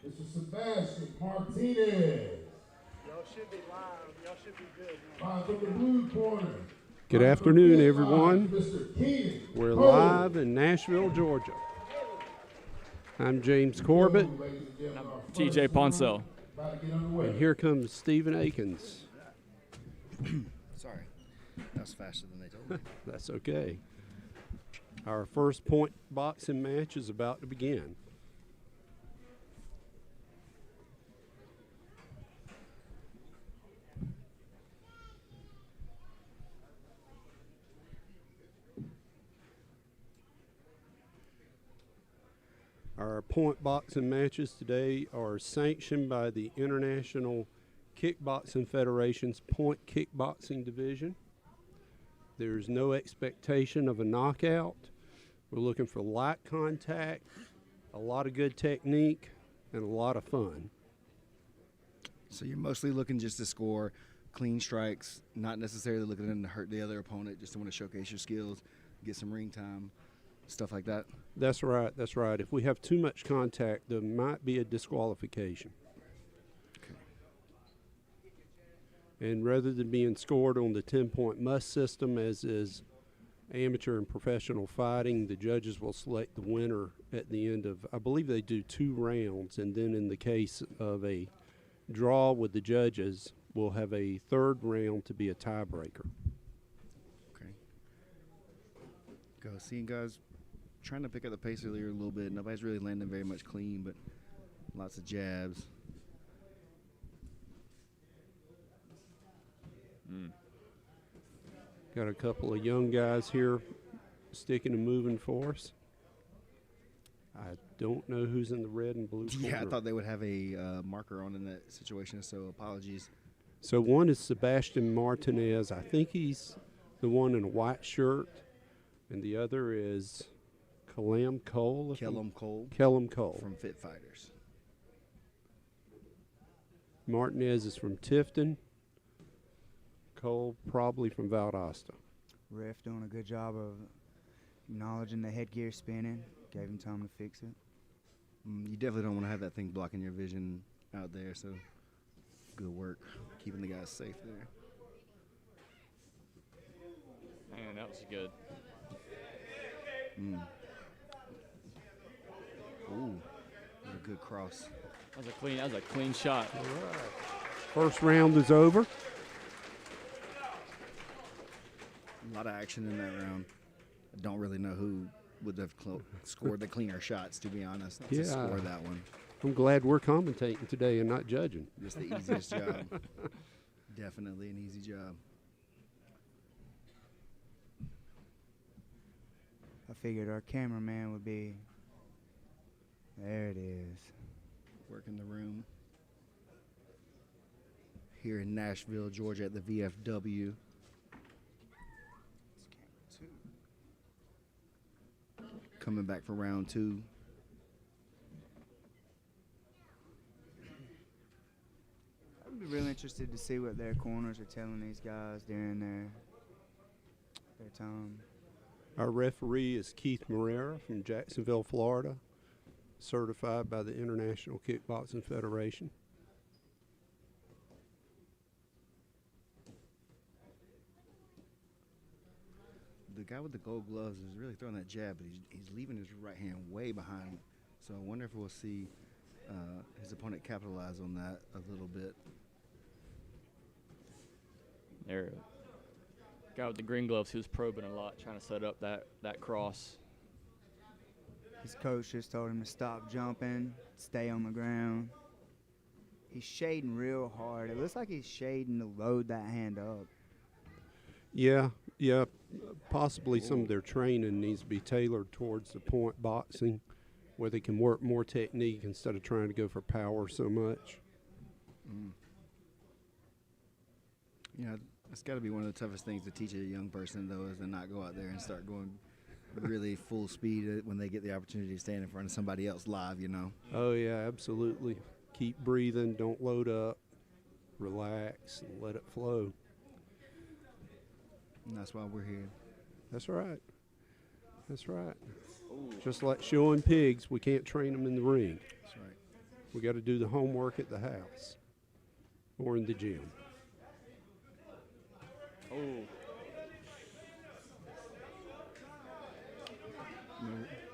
Mr. Sebastian Martinez. Y'all should be live. Y'all should be good. From the blue corner. Good afternoon, everyone. Mr. Keenan We're Cole. live in Nashville, Georgia. I'm James Corbett, TJ Poncel. and here comes Stephen Akins. Sorry, that was faster than they told me. That's okay. Our first point boxing match is about to begin. Our point boxing matches today are sanctioned by the International Kickboxing Federation's Point Kickboxing Division. There's no expectation of a knockout. We're looking for light contact, a lot of good technique, and a lot of fun. So you're mostly looking just to score clean strikes, not necessarily looking to hurt the other opponent, just to want to showcase your skills, get some ring time, stuff like that. That's right, that's right. If we have too much contact, there might be a disqualification. Okay. And rather than being scored on the 10-point must system, as is amateur and professional fighting, the judges will select the winner at the end of, I believe they do 2 rounds, and then in the case of a draw with the judges, we'll have a 3rd round to be a tiebreaker. Okay. Go. Seeing guys trying to pick up the pace earlier a little bit. Nobody's really landing very much clean, but lots of jabs. Got a couple of young guys here sticking and moving for us. I don't know who's in the red and blue corner. Yeah, I thought they would have a marker on in that situation, so apologies. So one is Sebastian Martinez. I think he's the one in a white shirt. And the other is Kellum Cole. Kellum Cole. Kellum Cole. From Fit Fighters. Martinez is from Tifton. Cole probably from Valdosta. Ref doing a good job of acknowledging the headgear spinning. Gave him time to fix it. You definitely don't want to have that thing blocking your vision out there, so good work keeping the guys safe there. Man, that was good. Ooh, what a good cross. That was a clean shot. All right. First round is over. A lot of action in that round. I don't really know who would have scored the cleaner shots, to be honest, to score that one. I'm glad we're commentating today and not judging. Just the easiest job. Definitely an easy job. I figured our cameraman would be. There it is. Working the room. Here in Nashville, Georgia at the VFW. Coming back for round 2. I'd be really interested to see what their corners are telling these guys during their time. Our referee is Keith Marrera from Jacksonville, Florida, certified by the International Kickboxing Federation. The guy with the gold gloves is really throwing that jab, but he's leaving his right hand way behind. So I wonder if we'll see his opponent capitalize on that a little bit. There, guy with the green gloves, he was probing a lot, trying to set up that cross. His coach just told him to stop jumping, stay on the ground. He's shading real hard. It looks like he's shading to load that hand up. Yeah, possibly some of their training needs to be tailored towards the point boxing, where they can work more technique instead of trying to go for power so much. Yeah, that's got to be one of the toughest things to teach a young person, though, is to not go out there and start going really full speed when they get the opportunity to stand in front of somebody else live, you know. Oh, yeah, absolutely. Keep breathing, don't load up, relax, and let it flow. And that's why we're here. That's right. That's right. Just like showing pigs, we can't train them in the ring. That's right. We got to do the homework at the house or in the gym. Oh,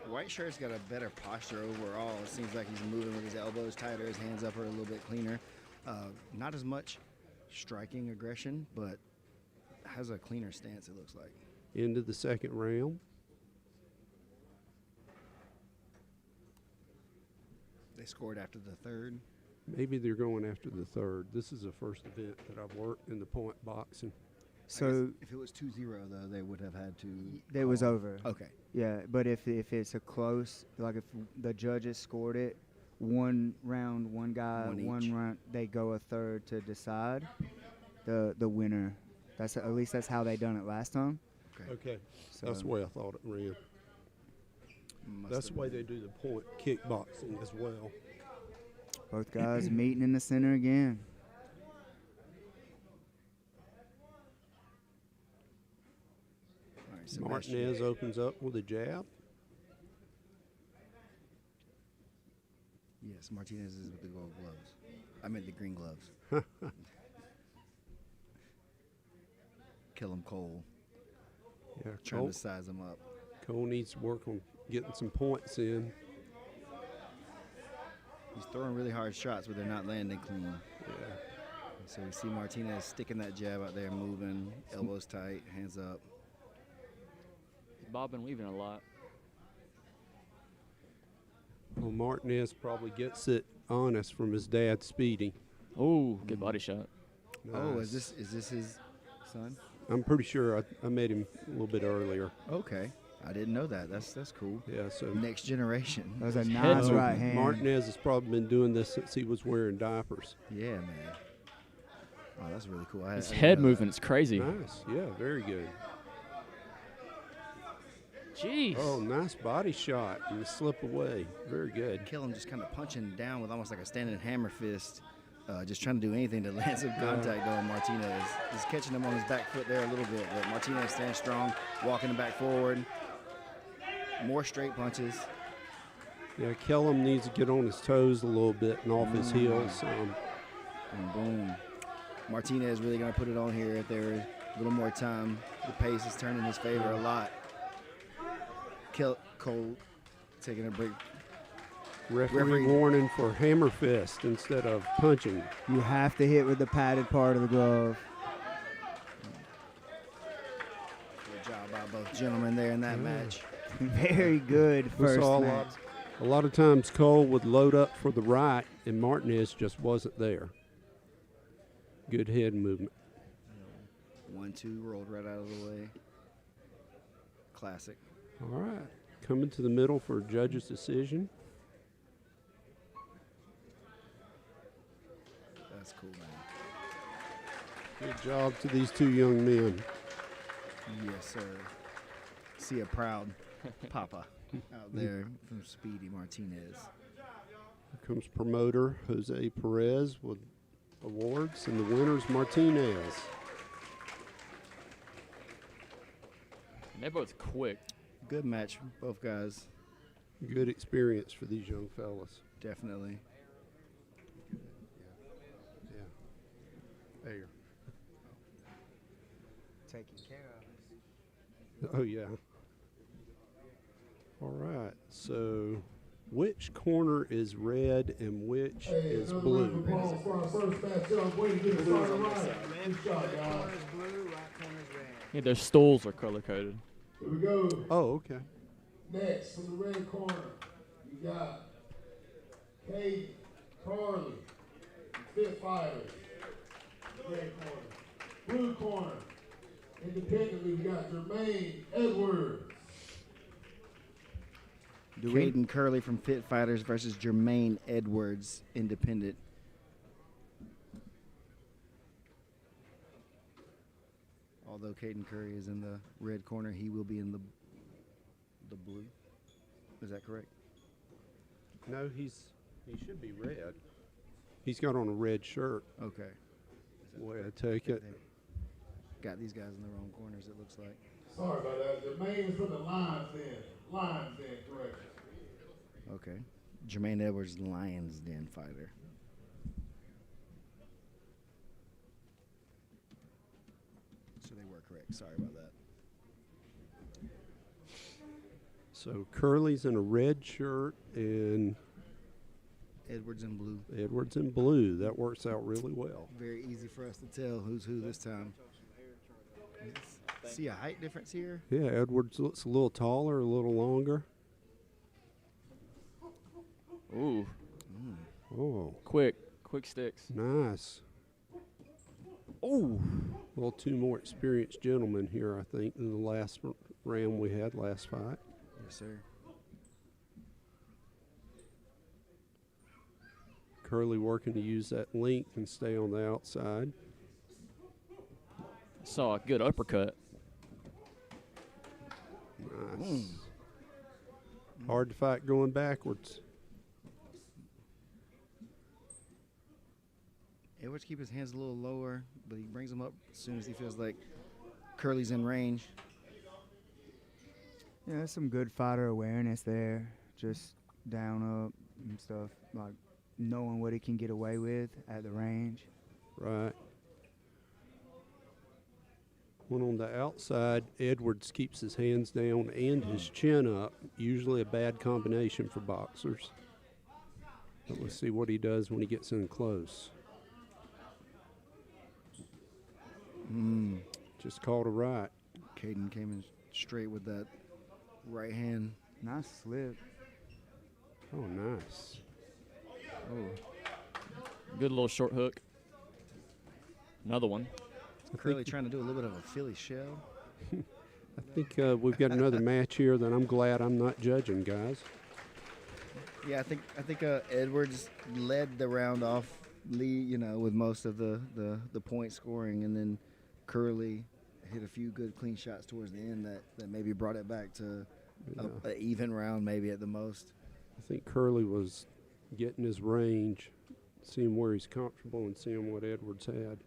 White shirt's got a better posture overall. It seems like he's moving with his elbows tighter, his hands up are a little bit cleaner. Not as much striking aggression, but has a cleaner stance, it looks like. Into the second round. They scored after the third. Maybe they're going after the third. This is the first event that I've worked in the point boxing. So if it was 2-0, though, they would have had to. it was over. Okay. Yeah, but if it's a close, like if the judges scored it, one round, one guy, One one each. round, they go a third to decide the winner. That's at least that's how they done it last time. Okay. So That's the way I thought it ran. That's the way they do the point kickboxing as well. both guys meeting in the center again. All right, Sebastian. Martinez opens up with a jab. Yes, Martinez is with the gold gloves. I meant the green gloves. Kill him, Cole. Yeah, Trying Cole, to size him up. Cole needs to work on getting some points in. He's throwing really hard shots, but they're not landing clean. Yeah. So you see Martinez sticking that jab out there, moving, elbows tight, hands up. he's bobbing and weaving a lot. Well, Martinez probably gets it honest from his dad, Speedy. Oh, good body shot. Oh, Nice. is this his son? I'm pretty sure I met him a little bit earlier. Okay, I didn't know that. That's cool. Yeah, so Next generation. That was a His nice head right hand. Martinez has probably been doing this since he was wearing diapers. Yeah, man. Oh, that's really cool. I His didn't head know that. movement's crazy. Nice. Yeah, very good. Jeez. Oh, nice body shot and the slip away. Very good. Kill him just kind of punching down with almost like a standing hammer fist, just trying to do anything to land some contact on Martinez. He's catching him on his back foot there a little bit, but Martinez stands strong, walking him back forward. More straight punches. Yeah, Kellum needs to get on his toes a little bit and off his heels. And boom. Martinez really going to put it on here if there was a little more time. The pace is turning in his favor a lot. Cole taking a break. Referee warning for hammer fist instead of punching. You have to hit with the padded part of the glove. Good job by both gentlemen there in that match. Very good We first saw match. a lot of times Cole would load up for the right and Martinez just wasn't there. Good head movement. 1-2 rolled right out of the way. Classic. All right, coming to the middle for a judge's decision. That's cool, man. Good job to these two young men. Yes, sir. See a proud papa out there from Speedy Martinez. Here comes promoter Jose Perez with awards, and the winner's Martinez. And they're both quick. Good match, both guys. Good experience for these young fellas. Definitely. Yeah. There. Taken care of. Oh, yeah. All right. So, which corner is red and which Hey, is another blue? round of applause for our first matchup. Way to get it started right. Good shot, y'all. blue, right corner's red. Yeah, their stoles are color coded. Here we go. Oh, okay. Next, from the red corner, you got Kate Carly, Fit Fighters. Red corner. Blue corner, independently, we got Jermaine Edwards. Caden Curley from Fit Fighters versus Jermaine Edwards, independent. Although Caden Curry is in the red corner, he will be in the blue. Is that correct? No, he should be red. He's got on a red shirt, Okay. the way I take it. Got these guys in the wrong corners, it looks like. Sorry about that. Jermaine is from the Lions Den. Lions Den, correction. Okay. Jermaine Edwards, Lions Den fighter. So they were correct. Sorry about that. So Curly's in a red shirt and Edwards in blue. Edwards in blue. That works out really well. Very easy for us to tell who's who this time. See a height difference here? Yeah, Edwards looks a little taller, a little longer. Ooh, Oh, quick sticks. nice. Ooh. Well, two more experienced gentlemen here, I think, than the last round we had last fight. Yes, sir. Curly working to use that length and stay on the outside. Saw a good uppercut. Nice. Hard to fight going backwards. Edwards keep his hands a little lower, but he brings them up as soon as he feels like Curly's in range. Yeah, there's some good fighter awareness there. Just down up and stuff, like knowing what he can get away with at the range. Right. When on the outside, Edwards keeps his hands down and his chin up. Usually a bad combination for boxers. But let's see what he does when he gets in close. Just called a right. Caden came in straight with that right hand. Nice slip. Oh, nice. Good little short hook. Another one. Curly trying to do a little bit of a Philly shell. I think we've got another match here that I'm glad I'm not judging, guys. Yeah, I think Edwards led the round off, with most of the point scoring, and then Curly hit a few good clean shots towards the end that maybe brought it back to an even round, maybe at the most. I think Curly was getting his range, seeing where he's comfortable and seeing what Edwards had.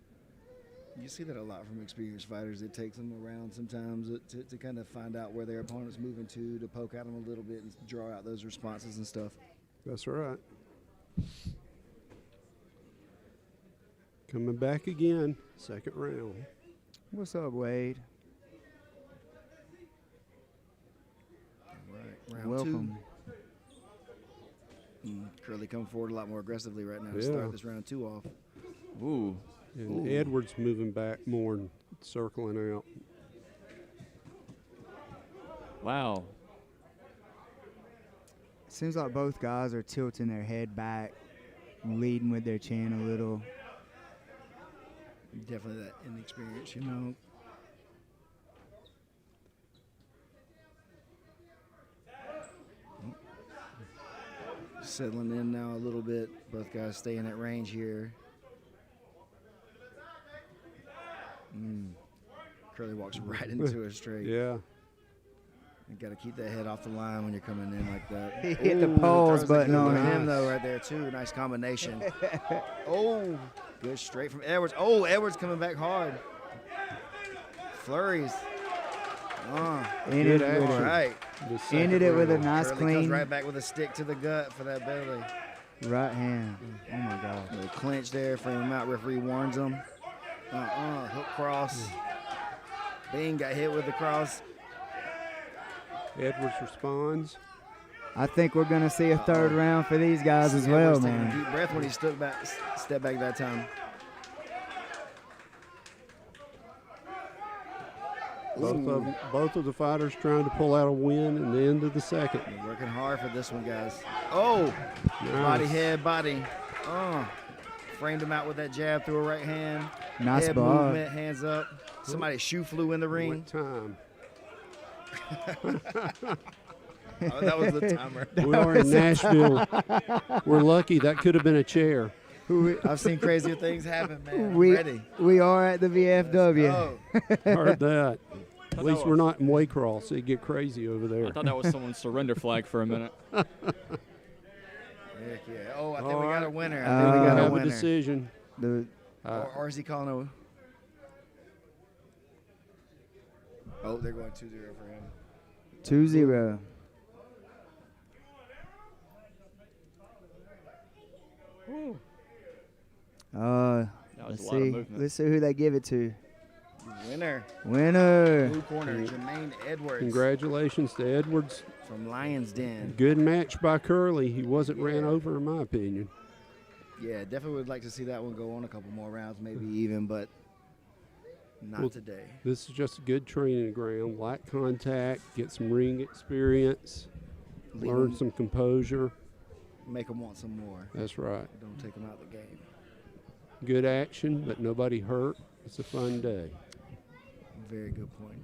You see that a lot from experienced fighters. It takes them around sometimes to kind of find out where their opponent's moving to poke at them a little bit and draw out those responses and stuff. That's right. Coming back again, second round. What's up, Wade? All right, round Welcome. two. Curly coming forward a lot more aggressively right now to Yeah. start this round two off. Ooh. And Edwards moving back more and circling out. Wow. Seems like both guys are tilting their head back, leading with their chin a little. Definitely that inexperience, Settling in now a little bit. Both guys staying at range here. Curly walks right into a straight. Yeah. You got to keep that head off the line when you're coming in like that. He hit the pause throws a button good on one him. him though right there too. Nice combination. Good straight from Edwards. Edwards coming back hard. Flurries. Ended Good it with All a- right. The second Ended it with a round. nice Curly comes clean right back with a stick to the gut for that belly. right hand. Oh my God. Little clinch there, frame him out. Referee warns him. Hook cross. Bing got hit with the cross. Edwards responds. I think we're gonna see a third round for these guys as well, Edwards taking a man. deep breath when he stepped back that time. Both of the fighters trying to pull out a win in the end of the second. They're working hard for this one, guys. Body, Nice. head, body. Framed him out with that jab through a right hand. Nice Head block. movement, hands up. Somebody's shoe flew in the ring. What time? That was the timer. We are in Nashville. We're lucky. That could have been a chair. I've seen crazier things happen, man. I'm We ready. we are at the VFW. Oh, Heard that. At Thought least that we're was- not in Waycross. It'd get crazy over there. I thought that was someone's surrender flag for a minute. heck yeah. I think All we got a right. winner. Uh, I think we We got a have a winner. decision. The Or is he calling a... Oh, they're going 2-0 for him. 2-0. That was Let's a lot of see. movement. Let's see who they give it to. Winner, Winner. blue corner, Jermaine Edwards Congratulations to Edwards. from Lions Den. Good match by Curley. He wasn't ran over, in my opinion. Yeah, definitely would like to see that one go on a couple more rounds, maybe even, but not Well, today. This is just a good training ground. Light contact, get some ring experience, Leave learn 'em- some composure. Make them want some more. That's right. Don't take them out of the game. Good action, but nobody hurt. It's a fun day. Very good point.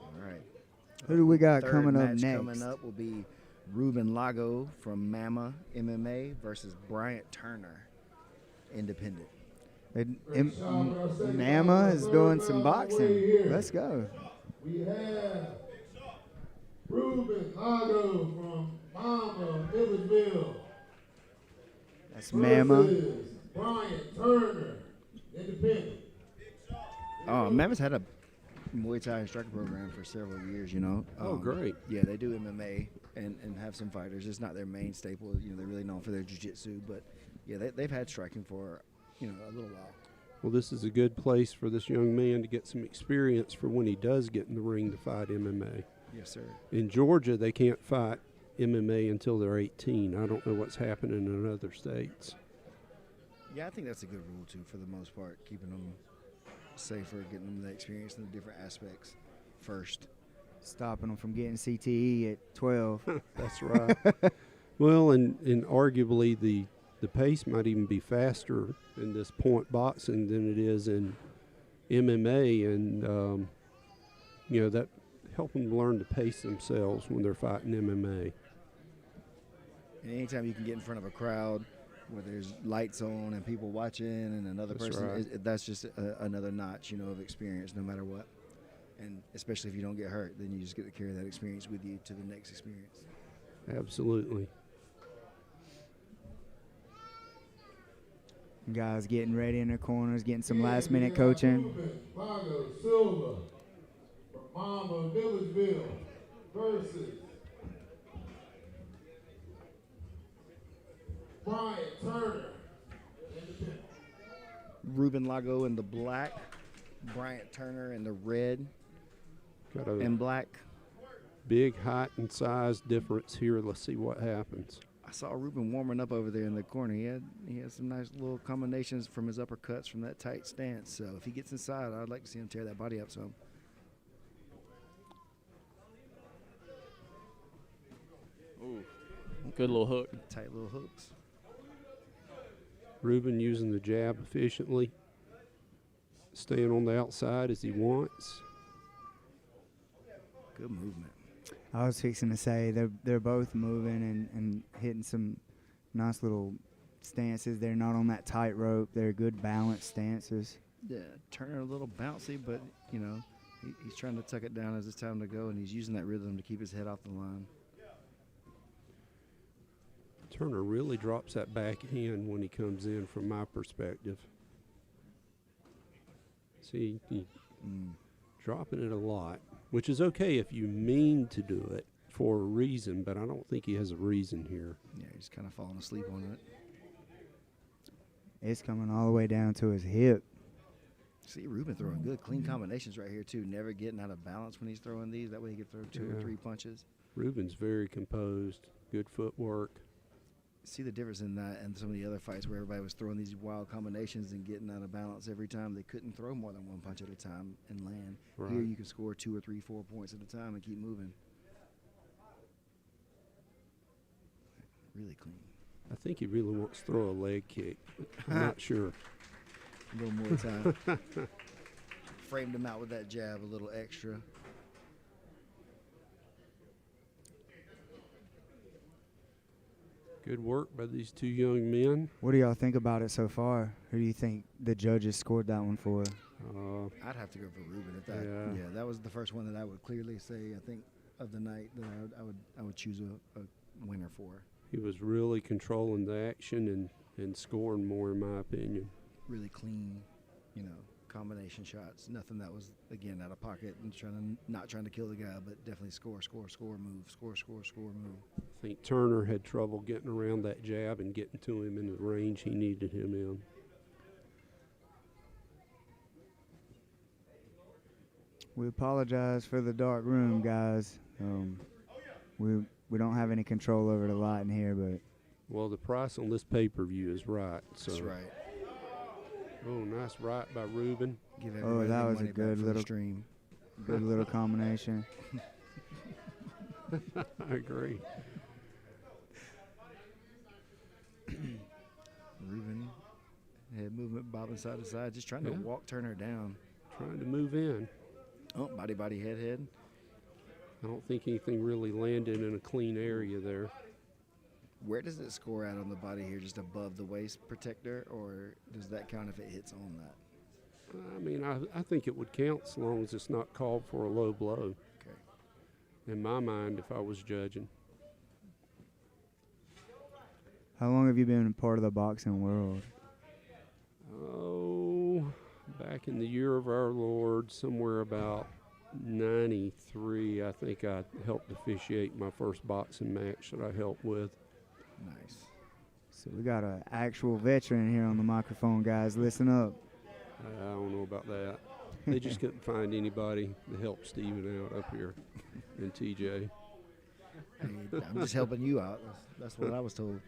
All right. Who do we got Third coming up match next? coming up will be Ruben Lago from Mama MMA versus Bryant Turner, independent. Mama is doing some boxing. Let's go. We have Ruben Lago from Mama, Milledgeville. That's Mama. versus Bryant Turner, independent. Oh, Mama's had a Muay Thai instructor program for several years, you know. Oh, great. Yeah, they do MMA and have some fighters. It's not their main staple. You know, they're really known for their jiu-jitsu, but yeah, they've had striking for, you know, a little while. Well, this is a good place for this young man to get some experience for when he does get in the ring to fight MMA. Yes, sir. In Georgia, they can't fight MMA until they're 18. I don't know what's happening in other states. Yeah, I think that's a good rule, too, for the most part, keeping them safer, getting them the experience in the different aspects first. Stopping them from getting CTE at 12. That's right. Well, and arguably the pace might even be faster in this point boxing than it is in MMA, and you know, that help them learn to pace themselves when they're fighting MMA. And anytime you can get in front of a crowd where there's lights on and people watching and another That's person, right. that's just another notch, you know, of experience, no matter what. And especially if you don't get hurt, then you just get to carry that experience with you to the next experience. Absolutely. Guys getting ready in their corners, getting some last minute coaching. Ruben Lago Silva from Mama, Milledgeville versus Bryant Turner, independent. Ruben Lago in the black, Bryant Turner in the red Got a and black. big height and size difference here. Let's see what happens. I saw Ruben warming up over there in the corner. He had some nice little combinations from his uppercuts from that tight stance. So if he gets inside, I'd like to see him tear that body up some. Ooh, good little hook. Tight little hooks. Ruben using the jab efficiently, staying on the outside as he wants. Good movement. I was fixing to say they're both moving and hitting some nice little stances. They're not on that tightrope. They're good balanced stances. Yeah, Turner a little bouncy, but, you know, he's trying to tuck it down as it's time to go, and he's using that rhythm to keep his head off the line. Turner really drops that backhand when he comes in, from my perspective. See, he dropping it a lot, which is okay if you mean to do it for a reason, but I don't think he has a reason here. Yeah, he's kind of falling asleep on it. It's coming all the way down to his hip. See, Ruben throwing good, clean combinations right here, too. Never getting out of balance when he's throwing these. That way he can throw two or Yeah. three punches. Ruben's very composed, good footwork. See the difference in that and some of the other fights where everybody was throwing these wild combinations and getting out of balance every time. They couldn't throw more than one punch at a time and land. Here Right. you can score 2 or 3, 4 points at a time and keep moving. Really clean. I think he really wants to throw a leg kick. I'm not sure. A little more time. Framed him out with that jab a little extra. Good work by these two young men. What do y'all think about it so far? Who do you think the judges scored that one for? I'd have to go for Ruben if that. Yeah. Yeah, that was the first one that I would clearly say. I think of the night that I would choose a winner for. He was really controlling the action and scoring more, in my opinion. Really clean, you know, combination. combination shots. Nothing that was, again, out of pocket and not trying to kill the guy, but definitely score, move, move. I think Turner had trouble getting around that jab and getting to him in the range he needed him in. We apologize for the dark room, guys. We don't have any control over the light in here, but Well, the price on this pay-per-view is right. So. That's right. Oh, nice right by Ruben. Give everybody that their was a money back good for the little- stream. good little combination. I agree. Ruben, head movement, bobbing side to side, just trying to Yeah. walk Turner down. Trying to move in. Oh, body, head. I don't think anything really landed in a clean area there. Where does it score out on the body here? Just above the waist protector, or does that count if it hits on that? I mean, I think it would count as long as it's not called for a low blow. Okay. In my mind, if I was judging. How long have you been a part of the boxing world? Oh, back in the year of our Lord, somewhere about 93, I think I helped officiate my first boxing match that I helped with. Nice. So we got an actual veteran here on the microphone, guys. Listen up. I don't know about that. They just couldn't find anybody to help Steven out up here and TJ. Hey, I'm just helping you out. That's what I was told.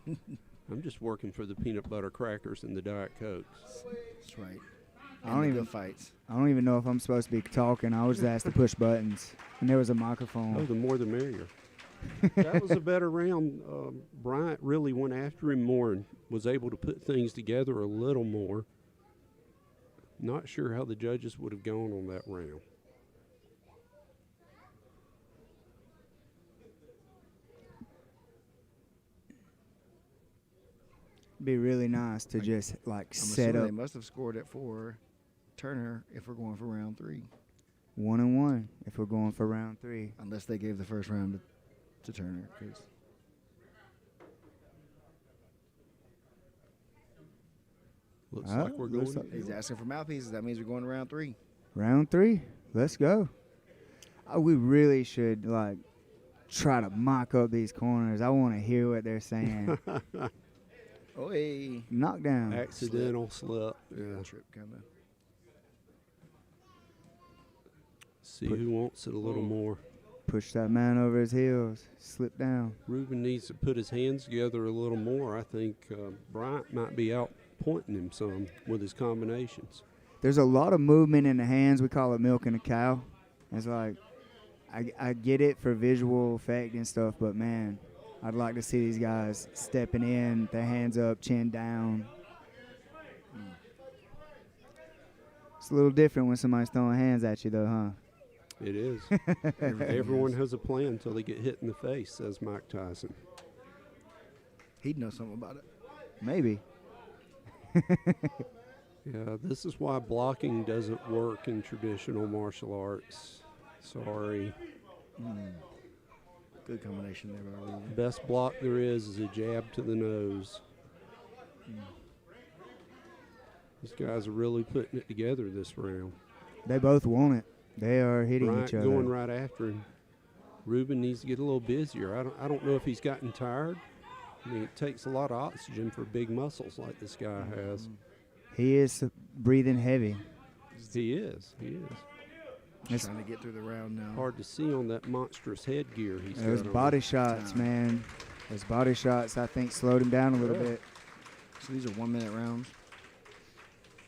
I'm just working for the peanut butter crackers and the Diet Cokes. That's right. I And don't the even- good fights. I don't even know if I'm supposed to be talking. I was just asked to push buttons, and there was a Oh, microphone. the more the merrier. That was a better round. Bryant really went after him more and was able to put things together a little more. Not sure how the judges would have gone on that round. Be really nice to just like I'm set assuming up they must have scored it for Turner if we're going for round 3, 1-1 if we're going for round 3. unless they gave the first round to Turner. 'Cause Looks Oh, like we're looks going. like- he's asking for mouthpieces. That means we're going to round 3. Round 3, let's go. We really should like try to mock up these corners. I want to hear what they're saying. Oh, hey. Knockdown. Accidental slip. Yeah. Trip kind of. See who wants it a little more. Push that man over his heels. Slip down. Ruben needs to put his hands together a little more. I think Bryant might be out pointing him some with his combinations. There's a lot of movement in the hands. We call it milking a cow. It's like, I get it for visual effect and stuff, but man, I'd like to see these guys stepping in, their hands up, chin down. It's a little different when somebody's throwing hands at you, though, huh? It is. Everyone has a plan until they get hit in the face, says Mike Tyson. He'd know something about it. Maybe. Yeah, this is why blocking doesn't work in traditional martial arts. Sorry. Good combination there by Ruben. Best block there is a jab to the nose. These guys are really putting it together this round. They both want it. They are hitting Bryant each other. going right after him. Ruben needs to get a little busier. I don't know if he's gotten tired. I mean, it takes a lot of oxygen for big muscles like this guy has. He is breathing heavy. He is. He is. Just trying to get through the round now. Hard to see on that monstrous headgear he's Those got on. body shots, man. Those body shots, I think, slowed him down a little bit. So these are 1-minute rounds.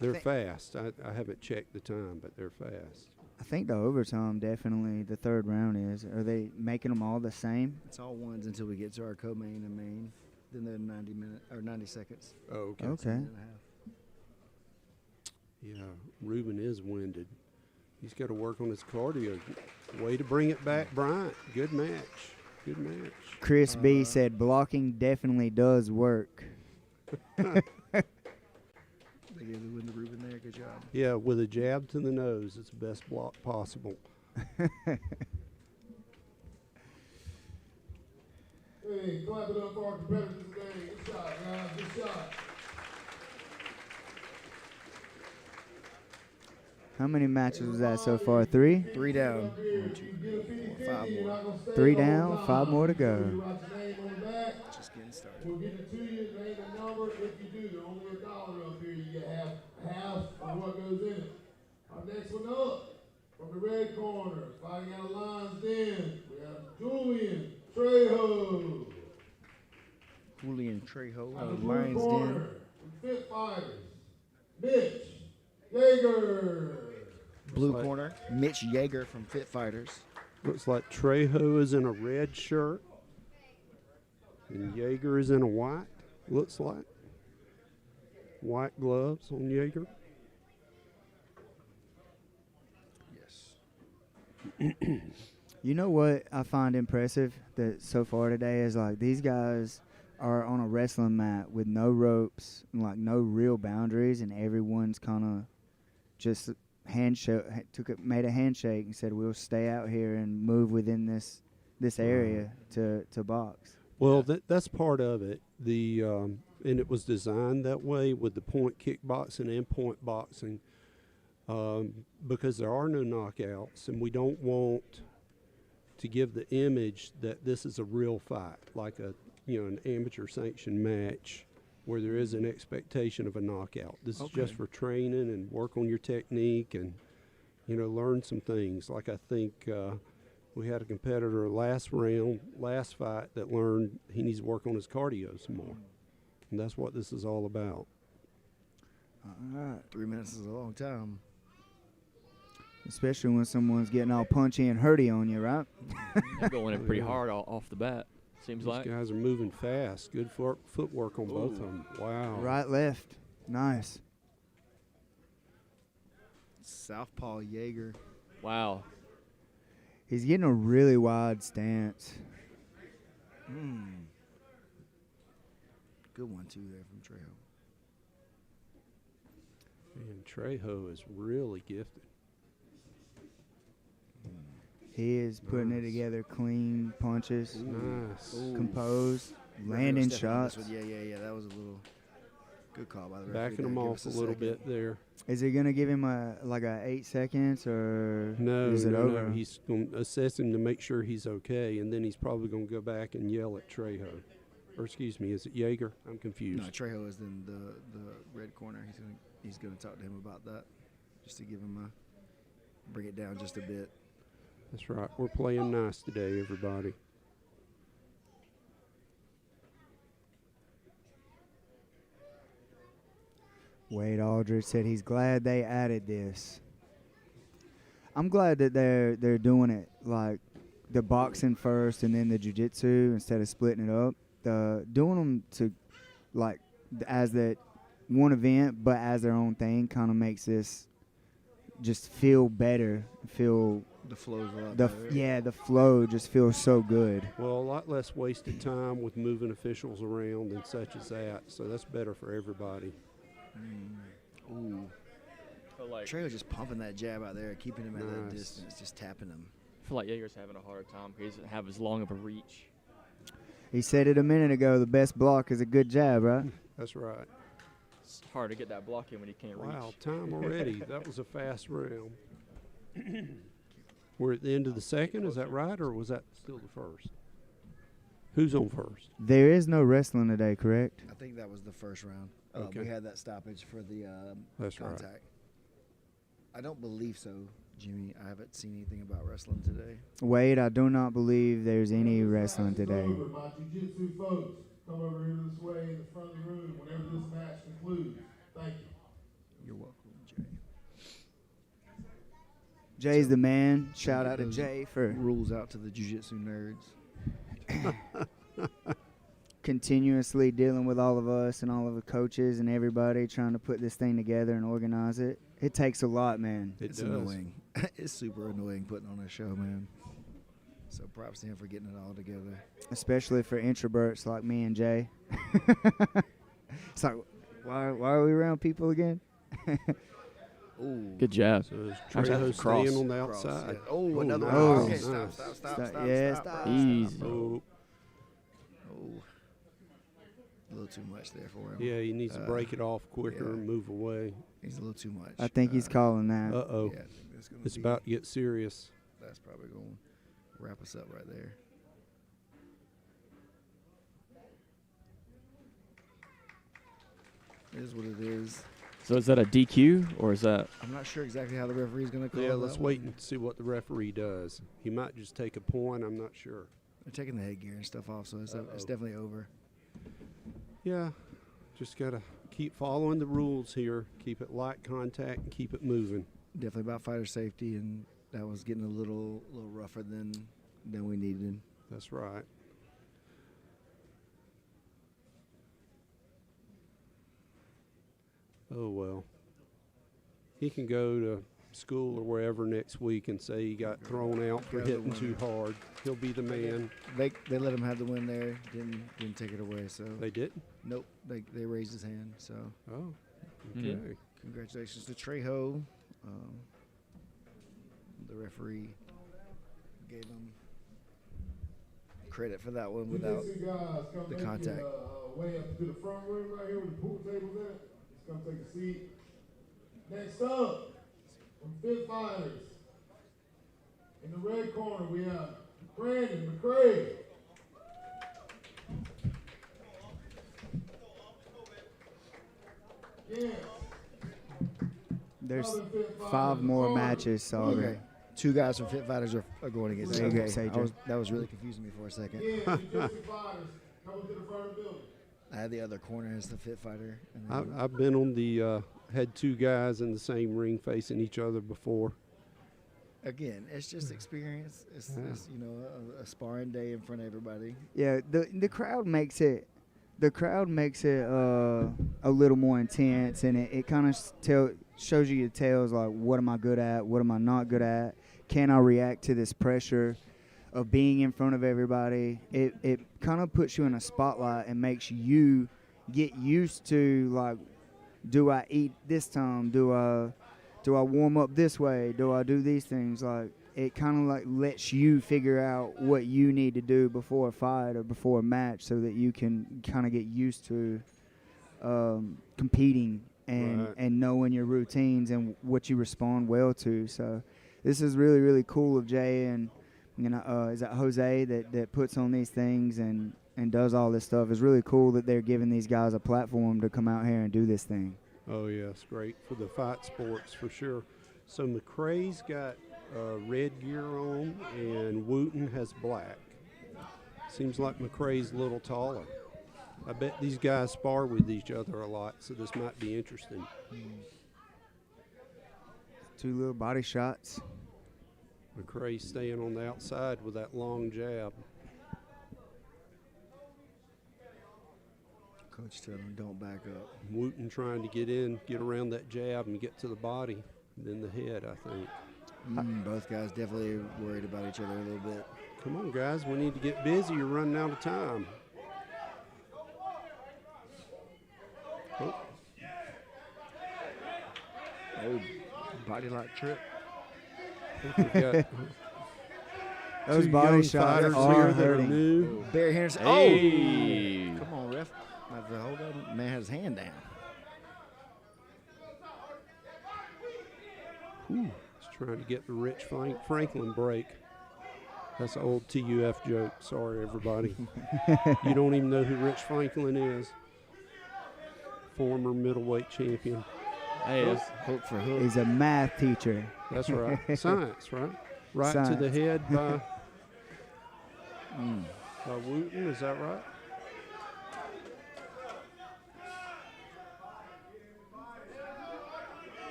They're fast. I haven't checked the time, but they're fast. I think the overtime definitely the third round is. Are they making them all the same? It's all ones until we get to our co-main and main. Then they're 90 seconds. Oh, okay. Okay. Minute and a half. Yeah, Ruben is winded. He's got to work on his cardio. Way to bring it back, Bryant. Good match. Good match. Chris B said blocking definitely does work. They gave the win to Ruben there. Good job. Yeah, with a jab to the nose, it's the best block possible. Hey, clap it up for our competitors today. Good shot, guys. Good shot. How many matches was that so far? 3? 3 down. 1, 2, 3, 4, 5 more. 3 down, 5 more to go. Just getting started. We'll get it to you, name and number. If you do, there's only $1 up here. You get half of what goes in it. Our next one up, from the red corner, fighting out of Lions Den, we have Julian Trejo. Julian Trejo Out of of the blue Lions corner, Den. from Fit Fighters, Mitch Yeager. Blue like- corner, Mitch Yeager from Fit Fighters. Looks like Trejo is in a red shirt. And Yeager is in a white, looks like. White gloves on Yeager. Yes. You know what I find impressive that so far today is like these guys are on a wrestling mat with no ropes and like no real boundaries, and everyone's kind of just made a handshake and said we'll stay out here and move within this area to box. Well, that's part of it. And it was designed that way with the point kickboxing and point boxing, because there are no knockouts, and we don't want to give the image that this is a real fight, like an amateur sanctioned match where there is an expectation of a knockout. This is just for training and work on your technique and learn some things. Like I think we had a competitor last fight that learned he needs to work on his cardio some more. And that's what this is all about. All right. 3 minutes is a long time. Especially when someone's getting all punchy and hurty on you, right? They're going in pretty hard off the bat, seems These like. guys are moving fast. Good footwork on both of them. Wow. Right, left. Nice. Southpaw Yeager. Wow. He's getting a really wide stance. Good one, too, there from Trejo. Man, Trejo is really gifted. He is putting it Nice. together clean punches, Nice. composed, He landing stepping on this shots. one. Yeah. That was a little good call by the referee. Backing there. him Give off us a little second. bit there. Is he gonna give him a 8 seconds or No, is it no, over? no. He's going to assess him to make sure he's okay, and then he's probably going to go back and yell at Trejo. Or excuse me, is it Yeager? I'm confused. No, Trejo is in the red corner. He's gonna talk to him about that, just to give him bring it down just a bit. That's right. We're playing nice today, everybody. Wade Aldridge said he's glad they added this. I'm glad that they're doing it like the boxing first and then the jiu-jitsu instead of splitting it up. Doing them to like as that one event but as their own thing kind of makes this just feel better. The flow's a lot better. The flow just feels so good. Well, a lot less wasted time with moving officials around and such as that, so that's better for everybody. Ooh. I feel like, Trejo just pumping that jab out there, keeping him at that Nice. distance, just tapping him. I feel like Yeager's having a harder time because he doesn't have as long of a reach. He said it a minute ago, the best block is a good jab, right? That's right. It's hard to get that block in when you can't Wow, reach. time already. That was a fast round. We're at the end of the second, is that right, or was that still the first? Who's on first? There is no wrestling today, correct? I think that was the first round. Okay. We had that stoppage for the That's right. contact. I don't believe so, Jimmy. I haven't seen anything about wrestling today. Wade, I do not believe there's any wrestling today. Over. My jiu-jitsu folks, come over here this way in the front of the room whenever this match concludes. Thank you. You're welcome, Jay. Jay's the man. Shout Get out to those Jay for rules out to the jiu-jitsu nerds. continuously dealing with all of us and all of the coaches and everybody trying to put this thing together and organize it. It takes a lot, man. It It's does. annoying. It's super annoying putting on a show, man. So props to him for getting it all together. Especially for introverts like me and Jay. It's like, why are we around people again? Ooh. Good jab. So is Actually, Trejo that's a cross. staying on the Cross, outside? yeah. Oh, another nice. one. Okay, Nice. stop. Yeah, Stop. stop. Easy. Oh, Oh. A little too much there for him. Yeah, he needs to break it off quicker yeah. and move away. He's a little too much. I think he's calling that. Uh-oh. Yeah, I think that's gonna It's be- about to get serious. That's probably going to wrap us up right there. It is what it is. So is that a DQ or is that? I'm not sure exactly how the referee's going to call Yeah, that let's one. wait and see what the referee does. He might just take a point. I'm not sure. They're taking the headgear and stuff off, so it's Uh-oh. definitely over. Yeah, just got to keep following the rules here. Keep it light contact and keep it moving. Definitely about fighter safety, and that was getting a little rougher than we needed. That's right. Oh, well. He can go to school or wherever next week and say he got thrown out for Got the hitting too winner. hard. He'll be the man. They let him have the win there. Didn't take it away. So They didn't? nope. They raised his hand. So Oh, Hmm. okay. congratulations to Trejo. The referee gave him credit for that one You without. next two guys come the make contact. Your way up to the front room right here with the pool tables in it. Just come take a seat. Next up, from Fit Fighters. In the red corner, we have Brandon McCray. Yes. There's Southern Fit 5 Fighters, more Florida. matches, so Okay. 2 guys from Fit Fighters are going against There each you other. go, Okay. AJ. That was really confusing me for a second. Again, New Jersey Fighters, come up to the front of the building. I had the other corner as the Fit Fighter. And then I've been on the, had 2 guys in the same ring facing each other before. again, it's just experience. It's Yeah. a sparring day in front of everybody. yeah, the crowd makes it. The crowd makes it a little more intense, and it kind of shows you your tells like, what am I good at? What am I not good at? Can I react to this pressure of being in front of everybody? It kind of puts you in a spotlight and makes you get used to, like, do I eat this time? Do I warm up this way? Do I do these things? Like, it kind of like lets you figure out what you need to do before a fight or before a match, so that you can kind of get used to competing and Right. and knowing your routines and what you respond well to. So this is really, really cool of Jay and is that Jose that puts on these things and does all this stuff. It's really cool that they're giving these guys a platform to come out here and do this thing. Oh, yes, great for the fight sports for sure. So McCrae's got red gear on and Wooten has black. Seems like McCrae's a little taller. I bet these guys spar with each other a lot, so this might be interesting. 2 little body shots. McCrae staying on the outside with that long jab. Coach telling him don't back up. Wooten trying to get around that jab and get to the body, then the head, I think. Both guys definitely worried about each other a little bit. Come on, guys, we need to get busy. You're running out of time. Oh, Oh, body lock trip. I think we got Those two body young shots fighters are here that are hurting. new. Barry Henderson. Hey. Oh, come on, ref. Might have to hold that. Man had his hand down. He's trying to get the Rich Franklin break. That's an old TUF joke. Sorry, everybody. You don't even know who Rich Franklin is. Former middleweight champion. Hey, it's, Hook for hook. He's a math teacher. That's right. Science, right? Right to the Science. head by Wooten. Is that right?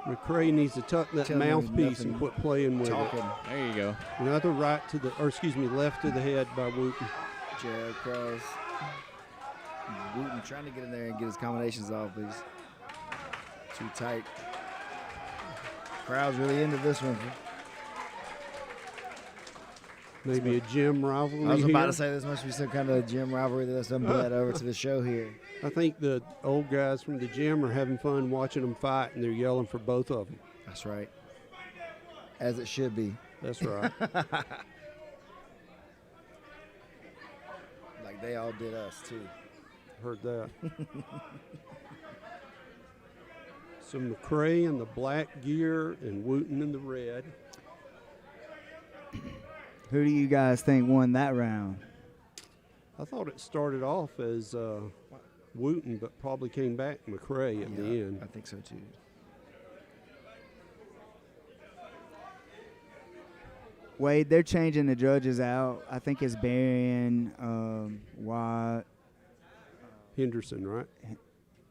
McCrae needs to tuck that Telling him mouthpiece and nothing. quit playing with Talking. there you go. it. Another left to the head by Wooten. Jab cross. Wooten trying to get in there and get his combinations off, but he's too tight. Crowd's really into this one. Maybe a gym rivalry I was about here. to say this must be some kind of gym rivalry that's done bled over to the show here. I think the old guys from the gym are having fun watching them fight, and they're yelling for both of them. That's right. As it should be. That's right. Like they all did us too. Heard that. So McCray in the black gear and Wooten in the red. Who do you guys think won that round? I thought it started off as Wooten, but probably came back McCray at the end. I think so too. Wade, they're changing the judges out. I think it's Berrien, Watt. Henderson, right?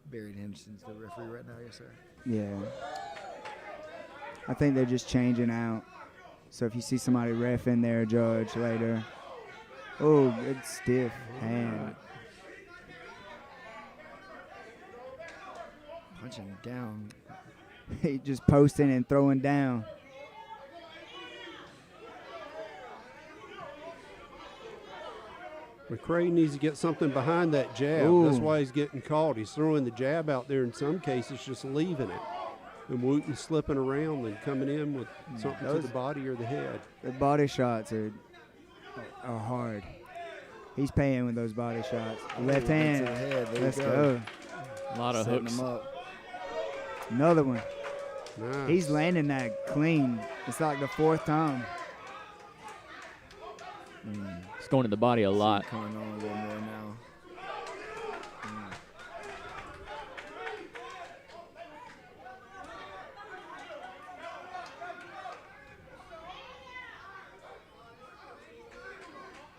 Barry Henderson's the referee right now, yes, sir. Yeah. I think they're just changing out. So if you see somebody ref in there, judge later. Oh, good stiff hand. Punching him down. He just posting and throwing down. McCray needs to get something behind that jab. Ooh. That's why he's getting caught. He's throwing the jab out there in some cases, just leaving it. And Wooten slipping around and coming in with something to the body or the head. The body shots are hard. He's paying with those body shots. Left To the hand. head. There Let's you go. A lot of Setting hooks. him up. Another one. Nice. He's landing that clean. It's like the fourth time. It's going to the body a lot. Coming on a little more now.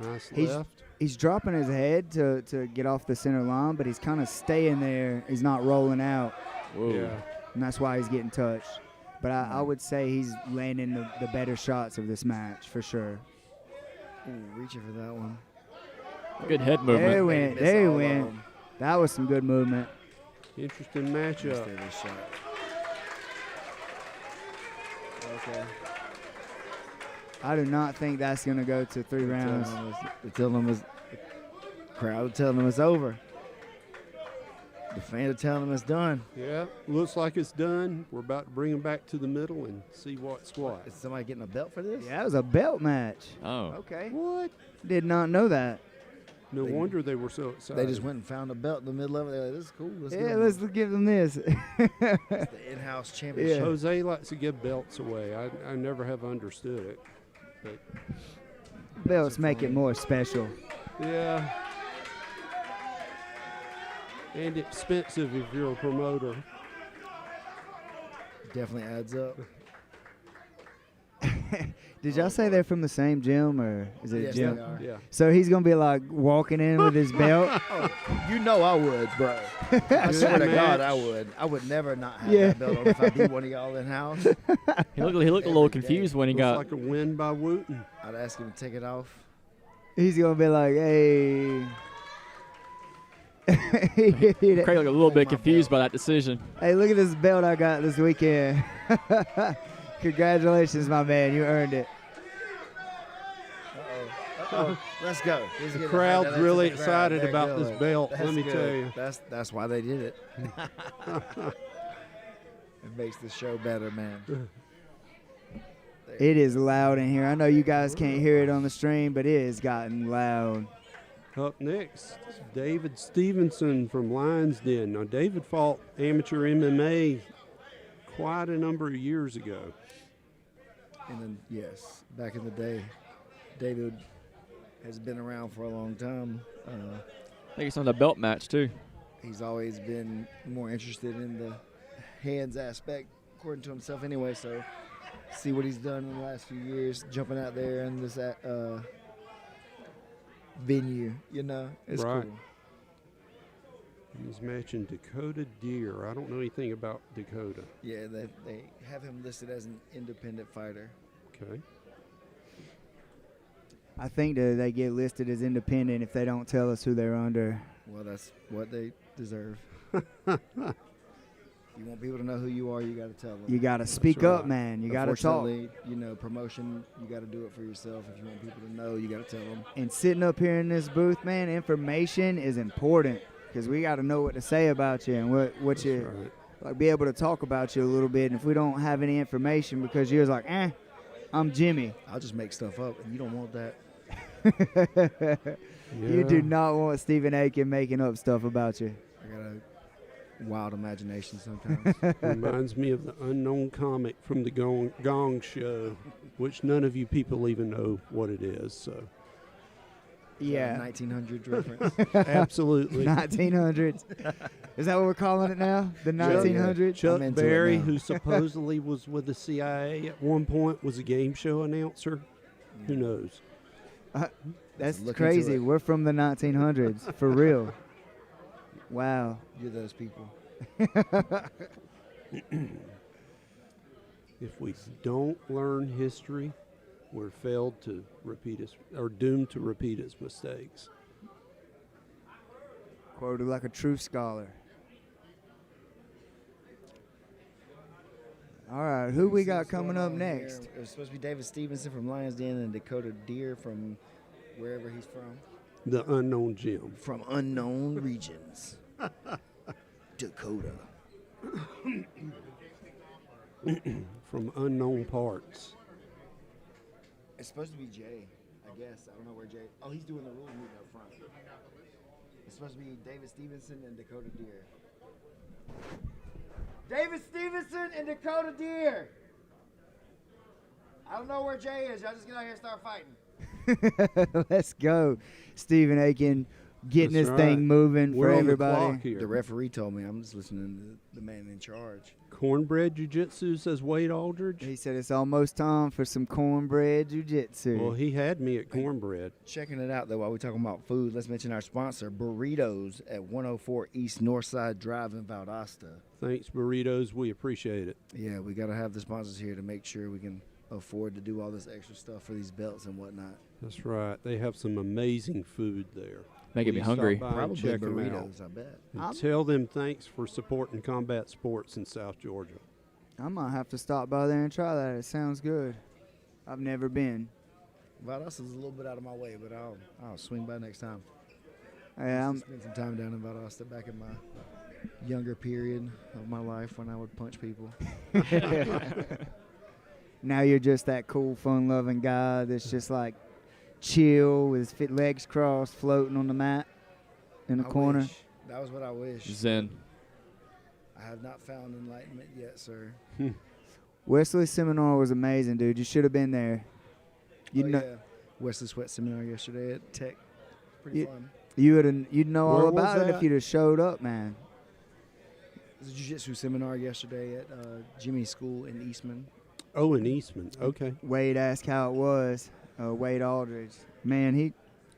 Nice He's- left. He's dropping his head to get off the center line, but he's kind of staying there. He's not rolling out, Whoa. Yeah. and that's why he's getting touched. But I would say he's landing the better shots of this match for sure. Ooh, reaching for that one. Good head There he movement. went. Miss There he all of went. them. That was some good movement. Interesting Missed matchup. every shot. Okay. I do not think that's going to go to 3 rounds. They're telling him the crowd telling him it's over. The fans are telling him it's done. Yeah, looks like it's done. We're about to bring him back to the middle and see what's what. Is somebody getting a belt for this? Yeah, it was a belt match. Oh. Okay. What? Did not know that. No They- wonder they were so excited. They just went and found a belt in the middle of it. They're like, this is cool. Let's Yeah, go. let's give them this. It's the in-house championship. Jose likes to give belts away. I never have understood it. But Belts make it more special. yeah. And expensive if you're a promoter. Definitely adds up. Did y'all say they're from the same gym, or is it Yes, gym? they are. Yeah. So he's gonna be like walking in with his belt. You know I would, bro. I swear to God, I match. would. I would never not have Yeah. that belt on if I beat one of y'all in house. He looked a little Every confused when he Looks got. like a win by Wooten. I'd ask him to take it off. He's gonna be like, "Hey." Craig looked a little bit confused by that decision. Hey, look at this belt I got this weekend. Congratulations, my man. You earned it. Uh-oh. Let's go. Let's The get it. crowd's That's really the crowd. excited They're about this good. belt, That's let me good. tell you. That's why they did it. It makes the show better, man. It is loud in here. I know you guys can't hear it on the stream, but it has gotten loud. Up next, David Stevenson from Lions Den. Now, David fought amateur MMA quite a number of years ago. And then, yes, back in the day, David has been around for a long time. I think he's on the belt match too. He's always been more interested in the hands aspect, according to himself anyway. So, see what he's done in the last few years, jumping out there in this venue, you know, it's Right. cool. He's matching Dakota Deer. I don't know anything about Dakota. Yeah, they have him listed as an independent fighter. Okay. I think that they get listed as independent if they don't tell us who they're under. Well, that's what they deserve. You want people to know who you are, you got to tell them. You got to speak right. up, man. You got to talk. Unfortunately, you know, promotion, you got to do it for yourself. If you want people to know, you got to tell them. And sitting up here in this booth, man, information is important because we got to know what to say about you and what you Right. like, be able to talk about you a little bit. And if we don't have any information because you're like, I'm Jimmy. I'll just make stuff up, and you don't want that. You do Yeah. not want Stephen Aiken making up stuff about you. I got a wild imagination sometimes. Reminds me of the unknown comic from the Gong Show, which none of you people even know what it is. So, Yeah. 1900s reference. absolutely. 1900s. Is that what we're calling it now? The 1900s? Chuck I'm into it Berry, now. who supposedly was with the CIA at one point, was a game show announcer. Who knows? That's Look into crazy. it. We're from the 1900s. For real. Wow. You're those people. If we don't learn history, we're failed to repeat its, or doomed to repeat its mistakes. Quoted like a true scholar. All right, who we got What's going coming up on here? next? It was supposed to be David Stevenson from Lions Den and Dakota Deer from wherever he's from. The unknown Jim. From unknown regions. Dakota. From unknown parts. It's supposed to be Jay, I guess. I don't know where Jay. Oh, he's doing the rules meeting up front. It's supposed to be David Stevenson and Dakota Deer. David Stevenson and Dakota Deer. I don't know where Jay is. Y'all just get out here and start fighting. Let's go. Stephen Aiken getting That's this thing right. moving We're for on the clock everybody. here. The referee told me I'm just listening to the man in charge. Cornbread Jiu-Jitsu, says Wade Aldridge. He said it's almost time for some cornbread jiu-jitsu. Well, he had me at cornbread. Checking it out, though, while we're talking about food, let's mention our sponsor, Burritos at 104 East Northside Drive in Valdosta. Thanks, Burritos. We appreciate it. Yeah, we got to have the sponsors here to make sure we can afford to do all this extra stuff for these belts and whatnot. That's right. They have some amazing food there. Making me Please stop hungry. by and Probably check 'em out. burritos, I bet. And tell them thanks for supporting combat sports in South Georgia. I might have to stop by there and try that. It sounds good. I've never been. Valdosta's a little bit out of my way, but I'll swing by next time. Yeah, Used to spend some time down in Valdosta back in my younger period of my life when I would punch people. now you're just that cool, fun-loving guy that's just like chill with his legs crossed, floating on the mat in the I corner. wish. That was what I wish. Zen. I have not found enlightenment yet, sir. Wesley Seminar was amazing, dude. You should have been there. You know, Yeah. Wesley Sweat Seminar yesterday at Tech. Pretty You- fun. you'd know all Where was about it if that? you'd have showed up, man. It was a jiu-jitsu seminar yesterday at Jimmy's school in Eastman. Oh, in Eastman. Okay. Wade asked how it was. Wade Aldridge, man,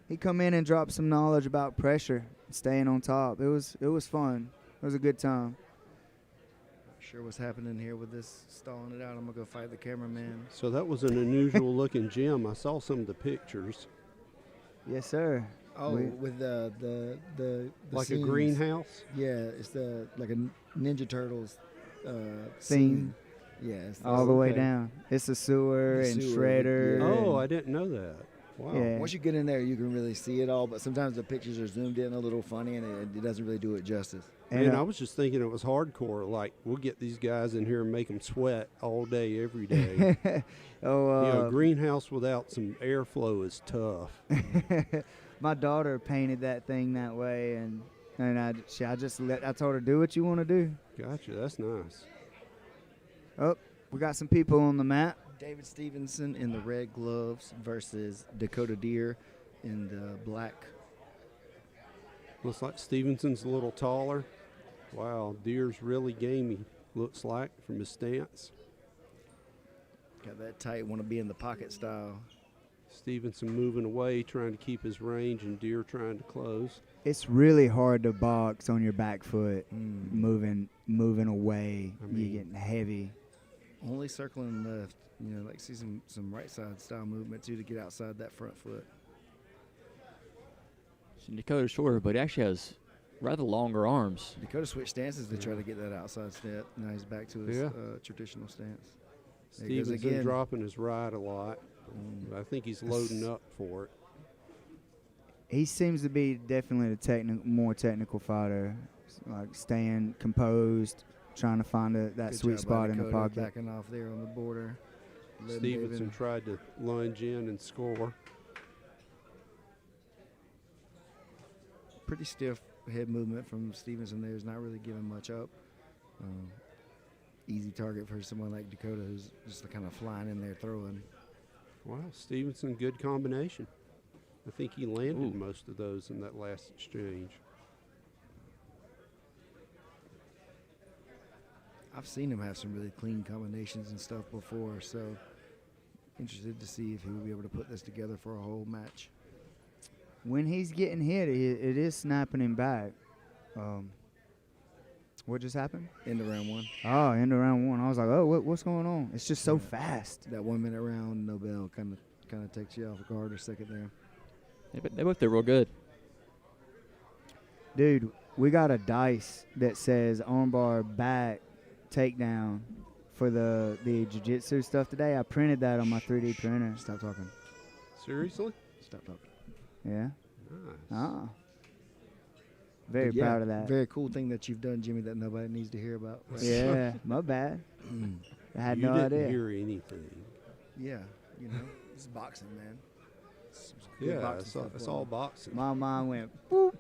he come in and dropped some knowledge about pressure, staying on top. It was fun. It was a good time. Sure what's happening here with this stalling it out. I'm going to go fight the cameraman. So that was an unusual looking gym. I saw some of the pictures. Yes, sir. Oh, We- with the Like scenes. a greenhouse. Yeah, it's like a Ninja Turtles Scene. scene. Yeah, it's All the way okay. down. It's a sewer The and sewer, shredder. yeah. Oh, and- I didn't know that. Wow. Yeah. Once you get in there, you can really see it all, but sometimes the pictures are zoomed in a little funny, and it doesn't really do it justice. And, Man, I was just thinking it was hardcore. Like, we'll get these guys in here and make them sweat all day, every day. Greenhouse without some airflow is tough. my daughter painted that thing that way, and I told her, do what you want to do. Gotcha. That's nice. Oh, we got some people on the mat. David Stevenson in the red gloves versus Dakota Deer in the black. Looks like Stevenson's a little taller. Wow, Deer's really gamey, looks like, from his stance. Got that tight, want to be in the pocket style. Stevenson moving away, trying to keep his range, and Deer trying to close. It's really hard to box on your back foot, Mm. moving away. I mean- You're getting heavy. Only circling left. Like see some right side style movement too to get outside that front foot. Dakota's shorter, but he actually has rather longer arms. Dakota switched stances to try to get that outside step. Now he's back to his Yeah. Traditional stance. There he goes Stevenson again. dropping his right a lot. I think he's loading up for it. He seems to be definitely the more technical fighter, like staying composed, trying to find that Good sweet job by spot in the Dakota, pocket. backing off there on the border. Letting Stevenson David- tried to lunge in and score. pretty stiff head movement from Stevenson there. He's not really giving much up. Easy target for someone like Dakota, who's just kind of flying in there throwing. Wow, Stevenson, good combination. I think he landed Ooh. most of those in that last exchange. I've seen him have some really clean combinations and stuff before, so interested to see if he will be able to put this together for a whole match. When he's getting hit, it is snapping him back. What just happened? Into round one. Oh, into round one. I was like, oh, what's going on? It's just so fast. That 1 minute round, no bell, kind of takes you off guard a second there. They both did real good. Dude, we got a dice that says armbar back takedown for the jiu-jitsu stuff today. I printed that on my 3D printer. Stop talking. Seriously? Stop talking. Yeah. Nice. Ah. Very But yeah, proud of that. Very cool thing that you've done, Jimmy, that nobody needs to hear about. Yeah, my bad. I had you no didn't idea. hear anything. Yeah, it's boxing, man. It's good Yeah, boxing it's stuff all going on. boxing. My mind went boop.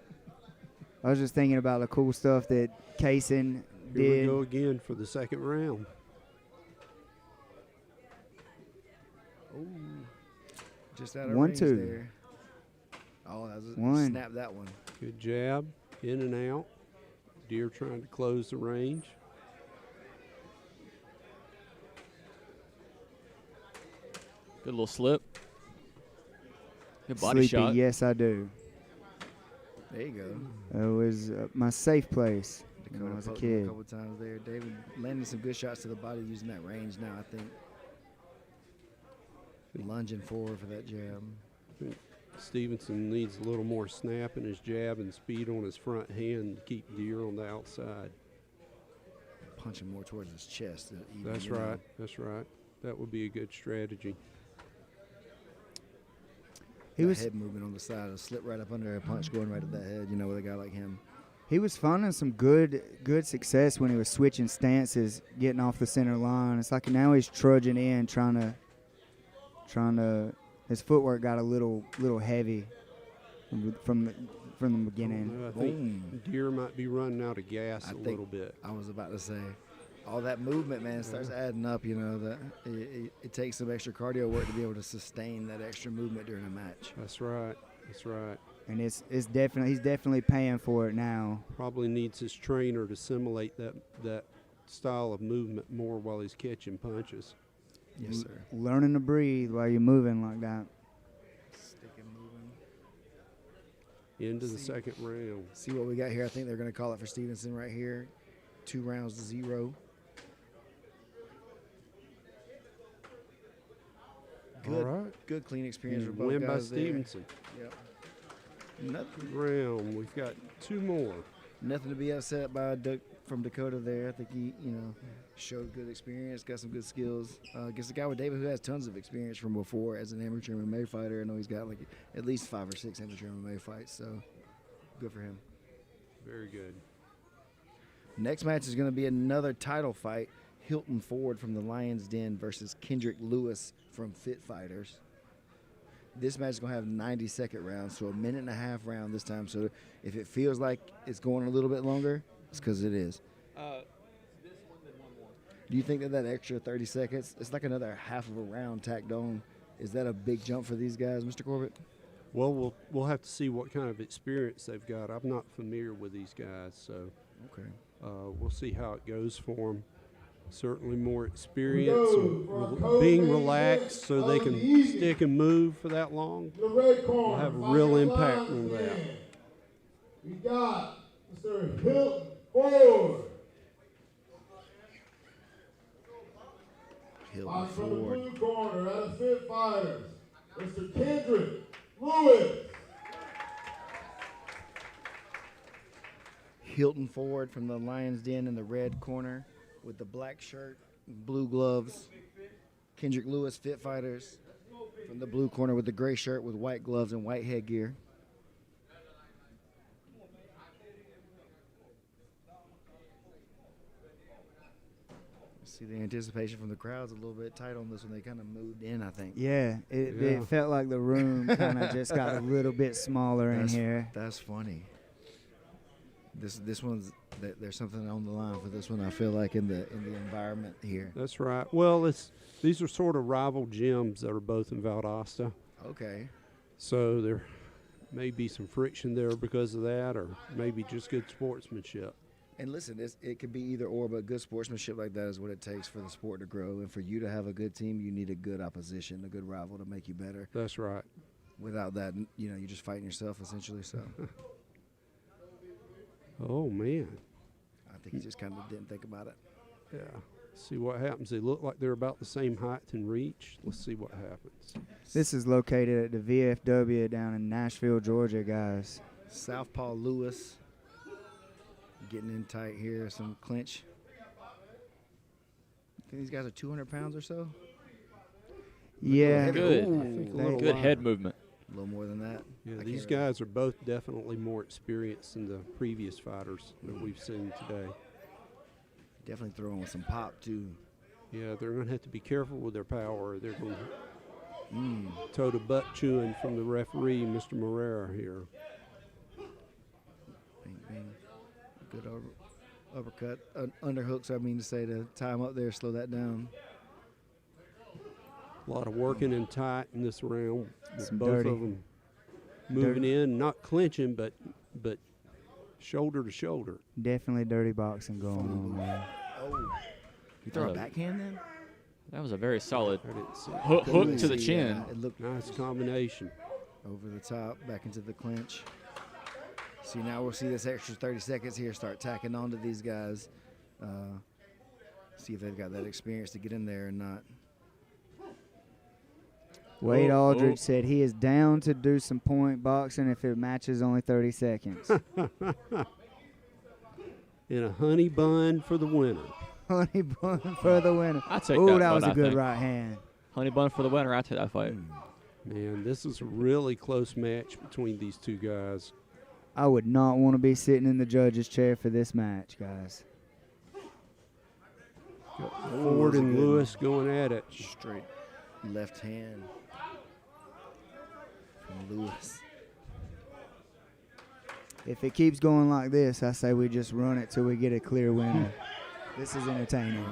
I was just thinking about the cool stuff that Kaysen Here we did. go again for the second round. Just out of 1-2. range there. Oh, that was One. snap that one. Good jab, in and out. Deer trying to close the range. Good little slip. Good body Sleepy, shot. yes, I do. There you go. It was my safe place when Dakota I was a poked him kid. a couple times there. David landing some good shots to the body using that range now, I think. Lunging forward for that jab. Stevenson needs a little more snap in his jab and speed on his front hand to keep Deer on the outside. Punching more towards his chest. That's right. That's right. That would be a good strategy. He was head movement on the side, a slip right up under a punch going right at that head, with a guy like him. He was finding some good success when he was switching stances, getting off the center line. It's like now he's trudging in, trying to. His footwork got a little heavy from the beginning. I think Deer might be running out of gas a little bit. I was about to say, all that movement, man, starts adding up. That it takes some extra cardio work to be able to sustain that extra movement during a match. That's right. That's right. And he's definitely paying for it now. Probably needs his trainer to simulate that style of movement more while he's catching punches. Yes, sir. Learning to breathe while you're moving like that. Sticking moving. Into the second round. See what we got here. I think they're going to call it for Stevenson right here. 2 rounds to 0. Good, All right. good clean experience for both Win by guys there. Stevenson. Yep. Nothing, Round. We've got 2 more. nothing to be upset by from Dakota there. I think he, showed good experience, got some good skills. Against a guy with David who has tons of experience from before as an amateur MMA fighter. I know he's got at least 5 or 6 amateur MMA fights, so good for him. Very good. Next match is going to be another title fight. Hilton Ford from the Lion's Den versus Kendrick Lewis from Fit Fighters. This match is going to have 90-second rounds, so a 1.5-minute round this time. So if it feels like it's going a little bit longer, it's because it is. Do you think that extra 30 seconds, it's like another half of a round tacked on? Is that a big jump for these guys, Mr. Corbett? Well, we'll have to see what kind of experience they've got. I'm not familiar with these guys, so Okay. we'll see how it goes for them. Certainly more experience, go for being co-main relaxed so they of can the evening. stick and move for that long. The red corner. Will have a fighting real the impact Lions on that. Den. We got Mr. Hilton Ford. Hilton Fighting from the Ford. blue corner out of Fit Fighters, Mr. Kendrick Lewis. Hilton Ford from the Lion's Den in the red corner with the black shirt, blue gloves. Kendrick Lewis, Fit Fighters, from the blue corner with the gray shirt with white gloves and white headgear. See the anticipation from the crowd's a little bit tight on this one. They kind of moved in, I think. Yeah, Yeah. it felt like the room kind of just got a little bit smaller in here. That's funny. This one's there's something on the line for this one. I feel like in the environment here. That's right. Well, these are sort of rival gyms that are both in Valdosta. Okay. So there may be some friction there because of that, or maybe just good sportsmanship. And listen, it could be either or, but good sportsmanship like that is what it takes for the sport to grow. And for you to have a good team, you need a good opposition, a good rival to make you better. That's right. Without that, you're just fighting yourself essentially. So Oh, man. I think he just kind of didn't think about it. Yeah. See what happens. They look like they're about the same height and reach. Let's see what happens. This is located at the VFW down in Nashville, Georgia, guys. Southpaw Lewis getting in tight here. Some clinch. I think these guys are 200 pounds or so. Yeah. Good. Ooh, I think a little Good head lighter. movement. A little more than that. Yeah, I these can't really- guys are both definitely more experienced than the previous fighters that we've seen today. Definitely throwing with some pop too. Yeah, they're going to have to be careful with their power. They're going to toe to butt chewing from the referee, Mr. Morera here. Bing, bing. Good uppercut. Underhooks, I mean to say, to tie him up there, slow that down. A lot of working in tight in this round. With Some both dirty- of them moving in, not clinching, but shoulder to shoulder. Definitely dirty boxing going on, man. Oh. You throw a Oh. backhand then? That was a very solid I didn't see it. hook to the See, chin. It looked Nice combination. over the top, back into the clinch. See, now we'll see this extra 30 seconds here start tacking on to these guys. See if they've got that experience to get in there or not. Wade Oh, Aldridge oh. said he is down to do some point boxing if it matches only 30 seconds. And a honey bun for the winner. Honey bun for the winner. I take Ooh, that that fight, was a I good think. right hand. Honey bun for the winner. I take that fight. Man, this is a really close match between these two guys. I would not want to be sitting in the judge's chair for this match, guys. Ford and Lewis going at it. Straight left hand from Lewis. If it keeps going like this, I say we just run it till we get a clear winner. This is entertaining.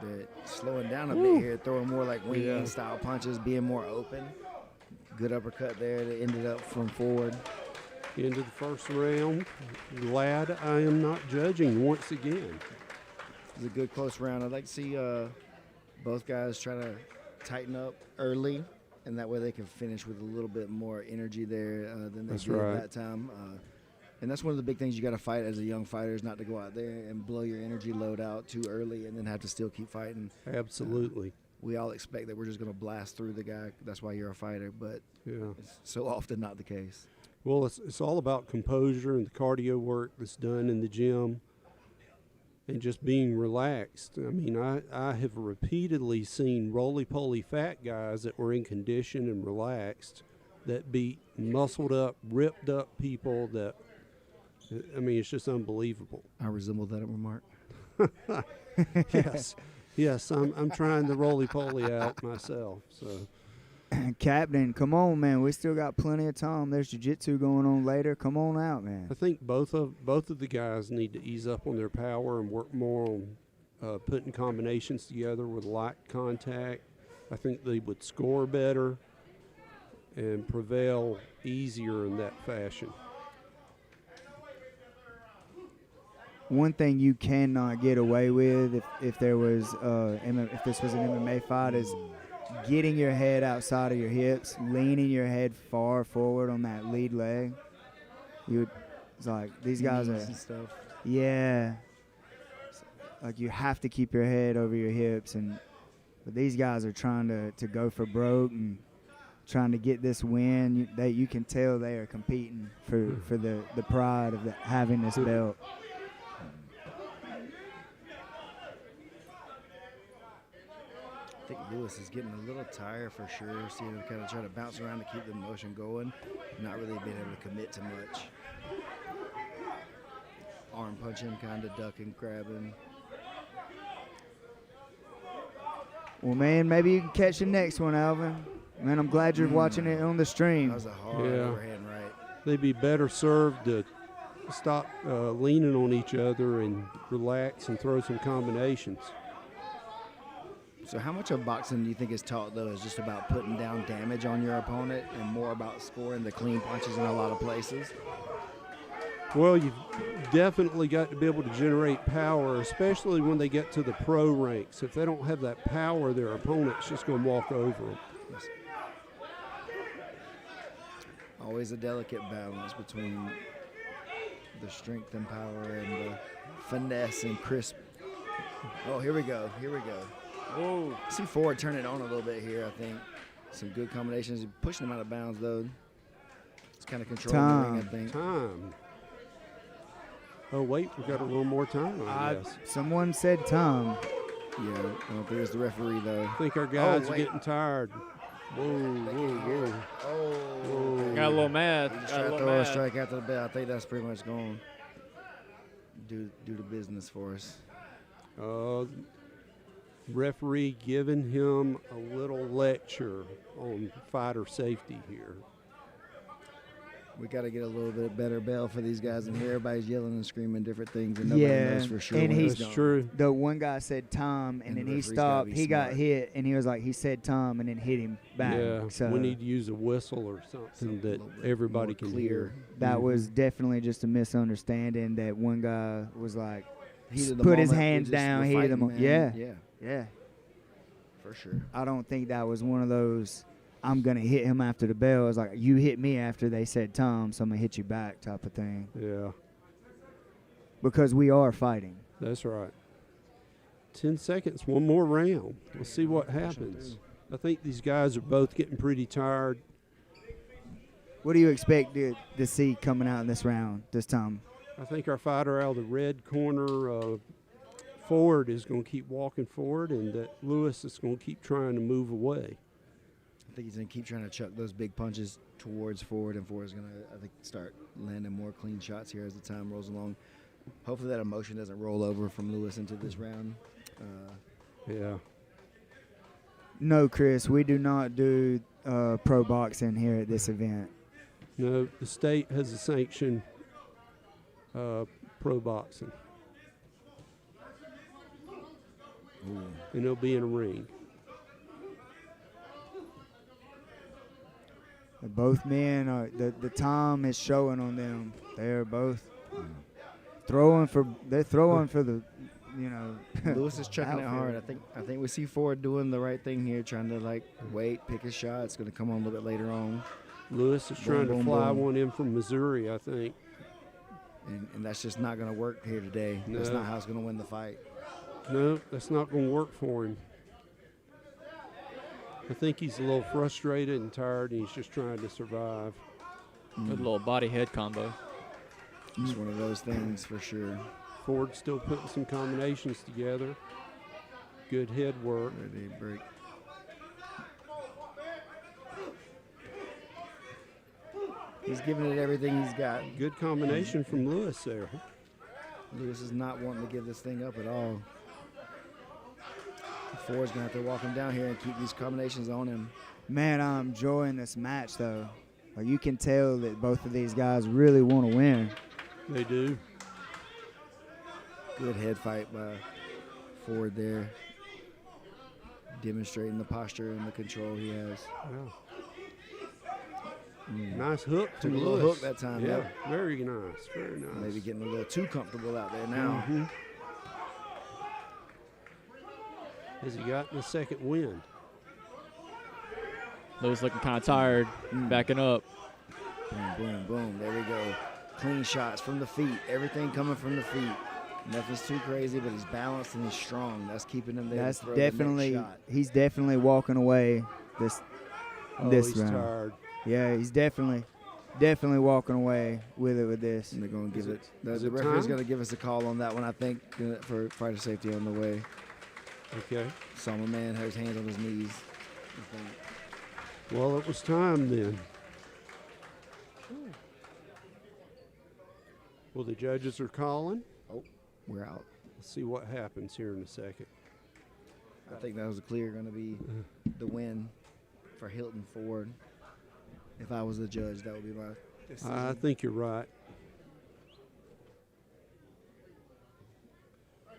They're slowing down a bit here, throwing more like wing Yeah. style punches, being more open. Good uppercut there that ended up from Ford. Into the first round. Glad I am not judging once again. It was a good close round. I'd like to see both guys try to tighten up early, and that way they can finish with a little bit more energy there than they That's did right. that time. And that's one of the big things you got to fight as a young fighter is not to go out there and blow your energy load out too early and then have to still keep fighting. Absolutely. We all expect that we're just going to blast through the guy. That's why you're a fighter, but Yeah. it's so often not the case. Well, it's all about composure and the cardio work that's done in the gym and just being relaxed. I mean, I have repeatedly seen roly-poly fat guys that were in condition and relaxed that beat muscled up, ripped up people that, I mean, it's just unbelievable. I resemble that remark. Yes, I'm trying the roly-poly out myself, so. Captain, come on, man. We still got plenty of time. There's jiu-jitsu going on later. Come on out, man. I think both of the guys need to ease up on their power and work more on putting combinations together with light contact. I think they would score better and prevail easier in that fashion. One thing you cannot get away with if there was if this was an MMA fight is getting your head outside of your hips, leaning your head far forward on that lead leg. It's like these guys Knees are, and stuff. yeah. Like you have to keep your head over your hips, but these guys are trying to go for broke and trying to get this win. You can tell they are competing for the pride of having this belt. I think Lewis is getting a little tired for sure. Seeing him kind of try to bounce around to keep the motion going, not really being able to commit to much. Arm punching, kind of ducking, grabbing. Well, man, maybe you can catch the next one, Alvin. Man, I'm glad you're watching it on the stream. That was a hard Yeah. overhand right. They'd be better served to to stop leaning on each other and relax and throw some combinations. So how much of boxing do you think is taught, though, is just about putting down damage on your opponent and more about scoring the clean punches in a lot of places? Well, you've definitely got to be able to generate power, especially when they get to the pro ranks. If they don't have that power, their opponent's just going to walk over them. Yes. Always a delicate balance between the strength and power and the finesse and crisp. Oh, here we go. Here we go. Whoa. See Ford turn it on a little bit here, I think. Some good combinations. Pushing him out of bounds, though. It's kind of controlling the ring, I think. Time. Oh, wait, we got a little more time, I guess. Someone said Tom. Yeah, I don't think it's the referee, though. I think our guys are wait. getting tired. Whoa, whoa, whoa. Oh. Got a little mad. He just Got a tried to little throw a mad. strike after the bell. I think that's pretty much gone. Do the business for us. Referee giving him a little lecture on fighter safety here. We got to get a little bit better bell for these guys in here. Everybody's yelling and screaming different things, and nobody Yeah, knows for sure. and when he's it's That's gone. true. The one guy said Tom, and And then the he referee's gotta stopped. be He got smart. hit, and he was like, he said Tom, and then hit him back. Yeah, So we need to use a whistle or something Something a that little bit everybody more can clear. hear. that was definitely just a misunderstanding. That one guy was like, Heat of the put his moment, hands we just- down, we're heat of the fighting, mo- man. yeah. Yeah, yeah. for sure. I don't think that was one of those, I'm going to hit him after the bell. It's like, you hit me after they said Tom, so I'm going to hit you back type of thing. Yeah, Because we are fighting. that's right. 10 seconds, one more round. We'll see what happens. I think these guys are both getting pretty tired. What do you expect to see coming out in this round, this time? I think our fighter out of the red corner, Ford, is going to keep walking forward, and that Lewis is going to keep trying to move away. I think he's going to keep trying to chuck those big punches towards Ford, and Ford's going to, I think, start landing more clean shots here as the time rolls along. Hopefully that emotion doesn't roll over from Lewis into this round. Yeah. No, Chris, we do not do pro boxing here at this event. No, the state has a sanction pro boxing, Ooh. and it'll be in a ring. Both men are the time is showing on them. They're both throwing for the, you know. Lewis is chucking it hard. outfield. I think we see Ford doing the right thing here, trying to wait, pick his shot. It's going to come on a little bit later on, Lewis is Boom, trying to boom, fly boom. one in from Missouri, I think. and that's just not going to work here today. That's No. not how it's going to win the fight. No, that's not going to work for him. I think he's a little frustrated and tired, and he's just trying to survive. Good little body head combo. It's one of those things for sure. Ford's still putting some combinations together. Good head work. Ready to break. He's giving it everything he's got. Good combination from Lewis there. Lewis is not wanting to give this thing up at all. Ford's going to have to walk him down here and keep these combinations on him. Man, I'm enjoying this match though. Like, you can tell that both of these guys really want to win. They do. Good head fight by Ford there. Demonstrating the posture and the control he has. Wow. Mm. Nice hook Took from a little Lewis. hook that time, Yeah, yeah. very nice. Very nice. Maybe getting a little too comfortable out there now. Mhm. Has he gotten a second win? Lewis looking kind of tired, backing up. Boom, boom, boom. There we go. Clean shots from the feet. Everything coming from the feet. Nothing's too crazy, but he's balanced and he's strong. That's keeping him there. to That's throw the next definitely shot. he's definitely walking away this He's round. tired. Yeah, he's definitely walking away with it with this. And they're going to give Is it. is The it referee's time? going to give us a call on that one, I think, for fighter safety on the way. Okay. Saw my man had his hands on his knees. I think. Well, it was time then. Well, the judges are calling. We're out. Let's see what happens here in a second. I think that was clear going to be the win for Hilton Ford. If I was the judge, that would be my decision. I think you're right.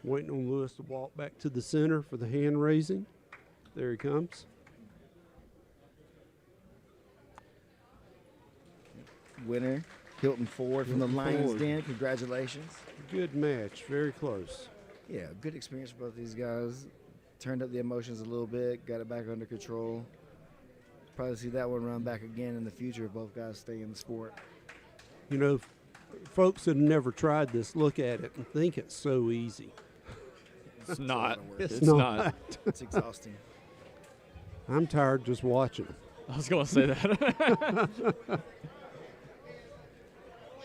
Waiting on Lewis to walk back to the center for the hand raising. There he comes. Winner, Hilton Ford from the Lions Den. Congratulations. Good match. Very close. Yeah, good experience for both these guys. Turned up the emotions a little bit, got it back under control. Probably see that one run back again in the future if both guys stay in the sport. You know, folks that have never tried this look at it and think it's so easy. It's not. It's It's not. It's exhausting. I'm tired just watching them. I was going to say that.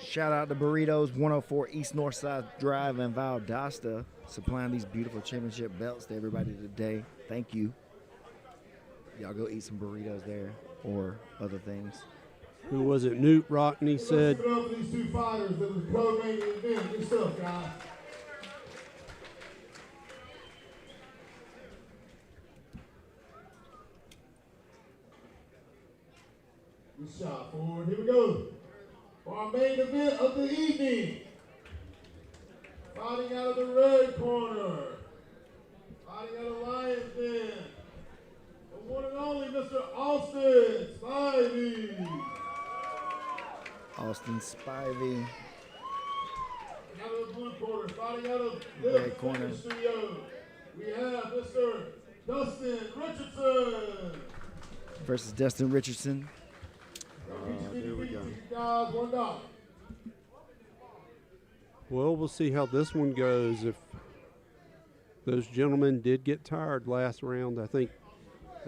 Shout out to Burritos 104 East Northside Drive in Valdosta, supplying these beautiful championship belts to everybody today. Thank you. Y'all go eat some burritos there or other things. Who was it? Newt Rockney said, Let's give it up for these two fighters that was co-main event. Good stuff, guys. Good shot, Ford. Here we go. For our main event of the evening. Fighting out of the red corner. Fighting out of Lions Den. The one and only Mr. Austin Spivey. Austin Spivey. Out of the blue corner, fighting out of Red this corner. studio, we have Mr. Dustin Richardson. Versus Dustin Richardson. There we go. Guys, $1. well, we'll see how this one goes. If those gentlemen did get tired last round, I think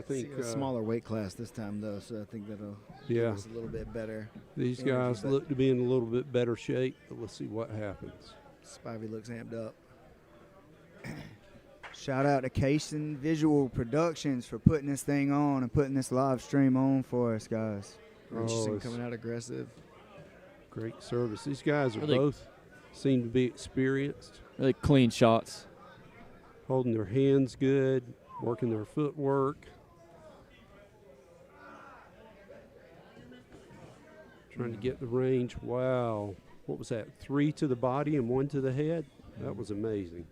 See, a smaller weight class this time, though, so I think that'll Yeah. give us a little bit better. these energy, guys but- look to be in a little bit better shape, but let's see what happens. Spivey looks amped up. Shout out to Cason Visual Productions for putting this thing on and putting this live stream on for us, guys. Richardson it's coming out aggressive. great service. These guys are Really- both seem to be experienced, Really clean shots. holding their hands good, working their footwork. Trying to get the range. Wow. What was that? 3 to the body and 1 to the head? That was amazing.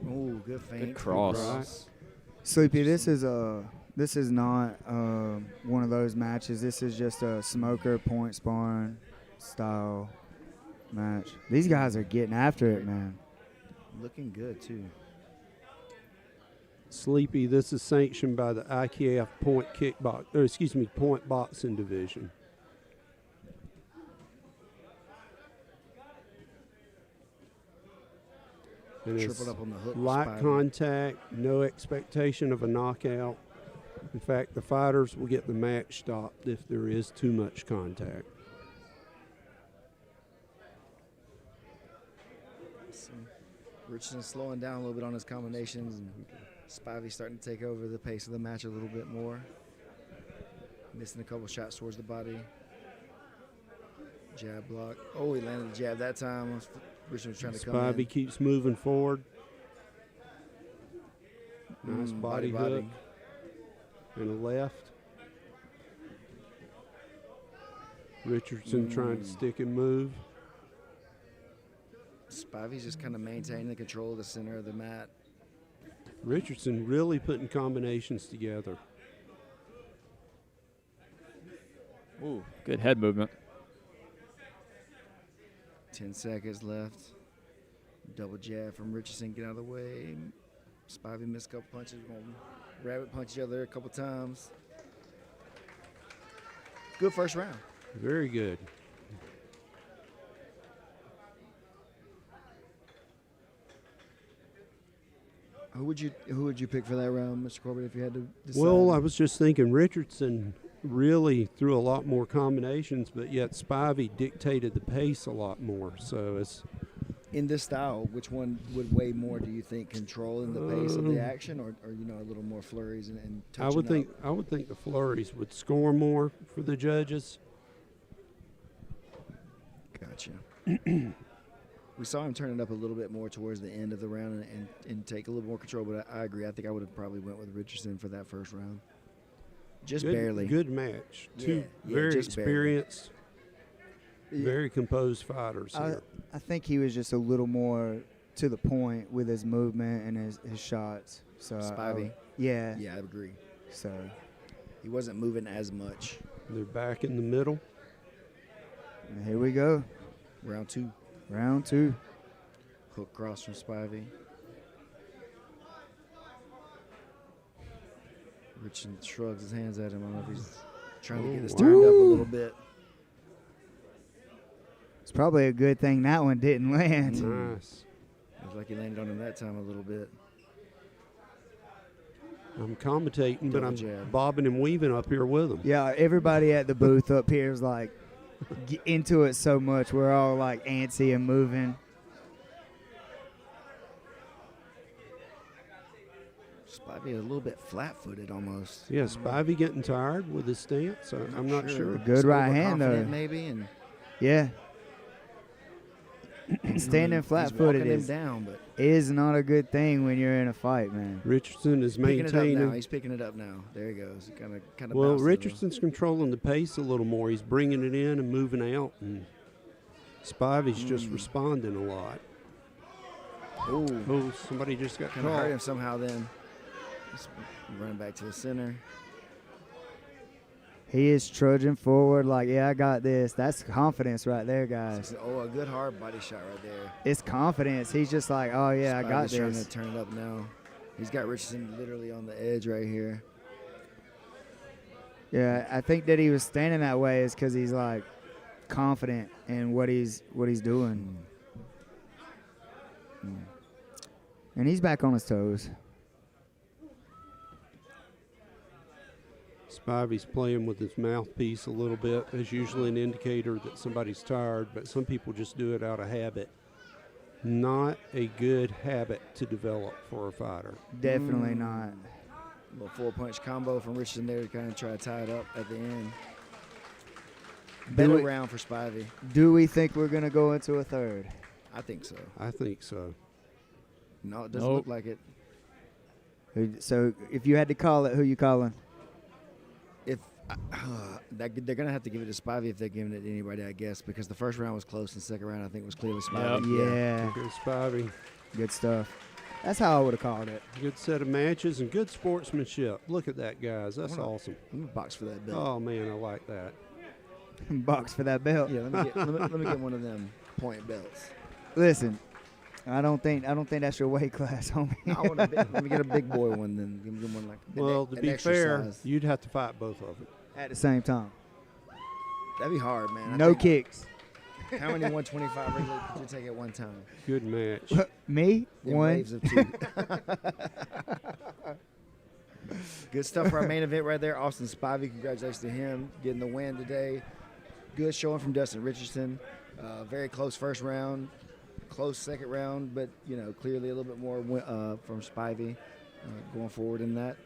Oh, good feint. Good cross. Right. Sleepy, this is not one of those matches. This is just a smoker point sparring style match. These guys are getting after it, man. Looking good, too. Sleepy, this is sanctioned by the IKF point boxing division. And it's Tripled up on the hook. light Spivey. contact, no expectation of a knockout. In fact, the fighters will get the match stopped if there is too much contact. Richardson slowing down a little bit on his combinations, and Spivey starting to take over the pace of the match a little bit more. Missing a couple shots towards the body. Jab block. Oh, he landed the jab that time. Richardson was trying to come Spivey in. keeps moving forward. Nice body hook body. and a left. Richardson trying to stick and move. Spivey's just kind of maintaining the control of the center of the mat. Richardson really putting combinations together. Ooh, good head movement. 10 seconds left. Double jab from Richardson. Get out of the way. Spivey missed a couple punches. Gonna rabbit punch each other a couple times. Good first round. Very good. Who would you pick for that round, Mr. Corbett, if you had to decide? Well, I was just thinking Richardson really threw a lot more combinations, but yet Spivey dictated the pace a lot more. So it's in this style, which one would weigh more? Do you think control in the pace of the action, or a little more flurries and I touching would think the flurries would score more for the judges. Gotcha. We saw him turn it up a little bit more towards the end of the round and take a little more control, but I agree. I think I would have probably went with Richardson for that first round. Just Good, barely. Good match. Two Yeah, very just barely. experienced, very composed fighters here. I think he was just a little more to the point with his movement and his shots. So Spivey. Yeah. Yeah, I agree. So He wasn't moving as much. They're back in the middle. and here we go. Round 2. Round 2. Hook cross from Spivey. Richardson shrugs his hands at him. I don't know if he's trying to get this turned up a little bit. It's probably a good thing that one didn't land. Nice. Looks like he landed on him that time a little bit. I'm commentating, but Double I'm jab. bobbing and weaving up here with him. Yeah, everybody at the booth up here is like into it so much. We're all like antsy and moving. Spivey a little bit flat-footed almost. Yeah, Spivey getting tired with his stance. I'm not sure. Good Just right hand, though. overconfident maybe, and Yeah. And standing he's flat-footed walking him is down, but not a good thing when you're in a fight, man. Richardson is picking it up now. maintaining. He's picking it up now. There he goes. Kind of. Well, Richardson's controlling the pace a little more. He's bringing it in and moving out, and Spivey's just responding a lot. Ooh, Oh, somebody just got kind of hurt him caught. somehow. Then just running back to the center. He is trudging forward like, yeah, I got this. That's confidence right there, guys. Oh, a good hard body shot right there. It's confidence. He's just like, oh, yeah, I got Spivey's trying this. to turn it up now. He's got Richardson literally on the edge right here. Yeah, I think that he was standing that way is because he's like confident in what he's doing. And he's back on his toes. Spivey's playing with his mouthpiece a little bit. That's usually an indicator that somebody's tired, but some people just do it out of habit. Not a good habit to develop for a fighter. Definitely not. Little 4-punch combo from Richardson there to kind of try to tie it up at the end. Better we- round for Spivey. Do we think we're going to go into a third? I think so. I think so. No, it doesn't Nope. look like it. So if you had to call it, who you calling? If they're going to have to give it to Spivey if they're giving it to anybody, I guess, because the first round was close and the second round I think was clearly Spivey. Yeah, Good Spivey. good stuff. That's how I would have called it. Good set of matches and good sportsmanship. Look at that, guys. That's awesome. Let me box for that belt. Oh, man, I like that. Box for that belt. Yeah, let me get one of them point belts. Listen, I don't think that's your weight class, homie. I want a big, let me get a big boy one then. Give me one like Well, to an be extra fair, size. you'd have to fight both of them. At the same time. That'd be hard, man. I No think- kicks. How many 125 regular could you take at one time? Good match. Me? In One. waves of 2. Good stuff for our main event right there. Austin Spivey, congratulations to him getting the win today. Good showing from Dustin Richardson. Very close first round, close second round, but clearly a little bit more from Spivey going forward in that.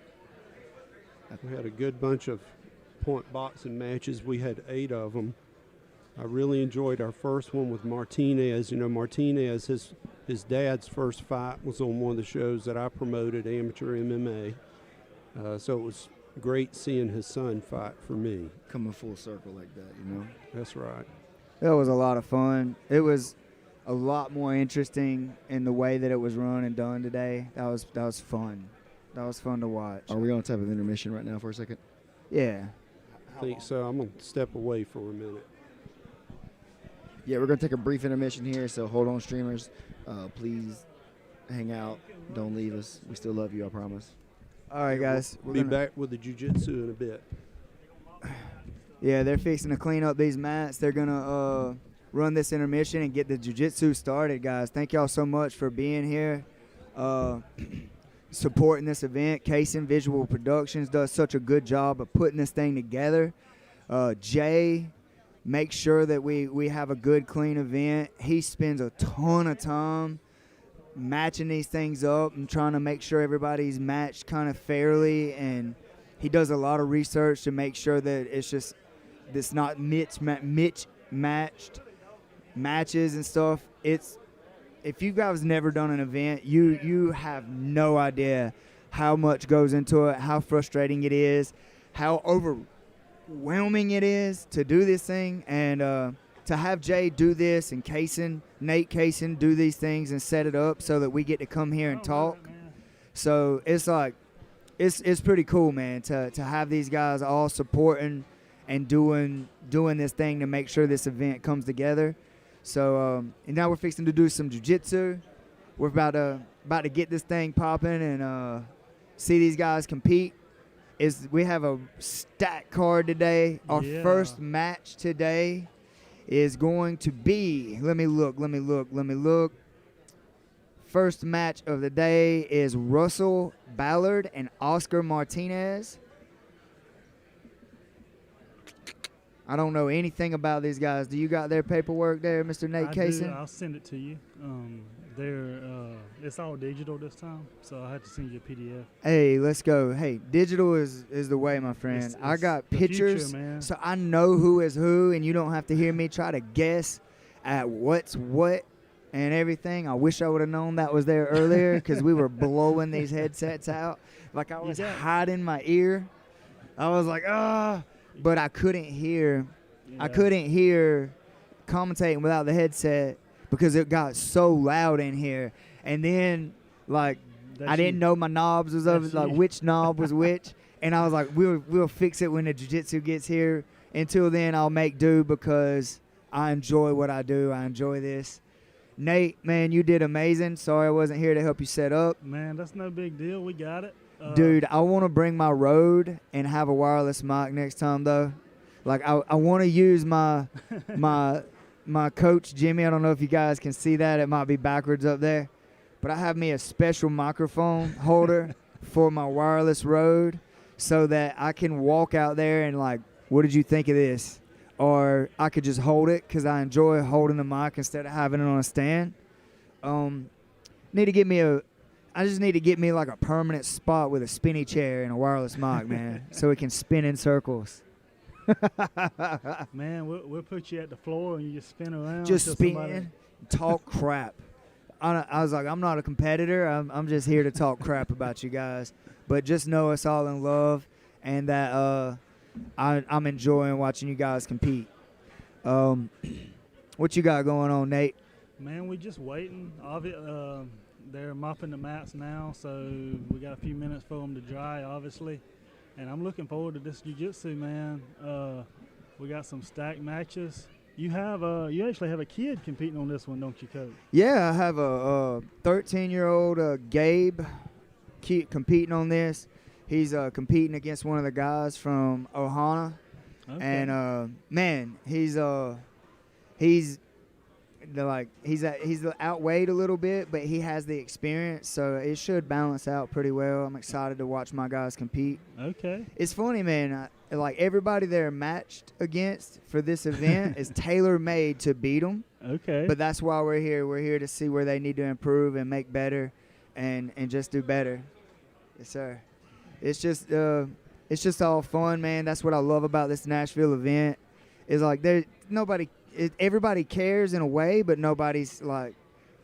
We had a good bunch of point boxing matches. We had 8 of them. I really enjoyed our first one with Martinez. Martinez, his dad's first fight was on one of the shows that I promoted, Amateur MMA. So it was great seeing his son fight for me. Coming full circle like that, That's right. That was a lot of fun. It was a lot more interesting in the way that it was run and done today. That was fun. That was fun to watch. Are we on type of intermission right now for a second? Yeah. I think so. I'm going to step away for a minute. Yeah, we're going to take a brief intermission here, so hold on, streamers. Please hang out. Don't leave us. We still love you, I promise. All right, guys. We'll be back with the jiu-jitsu in a bit. Yeah, they're fixing to clean up these mats. They're going to run this intermission and get the jiu-jitsu started, guys. Thank y'all so much for being here, supporting this event. Kaysen Visual Productions does such a good job of putting this thing together. Jay makes sure that we have a good, clean event. He spends a ton of time matching these things up and trying to make sure everybody's matched kind of fairly, and he does a lot of research to make sure that it's not matched matches and stuff. If you guys never done an event, you have no idea how much goes into it, how frustrating it is, how overwhelming it is to do this thing, and to have Jay do this and Nate Kaysen do these things and set it up so that we get to come here and talk. So it's like, it's pretty cool, man, to have these guys all supporting and doing this thing to make sure this event comes together. So and now we're fixing to do some jiu-jitsu. We're about to get this thing popping and see these guys compete. We have a stack card today. Our first match today is going to be, let me look. First match of the day is Russell Ballard and Oscar Martinez. I don't know anything about these guys. Do you got their paperwork there, Mr. Nate Kaysen? I'll send it to you. It's all digital this time, so I have to send you a PDF. Hey, let's go. Hey, digital is the way, my friend. It's I got the pictures, future, man. so I know who is who, and you don't have to hear me try to guess at what's what and everything. I wish I would have known that was there earlier because we were blowing these headsets out. Like I was hiding my ear. I was like, but I couldn't hear. I couldn't hear commentating without the headset because it got so loud in here. And then, like, I didn't know my knobs was over, like which knob was which. And I was like, we'll fix it when the jiu-jitsu gets here. Until then, I'll make do because I enjoy what I do. I enjoy this. Nate, man, you did amazing. Sorry I wasn't here to help you set up. Man, that's no big deal. We got it. Dude, I want to bring my Rode and have a wireless mic next time, though. Like, I want to use my coach, Jimmy. I don't know if you guys can see that. It might be backwards up there. But I have me a special microphone holder for my wireless Rode so that I can walk out there and, like, what did you think of this? Or I could just hold it because I enjoy holding the mic instead of having it on a stand. I just need to get me like a permanent spot with a spinny chair and a wireless mic, man, so it can spin in circles. Man, we'll put you at the floor and you just spin around. Just spin, talk crap. I was like, I'm not a competitor. I'm just here to talk crap about you guys. But just know us all in love and that I'm enjoying watching you guys compete. What you got going on, Nate? Man, we just waiting. They're mopping the mats now, so we got a few minutes for them to dry, obviously. And I'm looking forward to this jiu-jitsu, man. We got some stacked matches. You actually have a kid competing on this one, don't you, Coach? Yeah, I have a 13-year-old Gabe competing on this. He's competing against one of the guys from Ohana. Okay. And man, he's outweighed a little bit, but he has the experience, so it should balance out pretty well. I'm excited to watch my guys compete. Okay. It's funny, man. Like everybody they're matched against for this event is tailor-made to beat them. Okay. But that's why we're here. We're here to see where they need to improve and make better, and just do better. Yes, sir. It's just all fun, man. That's what I love about this Nashville event. Is like everybody cares in a way, but nobody's like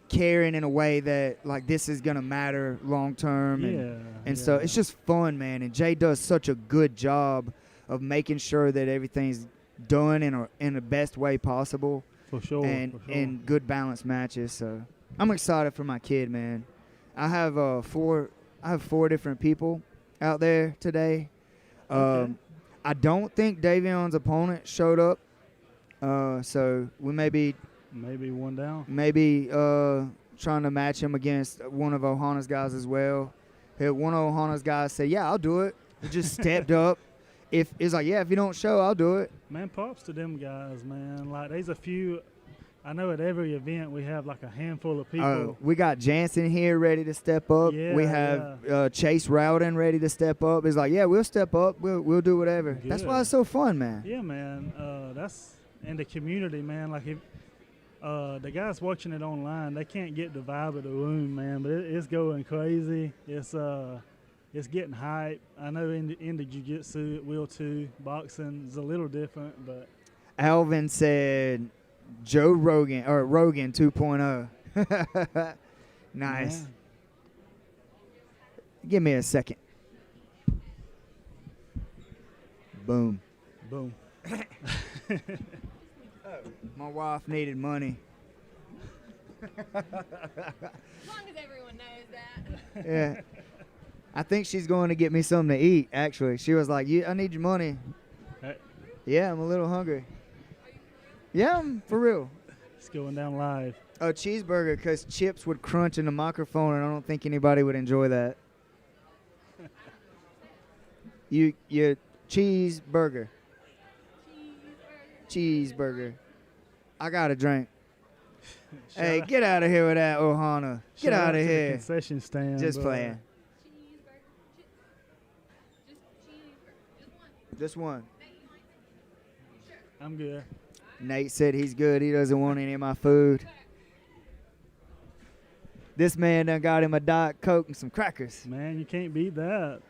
caring in a way that like this is gonna matter long term. So it's just fun, man. And Jay does such a good job of making sure that everything's done in the best way possible. For sure. And good balanced matches. So I'm excited for my kid, man. I have four different people out there today. Okay. I don't think Davion's opponent showed up. So we may be one down. Maybe trying to match him against one of Ohana's guys as well. One of Ohana's guys said, "Yeah, I'll do it." He just stepped up. If you don't show, I'll do it. Man, props to them guys, man. Like there's a few. I know at every event we have like a handful of people. We got Jansen here ready to step up. Yeah, we have Chase Rowden ready to step up. It's like, yeah, we'll step up. We'll do whatever. Good. That's why it's so fun, man. Yeah, man. That's in the community, man. Like if the guys watching it online, they can't get the vibe of the room, man. But it's going crazy. It's getting hype. I know in the jiu-jitsu it will too. Boxing is a little different, but Alvin said Joe Rogan 2.0. Nice. Man. Give me a second. Boom. Boom. My wife needed money. As long as everyone knows that. Yeah. I think she's going to get me something to eat, actually. She was like, I need your money. Hey. Yeah, I'm a little hungry. Yeah, I'm for real. It's going down live. A cheeseburger because chips would crunch in the microphone, and I don't think anybody would enjoy that. You cheeseburger. Cheeseburger. I got a drink. Hey, Shout get out of here with that, Ohana. Get shout out of to the here. concession stand. Just but, playing. Just cheeseburger. Just one. I'm good. Nate said he's good. He doesn't want any of my food. This man done got him a Diet Coke and some crackers. Man, you can't beat that.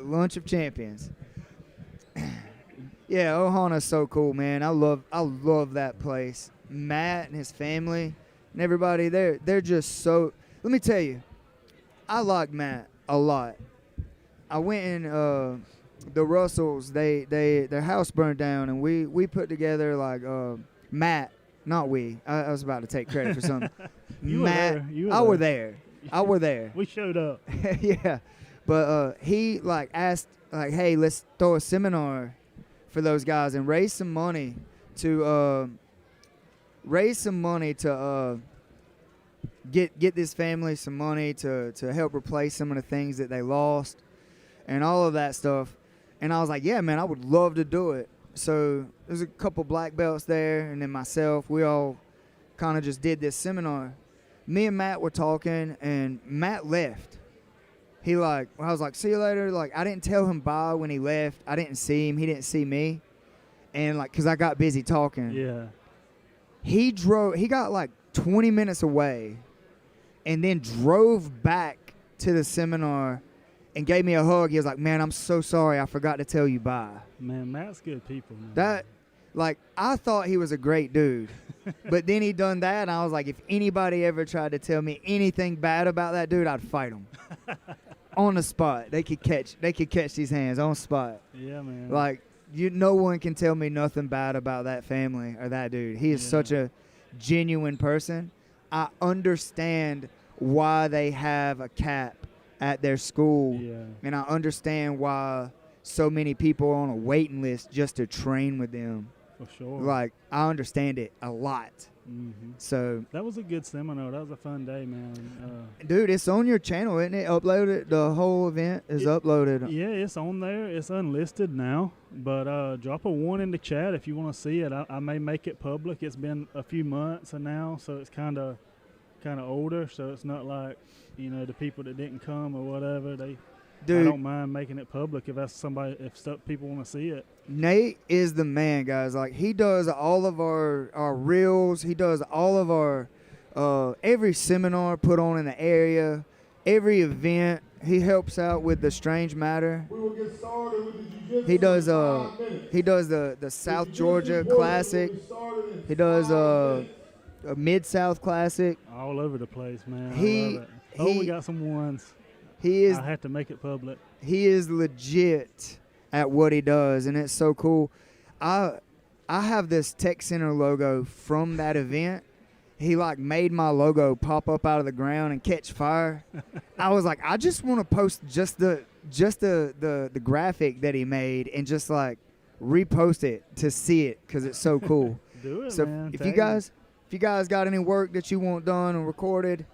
Lunch of Champions. Yeah, Ohana's so cool, man. I love that place. Matt and his family and everybody there, they're just so. Let me tell you, I like Matt a lot. I went in the Russells. Their house burned down, and we put together like Matt. Not we. I was about to take credit for something. You were Matt, there. You were I there. were there. I were there. We showed up. Yeah, but he like asked like, hey, let's throw a seminar for those guys and raise some money to get this family some money to help replace some of the things that they lost and all of that stuff. And I was like, yeah, man, I would love to do it. So there's a couple black belts there, and then myself. We all kind of just did this seminar. Me and Matt were talking, and Matt left. I was like, see you later. Like, I didn't tell him bye when he left. I didn't see him. He didn't see me. And like, cause I got busy talking. Yeah. He got like 20 minutes away and then drove back to the seminar and gave me a hug. He was like, man, I'm so sorry. I forgot to tell you bye. Man, Matt's good people, man. That, like, I thought he was a great dude. But then he done that, and I was like, if anybody ever tried to tell me anything bad about that dude, I'd fight him. On the spot. They could catch these hands on spot. Yeah, man. Like, no one can tell me nothing bad about that family or that dude. He is such a genuine person. I understand why they have a cap at their school. Yeah. And I understand why so many people are on a waiting list just to train with them. For sure. Like, I understand it a lot. Mm-hmm. So, That was a good seminar. That was a fun day, man. dude, it's on your channel, isn't it? Uploaded. The whole event is uploaded. Yeah, it's on there. It's unlisted now, but drop a 1 in the chat if you want to see it. I may make it public. It's been a few months now, so it's kind of older. So it's not like, the people that didn't come or whatever. I Dude, don't mind making it public if people want to see it. Nate is the man, guys. Like, he does all of our reels. He does all of our every seminar put on in the area, every event. He helps out with the Strange Matter. We will get started with the jiu-jitsu He does in 5 minutes. he does the South The Georgia jiu-jitsu Classic. will be started in He does 5 minutes. a Mid-South Classic. All over the place, man. He- I love it. Oh, we he- got some ones. He is I had to make it public. he is legit at what he does, and it's so cool. I have this Tech Center logo from that event. He like made my logo pop up out of the ground and catch fire. I was like, I just want to post just the graphic that he made and just like repost it to see it because it's so cool. Do it, So man. if Tag you me. guys got any work that you want done or recorded,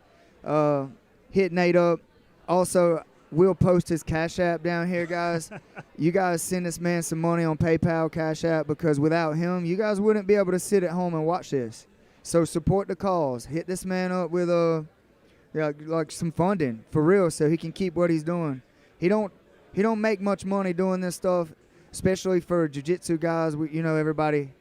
hit Nate up. Also, we'll post his Cash App down here, guys. You guys send this man some money on PayPal, Cash App, because without him, you guys wouldn't be able to sit at home and watch this. So support the cause. Hit this man up with like some funding for real, so he can keep what he's doing. He don't make much money doing this stuff, especially for jiu-jitsu guys. Everybody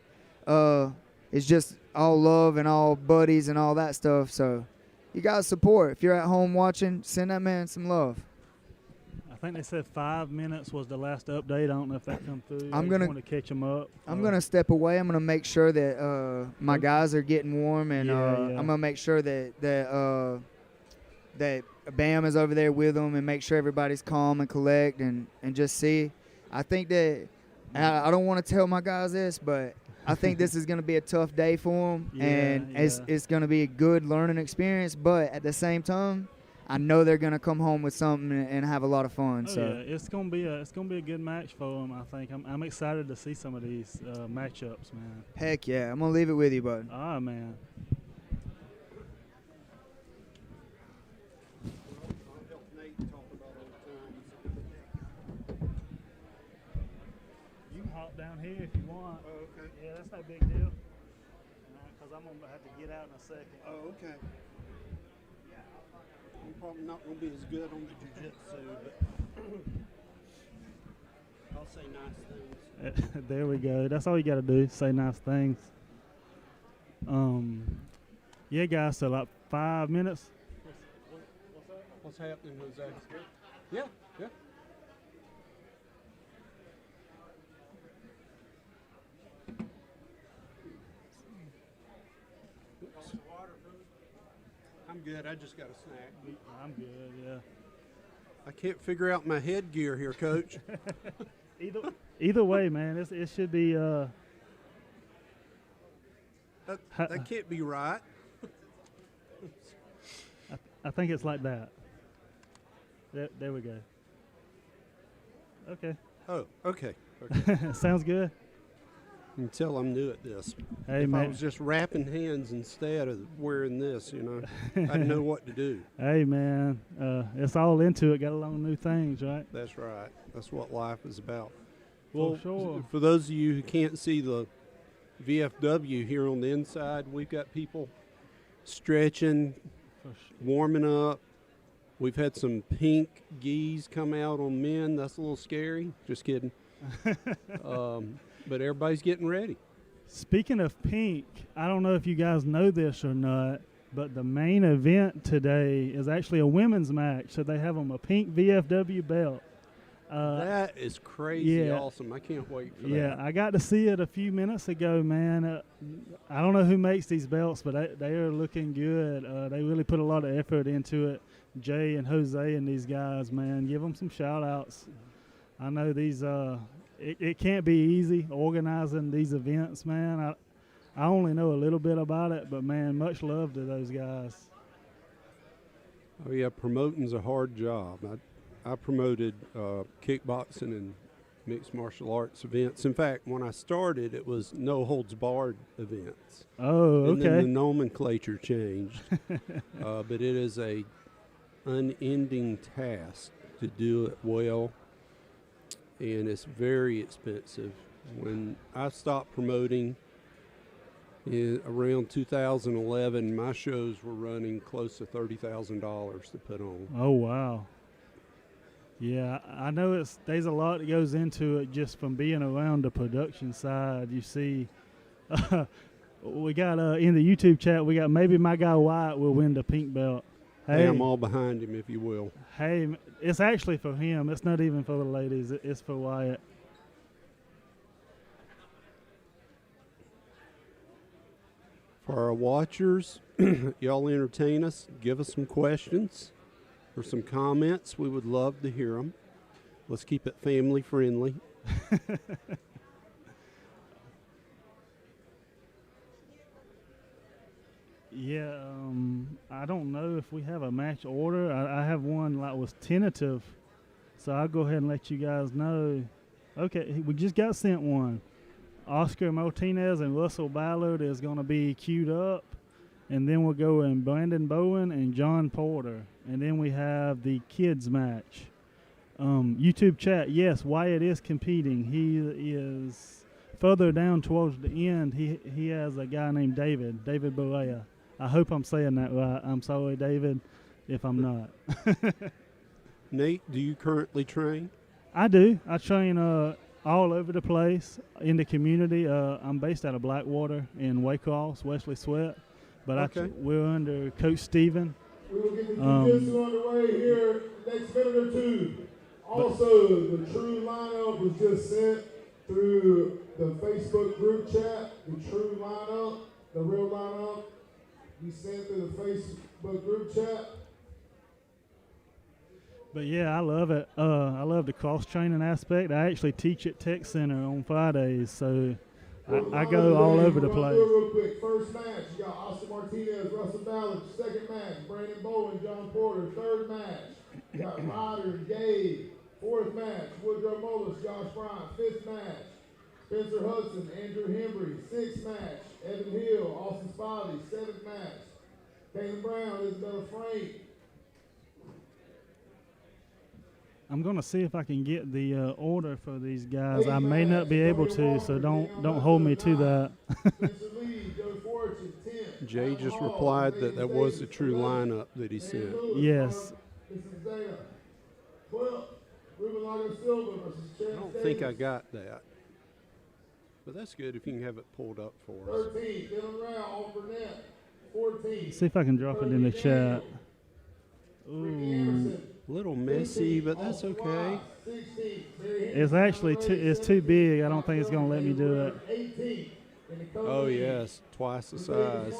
is just all love and all buddies and all that stuff. So you guys support. If you're at home watching, send that man some love. I think they said 5 minutes was the last update. I don't know if that come through. I'm I gonna- want to catch them up. I'm going to step away. I'm going to make sure that my guys are getting warm, and Yeah. I'm going to make sure that Bam is over there with them and make sure everybody's calm and collect and just see. I think that I don't want to tell my guys this, but I think this is going to be a tough day for them, and it's going to be a good learning experience. But at the same time, I know they're going to come home with something and have a lot of fun. Oh, so yeah, it's gonna be a good match for them. I think I'm excited to see some of these matchups, man. heck yeah, I'm gonna leave it with you, bud. All right, man. You can hop down here if you want. Oh, okay. Yeah, that's no big deal. Because I'm gonna have to get out in a second. Oh, okay. I'm probably not going to be as good on the jiu-jitsu, but I'll say nice things. There we go. That's all you got to do. Say nice things. Yeah, guys. So like 5 minutes. What's happening, Jose? Yeah, yeah. I'm good. I just got a snack. I'm good. Yeah. I can't figure out my headgear here, Coach. Either way, man, it should be. That can't be right. I think it's like that. There we go. Okay. Oh, okay. Okay. Sounds good. You can tell I'm new at this. Hey, if I man. was just wrapping hands instead of wearing this, I'd know what to do. Hey, man. It's all into it. Got to learn new things, right? That's right. That's what life is about. For sure. For those of you who can't see the VFW here on the inside, we've got people stretching, warming up. We've had some pink gis come out on men. That's a little scary. Just kidding. But everybody's getting ready. Speaking of pink, I don't know if you guys know this or not, but the main event today is actually a women's match. So they have them a pink VFW belt. That is crazy yeah. awesome. I can't wait for Yeah, that. I got to see it a few minutes ago, man. I don't know who makes these belts, but they are looking good. They really put a lot of effort into it. Jay and Jose and these guys, man, give them some shout-outs. I know these it can't be easy organizing these events, man. I only know a little bit about it, but, man, much love to those guys. Oh, yeah, promoting's a hard job. I promoted kickboxing and mixed martial arts events. In fact, when I started, it was no holds barred events. Oh, okay. And then the nomenclature changed. But it is a unending task to do it well, and it's very expensive. When I stopped promoting around 2011, my shows were running close to $30,000 to put on. Oh, wow. Yeah, I know there's a lot that goes into it just from being around the production side. You see, we got in the YouTube chat, we got maybe my guy Wyatt will win the pink belt. Hey, I'm all behind him, if you will. Hey, it's actually for him. It's not even for the ladies. It's for Wyatt. For our watchers, y'all entertain us. Give us some questions or some comments. We would love to hear them. Let's keep it family friendly. Yeah, I don't know if we have a match order. I have one like was tentative, so I'll go ahead and let you guys know. Okay, we just got sent one. Oscar Martinez and Russell Ballard is going to be queued up, and then we'll go in Brandon Bowen and John Porter, and then we have the kids match. YouTube chat, yes, Wyatt is competing. He is further down towards the end. He has a guy named David Borea. I hope I'm saying that right. I'm sorry, David, if I'm not. Nate, do you currently train? I do. I train all over the place in the community. I'm based out of Blackwater in Waycross, Wesley Sweat. But Okay. we're under Coach Steven. We will get the jiu-jitsu underway here next minute or two. Also, the true lineup was just sent through the Facebook group chat. The true lineup, the real lineup, we sent through the Facebook group chat. But yeah, I love it. I love the cross training aspect. I actually teach at Tech Center on Fridays, so I go all over the place. Real quick. First match, you got Austin Martinez, Russell Ballard. Second match, Brandon Bowen, John Porter. Third match, you got Ryder, Gabe. Fourth match, Woodrow Mullis, Josh Bryant. Fifth match, Spencer Hudson, Andrew Hembry. Sixth match, Evan Hill, Austin Spivey. Seventh match, Taylor Brown, Isabella Frank. I'm gonna see if I can get the order for these guys. I may not be able to, so don't hold me to that. Jay just replied that was the true lineup that he sent. Yes. I don't think I got that. But that's good if you can have it pulled up for us. 13, Dylan Rao, Burnett. 14. See if I can drop it in the chat. Ooh. A little messy, but that's okay. It's actually it's too big. I don't think it's gonna let me do it. Oh yes, twice the size.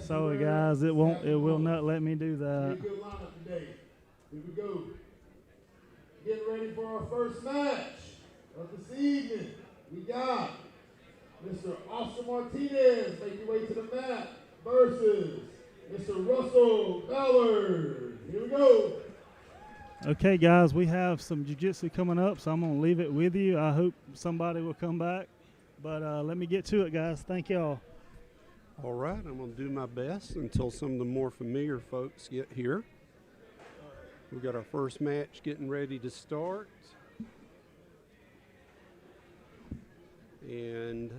Sorry guys, it will not let me do that. Here we go. Getting ready for our first match of this evening. We got Mr. Oscar Martinez making your way to the mat versus Mr. Russell Ballard. Here we go. Okay, guys, we have some jiu-jitsu coming up, so I'm going to leave it with you. I hope somebody will come back. But let me get to it, guys. Thank y'all. All right, I'm going to do my best until some of the more familiar folks get here. We've got our first match getting ready to start. And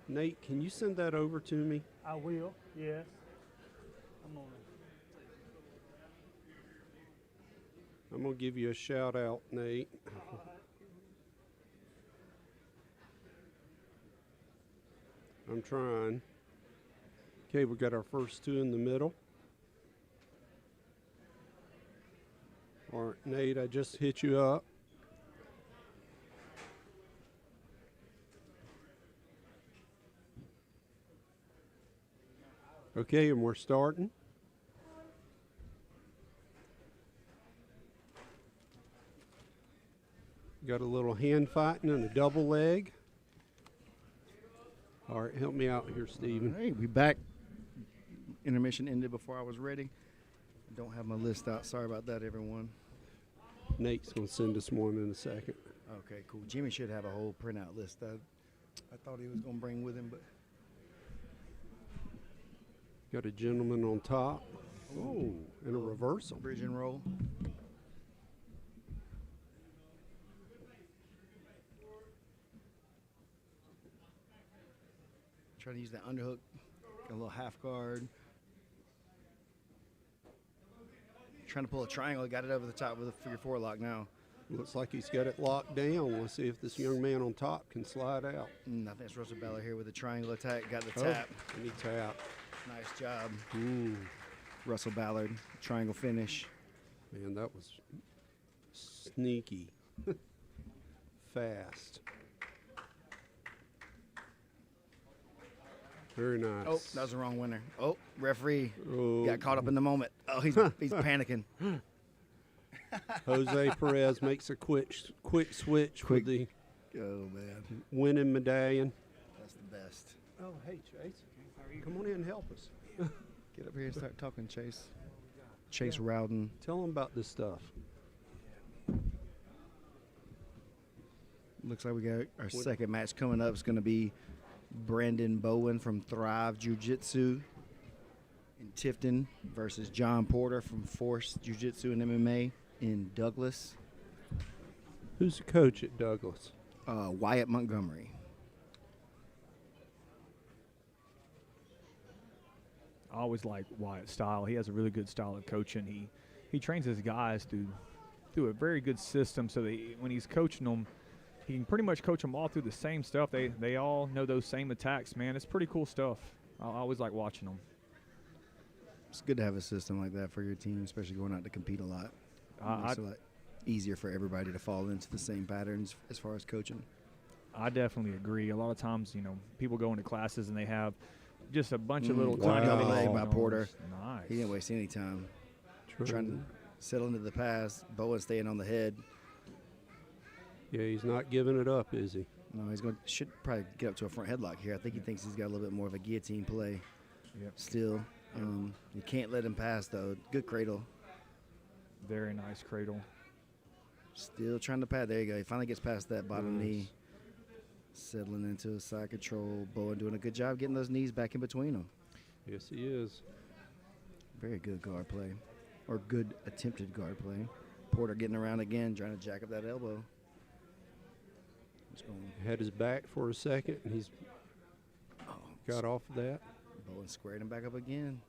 Nate, can you send that over to me? I will, yes. I'm going to give you a shout out, Nate. I'm trying. Okay, we got our first two in the middle. All right, Nate, I just hit you up. Okay, and we're starting. Got a little hand fighting and a double leg. All right, help me out here, Steven. Hey, we back. Intermission ended before I was ready. Don't have my list out. Sorry about that, everyone. Nate's going to send us one in a second. Okay, cool. Jimmy should have a whole printout list. I thought he was going to bring with him, but. Got a gentleman on top. Oh, and a reversal. Bridge and roll. Try to use that underhook, a little half guard. Trying to pull a triangle, got it over the top with a figure four lock now. Looks like he's got it locked down. Let's see if this young man on top can slide out. I think it's Russell Ballard here with a triangle attack. Got the tap. And he tapped. Nice job. Ooh. Russell Ballard, triangle finish. Man, that was sneaky. Fast. Very nice. Oh, that was the wrong winner. Oh, referee Oh. got caught up in the moment. Oh, he's panicking. Jose Perez makes a quick switch with the Oh, man. winning medallion. That's the best. Oh, hey, Chase. Come on in and help us. Get up here and start talking, Chase. Chase Rowden. Tell them about this stuff. Looks like we got our second match coming up. It's going to be Brandon Bowen from Thrive Jiu-Jitsu in Tifton versus John Porter from Force Jiu-Jitsu and MMA in Douglas. Who's the coach at Douglas? Wyatt Montgomery. I always like Wyatt's style. He has a really good style of coaching. He trains his guys through a very good system so that when he's coaching them, he can pretty much coach them all through the same stuff. They all know those same attacks, man. It's pretty cool stuff. I always like watching them. It's good to have a system like that for your team, especially going out to compete a lot. It's a lot easier for everybody to fall into the same patterns as far as coaching. I definitely agree. A lot of times, people go into classes and they have just a bunch of little Wow. tiny Good things leg by going on. Porter. Nice. He didn't waste any time. True. Trying to settle into the pass. Bowen staying on the head. Yeah, he's not giving it up, is he? No, should probably get up to a front headlock here. I think he thinks he's got a little bit more of a guillotine play. Yep. Still, you can't let him pass though. Good cradle. Very nice cradle. Still trying to pad. There you go. He finally gets past that bottom Nice. knee. Settling into a side control. Bowen doing a good job getting those knees back in between them. Yes, he is. Very good guard play, or good attempted guard play. Porter getting around again, trying to jack up that elbow. Just going. Had his back for a second, and he's got off of that. Bowen squared him back up again.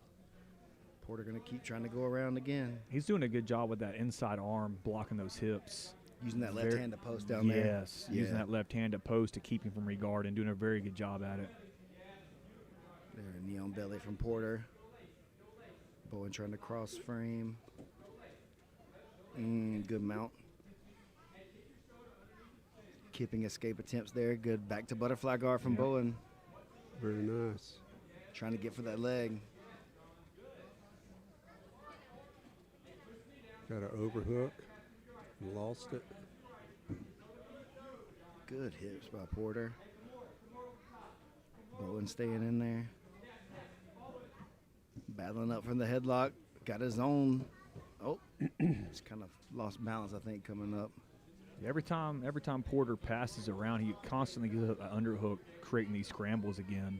Porter going to keep trying to go around again. He's doing a good job with that inside arm, blocking those hips. Using that left hand to post down there. Yes, using that left hand to post to keep him from regard and doing a very good job at it. There, knee on belly from Porter. Bowen trying to cross frame. Good mount. Keeping escape attempts there. Good back to butterfly guard from Bowen. Very nice. Trying to get for that leg. Got an overhook. Lost it. Good hips by Porter. Bowen staying in there. Battling up from the headlock. Got his own. Oh, just kind of lost balance, I think, coming up. Every time Porter passes around, he constantly gets an underhook, creating these scrambles again.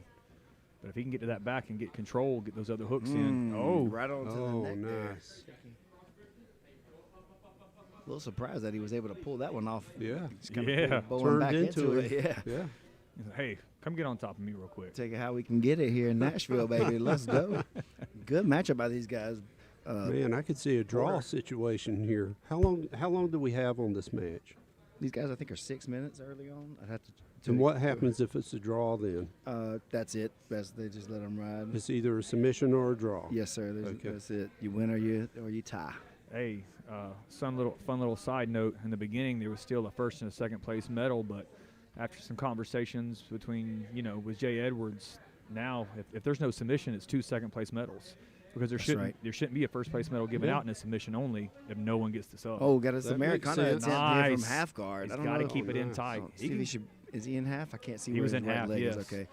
But if he can get to that back and get control, get those other hooks in. Oh, right on to the neck there. Nice. A little surprised that he was able to pull that one off. Yeah. Just kinda Yeah. pulled Bowen Turned back into it. Yeah. Yeah. he's like, hey, come get on top of me real quick. Take it how we can get it here in Nashville, baby. Let's go. Good matchup by these guys. Man, I could see a draw Porter. situation here. How long do we have on this match? These guys, I think, are 6 minutes early on. I'd have to. And what happens if it's a draw then? That's it. They just let them ride. It's either a submission or a draw. Yes, sir. Okay. That's it. You win or you tie. Hey, fun little side note. In the beginning, there was still a first and a second place medal, but after some conversations between, with Jay Edwards, now if there's no submission, it's 2 second place medals because there shouldn't be a first place medal given out in a submission only if no one gets the sub. Oh, got his That makes Americana sense. attempt here from Nice. half guard. He's I don't got to know. keep it in nice. tight. See if he should. Is he in half? I can't see He where was his in right half, leg is. yes. Okay.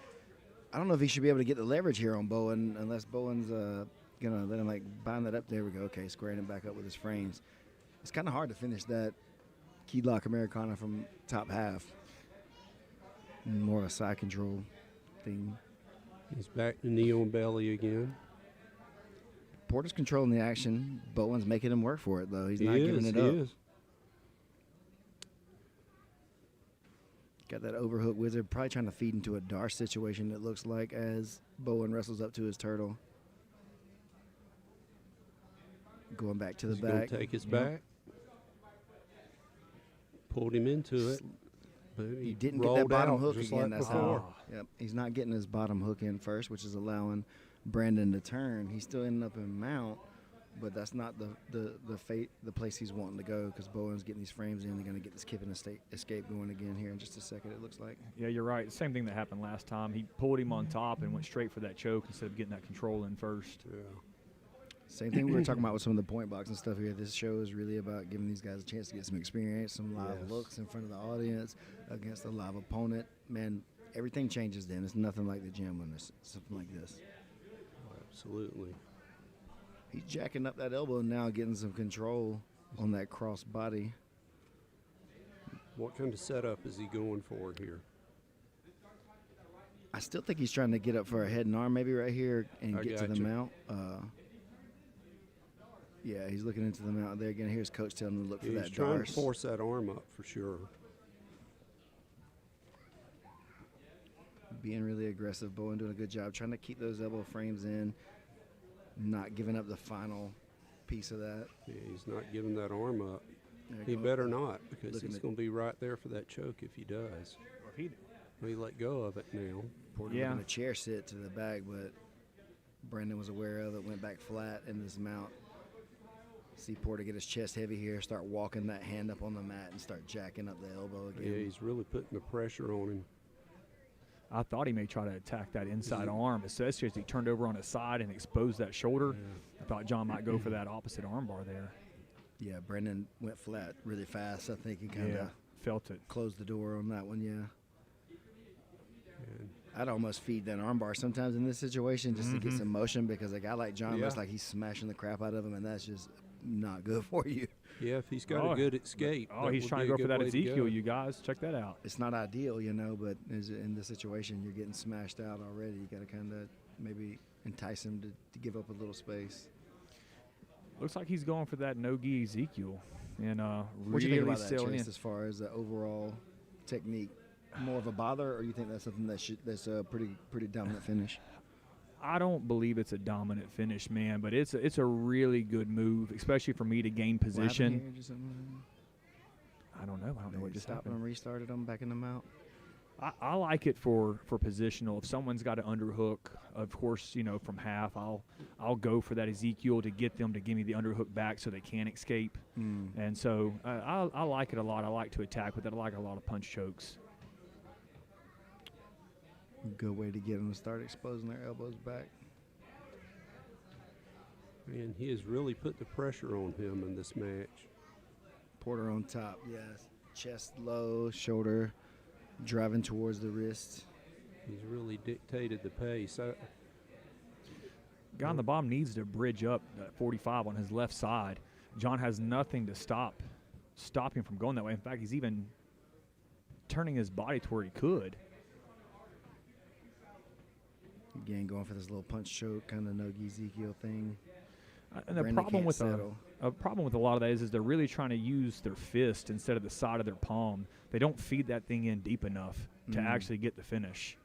I don't know if he should be able to get the leverage here on Bowen unless Bowen's gonna let him bind that up. There we go. Okay, squaring him back up with his frames. It's kind of hard to finish that key lock Americana from top half. More of a side control thing. He's back to knee on belly again. Porter's controlling the action. Bowen's making him work for it though. He's He not is, giving it he up. is. Got that overhook wizard, probably trying to feed into a Darce situation, it looks like, as Bowen wrestles up to his turtle. Going back to the He's gonna back. take his back. Pulled him into it. But He didn't get rolled that bottom out hook just again. like That's before. how. Yep. He's not getting his bottom hook in first, which is allowing Brandon to turn. He's still ending up in mount, but that's not the place he's wanting to go because Bowen's getting these frames in. They're going to get this kip and escape going again here in just a second, it looks like. Yeah, you're right. Same thing that happened last time. He pulled him on top and went straight for that choke instead of getting that control in first. Yeah. Same thing we were talking about with some of the point box and stuff here. This show is really about giving these guys a chance to get some experience, some live Yes. looks in front of the audience against a live opponent. Man, everything changes then. It's nothing like the gym when there's something like this. Absolutely. He's jacking up that elbow now, getting some control on that cross body. What kind of setup is he going for here? I still think he's trying to get up for a head and arm maybe right here and I get to the gotcha. mount. Yeah, he's looking into the mount there again. Here's Coach telling him to look for He's that trying to Darce. force that arm up for sure. Being really aggressive. Bowen doing a good job trying to keep those elbow frames in, not giving up the final piece of that. Yeah, he's not giving that arm up. There He go. better not because Looking he's at- going to be right there for that choke if he does. Or if he He let go of it now. Porter Yeah. looking a chair sit to the back, but Brandon was aware of it, went back flat in his mount. See Porter get his chest heavy here, start walking that hand up on the mat and start jacking up the elbow again. Yeah, he's really putting the pressure on him. I thought he may try to attack that inside arm, especially as he turned over on his side and exposed that shoulder. I thought John might go for that opposite arm bar there. Yeah, Brendan went flat really fast. I think he kind of felt it. closed the door on that one, yeah. I'd almost feed that armbar sometimes in this situation just to get some motion, because a guy like John looks like he's smashing the crap out of him, and that's just not good for you. Yeah, if he's got a good escape. Oh, he's trying to go for that Ezekiel, you guys. Check that out. It's not ideal, you know, but in this situation, you're getting smashed out already. You got to kind of maybe entice him to give up a little space. Looks like he's going for that no-gi Ezekiel. And what do you think about that, selling Chase, as far as the overall technique? More of a bother, or you think that's something that's a pretty dominant finish? I don't believe it's a dominant finish, man, but it's a really good move, especially for me to gain position. I don't know. I don't know what just stopped happened. and restarted them, backing them out. I like it for positional. If someone's got an underhook, of course, you know, from half, I'll go for that Ezekiel to get them to give me the underhook back so they can't escape. And so I like it a lot. I like to attack with it. I like a lot of punch chokes. Good way to get them to start exposing their elbows back. And he has really put the pressure on him in this match. Porter on top, yes. Chest low, shoulder driving towards the wrist. He's really dictated the pace. Guy on the bottom needs to bridge up that 45 on his left side. John has nothing to stop him from going that way. In fact, he's even turning his body to where he could. Again, going for this little punch choke kind of no-gi Ezekiel thing. And the problem with a problem with a lot of that is they're really trying to use their fist instead of the side of their palm. They don't feed that thing in deep enough to actually get the finish.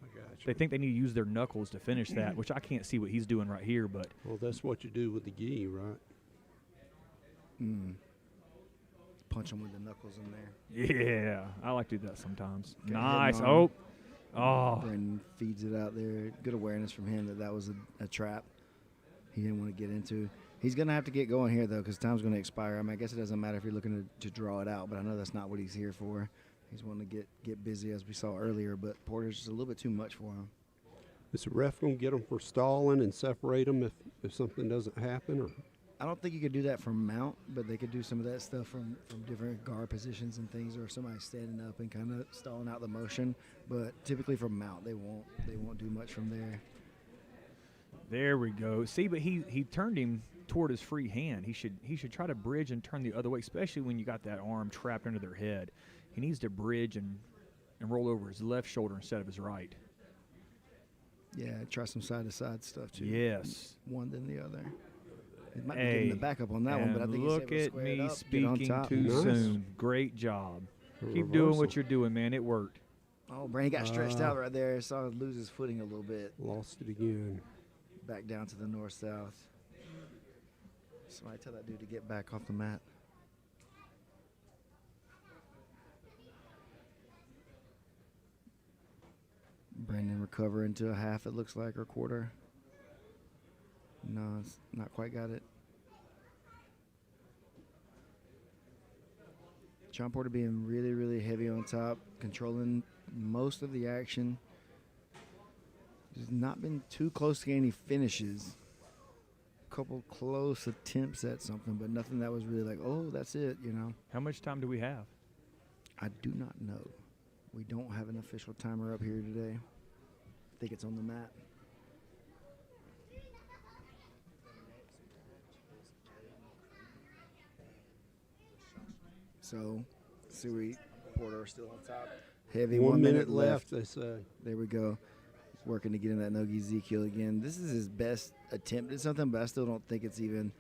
I got you. They think they need to use their knuckles to finish that, which I can't see what he's doing right here. But well, that's what you do with the gi, right? Punch him with the knuckles in there. yeah, I like to do that sometimes. Okay, Nice. hitting on Oh. Brendan feeds it out there. Good awareness from him that was a trap he didn't want to get into. He's going to have to get going here, though, because time's going to expire. I mean, I guess it doesn't matter if you're looking to draw it out, but I know that's not what he's here for. He's wanting to get busy, as we saw earlier, but Porter's just a little bit too much for him. Is the ref going to get him for stalling and separate them if something doesn't happen? Or? I don't think you could do that from mount, but they could do some of that stuff from different guard positions and things, or somebody standing up and kind of stalling out the motion. But typically from mount, they won't do much from there. There we go. See, but he turned him toward his free hand. He should try to bridge and turn the other way, especially when you got that arm trapped under their head. He needs to bridge and roll over his left shoulder instead of his right. Yeah, try some side-to-side stuff, too. Yes. One then the other. He might be getting the backup on that one, but I think look he's at able to square it me up, get on speaking top. too soon. Great job. Keep doing what you're doing, man. It worked. Oh, Brandon got stretched out right there. Saw him lose his footing a little bit. Lost it again. Back down to the north-south. Somebody tell that dude to get back off the mat. Brandon recovering to a half, it looks like, or quarter. No, it's not quite got it. John Porter being really, really heavy on top, controlling most of the action. He's not been too close to any finishes. A couple close attempts at something, but nothing that was really like, oh, that's it, you know. How much time do we have? I do not know. We don't have an official timer up here today. I think it's on the mat. So, Suey Porter are still on top. Heavy 1 minute left, they say. There we go. He's working to get in that no-gi Ezekiel again. This is his best attempt at something, but I still don't think it's even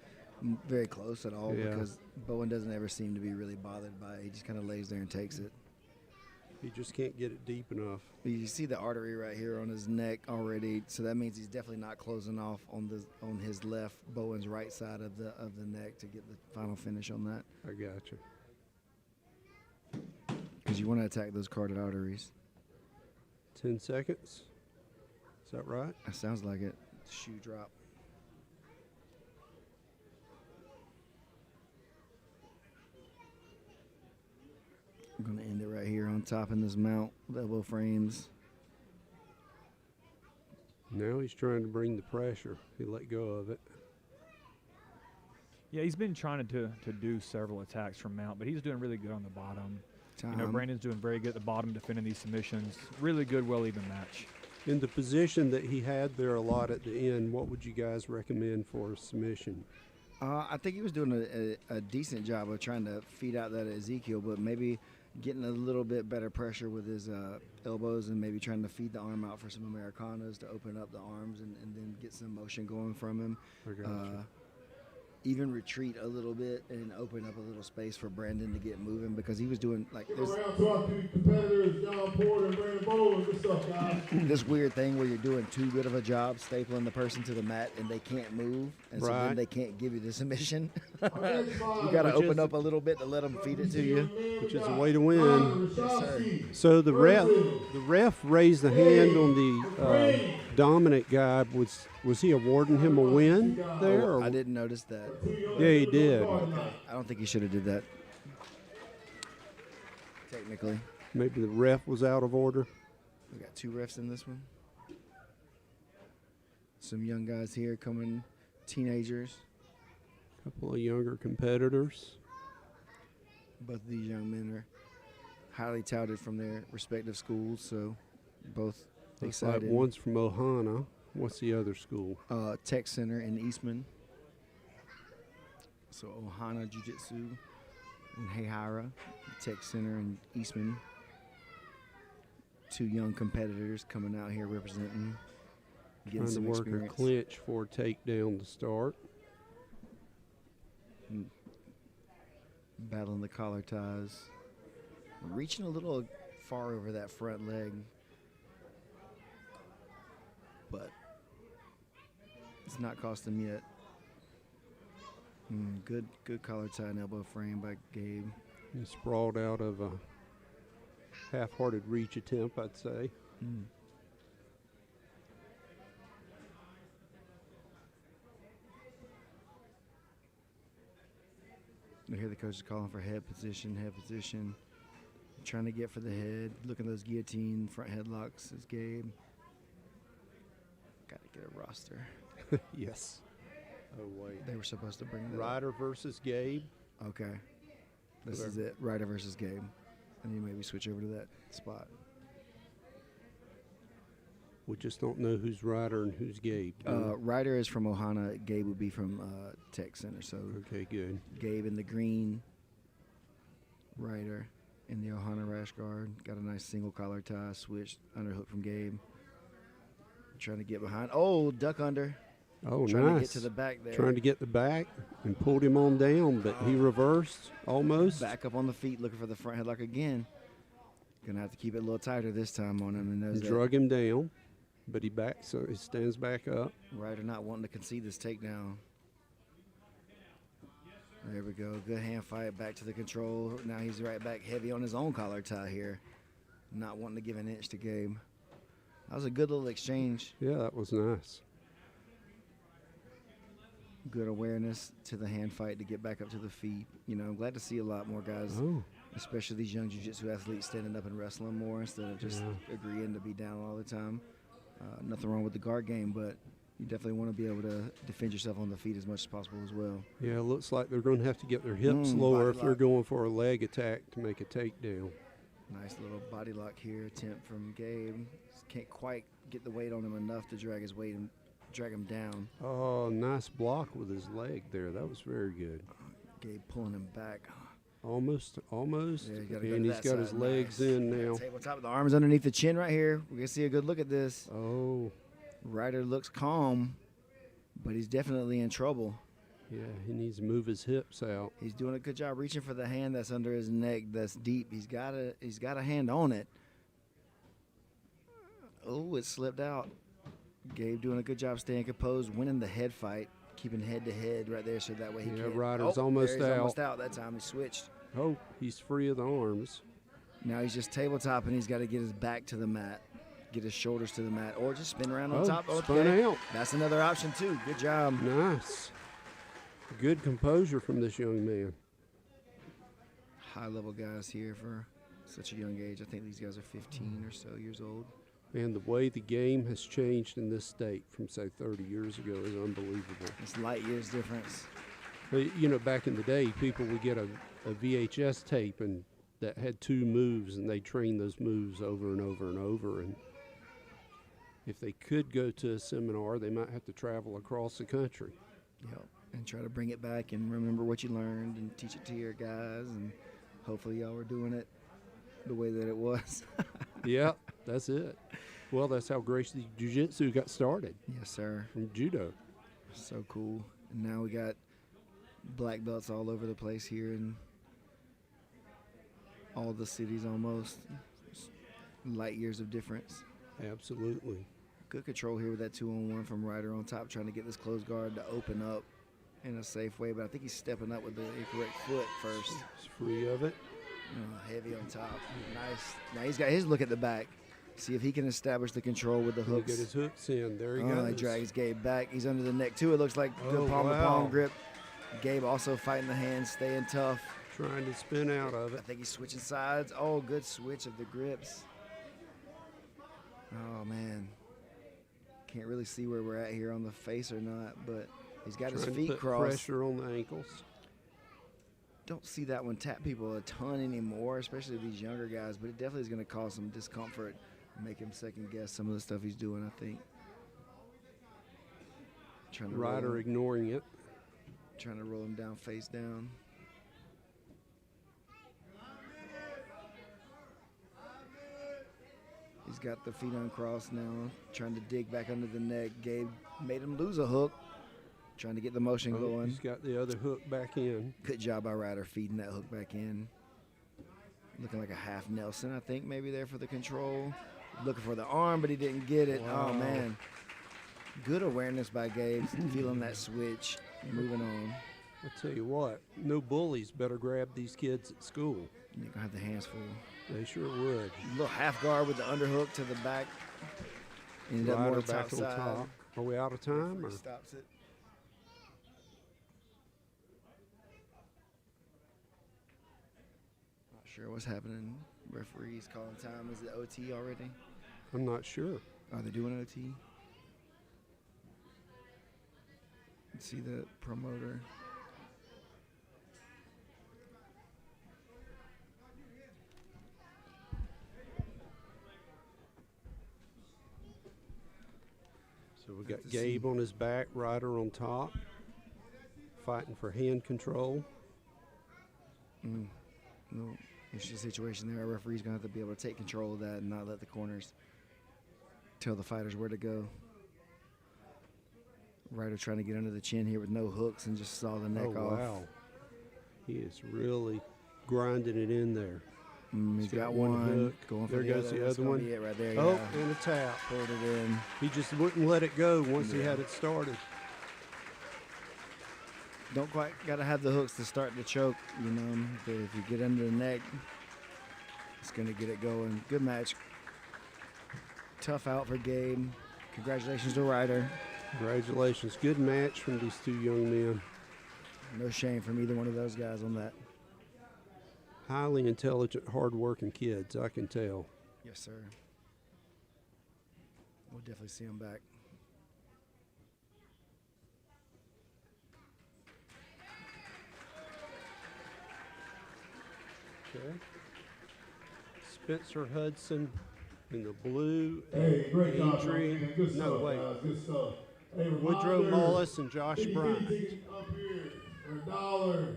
very close at all because Bowen doesn't ever seem to be really bothered by it. He just kind of lays there and takes it. He just can't get it deep enough. You see the artery right here on his neck already, so that means he's definitely not closing off on his left, Bowen's right side of the neck to get the final finish on that. I got you. Because you want to attack those carotid arteries. 10 seconds. Is that right? That sounds like it. Shoe drop. I'm going to end it right here on top in this mount with elbow frames. Now he's trying to bring the pressure. He let go of it. Yeah, he's been trying to do several attacks from mount, but he's doing really good on the bottom. You know, Brandon's doing very good at the bottom defending these submissions. Really good, well-even match. In the position that he had there a lot at the end, what would you guys recommend for a submission? I think he was doing a decent job of trying to feed out that Ezekiel, but maybe getting a little bit better pressure with his elbows and maybe trying to feed the arm out for some Americanas to open up the arms and then get some motion going from him. I gotcha. Even retreat a little bit and open up a little space for Brandon to get moving because he was doing like Give a round talk to the competitors, John Porter and Brandon Bowles. What's up, guys? this weird thing where you're doing too good of a job stapling the person to the mat and they can't move, and so then they can't give you the submission. You got to open up a little bit to let them feed it to you. Which is a way to win. Yes, sir. So the ref raised the hand on the dominant guy. Was he awarding him a win there? Or? I didn't notice that. Yeah, he did. I don't think he should have did that. Technically. Maybe the ref was out of order. We got 2 refs in this one. Some young guys here coming, teenagers. A couple of younger competitors. Both of these young men are highly touted from their respective schools, so both Looks like excited. one's from Ohana. What's the other school? Tech Center in Eastman. So Ohana Jiu-Jitsu in Heihara, Tech Center in Eastman. 2 young competitors coming out here representing, getting Trying to some work experience. a clinch for a takedown to start. Battling the collar ties. Reaching a little far over that front leg. But it's not cost him yet. Good collar tie and elbow frame by Gabe. He sprawled out of a half-hearted reach attempt, I'd say. I hear the coach is calling for head position. Trying to get for the head. Look at those guillotine front headlocks is Gabe. Got to get a roster. Yes. Oh, wait. They were supposed to bring that up. Ryder versus Gabe. Okay. This is it. Ryder versus Gabe. And you maybe switch over to that spot. We just don't know who's Ryder and who's Gabe. Ryder is from Ohana. Gabe would be from Tech Center. So Okay, good. Gabe in the green. Ryder in the Ohana rash guard. Got a nice single collar tie. Switched underhook from Gabe. Trying to get behind. Oh, duck under. Oh, Trying to nice. get to the back there. Trying to get the back and pulled him on down, but he reversed almost. Back up on the feet, looking for the front headlock again. Gonna have to keep it a little tighter this time on him. And knows that Drug him down, but he stands back up. Ryder not wanting to concede this takedown. There we go. Good hand fight. Back to the control. Now he's right back heavy on his own collar tie here. Not wanting to give an inch to Gabe. That was a good little exchange. Yeah, that was nice. Good awareness to the hand fight to get back up to the feet. You know, I'm glad to see a lot more guys, especially these young jiu-jitsu athletes, standing up and wrestling more instead of just agreeing to be down all the time. Nothing wrong with the guard game, but you definitely want to be able to defend yourself on the feet as much as possible as well. Yeah, it looks like they're going to have to get their hips lower if they're going for a leg attack to make a takedown. Nice little body lock here, attempt from Gabe. Can't quite get the weight on him enough to drag his weight and drag him down. Oh, nice block with his leg there. That was very good. Gabe pulling him back. Almost. Yeah, And he's got his legs in now. Tabletop, the arms underneath the chin right here. We're going to see a good look at this. Oh. Ryder looks calm, but he's definitely in trouble. Yeah, he needs to move his hips out. He's doing a good job reaching for the hand that's under his neck that's deep. He's got a hand on it. Oh, it slipped out. Gabe doing a good job staying composed, winning the head fight, keeping head to head right there so that way he can't. Ryder's almost there, he's out. almost out that time. He switched. Oh, he's free of the arms. Now he's just tabletop and he's got to get his back to the mat, get his shoulders to the mat, or just spin around on top. Spun out. That's another option too. Good job. Nice. Good composure from this young man. High level guys here for such a young age. I think these guys are 15 or so years old. And the way the game has changed in this state from, say, 30 years ago is unbelievable. It's light years difference. But, you know, back in the day, people would get a VHS tape and that had 2 moves, and they train those moves over and over and over. And if they could go to a seminar, they might have to travel across the country. Yep. And try to bring it back and remember what you learned and teach it to your guys. And hopefully y'all were doing it the way that it was. Yeah, that's it. Well, that's how Gracie Jiu-Jitsu got started, Yes, sir. from judo. So cool. And now we got black belts all over the place here in all the cities almost. It's light years of difference. Absolutely. Good control here with that 2-on-1 from Ryder on top, trying to get this closed guard to open up in a safe way. But I think he's stepping up with the incorrect foot first. He's free of it. Heavy on top. Nice. Now he's got his look at the back. See if he can establish the control with the He'll hooks. get his hooks in. There he He goes. drags Gabe back. He's under the neck too. It looks like good Oh, palm-to-palm wow. grip. Gabe also fighting the hands, staying tough. Trying to spin out of I it. think he's switching sides. Oh, good switch of the grips. Oh, man. Can't really see where we're at here on the face or not, but he's got his Trying to feet put crossed. pressure on the ankles. Don't see that one tap people a ton anymore, especially these younger guys, but it definitely is going to cause some discomfort and make him second guess some of the stuff he's doing, I think. Trying to Ryder ignoring it. roll him down face down. He's got the feet uncrossed now, trying to dig back under the neck. Gabe made him lose a hook, trying to get the motion Oh, going. he's got the other hook back in. Good job by Ryder feeding that hook back in. Looking like a half Nelson, I think, maybe there for the control. Looking for the arm, but he didn't get it. Wow. Oh, man. Good awareness by Gabe, feeling that switch, moving on. I'll tell you what, no bullies better grab these kids at school. You're going to have the hands full. They sure would. Little half guard with the underhook to the back. Ended up more Ryder top back on side. top. Are we out of time? Or? Referee stops it. Not sure what's happening. Referees calling time. Is it OT already? I'm not sure. Are they doing OT? Let's see the promoter. So we got to Gabe see. on his back, Ryder on top, fighting for hand control. No, interesting situation there. Our referee's going to have to be able to take control of that and not let the corners tell the fighters where to go. Ryder trying to get under the chin here with no hooks and just saw the neck Oh, off. wow. He is really grinding it in there. He's got one one. hook. Going for There the goes other. the That's other gonna one. be it right there. Oh, Yeah. and a tap. Pulled it in. He just wouldn't let it go once he Yeah. had it started. Don't quite got to have the hooks to start the choke, you know. But if you get under the neck, it's going to get it going. Good match. Tough out for Gabe. Congratulations to Ryder. Congratulations. Good match from these two young men. No shame from either one of those guys on that. Highly intelligent, hard-working kids, I can tell. Yes, sir. We'll definitely see them back. Okay. Spencer Hudson in the blue. Hey, great job, Adrian- man. Good no, stuff, wait. guys. Good stuff. Hey, Woodrow reminder, Mullis and Josh any Bryant. ticket up here for $1.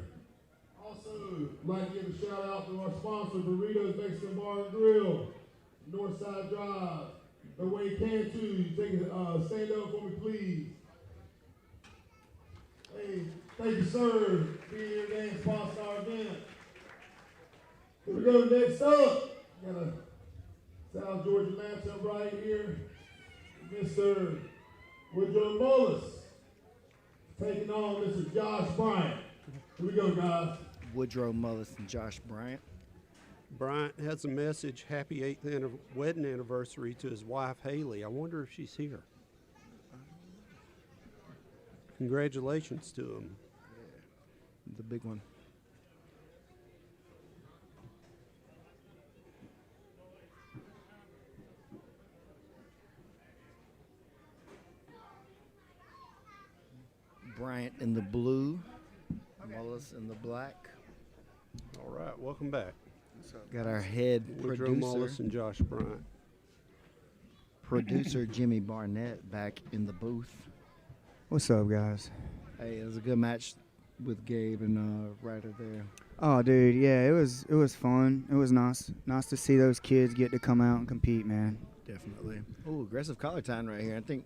Also, like to give a shout out to our sponsor, Burritos Mexican Bar and Grill, Northside Drive. The way you can too. You take stand up for me, please. Hey, thank you, sir, for being here today and sponsor our event. Here we go. Next up, got a South Georgia matchup right here. Mr. Woodrow Mullis taking on Mr. Josh Bryant. Here we go, guys. Woodrow Mullis and Josh Bryant. Bryant has a message, happy 8th wedding anniversary to his wife, Haley. I wonder if she's here. Congratulations to him. The big one. Bryant in the blue, Mullis in the black. All right, welcome back. Got our head Woodrow Mullis and Josh Bryant. producer Jimmy Barnett back in the booth. What's up, guys? Hey, it was a good match with Gabe and Ryder there. Oh, dude, yeah, it was fun. It was nice to see those kids get to come out and compete, man. Definitely. Oh, aggressive collar time right here. I think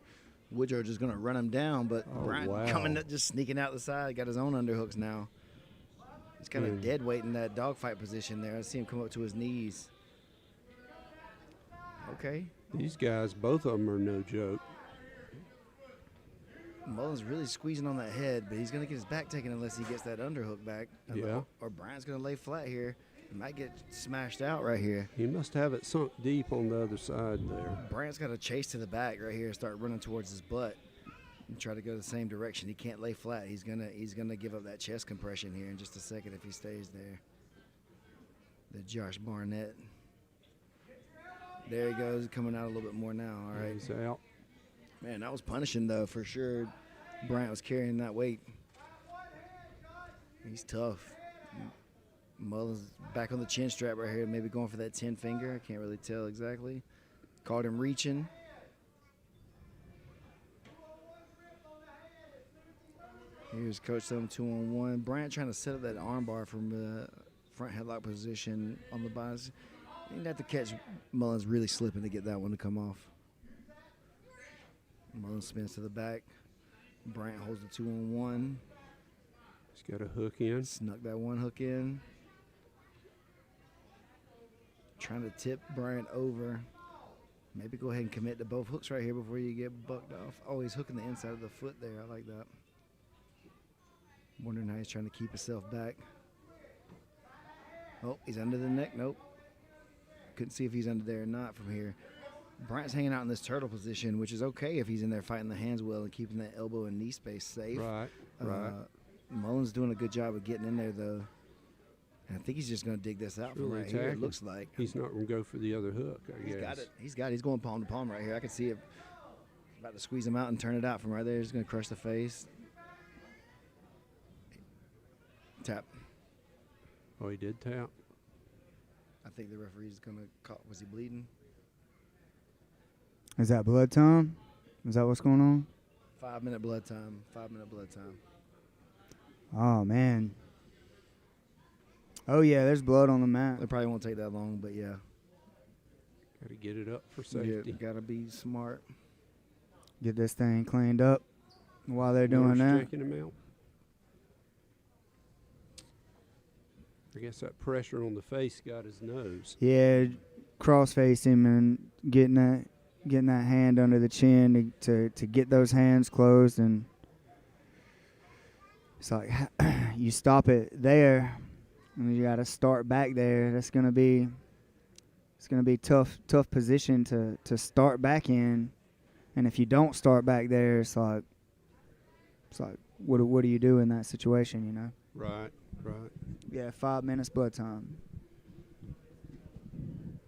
Woodrow just going to run him down, but Bryant coming up, just sneaking out the side, got his own underhooks now. He's kind of dead weight in that dogfight position there. I see him come up to his knees. Okay. These guys, both of them are no joke. Mullins really squeezing on that head, but he's going to get his back taken unless he gets that underhook back. Yeah. Or Bryant's going to lay flat here. He might get smashed out right here. He must have it sunk deep on the other side there. Bryant's got to chase to the back right here and start running towards his butt and try to go the same direction. He can't lay flat. He's gonna give up that chest compression here in just a second if he stays there. The Josh Barnett. There he goes, coming out a little bit more now. All right. He's out. Man, that was punishing, though, for sure. Bryant was carrying that weight. He's tough. Mullins back on the chin strap right here, maybe going for that 10 finger. I can't really tell exactly. Caught him reaching. Here's Coach 7 2-on-1. Bryant trying to set up that armbar from the front headlock position on the bias. He didn't have to catch Mullins really slipping to get that one to come off. Mullins spins to the back. Bryant holds the 2-on-1. He's got a hook in. Snuck that one hook in. Trying to tip Bryant over. Maybe go ahead and commit to both hooks right here before you get bucked off. Oh, he's hooking the inside of the foot there. I like that. Wondering how he's trying to keep himself back. Oh, he's under the neck. Nope. Couldn't see if he's under there or not from here. Bryant's hanging out in this turtle position, which is okay if he's in there fighting the hands well and keeping that elbow and knee space safe. Right, right. Mullins doing a good job of getting in there, though. And I think he's just going to dig this out from right here, it looks like. He's not going to go for the other hook, I guess. He's got it. He's got it. He's going palm to palm right here. I can see it. About to squeeze him out and turn it out from right there. He's going to crush the face. Tap. Oh, he did tap. I think the referee's going to call. Was he bleeding? Is that blood time? Is that what's going on? 5-minute blood time. 5-minute blood time. Oh, man. Oh, yeah, there's blood on the mat. It probably won't take that long, but yeah. Got to get it up for safety. Yeah, got to be smart. Get this thing cleaned up while they're doing that. Checking him out. I guess that pressure on the face got his nose. Yeah, cross-face him and getting that hand under the chin to get those hands closed, and it's like you stop it there, and you got to start back there. It's gonna be tough position to start back in, and if you don't start back there, it's like what do you do in that situation, you know? Right. Yeah, 5 minutes blood time.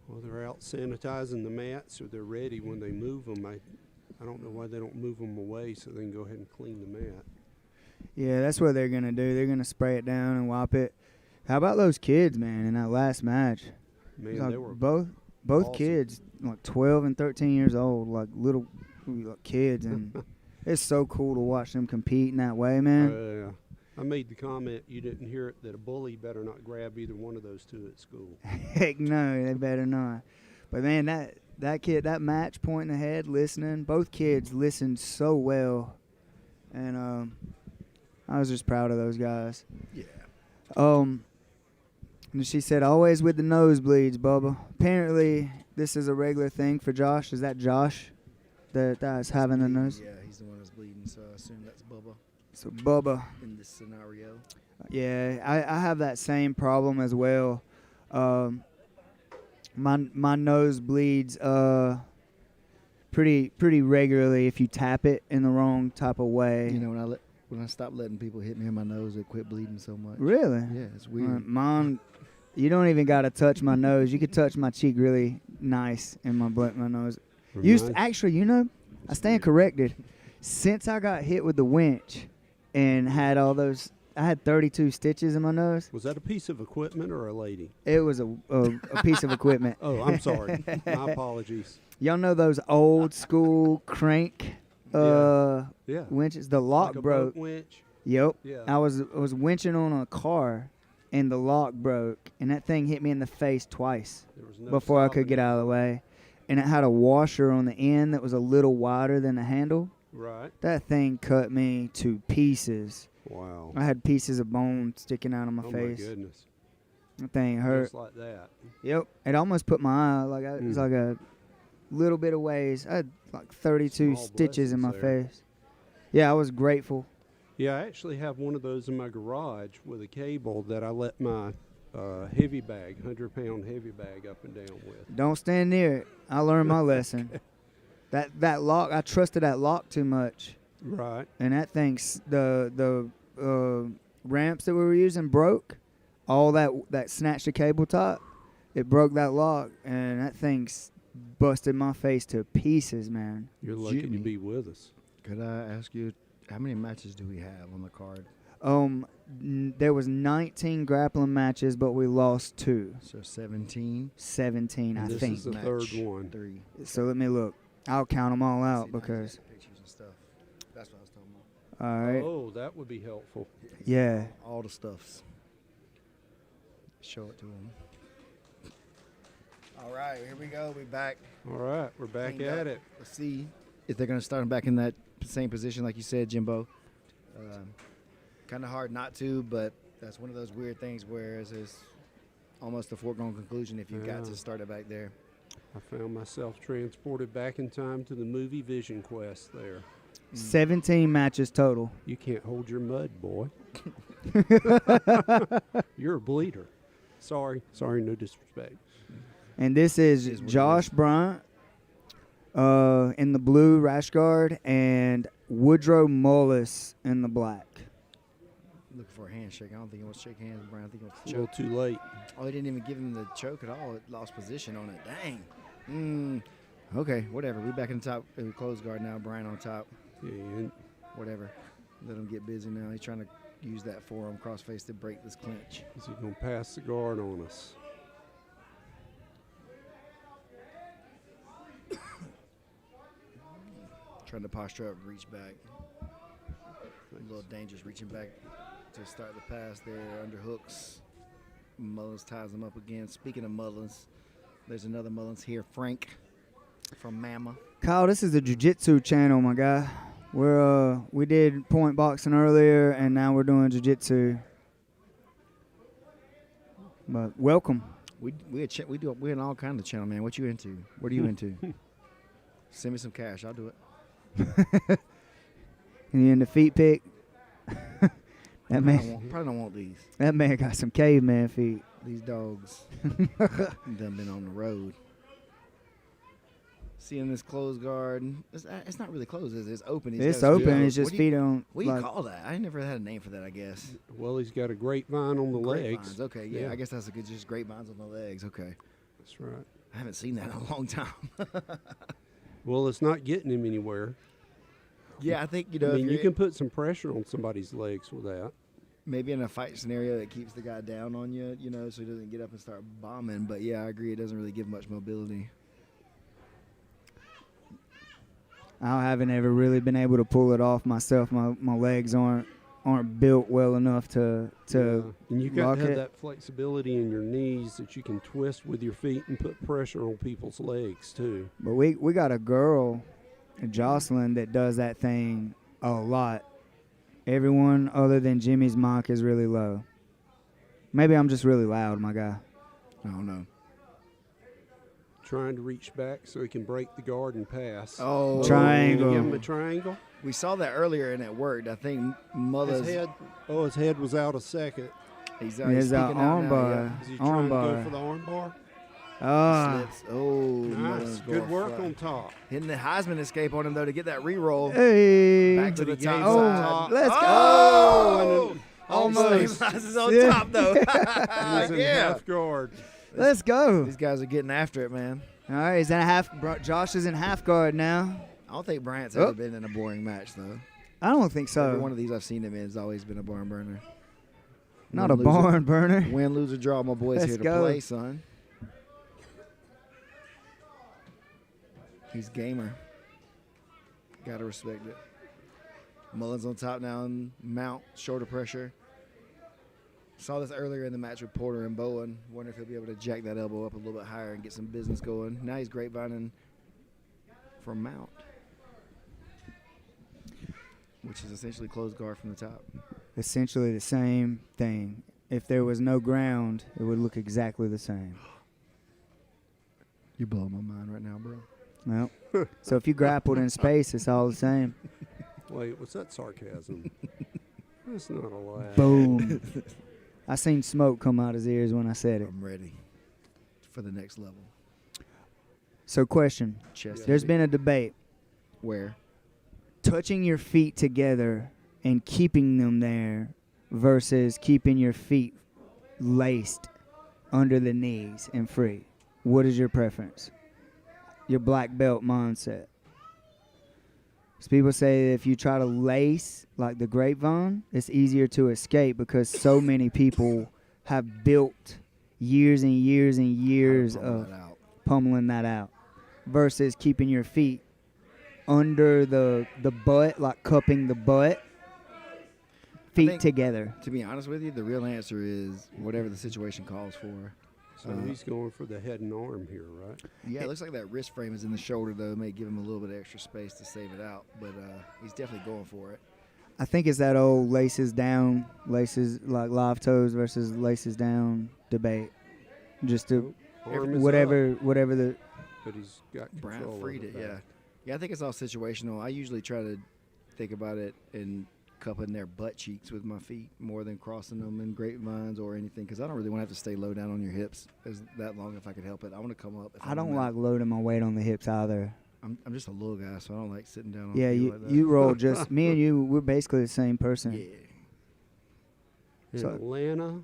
Well, they're out sanitizing the mats, or they're ready when they move them. I don't know why they don't move them away so they can go ahead and clean the mat. Yeah, that's what they're going to do. They're going to spray it down and wipe it. How about those kids, man, in that last match? Man, like they were both awesome. Kids, like 12 and 13 years old, like little kids, and it's so cool to watch them compete in that way, man. I made the comment, you didn't hear it, that a bully better not grab either one of those two at school. Heck no, they better not. But, man, that kid, that match, pointing ahead, listening, both kids listened so well. And I was just proud of those guys. Yeah. And she said, always with the nosebleeds, Bubba. Apparently, this is a regular thing for Josh. Is that Josh that's having the nose? Yeah, he's the one that's bleeding, so I assume that's Bubba. So, Bubba. In this scenario. Yeah, I have that same problem as well. My nose bleeds pretty regularly if you tap it in the wrong type of way. You know, when I stop letting people hit me in my nose, it quit bleeding so much. Really? Yeah, it's weird. Mine, you don't even got to touch my nose. You could touch my cheek really nice in my nose. Actually, I stand corrected. Since I got hit with the winch, and had all those. I had 32 stitches in my nose. Was that a piece of equipment or a lady? It was a piece of equipment. Oh, I'm sorry. My apologies. Y'all know those old school crank Yeah. winches? The lock Like a broke. boat winch. Yep. Yeah. I was winching on a car, and the lock broke, and that thing hit me in the face twice There was no before I could stopping get it. out of the way. And it had a washer on the end that was a little wider than the handle. Right. That thing cut me to pieces. Wow. I had pieces of bone sticking out of my Oh face. my goodness. That thing hurt. Just like that. Yep. It almost put my eye it was like a little bit of ways. I had like 32 Small stitches in my blessings there. face. Yeah, I was grateful. Yeah, I actually have one of those in my garage with a cable that I let my heavy bag, 100-pound heavy bag, up and down with. Don't stand near it. I learned my lesson. That lock, I trusted that lock too much. Right. And that thing's the ramps that we were using broke. All that snatched the cable top. It broke that lock, and that thing's busted my face to pieces, man. You're lucky Jimmy. to be with us. Could I ask you, how many matches do we have on the card? There was 19 grappling matches, but we lost 2. So 17. 17, I And this think. is the Match third one. 3. So let me look. I'll count them all out See, because. pictures and stuff. That's what I was talking about. All right. Oh, that would be helpful. Yeah. All the stuffs. Show it to them. All right, here we go. We back. All right, we're back Cleaned at up. it. Let's see if they're going to start him back in that same position, like you said, Jimbo. Kind of hard not to, but that's one of those weird things where it's almost a foregone conclusion if you've got Yeah. to start it back there. I found myself transported back in time to the movie Vision Quest there. 17 matches total. You can't hold your mud, boy. You're a bleeder. Sorry, no disrespect. And this is Is what it Josh is. Bryant in the blue rash guard and Woodrow Mullis in the black. Looking for a handshake. I don't think he wants to shake hands with Brown. I think he wants A to little choke. too late. Oh, he didn't even give him the choke at all. It lost position on it. Dang. Okay, whatever. We back in the top. Close guard now. Brian on top. Yeah, and Whatever. Let him get busy now. He's trying to use that forearm crossface to break this clinch. is he going to pass the guard on us? Trying to posture up, reach back. A little dangerous reaching back to start the pass there. Underhooks. Mullins ties him up again. Speaking of Mullins, there's another Mullins here. Frank from Mama. Kyle, this is the jiu-jitsu channel, my guy. We did point boxing earlier, and now we're doing jiu-jitsu. But welcome. We're in all kinds of channel, man. What you into? What are you into? Send me some cash. I'll do it. And you in the feet pick? That Probably don't want these. man got some caveman feet. These dogs done been on the road. Seeing this closed guard, it's not really closed, is it? It's open. He's It's got his open. feet It's out. just What do you- feet on. What do you like- call that? I never had a name for that, I guess. Well, he's got a grapevine on the Grapevines. legs. Okay, yeah, Yeah. I guess that's a good, just grapevines on the legs. Okay. That's right. I haven't seen that in a long time. Well, it's not getting him anywhere. Yeah, I think, I if mean, you you're can put some pressure on somebody's legs with that. maybe in a fight scenario that keeps the guy down on you, so he doesn't get up and start bombing. But yeah, I agree. It doesn't really give much mobility. I haven't ever really been able to pull it off myself. My legs aren't built well enough to And you got lock to have it. that flexibility in your knees that you can twist with your feet and put pressure on people's legs too. But we got a girl, Jocelyn, that does that thing a lot. Everyone other than Jimmy's mic is really low. Maybe I'm just really loud, my guy. I don't know. Trying to reach back so he can break the guard and pass. Oh, Triangle. Give him a triangle. We saw that earlier and it worked. I think Mullins. His head was out a second. He's There's an speaking out arm now, bar. Is he Arm trying to go bar. for the arm bar? Ah, Slips. Oh, Nice. Mullins Good going work fly. on top. Hitting the Heisman escape on him though to get that re-roll. hey. Back to But the he gave top us Oh, a side. top. let's go. Oh, Almost. Stabilizes on Yeah. top though. He was in yeah. half guard. Let's go. These guys are getting after it, man. All right, Josh is in half guard now. I don't think Bryant's Oh. ever been in a boring match though. I don't think so. Every one of these I've seen him in has always been a barn burner. Not Win, a lose, or- barn burner. Win, lose, or draw. My boy's Let's here to go. play, son. He's gamer. Gotta respect it. Mullins on top now and Mount, shoulder pressure. Saw this earlier in the match with Porter and Bowen. Wonder if he'll be able to jack that elbow up a little bit higher and get some business going. Now he's grapevining from Mount, which is essentially closed guard from the top. Essentially the same thing. If there was no ground, it would look exactly the same. You're blowing my mind right now, bro. Well, so if you grappled in space, it's all the same. Wait, what's that sarcasm? That's not a laugh. Boom. I seen smoke come out his ears when I said it. I'm ready for the next level. So question. Chest. There's been a debate. Where? Touching your feet together and keeping them there versus keeping your feet laced under the knees and free. What is your preference? Your black belt mindset. So people say that if you try to lace like the grapevine, it's easier to escape because so many people have built years and years and years of pummeling that out versus keeping your feet under the butt, like cupping the butt, feet think- together. To be honest with you, the real answer is whatever the situation calls for. So he's going for the head and arm here, right? Yeah, it looks like that wrist frame is in the shoulder, though. May give him a little bit of extra space to save it out, but he's definitely going for it. I think it's that old laces down, laces like live toes versus laces down debate. Just to Arm is whatever up, the but he's got control Bryant freed of it, the yeah. back. Yeah, I think it's all situational. I usually try to think about it and cupping their butt cheeks with my feet more than crossing them in grapevines or anything, because I don't really want to have to stay low down on your hips that long if I could help it. I want to come up. If I I'm don't out. like loading my weight on the hips either. I'm just a little guy, so I don't like sitting down on Yeah, people you like that. you roll just me and you. We're basically the same person. Yeah. And So- Atlanta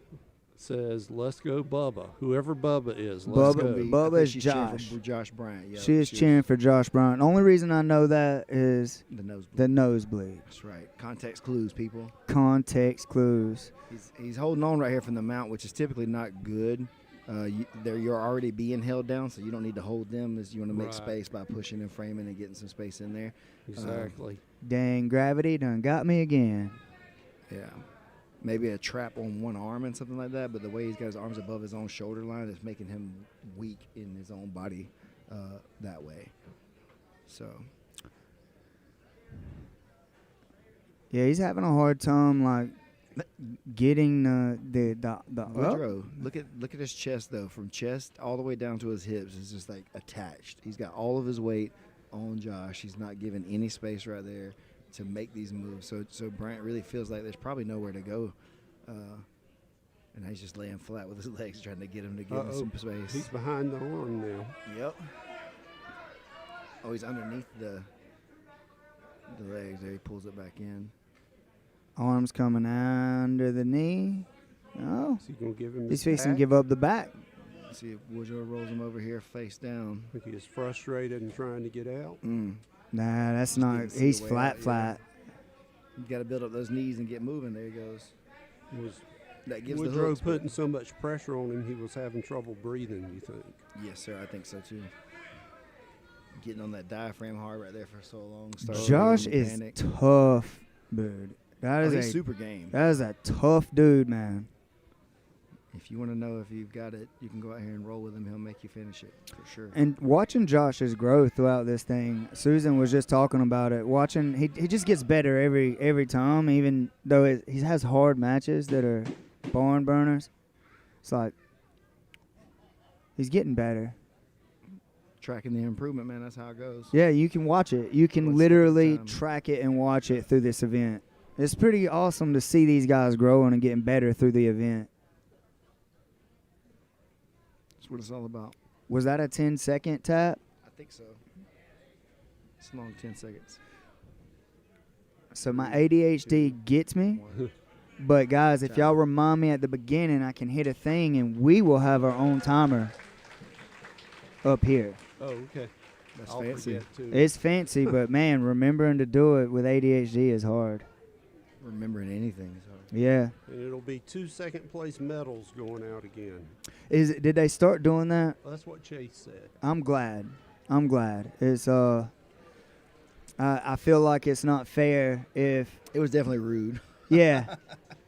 says, "Let's go, Bubba." Whoever Bubba is, let's Bubba- go. I Bubba think is she's cheering Josh. for Josh Bryant. Yeah, She is cheering for Josh Bryant. The only reason I know that is the nosebleed. the nosebleed. That's right. Context clues, people. Context clues. He's holding on right here from the mount, which is typically not good. You're already being held down, so you don't need to hold them. As you want to make Right. space by pushing and framing and getting some space in there. Exactly. Dang, gravity done got me again. Yeah. Maybe a trap on one arm and something like that, but the way he's got his arms above his own shoulder line is making him weak in his own body that way. So, Yeah, he's having a hard time like getting the up. Woodrow, look at his chest though. From chest all the way down to his hips is just like attached. He's got all of his weight on Josh. He's not giving any space right there to make these moves. So Bryant really feels like there's probably nowhere to go. And he's just laying flat with his legs, trying to get him to give him some space. He's behind the arm now. Yep. Oh, he's underneath the legs there. He pulls it back in. Arms coming under the knee. Oh, Is he going to give him he's his fixing to back? give up the back. See if Woodrow rolls him over here face down. I think he is frustrated and trying to get out. Mm. Nah, that's Just didn't not. see He's the way flat, out, yeah. flat. You got to build up those knees and get moving. There he goes. Was That gives the Woodrow hooks, but- putting so much pressure on him, he was having trouble breathing, you think? Yes, sir. I think so too. Getting on that diaphragm hard right there for so long. started Josh getting is panic. tough, dude. That Oh, is he's a super game. that is a tough dude, man. If you want to know if you've got it, you can go out here and roll with him. He'll make you finish it for sure. And watching Josh's growth throughout this thing, Susan was just talking about it. Watching, he just gets better every time, even though he has hard matches that are barn burners. It's like he's getting better. Tracking the improvement, man. That's how it goes. Yeah, you can watch it. You can One step at a literally time. track it and watch it through this event. It's pretty awesome to see these guys growing and getting better through the event. That's what it's all about. Was that a 10-second tap? I think so. It's a long 10 seconds. So my ADHD gets me. But guys, if y'all remind me at the beginning, I can hit a thing and we will have our own timer up here. Oh, okay. That's I'll fancy. forget too. It's fancy, but man, remembering to do it with ADHD is hard. Remembering anything is hard. Yeah. And it'll be 2 second-place medals going out again. Did they start doing that? Well, that's what Chase said. I'm glad. It's I feel like it's not fair if It was definitely rude. yeah.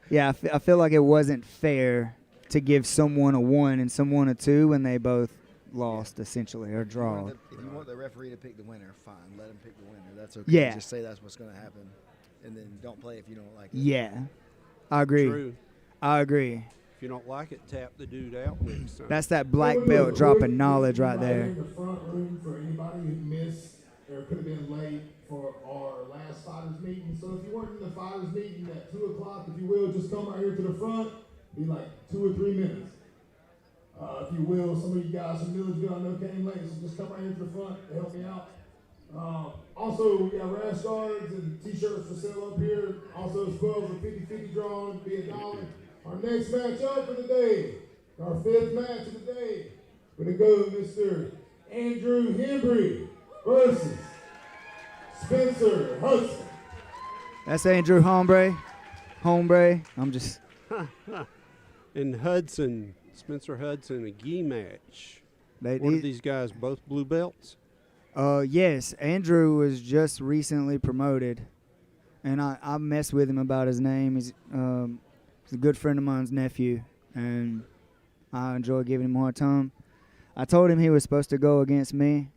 Yeah, I feel like it wasn't fair to give someone a 1 and someone a 2 when they both lost essentially or draw. If you want the referee to pick the winner, fine. Let him pick the winner. That's okay. Yeah. Just say that's what's going to happen, and then don't play if you don't like it. Yeah. I agree. True. I agree. If you don't like it, tap the dude out next time. That's that black belt dropping knowledge right there. In the front room for anybody who missed or could have been late for our last fighters meeting. So if you weren't in the fighters meeting at 2 o'clock, if you will, just come right here to the front. Be like 2 or 3 minutes. If you will, some of you guys from Milledgeville I know came late, so just come right here to the front to help me out. Also, we got rash guards and t-shirts for sale up here. Also, squirrels are 50-50 drawn, be $1. Our next match up for the day, our 5th match of the day, we're going to go Mr. Andrew Hembry versus Spencer Hudson. That's Andrew Hombre. I'm just And Hudson, Spencer Hudson, a gi match. they, What are these guys, both blue belts? yes, Andrew was just recently promoted, and I messed with him about his name. He's a good friend of mine's nephew, and I enjoy giving him a hard time. I told him he was supposed to go against me,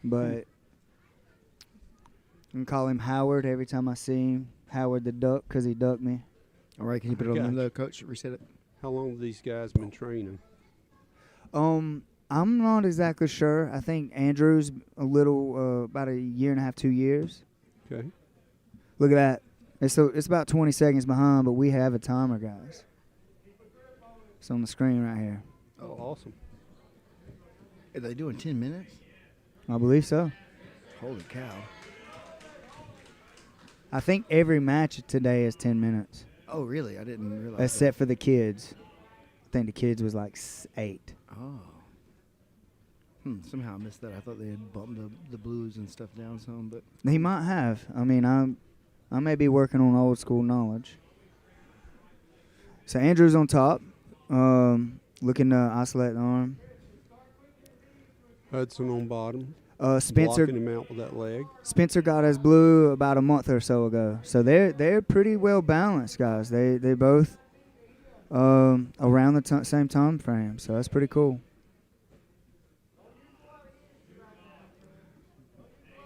but I call him Howard every time I see him. Howard the Duck, because he ducked me. All right, can you put it on Gotcha. the coach? Reset it. How long have these guys been training? I'm not exactly sure. I think Andrew's a little, about 1.5 years, 2 years. Okay. Look at that. It's about 20 seconds behind, but we have a timer, guys. It's on the screen right here. Oh, awesome. Are they doing 10 minutes? I believe so. Holy cow. I think every match today is 10 minutes, Oh, really? I didn't realize except for the kids. I think the kids was like 8. that. Oh. Somehow I missed that. I thought they had bumped the blues and stuff down some, but He might have. I mean, I may be working on old school knowledge. So Andrew's on top, looking to isolate the arm. Hudson on bottom. Spencer Blocking him out with that leg. Spencer got his blue about a month or so ago. So they're pretty well balanced, guys. They both around the same time frame. So that's pretty cool.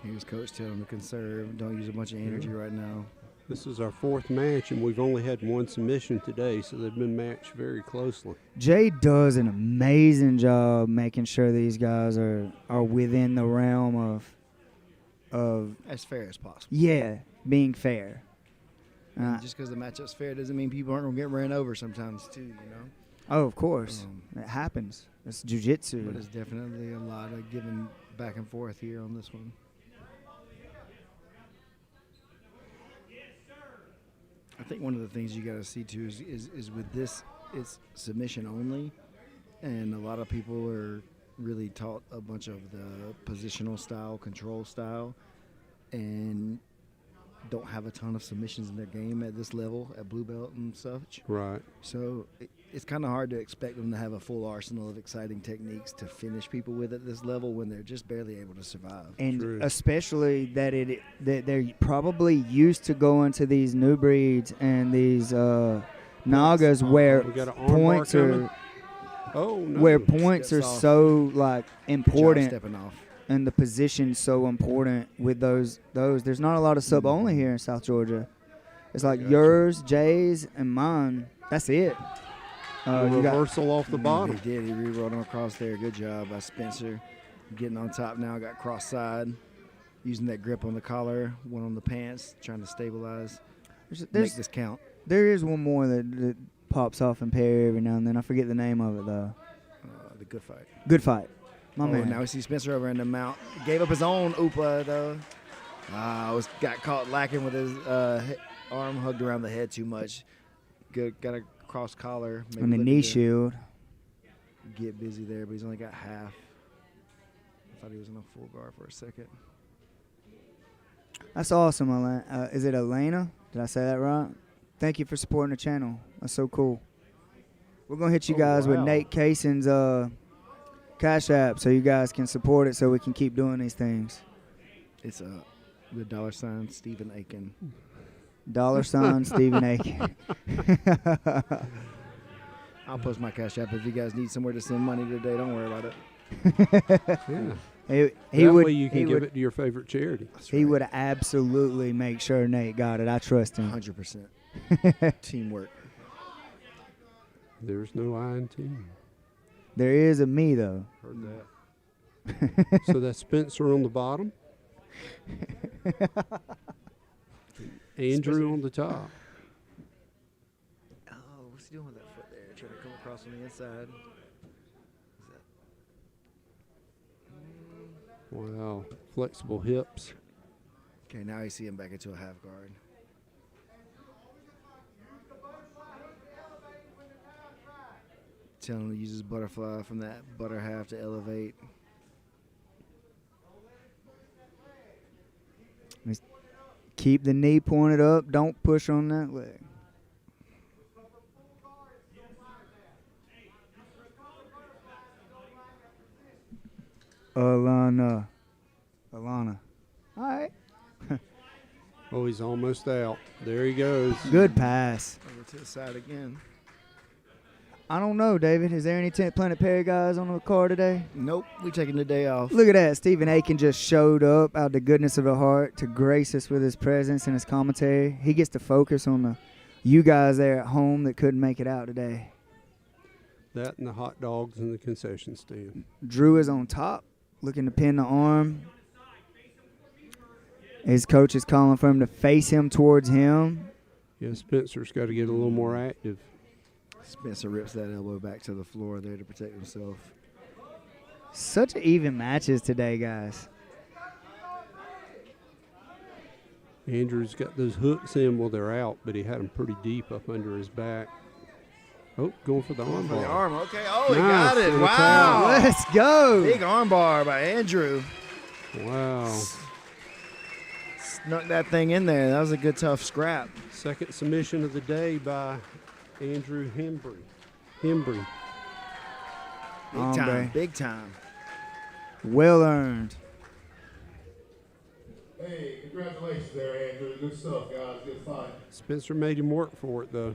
here's coach telling them to conserve. Don't use a bunch of energy right now. This is our 4th match, and we've only had 1 submission today, so they've been matched very closely. Jay does an amazing job making sure these guys are within the realm of As fair as possible. being fair. And just because the matchup's fair doesn't mean people aren't going to get ran over sometimes, too, you know? Oh, of course. It happens. It's jiu-jitsu. But it's definitely a lot of giving back and forth here on this one. I think one of the things you got to see too is with this, it's submission only, and a lot of people are really taught a bunch of the positional style, control style, and don't have a ton of submissions in their game at this level, at blue belt and such. Right. So it's kind of hard to expect them to have a full arsenal of exciting techniques to finish people with at this level when they're just barely able to survive. And True. especially that they're probably used to going to these new breeds and these Nagas where We got an arm bar points coming. are Oh, no. where points are Steps off. so like Job important stepping off. and the position's so important with those. There's not a lot of sub only here in South Georgia. It's like Gotcha. yours, Jay's, and mine. That's it. You got Reversal off the bottom. He did. He re-rolled him across there. Good job by Spencer. Getting on top now. Got cross side. Using that grip on the collar. One on the pants. Trying to stabilize. Make this count. there is one more that pops off in Perry every now and then. I forget the name of it though. The good fight. Good fight. My man. Now we see Spencer over in the mount. Gave up his own Upa though. Got caught lacking with his arm hugged around the head too much. Good. Got a cross collar. And the knee shield. Get busy there, but he's only got half. thought he was in a full guard for a second. That's awesome, Elena. Is it Elena? Did I say that right? Thank you for supporting the channel. That's so cool. We're going to hit you guys with wow. Nate Cason's Cash App so you guys can support it so we can keep doing these things. It's the $ Stephen Aiken. $ Stephen Aiken. I'll post my Cash App if you guys need somewhere to send money today. Don't worry about it. Yeah. He that would, way you can he give would, it to your favorite charity. That's he right. would absolutely make sure Nate got it. I trust him. 100%. Teamwork. There's no I in team. There is a me, though. Heard that. So that's Spencer on the bottom. Andrew on the top. Oh, what's he doing with that foot there? Trying to come across on the inside. Wow. Flexible hips. Okay, now you see him back into a half guard. Tell him to use his butterfly from that butter half to elevate. Keep the knee pointed up. Don't push on that leg. Alana. All right. Oh, he's almost out. There he goes. Good pass. Over to the side again. I don't know, David. Is there any 10th Planet Perry guys on the card today? Nope, we taking the day off. Look at that. Stephen Aiken just showed up out of the goodness of the heart to grace us with his presence and his commentary. He gets to focus on you guys there at home that couldn't make it out today. That and the hot dogs in the concession stand. Drew is on top, looking to pin the arm. His coach is calling for him to face him towards him. Yeah, Spencer's got to get a little more active. Spencer rips that elbow back to the floor there to protect himself. Such even matches today, guys. Andrew's got those hooks in. Well, they're out, but he had them pretty deep up under his back. Oh, going for the arm For the bar. arm, okay. Oh, he Nice, got it. little Wow. Let's go. Big arm bar by Andrew. Wow. Snuck that thing in there. That was a good, tough scrap. Second submission of the day by Andrew Hembry. Big Hombre. time. Big time. Well earned. Hey, congratulations there, Andrew. Good stuff, guys. Good fight. Spencer made him work for it, though.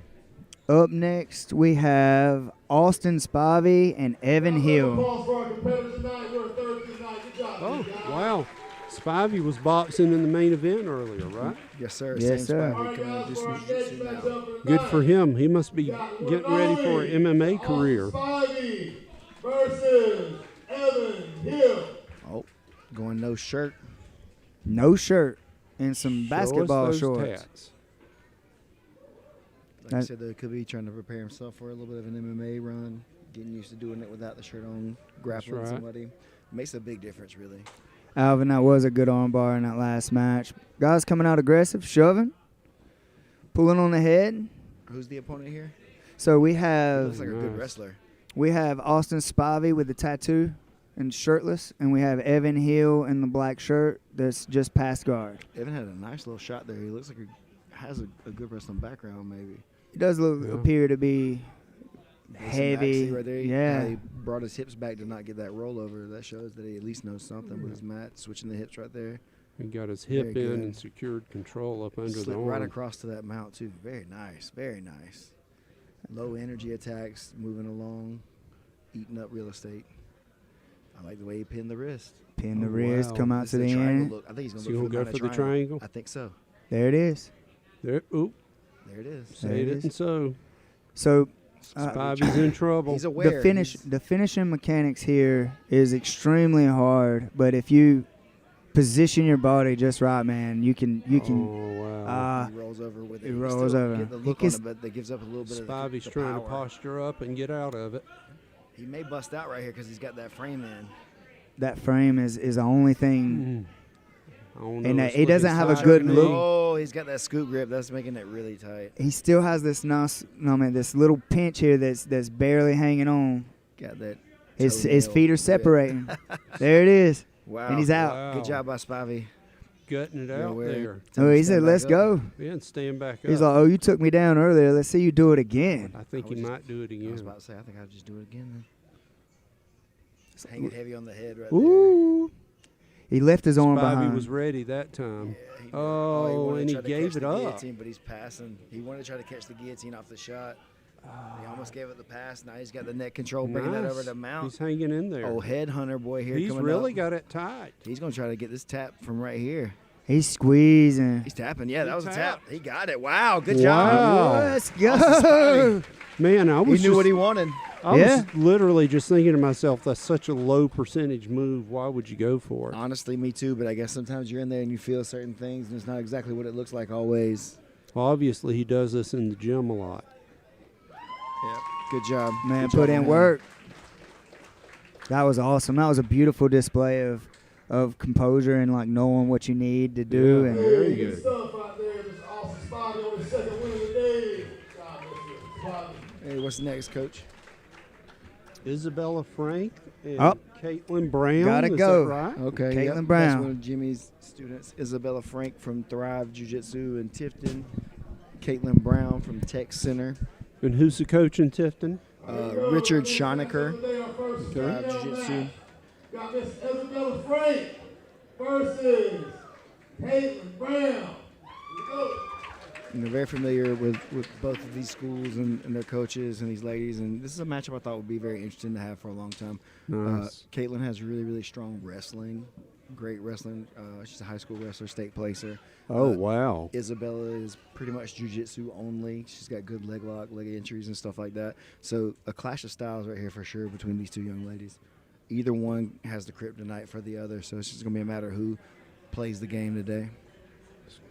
Up next, we have Austin Spivey and Evan Hill. Applause for our competitors tonight. We're Thursday night. Good job, Oh, guys. wow. Spivey was boxing in the main event earlier, right? Yes, sir. Yes, Same sir. spot. All right, Coming in guys, just for our in next jiu-jitsu now. matchup of the Good night. for him. He must be Got getting ready for an MMA career. Spivey versus Evan Hill. Oh, going no shirt. No shirt and some Show us basketball those shorts. tats. Like I said, though, could be trying to prepare himself for a little bit of an MMA run, getting used to doing it without the shirt on, grappling right. somebody. Makes a big difference, really. Alvin, that was a good armbar in that last match. Guys coming out aggressive, shoving, pulling on the head. Who's the opponent here? So we He have looks like a good Nice. wrestler. Austin Spivey with the tattoo and shirtless, and we have Evan Hill in the black shirt that's just past guard. Evan had a nice little shot there. He looks like he has a good wrestling background, maybe. He does Yeah. appear to be There's some heavy. accuracy right there. Yeah. How he brought his hips back to not get that rollover. That shows that he at least knows something with his mat, switching the hips right there. He got his hip Very in good. and secured control up under Slid the right arm. across to that mount, too. Very nice. Very nice. Low energy attacks, moving along, eating up real estate. I like the way he pinned the wrist. Pin the Oh, wrist, wow. come out This to is the a triangle end. look. I think he's going So to you look gonna go for the triangle? I think so. There it is. There, oop, There it is. There say it it is. and so. So Spivey's in trouble. He's aware. the finishing mechanics here is extremely hard, but if you position your body just right, man, you can Oh, wow. He rolls over with it. he You rolls still over. Get the He look on gets- it, but that gives up a little bit Spivey's of the trying to power. posture up and get out of it. He may bust out right here because he's got that frame in. that frame is the only thing. I don't And know, that- it's he doesn't looking have a tight good to me. look. Oh, he's got that scoop grip. That's making it really tight. He still has this this little pinch here that's barely hanging on. Got that. His toenail feet are grip. separating. There it is. Wow. And he's out. Wow. Good job by Spivey. Gutting it Yeah, out we're- there. Oh, he said, Stand let's back go. Yeah, and stand back He's up. like, oh, you took me down earlier. Let's see you do it again. I think I he would just- might do it I again. was about to say, I think I'll just do it again then. Just hang it heavy on the head right Ooh. He left his arm Spivey behind. was ready that time. there. Yeah, Oh, wanted and to he try to gave catch it the up. Guillotine, but he's passing. He wanted to try to catch the guillotine off the shot. He almost gave it the pass. Now he's got the neck control, bringing that over Nice. to Mount. He's hanging in there. Oh, headhunter boy here He's coming really up. got it tight. He's going to try to get this tap from right here. He's squeezing. He's tapping. Yeah, that He was a tap. tapped. He got it. Wow, good Wow. job. Let's Austin go. Spivey. Man, I He was knew just, what he wanted. I Yeah. was literally just thinking to myself, that's such a low percentage move. Why would you go for it? Honestly, me too, but I guess sometimes you're in there and you feel certain things, and it's not exactly what it looks like always. Well, obviously, he does this in the gym a lot. Yeah, good job. Man, Good job put in on him. work. That was awesome. That was a beautiful display of composure and like knowing what you need to do. Yeah. And Very Hey, good. stuff out there. Mr. Austin Spivey on his second win of the day. God bless you, Spivey. Hey, what's next, Coach? Isabella Frank and Oh. Caitlin Brown. Gotta is go. That right? Okay, Caitlin yep, Brown. That's one of Jimmy's students, Isabella Frank from Thrive Jiu-Jitsu in Tifton. Caitlin Brown from Tech Center. And who's the coach in Tifton? Richard Schonecker, Okay. Thrive Jiu-Jitsu. Got Miss Isabella Frank versus Caitlin Brown. Here we go. And they're very familiar with both of these schools and their coaches and these ladies. And this is a matchup I thought would be very interesting to have for a long time. Nice. Caitlin has really, really strong wrestling, great wrestling. She's a high school wrestler, state placer. Oh, wow. Isabella is pretty much jiu-jitsu only. She's got good leg lock, leg entries, and stuff like that. So a clash of styles right here for sure between these two young ladies. Either one has the kryptonite for the other, so it's just going to be a matter of who plays the game today.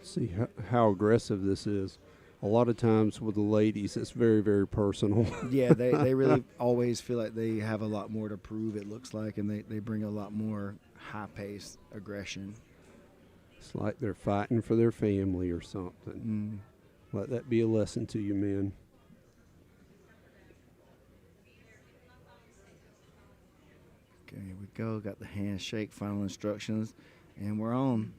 See how aggressive this is. A lot of times with the ladies, it's very, very personal. Yeah, they really always feel like they have a lot more to prove, it looks like, and they bring a lot more high-paced aggression. It's like they're fighting for their family or something. Let that be a lesson to you, men. Okay, here we go. Got the handshake, final instructions, and we're on.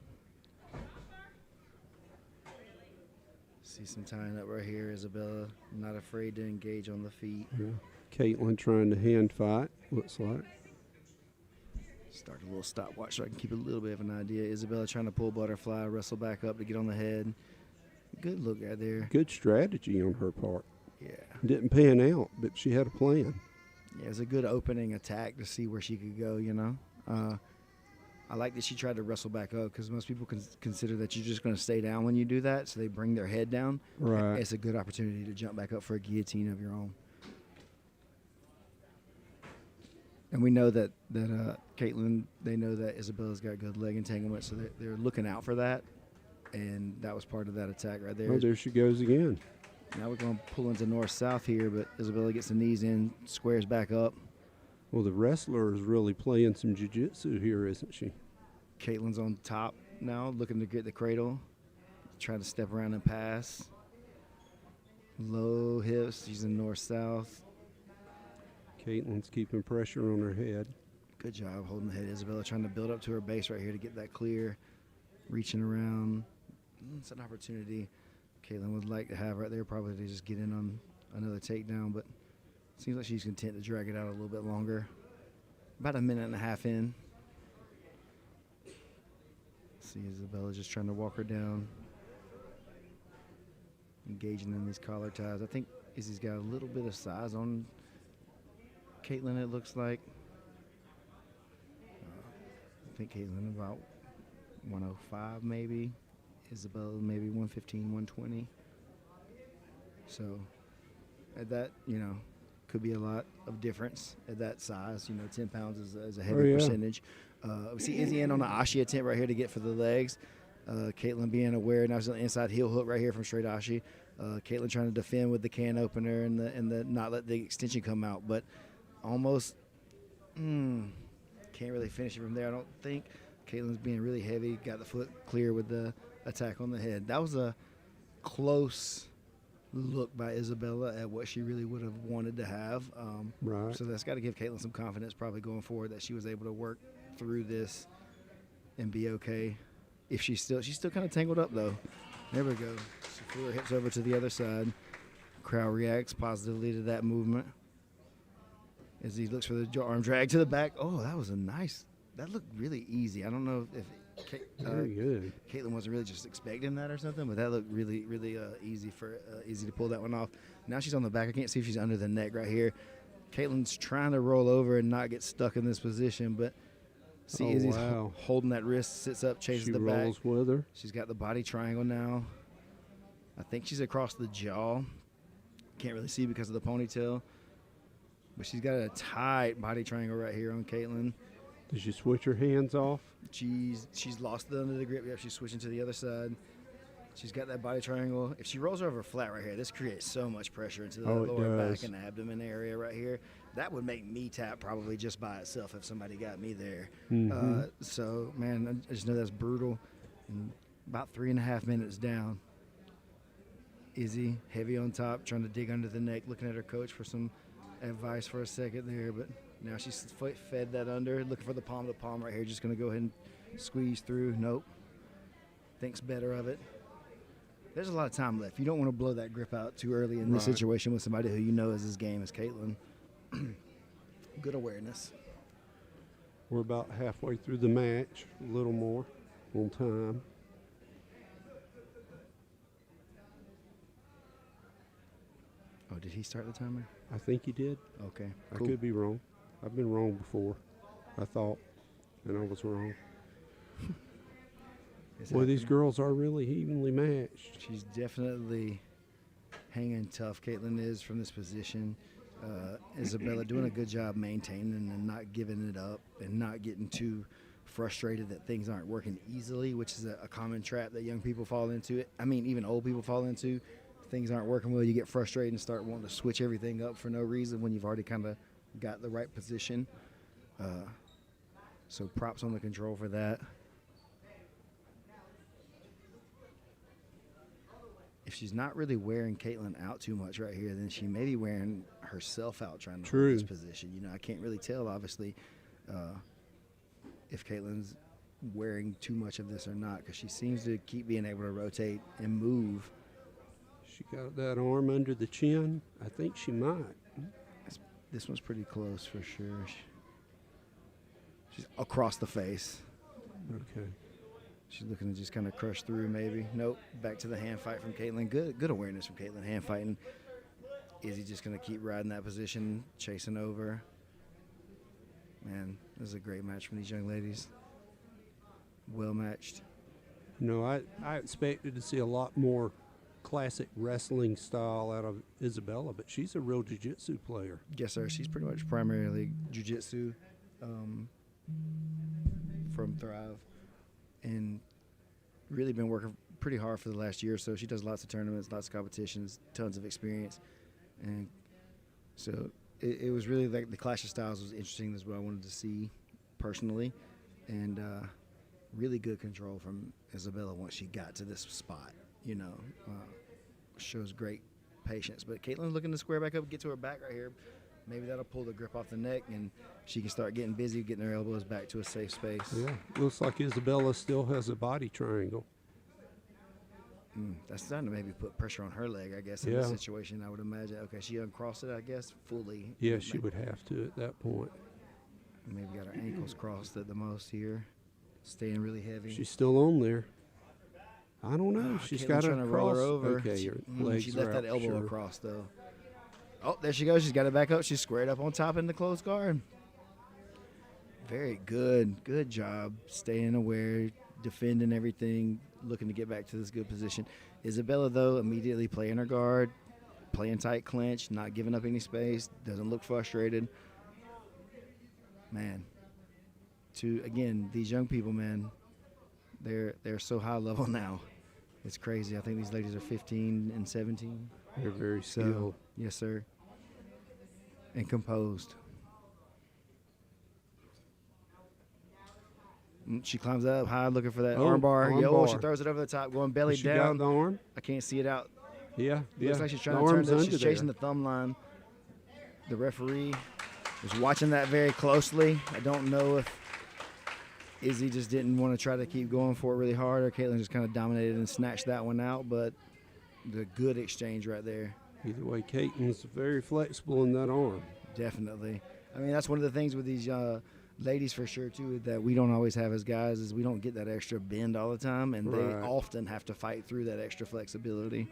See some tying up right here. Isabella not afraid to engage on the feet. Yeah. Caitlin trying to hand fight, looks like. Start a little stopwatch so I can keep a little bit of an idea. Isabella trying to pull butterfly, wrestle back up to get on the head. Good look right there. Good strategy on her part. Yeah. Didn't pan out, but she had a plan. Yeah, it's a good opening attack to see where she could go, you know. I like that she tried to wrestle back up because most people consider that you're just going to stay down when you do that, so they bring their head down. Right. It's a good opportunity to jump back up for a guillotine of your own. And we know that Caitlin, they know that Isabella's got good leg entanglement, so they're looking out for that. And that was part of that attack right there. Oh, there she goes again. Now we're going to pull into north-south here, but Isabella gets the knees in, squares back up. Well, the wrestler is really playing some jiu-jitsu here, isn't she? Caitlin's on top now, looking to get the cradle. Trying to step around and pass. Low hips. She's in north-south. Caitlin's keeping pressure on her head. Good job holding the head. Isabella trying to build up to her base right here to get that clear. Reaching around. It's an opportunity Caitlin would like to have right there, probably to just get in on another takedown, but seems like she's content to drag it out a little bit longer. About a minute and a half in. See Isabella just trying to walk her down. Engaging in these collar ties. I think Izzy's got a little bit of size on Caitlin, it looks like. I think Caitlin about 105 maybe. Isabella maybe 115, 120. So at that, could be a lot of difference at that size. 10 pounds is a heavy percentage. We see Izzy in on the Ashi attempt right here to get for the legs. Caitlin being aware. Now she's on the inside heel hook right here from straight Ashi. Caitlin trying to defend with the can opener and the not let the extension come out, but almost can't really finish it from there, I don't think. Caitlin's being really heavy, got the foot clear with the attack on the head. That was a close look by Isabella at what she really would have wanted to have. Right. So that's got to give Caitlin some confidence probably going forward that she was able to work through this and be okay. If she's still kind of tangled up though. There we go. She flew her hips over to the other side. Crowd reacts positively to that movement as he looks for the arm drag to the back. Oh, that was that looked really easy. I don't know if Very good. Caitlin wasn't really just expecting that or something, but that looked really, really easy to pull that one off. Now she's on the back. I can't see if she's under the neck right here. Caitlin's trying to roll over and not get stuck in this position, but see, Izzy's holding that wrist, sits up, chases the back. She rolls with her. She's got the body triangle now. I think she's across the jaw. Can't really see because of the ponytail, but she's got a tight body triangle right here on Caitlin. Did she switch her hands off? She's lost it under the grip. Yep, she's switching to the other side. She's got that body triangle. If she rolls over flat right here, this creates so much pressure into the lower back and abdomen area right here. That would make me tap probably just by itself if somebody got me there. So, man, I just know that's brutal. And about 3.5 minutes down. Izzy, heavy on top, trying to dig under the neck, looking at her coach for some advice for a second there. But now she's fed that under, looking for the palm to palm right here. Just going to go ahead and squeeze through. Nope. Thinks better of it. There's a lot of time left. You don't want to blow that grip out too early in this situation with somebody who you know is as game as Caitlin. Good awareness. We're about halfway through the match, a little more on time. Oh, did he start the timer? I think he did. Okay, cool. I could be wrong. I've been wrong before, I thought, and I was wrong. Well, these girls are really evenly matched. She's definitely hanging tough. Caitlin is from this position. Isabella doing a good job maintaining and not giving it up and not getting too frustrated that things aren't working easily, which is a common trap that young people fall into. I mean, even old people fall into. Things aren't working well, you get frustrated and start wanting to switch everything up for no reason when you've already kind of got the right position. So props on the control for that. If she's not really wearing Caitlin out too much right here, then she may be wearing herself out trying to hold this position. You know, I can't really tell, obviously, if Caitlin's wearing too much of this or not, because she seems to keep being able to rotate and move. She got that arm under the chin. I think she might. This one's pretty close for sure. She's across the face. Okay. She's looking to just kind of crush through maybe. Nope. Back to the hand fight from Caitlin. Good awareness from Caitlin, hand fighting. Izzy just going to keep riding that position, chasing over. Man, this is a great match from these young ladies. Well matched. You know, I expected to see a lot more classic wrestling style out of Isabella, but she's a real jiu-jitsu player. Yes, sir. She's pretty much primarily jiu-jitsu from Thrive. And really been working pretty hard for the last year or so. She does lots of tournaments, lots of competitions, tons of experience. And so it was really like the clash of styles was interesting. That's what I wanted to see personally. And really good control from Isabella once she got to this spot, you know. Shows great patience. But Caitlin's looking to square back up, get to her back right here. Maybe that'll pull the grip off the neck, and she can start getting busy, getting her elbows back to a safe space. Yeah, looks like Isabella still has a body triangle. That's starting to maybe put pressure on her leg, I guess, in this situation, I would imagine. Okay, she uncrossed it, I guess, fully. Yeah, she would have to at that point. Maybe got her ankles crossed at the most here, staying really heavy. She's still on there. I don't know. She's got to roll her over. Okay, her legs she left are that out, elbow sure. across, though. Oh, there she goes. She's got it back up. She's squared up on top in the closed guard. Very good. Good job staying aware, defending everything, looking to get back to this good position. Isabella, though, immediately playing her guard, playing tight clinch, not giving up any space, doesn't look frustrated. Man, again, these young people, man, they're so high level now. It's crazy. I think these ladies are 15 and 17. They're very skilled. Yes, sir. And composed. She climbs up high looking for that arm bar. She throws it over the top, going belly down. Got the arm? I can't see it out. Yeah. Looks like she's trying to turn it. She's chasing the thumb line. The referee is watching that very closely. I don't know Izzy just didn't want to try to keep going for it really hard, or Caitlin just kind of dominated and snatched that one out. But the good exchange right there. Either way, Caitlin's very flexible in that arm. Definitely. I mean, that's one of the things with these ladies for sure, too, that we don't always have as guys is we don't get that extra bend all the time, and they Right. often have to fight through that extra flexibility.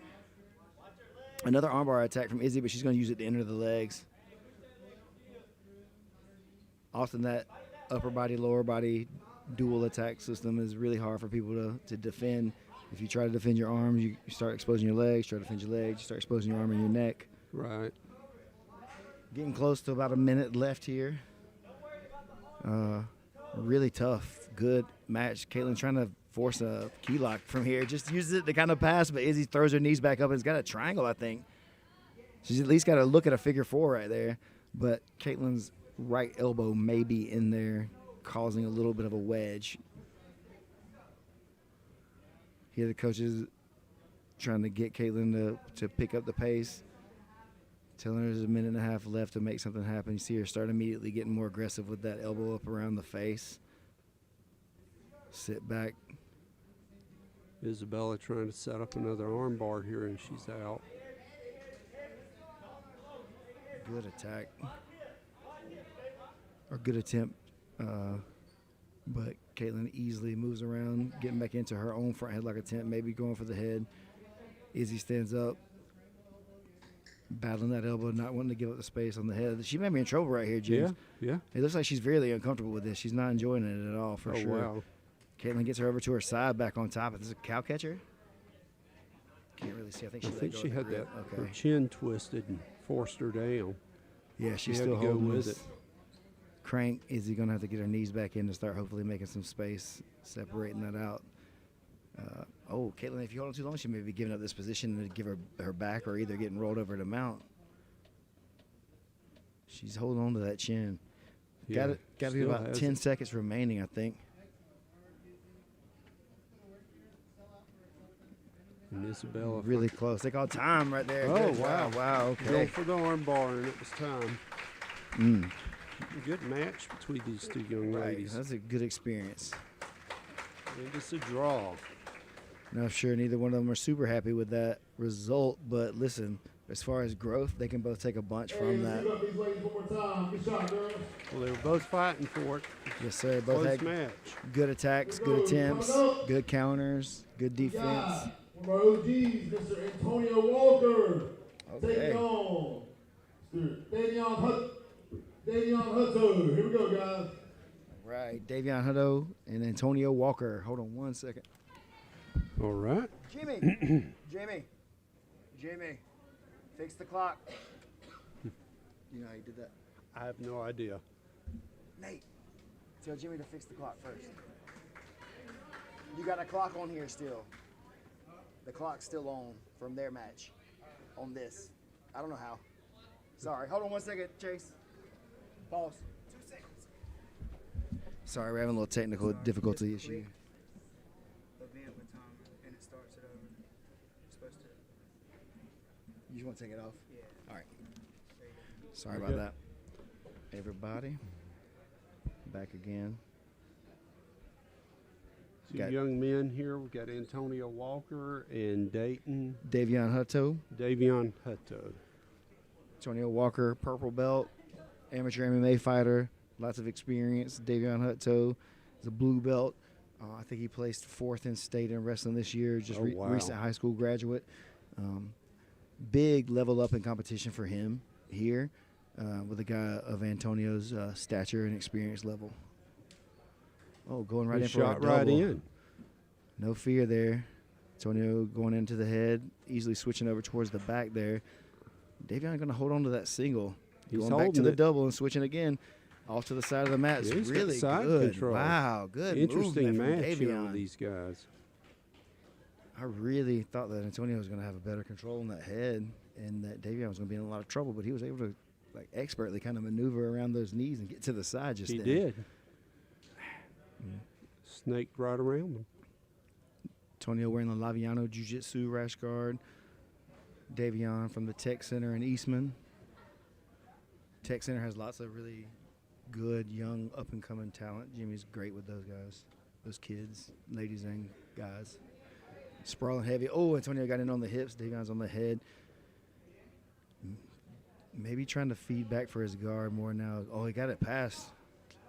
Another armbar attack from Izzy, but she's going to use it to enter the legs. Often that upper body, lower body dual attack system is really hard for people to defend. If you try to defend your arms, you start exposing your legs. Try to defend your legs, you start exposing your arm and your neck. Right. Getting close to about a minute left here. Really tough, good match. Caitlin trying to force a key lock from here. Just uses it to kind of pass, but Izzy throws her knees back up and it's got a triangle, I think. She's at least got to look at a figure four right there. But Caitlin's right elbow may be in there, causing a little bit of a wedge. Here the coaches trying to get Caitlin to pick up the pace. Telling her there's a minute and a half left to make something happen. You see her start immediately getting more aggressive with that elbow up around the face. Sit back. Isabella trying to set up another armbar here, and she's out. Good attack. Or good attempt. But Caitlin easily moves around, getting back into her own front headlock attempt, maybe going for the head. Izzy stands up. Battling that elbow, not wanting to give up the space on the head. She may be in trouble right here, James. Yeah. It looks like she's really uncomfortable with this. She's not enjoying it at all, for sure. Wow. Caitlin gets her over to her side, back on top. Is this a cow catcher? Can't really see. I think she Had grip. that her Okay. chin twisted and forced her down. Yeah, she's She had still to go holding with this. it. Crank. Is he going to have to get her knees back in to start hopefully making some space, separating that out? Caitlin, if you hold on too long, she may be giving up this position to give her back or either getting rolled over to mount. She's holding on to that chin. Yeah, Got to be still about has 10 it. seconds remaining, I think. And Isabella Really close. They call time right there. Oh, Good. wow. Wow, go okay. for the armbar, and it was time. A good match between these two young Right. ladies. That's a good experience. And it's a draw. Now, sure, neither one of them are super happy with that result, but listen, as far as growth, they can both take a bunch from that. Give up these ladies one more time. Good shot, girls. Well, they were both fighting for it. Yes, sir. Both Close had match. good attacks, good attempts, good counters, good defense. Guy, one of our OGs, Mr. Antonio Walker. Okay. Taking on Mr. Davion Hutto. Here we go, guys. Right, Davion Hutto and Antonio Walker. Hold on one second. All right. Jimmy, Jimmy, fix the clock. You know how you did that? I have no idea. Nate, tell Jimmy to fix the clock first. You got a clock on here still. The clock's still on from their match. On this. I don't know how. Sorry. Hold on 1 second, Chase. Pause. 2 seconds. Sorry, we're having a little technical difficulty issue. Event with timer, and it starts it over. You're supposed to. You just want to take it off? Yeah. All right. There you go. Sorry about that. Everybody, back again. Two Got- young men here. We've got Antonio Walker and Davion Hutto. Hutto. Antonio Walker, purple belt, amateur MMA fighter, lots of experience. Davion Hutto is a blue belt. I think he placed 4th in state in wrestling this year, just Oh, wow. recent high school graduate. Big level up in competition for him here with a guy of Antonio's stature and experience level. Oh, going right He in for a shot double. right in. No fear there. Antonio going into the head, easily switching over towards the back there. Davion going to hold on to that single. He's Going back to holding the it. double and switching again. Off to the side of the mat. It's Yeah, he's got really side good. control. Wow, good Interesting movement from match here Davion. with these guys. I really thought that Antonio was going to have a better control on that head and that Davion was going to be in a lot of trouble, but he was able to expertly kind of maneuver around those knees and get to the side just He then. did. Snaked right around them. Antonio wearing the Laviano Jiu-Jitsu rash guard. Davion from the Tech Center in Eastman. Tech Center has lots of really good, young, up-and-coming talent. Jimmy's great with those guys, those kids, ladies and guys. Sprawling heavy. Oh, Antonio got in on the hips. Davion's on the head. Maybe trying to feed back for his guard more now. Oh, he got it past.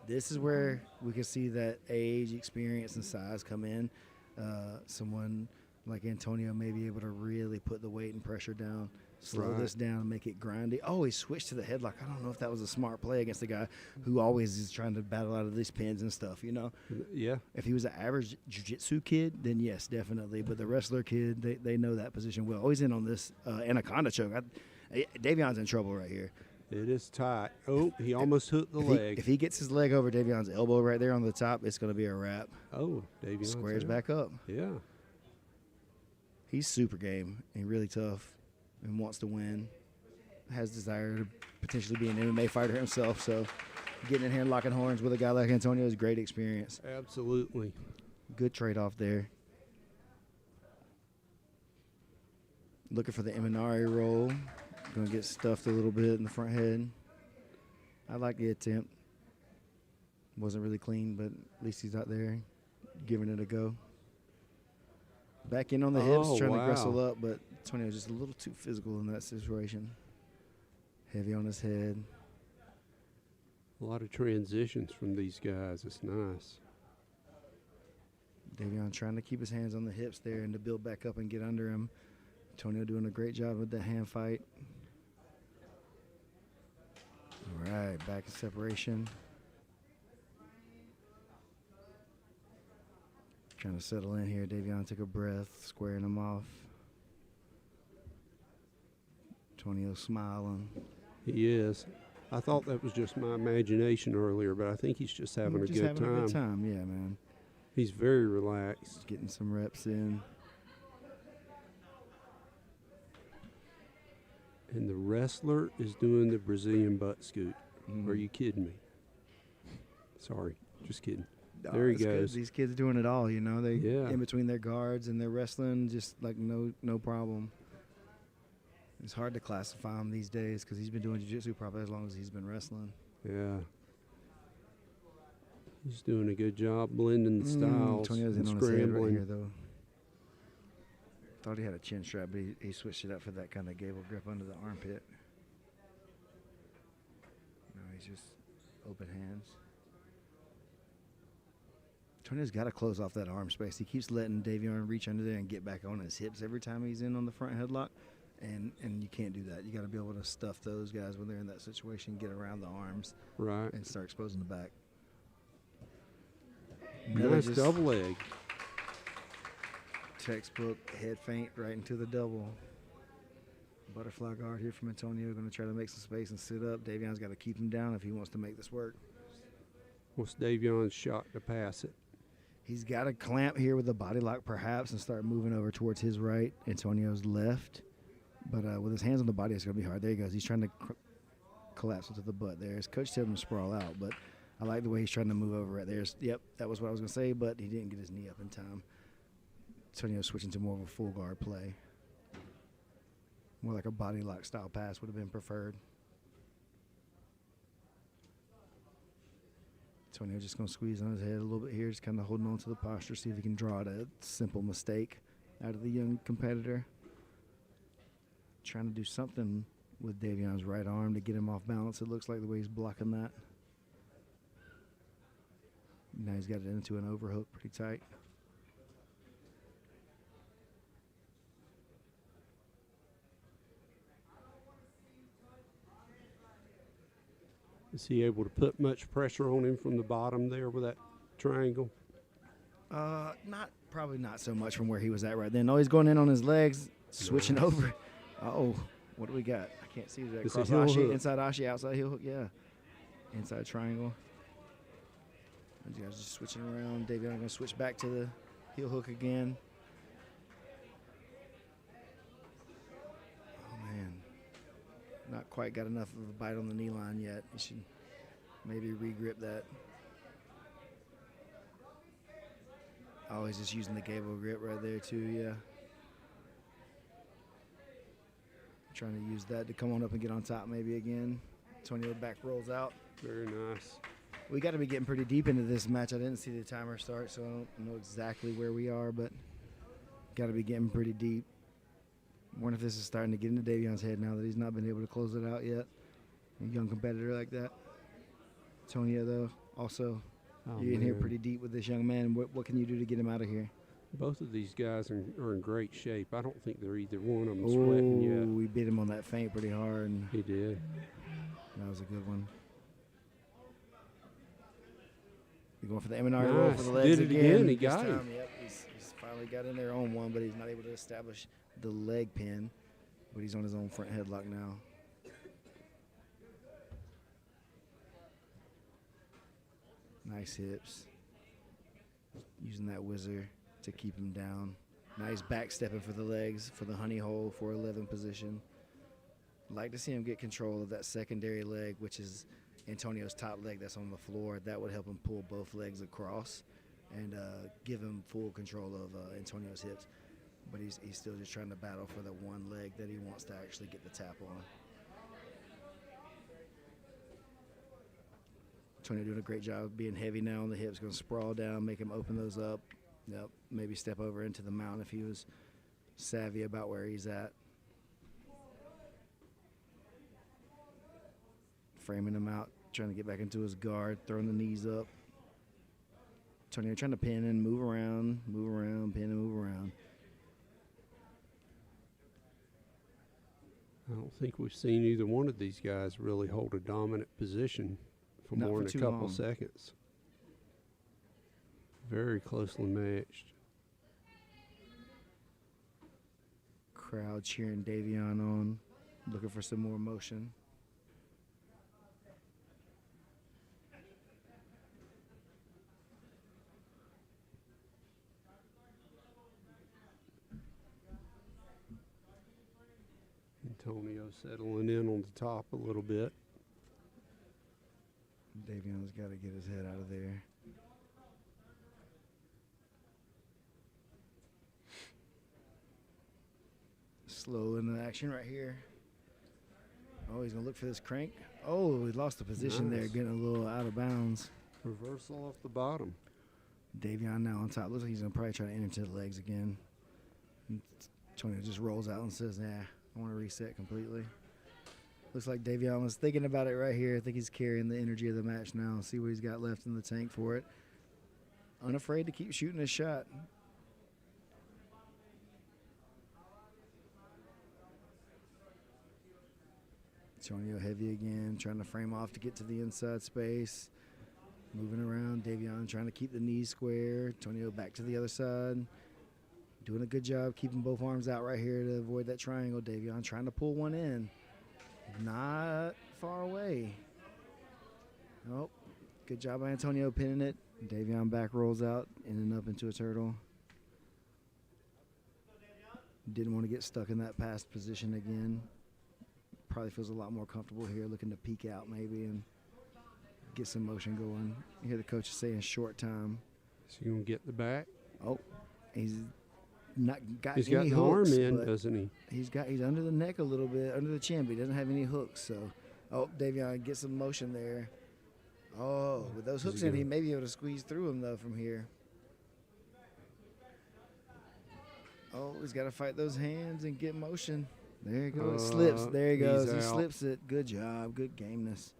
This is where we can see that age, experience, and size come in. Someone like Antonio may be able to really put the weight and pressure down, slow this down, make it grindy. Oh, he switched to the headlock. I don't know if that was a smart play against the guy who always is trying to battle out of these pins and stuff, you know? Yeah. If he was an average jiu-jitsu kid, then yes, definitely. But the wrestler kid, they know that position well. Oh, he's in on this anaconda choke. Davion's in trouble right here. It is tight. Oh, he almost hooked the leg. If he gets his leg over Davion's elbow right there on the top, it's going to be a wrap. Oh, Davion Squares back up. Yeah. He's super game and really tough and wants to win. Has desire to potentially be an MMA fighter himself. So getting in here and locking horns with a guy like Antonio is a great experience. Absolutely. Good trade-off there. Looking for the Imanari roll. Going to get stuffed a little bit in the front head. I like the attempt. Wasn't really clean, but at least he's out there giving it a go. Back in on the hips, trying to wrestle up, but Antonio was just a little too physical in that situation. Heavy on his head. A lot of transitions from these guys. It's nice. Davion trying to keep his hands on the hips there and to build back up and get under him. Antonio doing a great job with the hand fight. All right, back in separation. Trying to settle in here. Davion took a breath, squaring him off. Antonio smiling. He is. I thought that was just my imagination earlier, but I think he's just having a good time. Having a good time, yeah, man. He's very relaxed. Getting some reps in. And the wrestler is doing the Brazilian butt scoot. Are you kidding me? Sorry, just kidding. There he goes. Good. These kids are doing it all, you know. They in between their guards and they're wrestling just like no problem. It's hard to classify him these days because he's been doing jiu-jitsu probably as long as he's been wrestling. Yeah. He's doing a good job blending the styles. Antonio's and in on his head right scrambling. here, though. Thought he had a chin strap, but he switched it up for that kind of gable grip under the armpit. No, he's just open hands. Antonio's got to close off that arm space. He keeps letting Davion reach under there and get back on his hips every time he's in on the front headlock. And you can't do that. You got to be able to stuff those guys when they're in that situation, get around the arms, right, and start exposing the back. Nice double leg. Textbook head feint right into the double. Butterfly guard here from Antonio. Going to try to make some space and sit up. Davion's got to keep him down if he wants to make this work. What's Davion's shot to pass it? He's got to clamp here with the body lock perhaps and start moving over towards his right, Antonio's left. But with his hands on the body, it's going to be hard. There he goes. He's trying to collapse into the butt there. His coach told him to sprawl out, but I like the way he's trying to move over right there. Yep, that was what I was going to say, but he didn't get his knee up in time. Antonio switching to more of a full guard play. More like a body lock style pass would have been preferred. Antonio just going to squeeze on his head a little bit here, just kind of holding on to the posture, see if he can draw out a simple mistake out of the young competitor. Trying to do something with Davion's right arm to get him off balance. It looks like the way he's blocking that. Now he's got it into an overhook pretty tight. Is he able to put much pressure on him from the bottom there with that triangle? Probably not so much from where he was at right then. No, he's going in on his legs, switching over. Oh, what do we got? I can't see that. It's Cross a heel Ashi, hook. inside Ashi, outside heel hook, yeah. Inside triangle. These guys just switching around. Davion going to switch back to the heel hook again. Oh, man. Not quite got enough of a bite on the knee line yet. He should maybe re-grip that. Oh, he's just using the gable grip right there too, yeah. Trying to use that to come on up and get on top maybe again. Antonio back rolls out. Very nice. We got to be getting pretty deep into this match. I didn't see the timer start, so I don't know exactly where we are, but got to be getting pretty deep. Wonder if this is starting to get into Davion's head now that he's not been able to close it out yet. A young competitor like that. Antonio, though, also, you're in here pretty deep with this young man. What can you do to get him out of here? Both of these guys are in great shape. I don't think they're either one of them sweating yet. We beat him on that feint pretty hard. And He did. that was a good one. You're going for the M&R roll for the legs Did it again. He this got him. time. Yep, he's finally got in there on one, but he's not able to establish the leg pin. But he's on his own front headlock now. Nice hips. Using that whizzer to keep him down. Nice backstepping for the legs for the honey hole 411 position. Like to see him get control of that secondary leg, which is Antonio's top leg that's on the floor. That would help him pull both legs across and give him full control of Antonio's hips. But he's still just trying to battle for the one leg that he wants to actually get the tap on. Antonio doing a great job of being heavy now on the hips. Going to sprawl down, make him open those up. Yep, maybe step over into the mount if he was savvy about where he's at. Framing him out, trying to get back into his guard, throwing the knees up. Antonio trying to pin and move around, pin and move around. I don't think we've seen either one of these guys really hold a dominant position for Not more for than a too couple long. seconds. Very closely matched. Crowd cheering Davion on, looking for some more motion. Antonio settling in on the top a little bit. Davion's got to get his head out of there. Slow in the action right here. Oh, he's going to look for this crank. Oh, he lost the position there, Nice. getting a little out of bounds. Reversal off the bottom. Davion now on top. Looks like he's going to probably try to enter into the legs again. Antonio just rolls out and says, nah, I want to reset completely. Looks like Davion was thinking about it right here. I think he's carrying the energy of the match now. See what he's got left in the tank for it. Unafraid to keep shooting his shot. Antonio heavy again, trying to frame off to get to the inside space. Moving around, Davion trying to keep the knees square. Antonio back to the other side. Doing a good job keeping both arms out right here to avoid that triangle. Davion trying to pull one in. Not far away. Nope. Good job by Antonio pinning it. Davion back rolls out, ending up into a turtle. Didn't want to get stuck in that past position again. Probably feels a lot more comfortable here, looking to peek out maybe and get some motion going. You hear the coach saying short time. Is he going to get the back? Oh, he's not got He's any got the arm hooks, in, but doesn't he? he's under the neck a little bit, under the chin, but he doesn't have any hooks. So, oh, Davion gets some motion there. Oh, with those hooks in, he may be able to squeeze through him though from here. Oh, he's got to fight those hands and get motion. There he goes. Slips. There he goes. He out. slips it. Good job. Good gameness.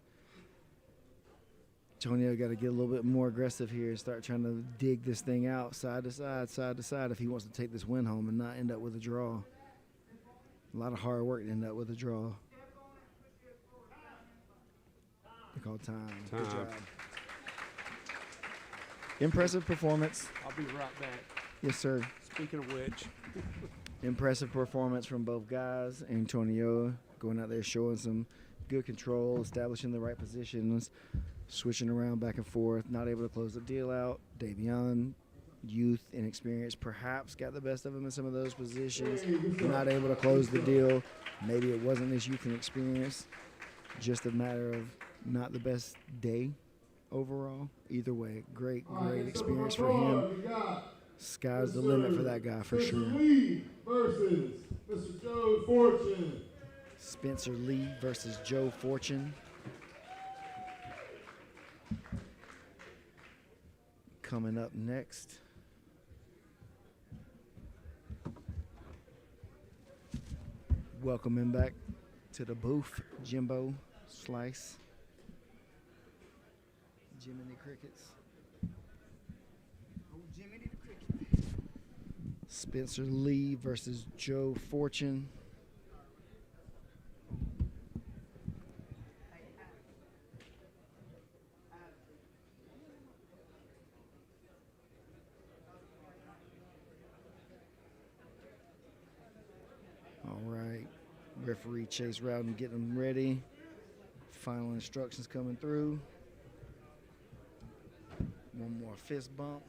Antonio got to get a little bit more aggressive here and start trying to dig this thing out side to side if he wants to take this win home and not end up with a draw. A lot of hard work to end up with a draw. They call time. Good Time. job. Impressive performance. I'll be right back. Yes, sir. Speaking of which, Impressive performance from both guys. Antonio going out there showing some good control, establishing the right positions, switching around back and forth, not able to close the deal out. Davion, youth and experience, perhaps got the best of him in some of those positions, not able to close the deal. Maybe it wasn't his youth and experience, just a matter of not the best day overall. Either way, great experience for him. Sky's the limit for that guy for Mr. sure. Lee versus Mr. Joe Fortune. Spencer Lee versus Joe Fortune. coming up next. Welcome him back to the booth, Jimbo Slice. Jiminy Crickets. Spencer Lee versus Joe Fortune. All right. Referee Chase Rowden getting them ready. Final instructions coming through. One more fist bump.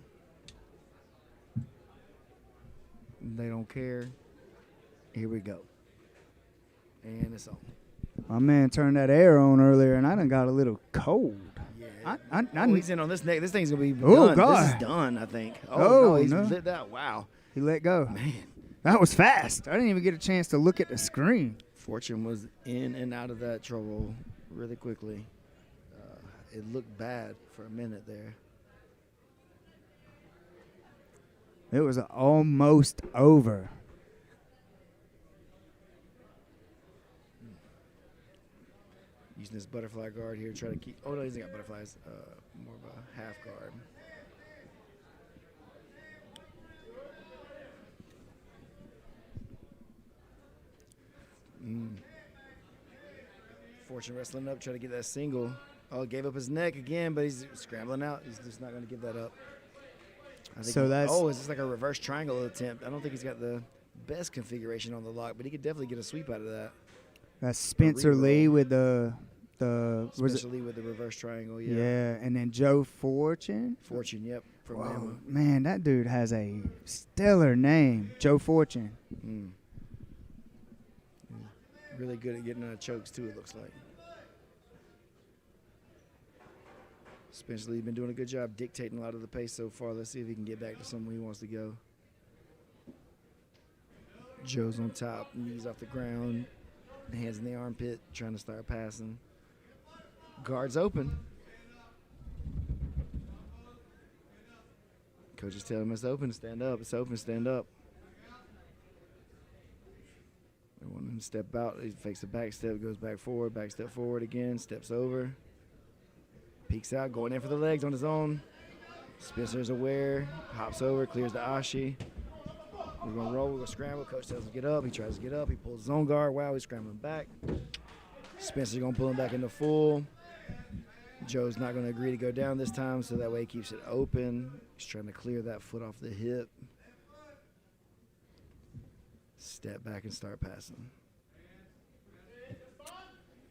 They don't care. Here we go. And it's on. My man turned that air on earlier, and I done got a little cold. Yeah. I He's in on this neck. This thing's going to be Oh, done. God. This is done, I think. Oh, no, he's no. lit that. Wow. He let go. Man. That was fast. I didn't even get a chance to look at the screen. Fortune was in and out of that trouble really quickly. It looked bad for a minute there. It was almost over. Using this butterfly guard here, try to keep. Oh no, he hasn't got butterflies. More of a half guard. Fortune wrestling up, trying to get that single. Oh, gave up his neck again, but he's scrambling out. He's just not going to give that up. I think So that's- oh, it's just like a reverse triangle attempt. I don't think he's got the best configuration on the lock, but he could definitely get a sweep out of that. That's Spencer reroll. Lee with the was it? Especially with the reverse triangle, yeah. Yeah, and then Joe Fortune. Fortune, yep, from Whoa, Bama. man, that dude has a stellar name, Joe Fortune. Mm. Really good at getting out of chokes too, it looks like. Spencer Lee been doing a good job dictating a lot of the pace so far. Let's see if he can get back to somewhere he wants to go. Joe's on top, knees off the ground, hands in the armpit, trying to start passing. Guards open. Coach is telling him it's open, stand up. It's open, stand up. They want him to step out. He fakes a back step, goes back step forward again, steps over. Peeks out, going in for the legs on his own. Spencer's aware, hops over, clears the ashi. We're going to roll, we're going to scramble. Coach tells him to get up. He tries to get up. He pulls his own guard. Wow, he's scrambling back. Spencer's going to pull him back into full. Joe's not going to agree to go down this time, so that way he keeps it open. He's trying to clear that foot off the hip. Step back and start passing.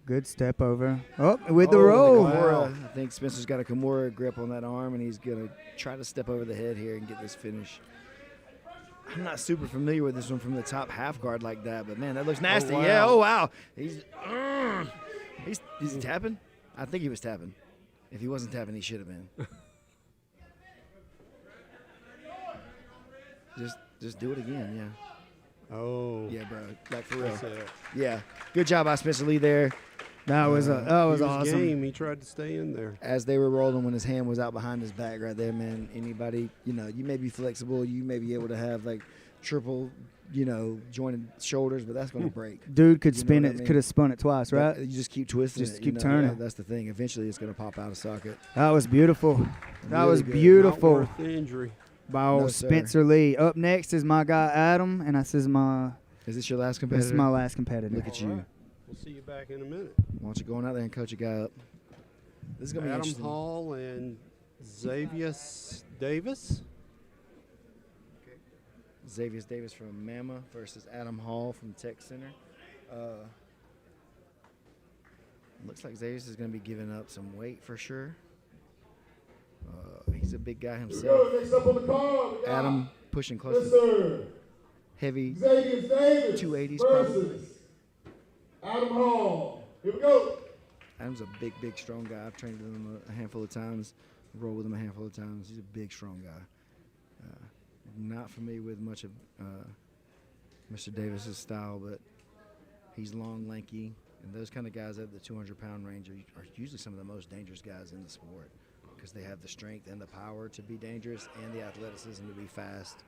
Good step over. Oh, with the roll. Kimura. I think Spencer's got a Kimura grip on that arm, and he's going to try to step over the head here and get this finish. I'm not super familiar with this one from the top half guard like that, but man, that looks nasty. wow. Yeah, oh wow. He's tapping? I think he was tapping. If he wasn't tapping, he should have been. Just do it again, yeah. Oh. Yeah, bro. Like for real. That's it. Yeah. Good job by Spencer Lee there. That was He awesome. game. He tried to stay in there. As they were rolling, when his hand was out behind his back right there, man, anybody, you may be flexible. You may be able to have like triple, jointed shoulders, but that's going to break. Dude could You know spin what it. I mean? Could have spun it twice, right? You just keep twisting Just it. keep turning. That's the thing. Eventually, it's going to pop out of socket. That was beautiful. That Really was good. Not beautiful worth the injury. by old No, sir. Spencer Lee. Up next is my guy Adam, and this is my Is this your last competitor? my last competitor. Look at you. Alright. We'll see you back in a minute. Why don't you go on out there and coach a guy up? This is going to be Adam interesting. Hall and Xavier Davis. Xavier Davis from Mama versus Adam Hall from Tech Center. Looks like Xavier is going to be giving up some weight for sure. He's a big guy Here we himself. go. Next up on the card, we got- Adam pushing close Yes, to sir. heavy. Xavier Davis 280s versus Adam Hall. Here we go. Adam's a big, big, strong guy. I've trained with him a handful of times, rolled with him a handful of times. He's a big, strong guy. Not familiar with much of Mr. Davis's style, but he's long, lanky, and those kind of guys at the 200-pound range are usually some of the most dangerous guys in the sport because they have the strength and the power to be dangerous and the athleticism to be fast.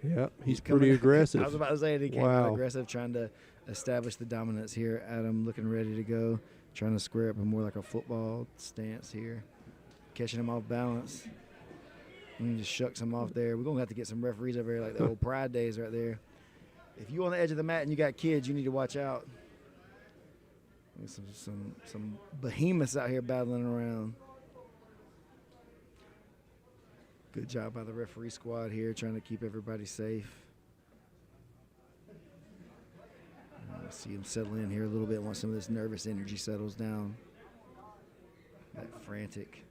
Yep, he's Coming- pretty aggressive. I was about to say he came out Wow. aggressive, trying to establish the dominance here. Adam looking ready to go, trying to square up a more like a football stance here, catching him off balance. And he just shucks him off there. We're gonna have to get some referees over here like the old Pride days right there. If you on the edge of the mat and you got kids, you need to watch out. There's some behemoths out here battling around. Good job by the referee squad here, trying to keep everybody safe. See him settle in here a little bit once some of this nervous energy settles down. That frantic.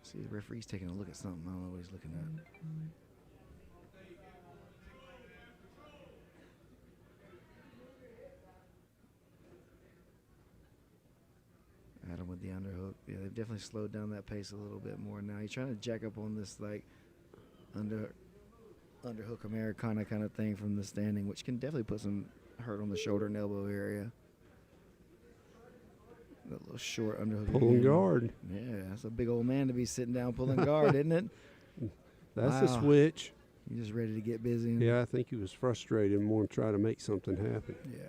See, the referee's taking a look at something. I don't know what he's looking at. Adam with the underhook. Yeah, they've definitely slowed down that pace a little bit more now. He's trying to jack up on this like underhook Americana kind of thing from the standing, which can definitely put some hurt on the shoulder and elbow area. That little short underhook. Pulling again. guard. Yeah, that's a big old man to be sitting down pulling guard, isn't it? That's Wow. the switch. He's just ready to get busy. Yeah, I think he was frustrated and wanted to try to make something happen. Yeah.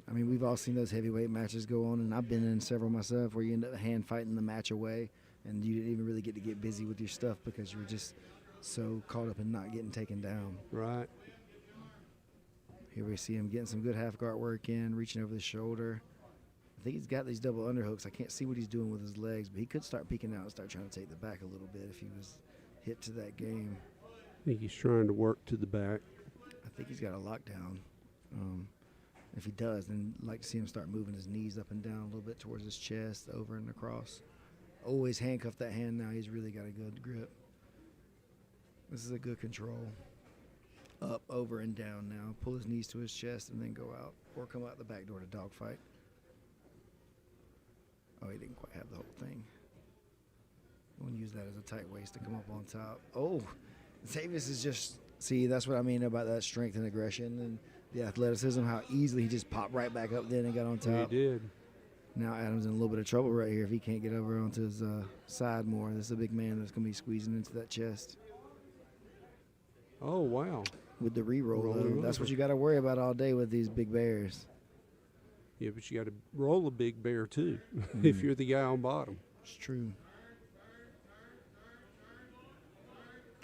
I mean, we've all seen those heavyweight matches go on, and I've been in several myself where you end up hand fighting the match away, and you didn't even really get to get busy with your stuff because you were just so caught up in not getting taken down. Right. Here we see him getting some good half guard work in, reaching over the shoulder. I think he's got these double underhooks. I can't see what he's doing with his legs, but he could start peeking out and start trying to take the back a little bit if he was hit to that game. I think he's trying to work to the back. I think he's got a lockdown. If he does, then I'd like to see him start moving his knees up and down a little bit towards his chest, over and across. Always handcuff that hand now. He's really got a good grip. This is a good control. Up, over, and down now. Pull his knees to his chest and then go out. Or come out the back door to dogfight. Oh, he didn't quite have the whole thing. I'm going to use that as a tight waist to come up on top. Oh, Davis is just, see, that's what I mean about that strength and aggression and the athleticism, how easily he just popped right back up then and got on top. He did. Now Adam's in a little bit of trouble right here if he can't get over onto his side more. This is a big man that's going to be squeezing into that chest. Oh, wow. With the re-roll, Rolling though, that's what over. you got to worry about all day with these big bears. Yeah, but you got to roll a big bear, too, if you're the guy on bottom. It's true.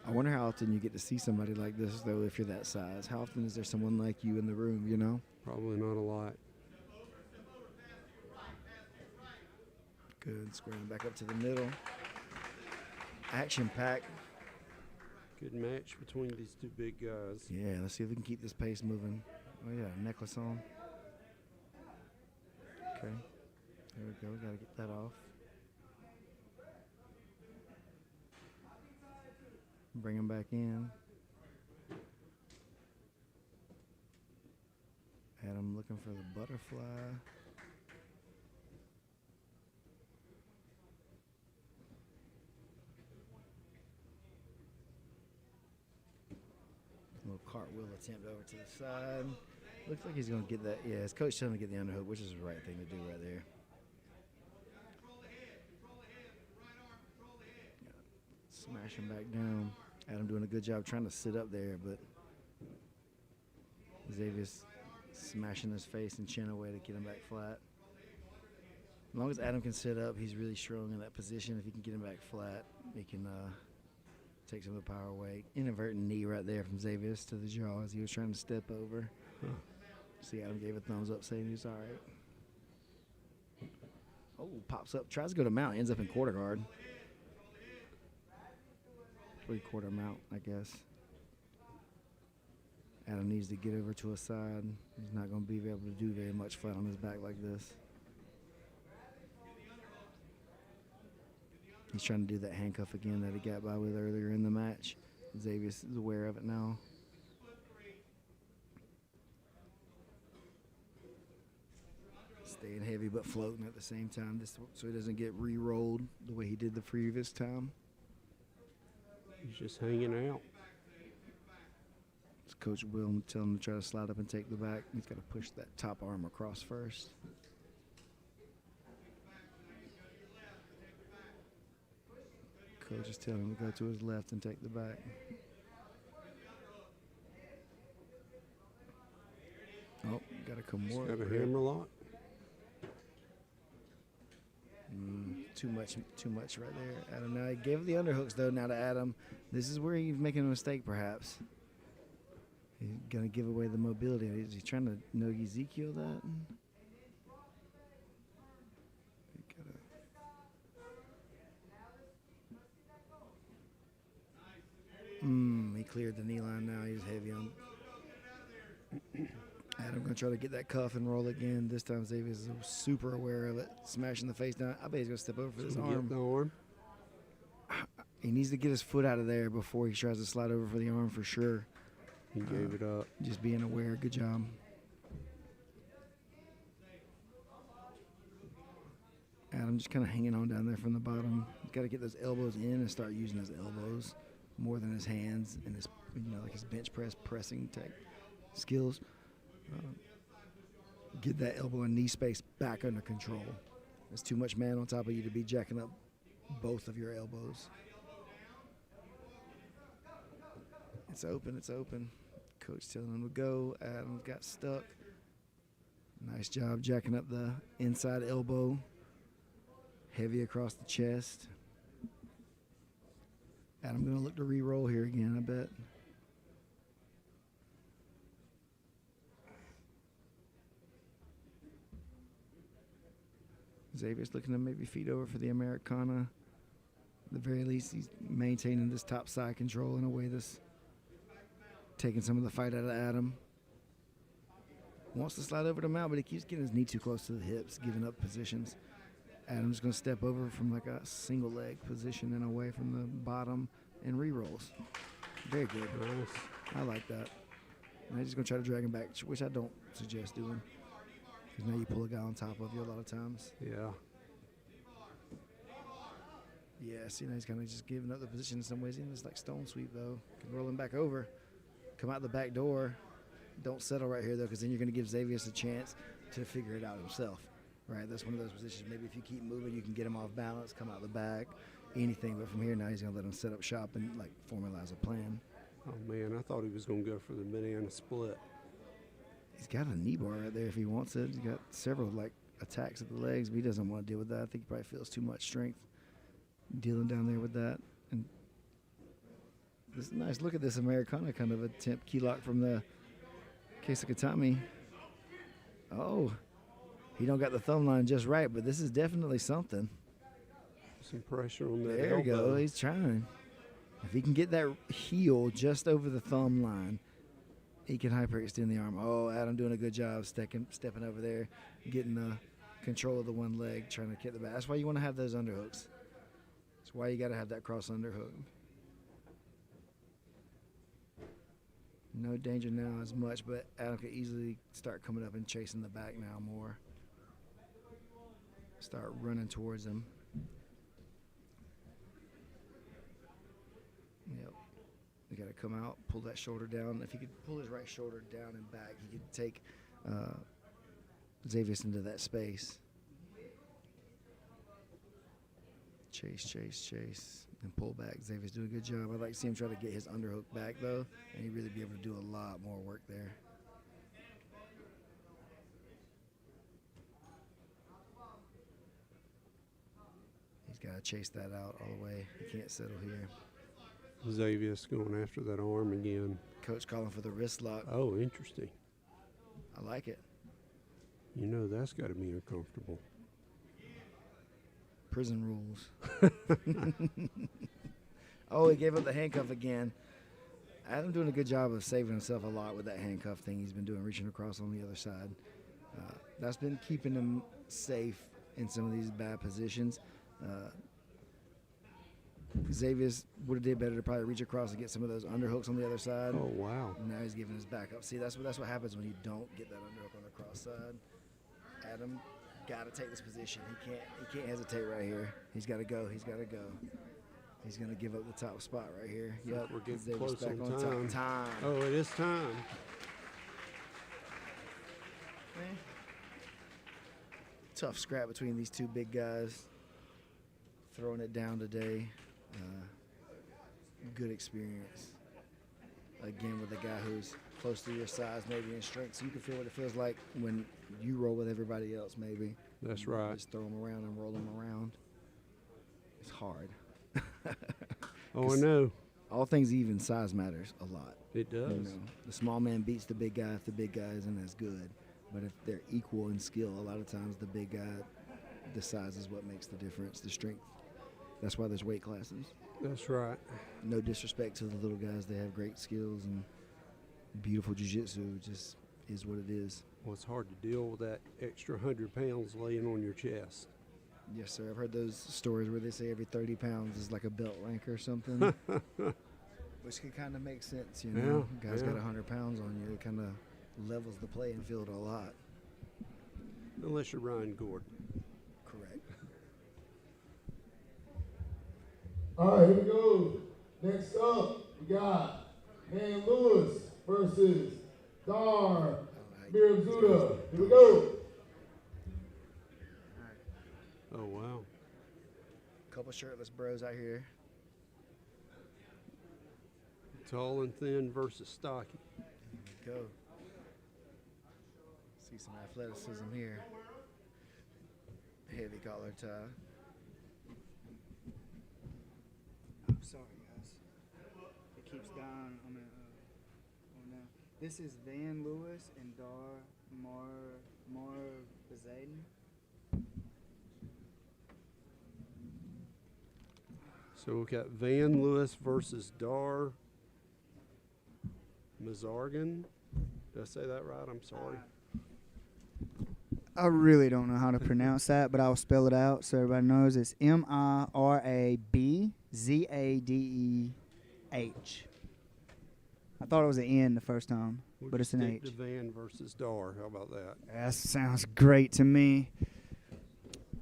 I wonder how often you get to see somebody like this, though, if you're that size. How often is there someone like you in the room, you know? Probably not a lot. Good. Squaring back up to the middle. Action pack. Good match between these two big guys. Yeah, let's see if we can keep this pace moving. Oh, yeah, necklace on. Okay. There we go. We got to get that off. Bring him back in. Adam looking for the butterfly. Little cartwheel attempt over to the side. Looks like he's going to get that. Yeah, his coach telling him to get the underhook, which is the right thing to do right there. Smash him back down. Adam doing a good job trying to sit up there, but Xavier's smashing his face and chin away to get him back flat. As long as Adam can sit up, he's really strong in that position. If he can get him back flat, he can take some of the power away. Inadvertent knee right there from Xavier to the jaw as he was trying to step over. See, Adam gave a thumbs up saying he's all right. Oh, pops up, tries to go to mount, ends up in quarter guard. 3/4 mount, I guess. Adam needs to get over to a side. He's not going to be able to do very much flat on his back like this. He's trying to do that handcuff again that he got by with earlier in the match. Xavier is aware of it now. Staying heavy but floating at the same time, so he doesn't get re-rolled the way he did the previous time. He's just hanging out. His Coach will tell him to try to slide up and take the back. He's got to push that top arm across first. Coach is telling him to go to his left and take the back. Oh, got to come more. Got a hammer lock. Too much right there. Adam now he gave the underhooks though. Now to Adam, this is where he's making a mistake perhaps. He's gonna give away the mobility. Is he trying to no Ezekiel that? He cleared the knee line now. He's heavy on. Adam gonna try to get that cuff and roll again. This time Xavier is super aware of it, smashing the face down. I bet he's gonna step over for this arm. Get the arm. He needs to get his foot out of there before he tries to slide over for the arm for sure. He gave it up. Just being aware. Good job. Adam just kind of hanging on down there from the bottom. He's got to get those elbows in and start using his elbows more than his hands and his, like his bench press pressing type skills. Get that elbow and knee space back under control. There's too much man on top of you to be jacking up both of your elbows. It's open, it's open. Coach telling him to go. Adam got stuck. Nice job jacking up the inside elbow. Heavy across the chest. Adam going to look to re-roll here again, I bet. Xavier's looking to maybe feed over for the Americana. At the very least, he's maintaining this top side control in a way that's taking some of the fight out of Adam. Wants to slide over to mount, but he keeps getting his knee too close to the hips, giving up positions. Adam's going to step over from like a single leg position and away from the bottom and re-rolls. Very good. Nice. I like that. Now he's just going to try to drag him back, which I don't suggest doing. Because now you pull a guy on top of you a lot of times. Yeah. Yeah, see, now he's kind of just giving up the position in some ways. It's like stone sweep, though. Can roll him back over. Come out the back door. Don't settle right here, though, because then you're going to give Xavier a chance to figure it out himself. Right? That's one of those positions. Maybe if you keep moving, you can get him off balance, come out the back, anything. But from here, now he's going to let him set up shop and, like, formalize a plan. Oh, man, I thought he was going to go for the banana split. He's got a knee bar right there if he wants it. He's got several, like, attacks at the legs, but he doesn't want to deal with that. I think he probably feels too much strength dealing down there with that. And this nice look at this Americana kind of attempt key lock from the Keisakatami. Oh, he don't got the thumb line just right, but this is definitely something. Some pressure on that There you elbow. go. He's trying. If he can get that heel just over the thumb line, he can hyperextend the arm. Oh, Adam doing a good job stepping over there, getting the control of the one leg, trying to get the back. That's why you want to have those underhooks. That's why you got to have that cross underhook. No danger now as much, but Adam could easily start coming up and chasing the back now more. Start running towards him. Yep. You got to come out, pull that shoulder down. If he could pull his right shoulder down and back, he could take Xavier into that space. Chase, and pull back. Xavier's doing a good job. I'd like to see him try to get his underhook back, though, and he'd really be able to do a lot more work there. He's got to chase that out all the way. He can't settle here. Xavier's going after that arm again. Coach calling for the wrist lock. Oh, interesting. I like it. You know that's got to be uncomfortable. Prison rules. Oh, he gave up the handcuff again. Adam doing a good job of saving himself a lot with that handcuff thing he's been doing, reaching across on the other side. That's been keeping him safe in some of these bad positions. Xavier would have did better to probably reach across and get some of those underhooks on the other side. Oh, wow. Now he's giving his back up. See, that's what happens when you don't get that underhook on the cross side. Adam got to take this position. He can't hesitate right here. He's got to go. He's going to give up the top spot right here. Yep, we're getting Xavier's close back on on time. top. Time. Oh, it is time. Man. Tough scrap between these two big guys. Throwing it down today. Good experience. Again, with a guy who's close to your size, maybe in strength, so you can feel what it feels like when you roll with everybody else, maybe. That's right. Just throw them around and roll them around. It's hard. Oh, I know. All things even, size matters a lot. It does. You know, the small man beats the big guy if the big guy isn't as good. But if they're equal in skill, a lot of times the big guy, the size is what makes the difference, the strength. That's why there's weight classes. That's right. No disrespect to the little guys. They have great skills and beautiful jiu-jitsu. Just is what it is. Well, it's hard to deal with that extra 100 pounds laying on your chest. Yes, sir. I've heard those stories where they say every 30 pounds is like a belt rank or something. Which can kind of make sense, you know. Yeah, Guys yeah. got 100 pounds on you. It kind of levels the playing field a lot. Unless you're Ryan Gordon. Correct. All right, here we go. Next up, we got Dan Lewis versus Dar Mirazuda. Here we go. Oh, wow. Couple shirtless bros out here. Tall and thin versus stocky. Go. See some athleticism here. Heavy collar tie. I'm sorry, guys. It keeps dying. I'm going down. This is Van Lewis and Dar Marbazaden. So we got Van Lewis versus Dar Mazargan. Did I say that right? I'm sorry. I really don't know how to pronounce that, but I'll spell it out so everybody knows. It's Mirabzadeh. I thought it was an N the first time, We'll but just it's an stick H. to Van versus Dar. How about that? That sounds great to me.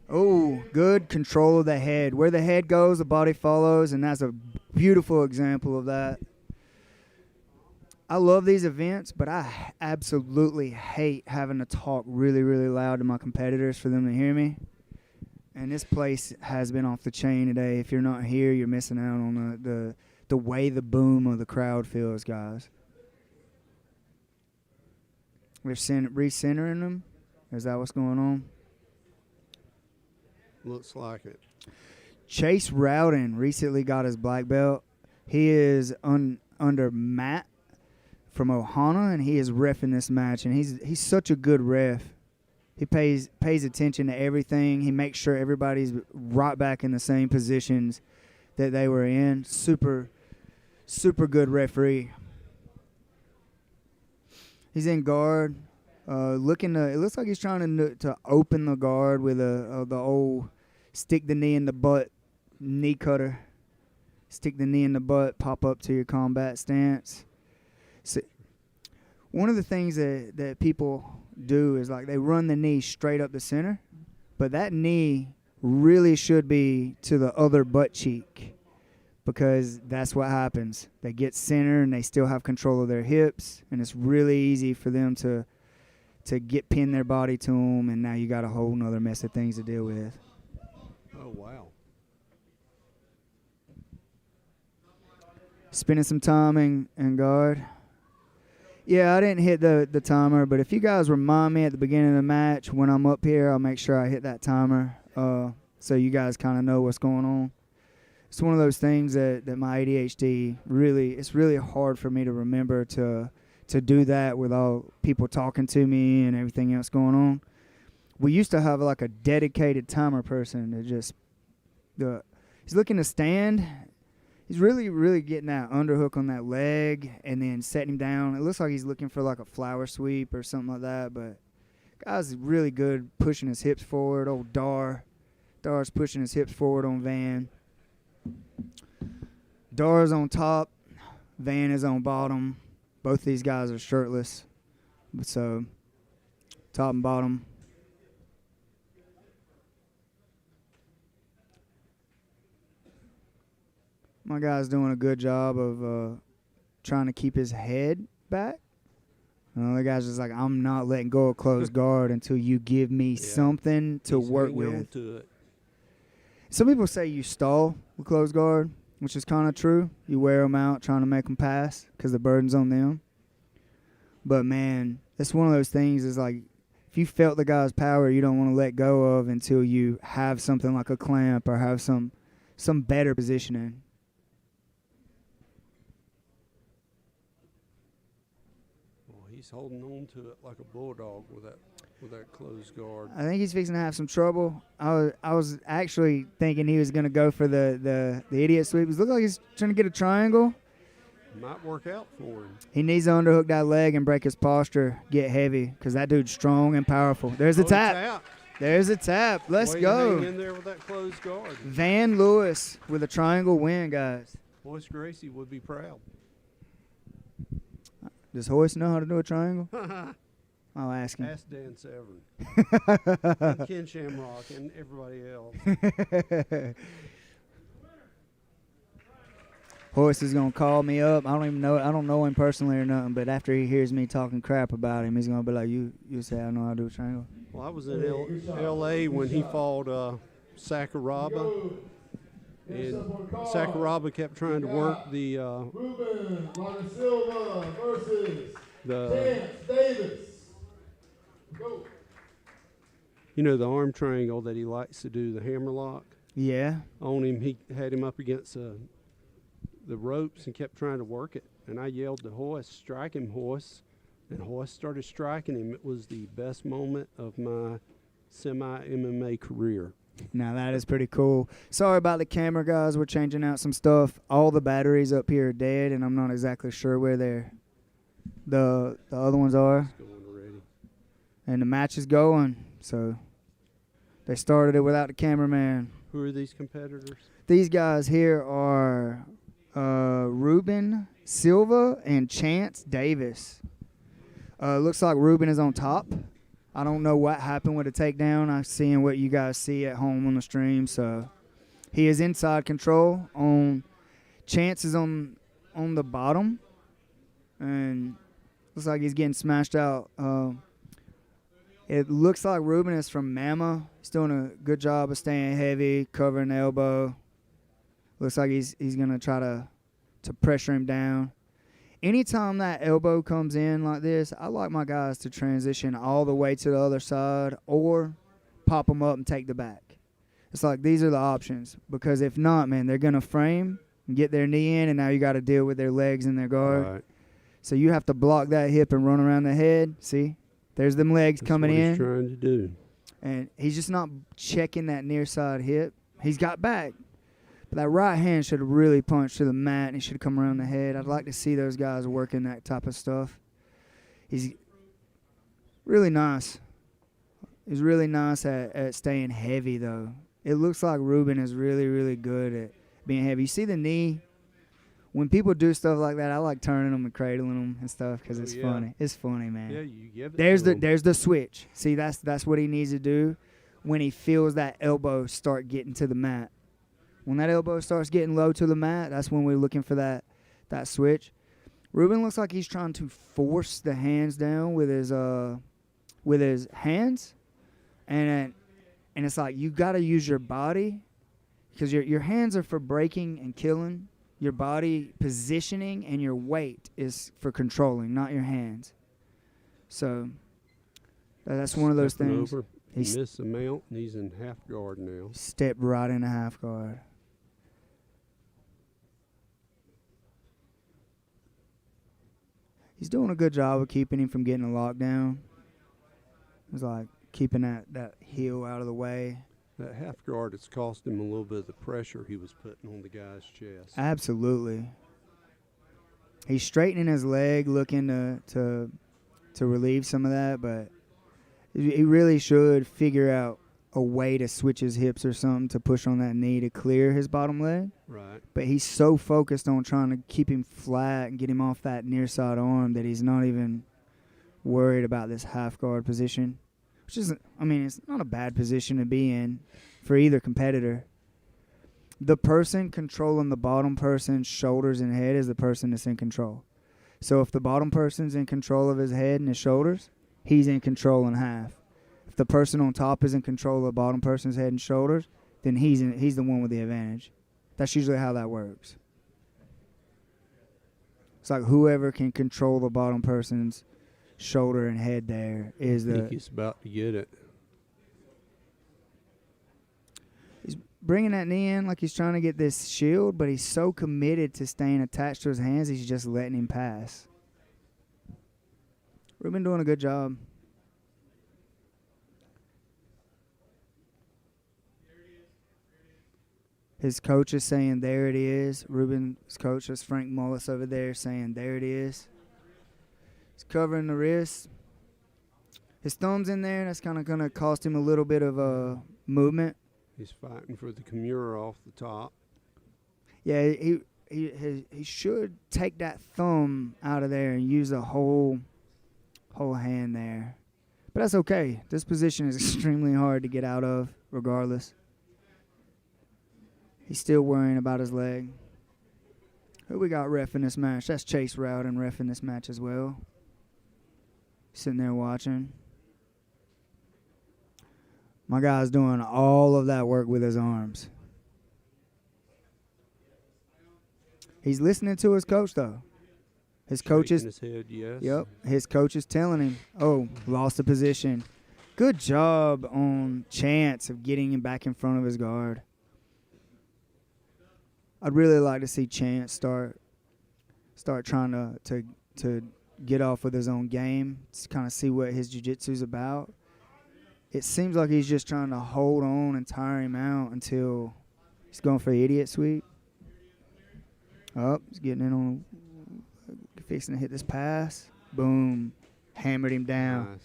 Oh, good control of the head. Where the head goes, the body follows, and that's a beautiful example of that. I love these events, but I absolutely hate having to talk really, really loud to my competitors for them to hear me. And this place has been off the chain today. If you're not here, you're missing out on the way the boom of the crowd feels, guys. They're recentering them. Is that what's going on? Looks like it. Chase Rowden recently got his black belt. He is under Matt from Ohana, and he is reffing this match. And he's such a good ref. He pays attention to everything. He makes sure everybody's right back in the same positions that they were in. Super, super good referee. He's in guard. It looks like he's trying to open the guard with the old stick the knee in the butt knee cutter. Stick the knee in the butt, pop up to your combat stance. So one of the things that people do is like they run the knee straight up the center, but that knee really should be to the other butt cheek because that's what happens. They get center and they still have control of their hips, and it's really easy for them to pin their body to them, and now you got a whole nother mess of things to deal with. Oh, wow. Spending some time in guard. Yeah, I didn't hit the timer, but if you guys remind me at the beginning of the match when I'm up here, I'll make sure I hit that timer so you guys kind of know what's going on. It's one of those things that my ADHD it's really hard for me to remember to do that with all people talking to me and everything else going on. We used to have like a dedicated timer person that just he's looking to stand. He's really, really getting that underhook on that leg and then setting him down. It looks like he's looking for like a flower sweep or something like that, but guy's really good pushing his hips forward. Old Dar's pushing his hips forward on Van. Dar's on top. Van is on bottom. Both these guys are shirtless. So, top and bottom. My guy's doing a good job of trying to keep his head back. The guy's just like, I'm not letting go of closed guard until you give me something to He's work hanging on with. to it. Some people say you stall with closed guard, which is kind of true. You wear them out trying to make them pass because the burden's on them. But, man, it's one of those things is like, if you felt the guy's power, you don't want to let go of until you have something like a clamp or have some better positioning. Well, he's holding on to it like a bulldog with that closed guard. I think he's fixing to have some trouble. I was actually thinking he was going to go for the idiot sweep. It looks like he's trying to get a triangle. Might work out for him. He needs to underhook that leg and break his posture, get heavy, because that dude's strong and powerful. There's a tap. There's a tap. Let's Way to go. hang in there with that closed guard. Van Lewis with a triangle win, guys. Hoist Gracie would be proud. Does Hoist know how to do a triangle? I'll ask him. Ask Dan Severn. And Ken Shamrock and everybody else. Hoist is gonna call me up. I don't know him personally or nothing, but after he hears me talking crap about him, he's gonna be like, "You say I know how to do a triangle." Well, I was in L.A. when he fought Sakuraba, and Sakuraba kept trying to work the Ruben Silva versus the Chance Davis. Go. the arm triangle that he likes to do, the hammerlock. Yeah. On him, he had him up against the ropes and kept trying to work it. And I yelled to Hoist, "Strike him, Hoist." And Hoist started striking him. It was the best moment of my semi-MMA career. Now that is pretty cool. Sorry about the camera, guys. We're changing out some stuff. All the batteries up here are dead, and I'm not exactly sure where the other ones are. It's going already. And the match is going. So they started it without the cameraman. Who are these competitors? These guys here are Ruben Silva and Chance Davis. Looks like Ruben is on top. I don't know what happened with the takedown. I'm seeing what you guys see at home on the stream. So he is inside control. Chance is on the bottom. And looks like he's getting smashed out. It looks like Ruben is from Mama. He's doing a good job of staying heavy, covering the elbow. Looks like he's going to try to pressure him down. Anytime that elbow comes in like this, I like my guys to transition all the way to the other side or pop them up and take the back. It's like these are the options, because if not, man, they're going to frame and get their knee in, and now you got to deal with their legs and their guard. Right. So you have to block that hip and run around the head. See? There's them legs That's coming what in. he's trying to do. And he's just not checking that near side hip. He's got back. But that right hand should have really punched to the mat, and he should have come around the head. I'd like to see those guys working that type of stuff. He's really nice. He's really nice at staying heavy, though. It looks like Ruben is really, really good at being heavy. You see the knee? When people do stuff like that, I like turning them and cradling them and stuff because it's funny. It's funny, man. Yeah, you give it There's the switch. See, that's what he needs to do when he feels that elbow start getting to the mat. When that elbow starts getting low to the mat, that's when we're looking for that switch. Ruben looks like he's trying to force the hands down with his hands, and it's like you got to use your body, because your hands are for breaking and killing. Your body positioning and your weight is for controlling, not your hands. So that's one of those Stepping things. Over. He missed the mount, and he's in half guard now. Stepped right into half guard. He's doing a good job of keeping him from getting a lockdown. It's like keeping that heel out of the way. That half guard has cost him a little bit of the pressure he was putting on the guy's chest. Absolutely. He's straightening his leg, looking to relieve some of that, but he really should figure out a way to switch his hips or something to push on that knee to clear his bottom leg. Right. But he's so focused on trying to keep him flat and get him off that near side arm that he's not even worried about this half guard position. Which is, it's not a bad position to be in for either competitor. the person controlling the bottom person's shoulders and head is the person that's in control. So if the bottom person's in control of his head and his shoulders, he's in control in half. If the person on top is in control of the bottom person's head and shoulders, then he's the one with the advantage. That's usually how that works. It's like whoever can control the bottom person's shoulder and head there is I the. think he's about to get it. He's bringing that knee in like he's trying to get this shield, but he's so committed to staying attached to his hands, he's just letting him pass. Ruben doing a good job. His coach is saying, there it is. Ruben's coach is Frank Mullis over there saying, there it is. He's covering the wrist. His thumb's in there. That's kind of going to cost him a little bit of movement. He's fighting for the Kimura off the top. Yeah, he should take that thumb out of there and use the whole hand there. But that's okay. This position is extremely hard to get out of regardless. He's still worrying about his leg. Who we got reffing this match? That's Chase Rowden reffing this match as well. Sitting there watching. My guy's doing all of that work with his arms. He's listening to his coach, though. His coach is. Shaking his head, yes. Yep. His coach is telling him, oh, lost the position. Good job on Chance of getting him back in front of his guard. I'd really like to see Chance start trying to get off with his own game, to kind of see what his jiu-jitsu's about. It seems like he's just trying to hold on and tire him out until he's going for the idiot sweep. Oh, he's getting in on, fixing to hit this pass. Boom. Hammered him down. Nice.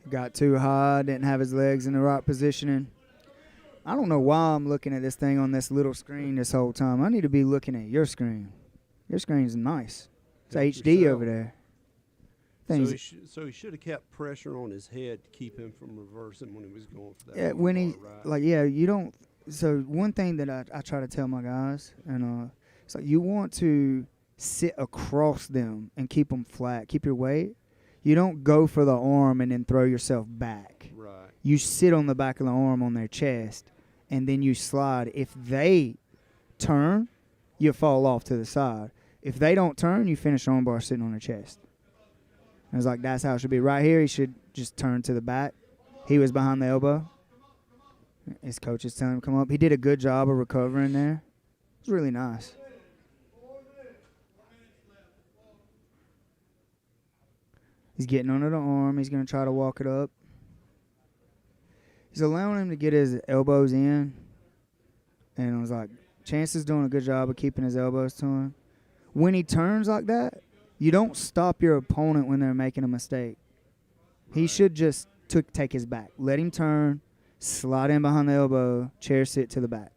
Got too high, didn't have his legs in the right positioning. I don't know why I'm looking at this thing on this little screen this whole time. I need to be looking at your screen. Your screen's nice. It's Help HD yourself. over there. So he should have kept pressure on his head to keep him from reversing when he was going for that. Yeah, when he, you don't. So one thing that I try to tell my guys, and it's like you want to sit across them and keep them flat, keep your weight. You don't go for the arm and then throw yourself back. Right. You sit on the back of the arm on their chest, and then you slide. If they turn, you fall off to the side. If they don't turn, you finish arm bar sitting on their chest. And it's like that's how it should be. Right here, he should just turn to the back. He was behind the elbow. His coach is telling him to come up. He did a good job of recovering there. It was really nice. He's getting under the arm. He's going to try to walk it up. He's allowing him to get his elbows in. And I was like, Chance is doing a good job of keeping his elbows to him. When he turns like that, you don't stop your opponent when they're making a mistake. He should just take his back. Let him turn, slide in behind the elbow, chair sit to the back.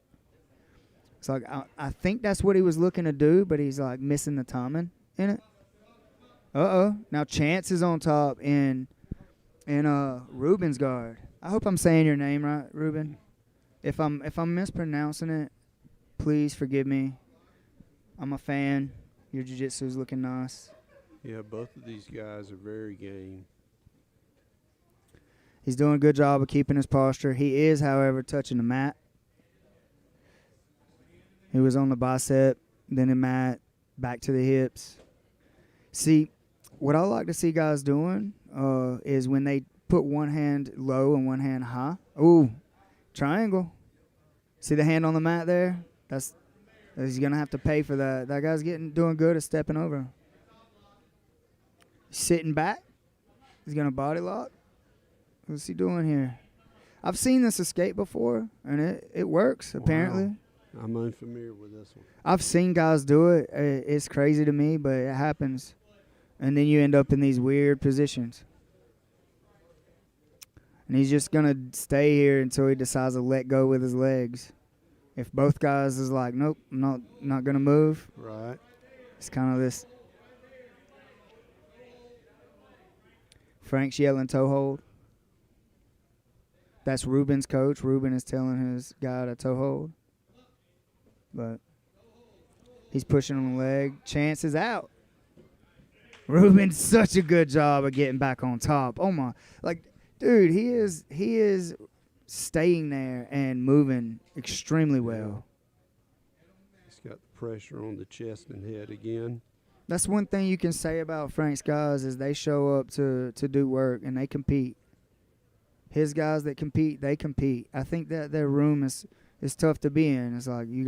It's like I think that's what he was looking to do, but he's like missing the timing in it. Now Chance is on top in Ruben's guard. I hope I'm saying your name right, Ruben. If I'm mispronouncing it, please forgive me. I'm a fan. Your jiu-jitsu's looking nice. Yeah, both of these guys are very game. He's doing a good job of keeping his posture. He is, however, touching the mat. He was on the bicep, then the mat, back to the hips. See, what I like to see guys doing is when they put one hand low and one hand high. Ooh, triangle. See the hand on the mat there? He's going to have to pay for that. That guy's doing good at stepping over. Sitting back. He's going to body lock. What's he doing here? I've seen this escape before, and it works, apparently. Wow. I'm unfamiliar with this one. I've seen guys do it. It's crazy to me, but it happens. And then you end up in these weird positions. And he's just going to stay here until he decides to let go with his legs. If both guys is like, nope, I'm not going to move. Right. It's kind of this. Frank's yelling toe hold. That's Ruben's coach. Ruben is telling his guy to toe hold. But he's pushing on the leg. Chance is out. Ruben's such a good job of getting back on top. Oh my, like, dude, he is staying there and moving extremely well. He's got the pressure on the chest and head again. That's one thing you can say about Frank's guys is they show up to do work and they compete. His guys that compete, they compete. I think that their room is tough to be in. It's like you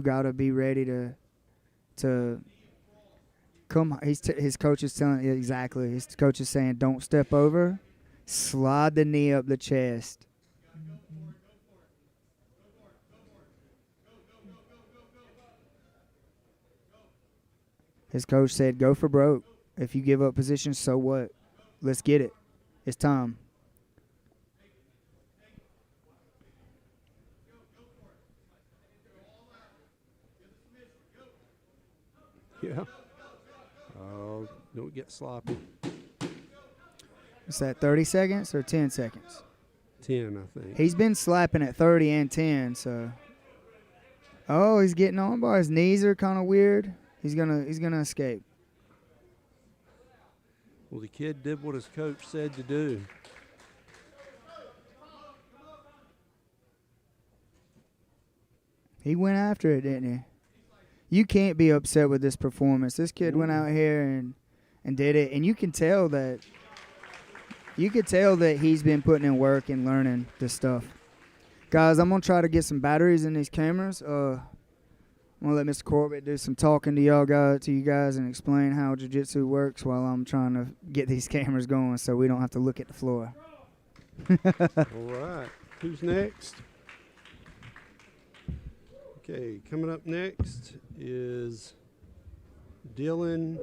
gotta be ready to come. His coach is telling exactly. His coach is saying, don't step over, slide the knee up the chest. His coach said, go for broke. If you give up position, so what? Let's get it. It's time. Yeah. Oh, don't get sloppy. Is that 30 seconds or 10 seconds? 10, I think. He's been slapping at 30 and 10, so. Oh, he's getting on bar. His knees are kind of weird. He's gonna escape. Well, the kid did what his coach said to do. He went after it, didn't he? You can't be upset with this performance. This kid went out here and did it, and you could tell that he's been putting in work and learning this stuff. Guys, I'm gonna try to get some batteries in these cameras. I'm gonna let Mr. Corbett do some talking to you guys, and explain how jiu-jitsu works while I'm trying to get these cameras going, so we don't have to look at the floor. All right. Who's next? Okay, coming up next is Dylan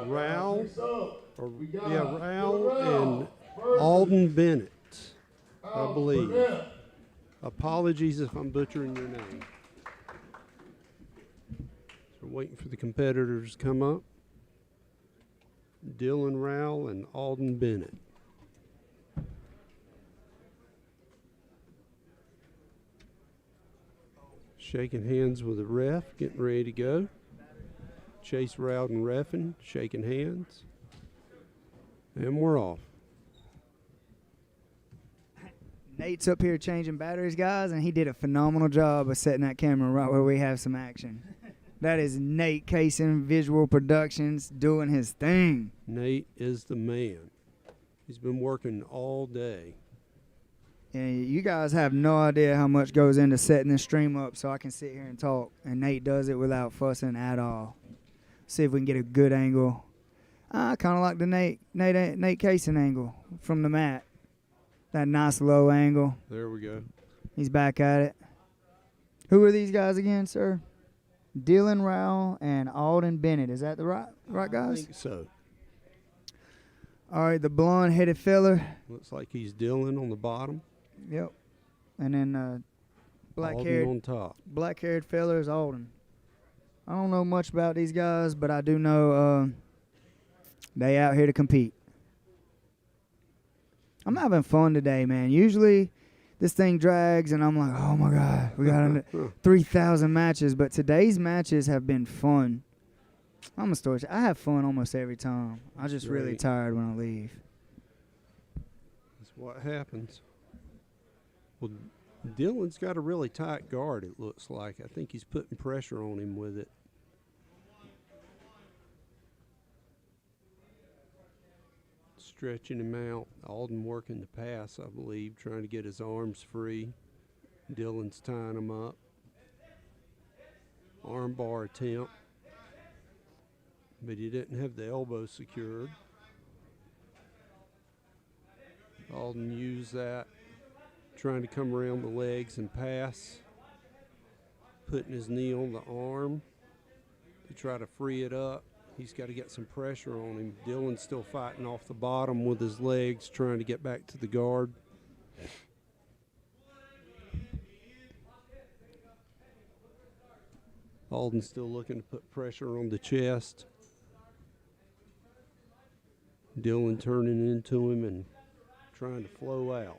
Rowell, Rowell and Alden Bennett, I believe. Apologies if I'm butchering your name. So waiting for the competitors to come up. Dylan Rowell and Alden Bennett. Shaking hands with the ref, getting ready to go. Chase Rowden reffing, shaking hands. And we're off. Nate's up here changing batteries, guys, and he did a phenomenal job of setting that camera right where we have some action. That is Nate Kaysen, Visual Productions, doing his thing. Nate is the man. He's been working all day. And you guys have no idea how much goes into setting this stream up so I can sit here and talk. And Nate does it without fussing at all. See if we can get a good angle. I kind of like the Nate Kaysen angle from the mat. That nice low angle. There we go. He's back at it. Who are these guys again, sir? Dylan Rowell and Alden Bennett. Is that the right guys? I think so. All right, the blonde-headed fella. Looks like he's Dylan on the bottom. Yep. And then Alden black-haired on top. black-haired fella is Alden. I don't know much about these guys, but I do know they out here to compete. I'm having fun today, man. Usually this thing drags, and I'm like, oh, my God, we got 3,000 matches. But today's matches have been fun. I'm a story. I have fun almost every time. I'm just really tired when I leave. That's what happens. Well, Dylan's got a really tight guard, it looks like. I think he's putting pressure on him with it. Stretching him out. Alden working the pass, I believe, trying to get his arms free. Dylan's tying him up. Arm bar attempt. But he didn't have the elbow secured. Alden used that, trying to come around the legs and pass. Putting his knee on the arm to try to free it up. He's got to get some pressure on him. Dylan's still fighting off the bottom with his legs, trying to get back to the guard. Alden still looking to put pressure on the chest. Dylan turning into him and trying to flow out.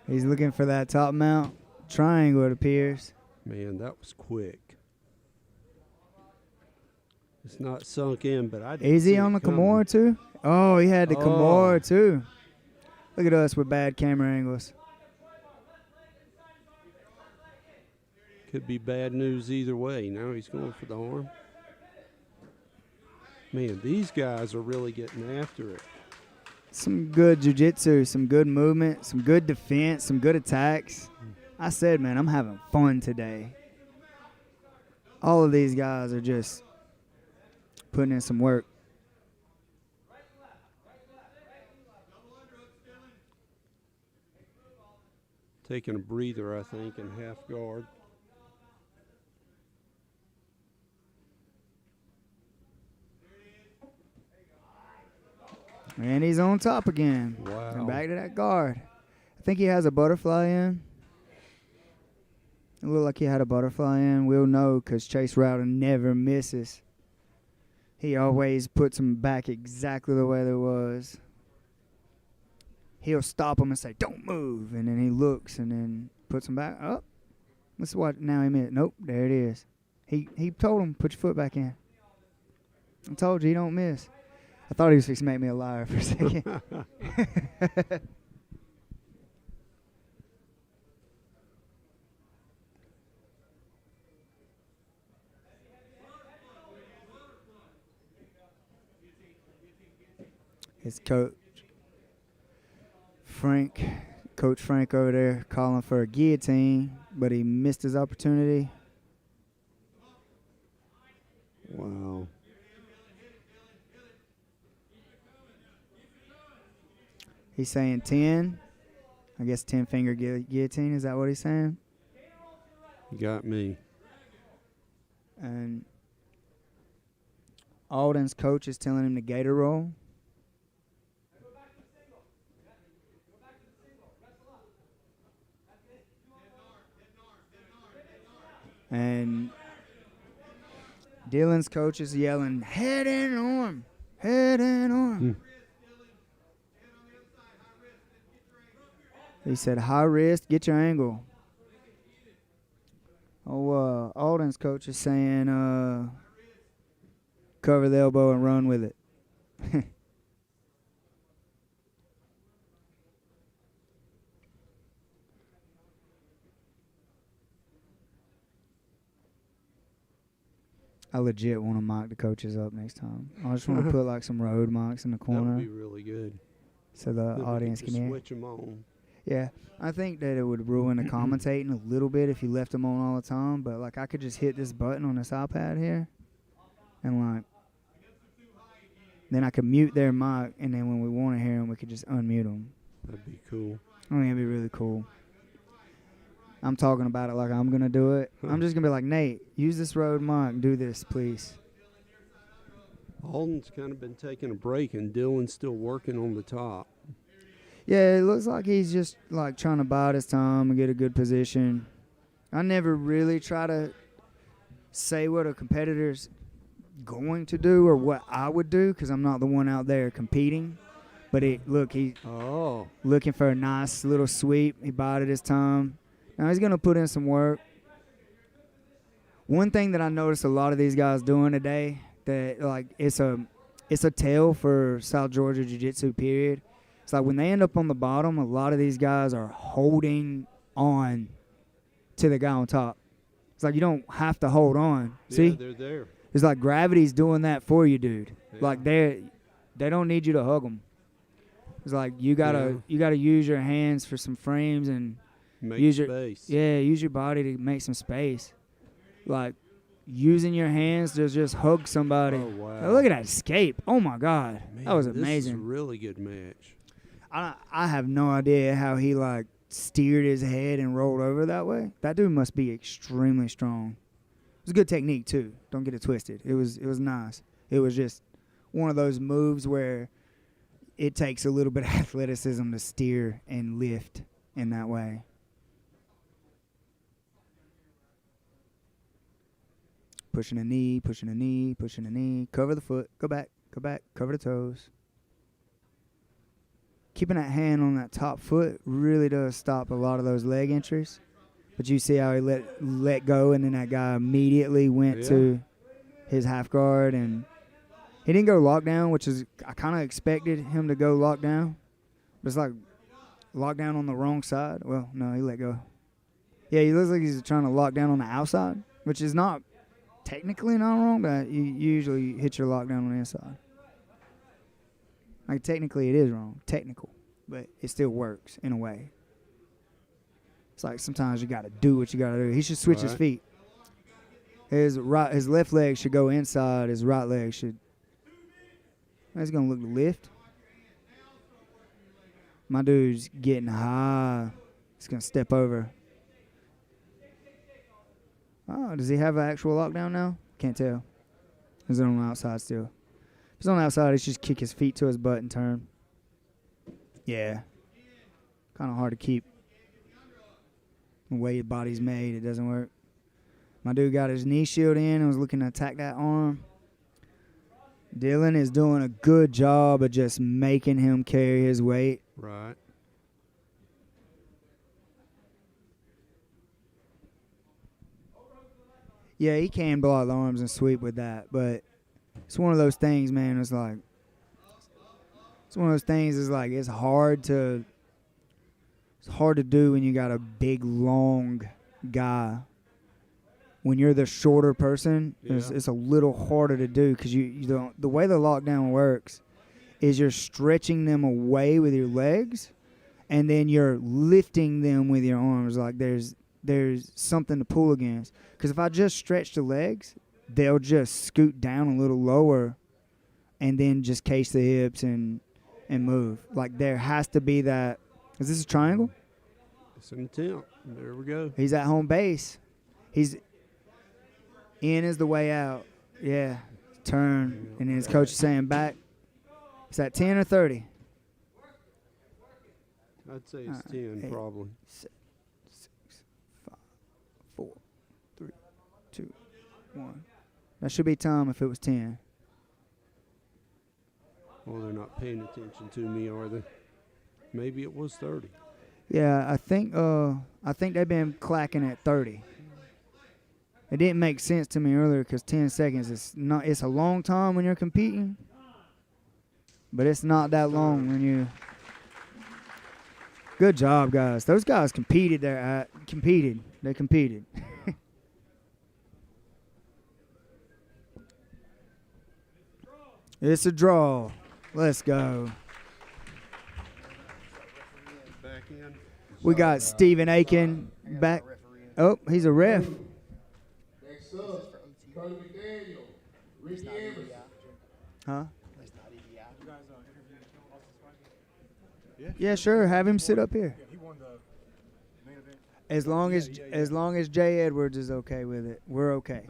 He's looking for that top mount triangle, it appears. Man, that was quick. It's not sunk in, but I didn't Is he see on it the coming. Kimura too? Oh, he had the Oh. Kimura too. Look at us with bad camera angles. Could be bad news either way. Now he's going for the arm. Man, these guys are really getting after it. Some good jiu-jitsu, some good movement, some good defense, some good attacks. I said, man, I'm having fun today. All of these guys are just putting in some work. Taking a breather, I think, in half guard. And he's on top again. Wow. And back to that guard. I think he has a butterfly in. It looked like he had a butterfly in. We'll know because Chase Router never misses. He always puts him back exactly the way there was. He'll stop him and say, don't move. And then he looks and then puts him back up. Let's watch. Now he missed. Nope, there it is. He told him, put your foot back in. I told you, he don't miss. I thought he was fixing to make me a liar for a second. His coach, Coach Frank over there calling for a guillotine, but he missed his opportunity. Wow. He's saying 10. I guess 10-finger guillotine. Is that what he's saying? You got me. And Alden's coach is telling him to gator roll. And Dylan's coach is yelling, head and arm, head and arm. He said, high wrist, get your angle. Oh, Alden's coach is saying, cover the elbow and run with it. I legit want to mock the coaches up next time. I just want to put like some road mocks in the That corner would be really good. so the Then we audience could can just hear. switch them on. Yeah, I think that it would ruin the commentating a little bit if you left them on all the time. But like, I could just hit this button on this iPad here, and like, then I could mute their mic, and then when we want to hear them, we could just unmute them. That'd be cool. I think it'd be really cool. I'm talking about it like I'm gonna do it. I'm just gonna be like, Nate, use this Rode mic, do this, please. Alden's kind of been taking a break, and Dylan's still working on the top. Yeah, it looks like he's just like trying to bide his time and get a good position. I never really try to say what a competitor's going to do or what I would do because I'm not the one out there competing. But he's looking for a nice little sweep. He bided his time. Now he's gonna put in some work. One thing that I noticed a lot of these guys doing today that like it's a tell for South Georgia Jiu-Jitsu period. It's like when they end up on the bottom, a lot of these guys are holding on to the guy on top. It's like you don't have to hold on. Yeah, See? they're there. It's like gravity's doing that for you, dude. Yeah. Like they don't need you to hug them. It's like you gotta use your hands for some frames and Make use your space. use your body to make some space. Like using your hands to just hug somebody. Oh, wow. Now, look at that escape. Oh my God, Man, that was This is a amazing. really good match. I have no idea how he like steered his head and rolled over that way. That dude must be extremely strong. It was a good technique too. Don't get it twisted. It was nice. It was just one of those moves where it takes a little bit of athleticism to steer and lift in that way. Pushing a knee, pushing a knee, pushing a knee. Cover the foot. Go back, cover the toes. Keeping that hand on that top foot really does stop a lot of those leg entries. But you see how he let go, and then that guy immediately went to his half guard, and he didn't go lockdown, which is I kind of expected him to go lockdown. But it's like lockdown on the wrong side. Well, no, he let go. Yeah, he looks like he's trying to lock down on the outside, which is not technically not wrong, but you usually hit your lockdown on the inside. Like, technically it is wrong, technical, but it still works in a way. It's like sometimes you got to do what you got to do. He should switch his feet. His left leg should go inside. His right leg should. He's going to look to lift. My dude's getting high. He's going to step over. Oh, does he have an actual lockdown now? Can't tell. Is it on the outside still? If it's on the outside, he should just kick his feet to his butt and turn. Yeah. Kind of hard to keep. The way your body's made, it doesn't work. My dude got his knee shield in and was looking to attack that arm. Dylan is doing a good job of just making him carry his weight. Right. Yeah, he can block the arms and sweep with that, but it's one of those things, man. It's one of those things. It's hard to do when you got a big, long guy. When you're the shorter person, it's a little harder to do because you don't. The way the lockdown works is you're stretching them away with your legs, and then you're lifting them with your arms. Like there's something to pull against. Because if I just stretch the legs, they'll just scoot down a little lower, and then just case the hips and move. Like there has to be that. Is this a triangle? It's an attempt. There we go. He's at home base. He's in is the way out. Yeah. Turn. And then his coach is saying back. Is that 10 or 30? I'd say it's 10 8, probably. 6, 5, 4, 3, 2, 1. That should be time if it was 10. Well, they're not paying attention to me, are they? Maybe it was 30. Yeah, I think they've been clacking at 30. It didn't make sense to me earlier because 10 seconds it's a long time when you're competing, but it's not that long when you. Good job, guys. Those guys competed there. They competed. It's a draw. Let's go. Back in. We got Stephen Aiken back. Oh, he's a ref. Next up, Cody McDaniel, Ricky Emerson. Huh? Yeah, sure. Have him sit up here. As long as Jay Edwards is okay with it, we're okay.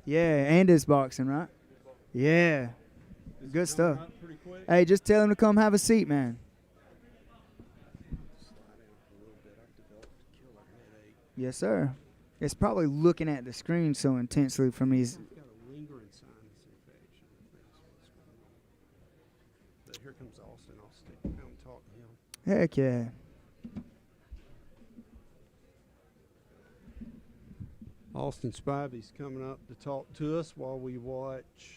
Yeah, and it's boxing, right? Yeah. Good stuff. Hey, just tell him to come have a seat, man. Yes, sir. It's probably looking at the screen so intensely from these. Got a lingering sinus infection. But here comes Austin. I'll stick around and talk to him. Heck yeah. Austin Spivey's coming up to talk to us while we watch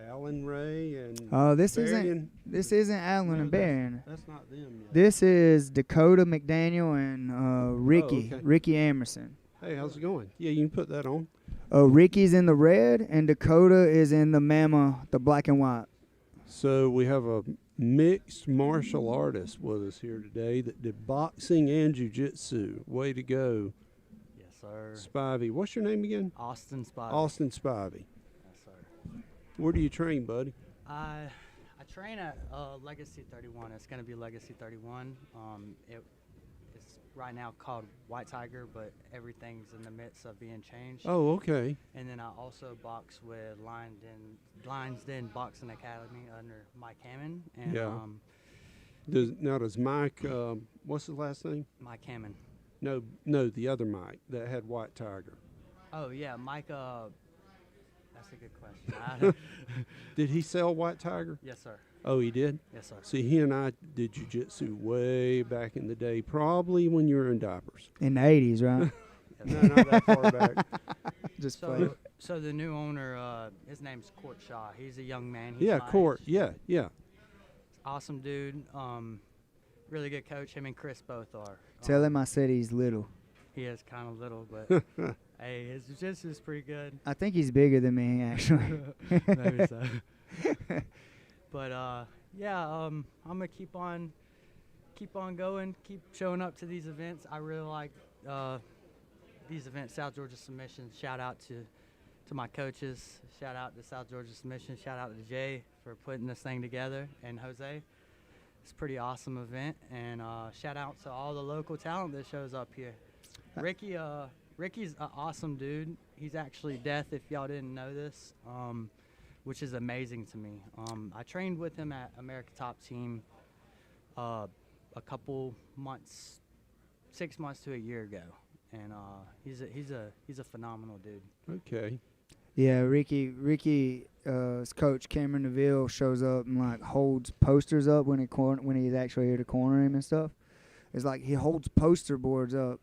Alan Ray and This Berrien. isn't Allen and Barron. That's not them yet. This is Dakota McDaniel and Ricky. okay. Ricky Emerson. Hey, how's it going? Yeah, you can put that on. Ricky's in the red and Dakota is in the Mama, the black and white. So we have a mixed martial artist with us here today that did boxing and jiu-jitsu. Way to go, Yes, sir. Spivey. What's your name again? Austin Spivey. Austin Spivey. Yes, sir. Where do you train, buddy? I train at Legacy 31. It's going to be Legacy 31. It's right now called White Tiger, but everything's in the midst of being changed. Oh, okay. And then I also box with Lions Den Boxing Academy under Mike Hammond. And Yeah. Does Mike, what's his last name? Mike Hammond. No, the other Mike that had White Tiger. Oh yeah, Mike. That's a good question. Did he sell White Tiger? Yes, sir. Oh, he did? Yes, sir. See, he and I did jiu-jitsu way back in the day, probably when you were in diapers. In the 80s, right? No, not that far back. Just play. So the new owner, his name's Court Shaw. He's a young man. He's Yeah, my Court. age. Yeah. Awesome dude. Really good coach. Him and Chris both are. Tell him I said he's little. He is kind of little, but hey, his jiu-jitsu is pretty good. I think he's bigger than me, actually. Maybe so. But yeah, I'm gonna keep on going, keep showing up to these events. I really like these events. South Georgia Submission. Shout out to my coaches. Shout out to South Georgia Submission. Shout out to Jay for putting this thing together, and Jose. It's a pretty awesome event, and shout out to all the local talent that shows up here. Ricky's an awesome dude. He's actually deaf, if y'all didn't know this, which is amazing to me. I trained with him at America Top Team a couple months, 6 months to a year ago, and he's a phenomenal dude. Okay. Yeah, Ricky's coach Cameron Neville shows up and like holds posters up when he's actually here to corner him and stuff. It's like he holds poster boards up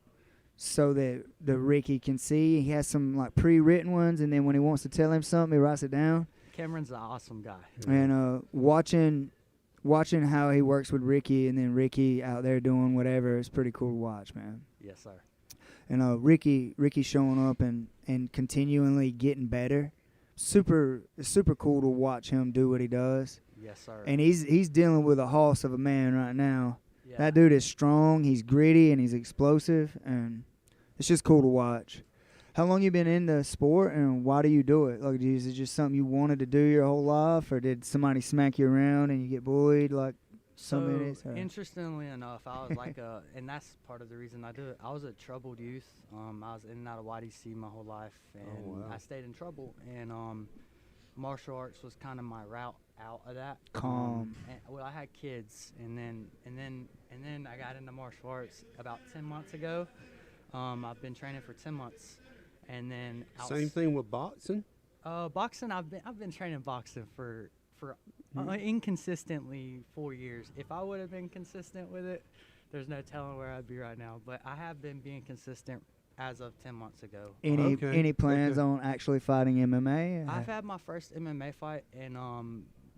so that the Ricky can see. He has some like pre-written ones, and then when he wants to tell him something, he writes it down. Cameron's an awesome guy. And watching how he works with Ricky, and then Ricky out there doing whatever, is pretty cool to watch, man. Yes, sir. And Ricky showing up and continually getting better. Super cool to watch him do what he does. Yes, sir. And he's dealing with a hoss of a man right now. Yeah. That dude is strong, he's gritty, and he's explosive, and it's just cool to watch. How long you been in the sport, and why do you do it? Like, is it just something you wanted to do your whole life, or did somebody smack you around and you get bullied like so many? Interestingly enough, I was like and that's part of the reason I do it. I was a troubled youth. I was in and out of YDC my whole life, and I stayed in trouble. And martial arts was kind of my route out of that. Calm. Well, I had kids, and then I got into martial arts about 10 months ago. I've been training for 10 months, and then Same thing with boxing. Boxing. I've been training boxing for inconsistently 4 years. If I would have been consistent with it, there's no telling where I'd be right now. But I have been being consistent as of 10 months ago. Any plans on actually fighting MMA? I've had my first MMA fight, and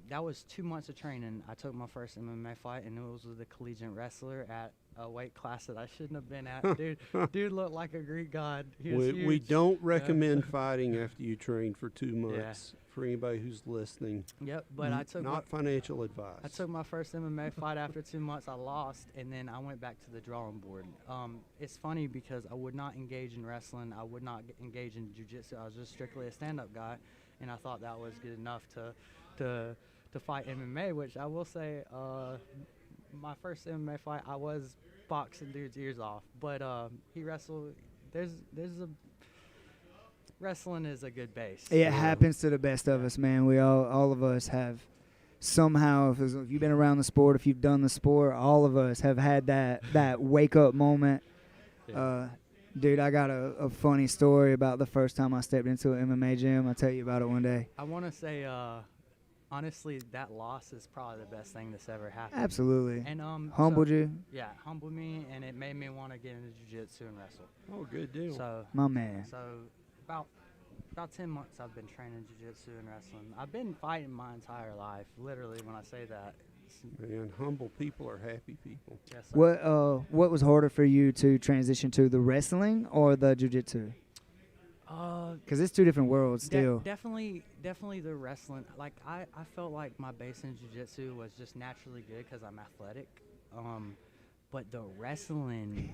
that was 2 months of training. I took my first MMA fight, and it was with a collegiate wrestler at a weight class that I shouldn't have been at. Dude looked like a Greek god. He was We huge. don't recommend fighting after you train for 2 months for anybody who's listening. Yep, but I took not financial advice. I took my first MMA fight after 2 months. I lost, and then I went back to the drawing board. It's funny because I would not engage in wrestling. I would not engage in jiu-jitsu. I was just strictly a stand-up guy, and I thought that was good enough to fight MMA, which I will say, my first MMA fight, I was boxing dude's ears off. But he wrestled. Wrestling is a good base. It happens to the best of us, man. We all of us have somehow, if you've been around the sport, if you've done the sport, all of us have had that wake up moment. Yeah. Dude, I got a funny story about the first time I stepped into an MMA gym. I'll tell you about it one day. I want to say, honestly, that loss is probably the best thing that's ever happened. Absolutely. And humbled you? Yeah, humbled me, and it made me want to get into jiu-jitsu and wrestle. Oh, good deal. So my man. So about 10 months I've been training jiu-jitsu and wrestling. I've been fighting my entire life, literally, when I say that. Man, humble people are happy people. Yes, sir. What was harder for you to transition to, the wrestling or the jiu-jitsu? Because it's two different worlds still. Definitely the wrestling. Like, I felt like my base in jiu-jitsu was just naturally good because I'm athletic. But the wrestling,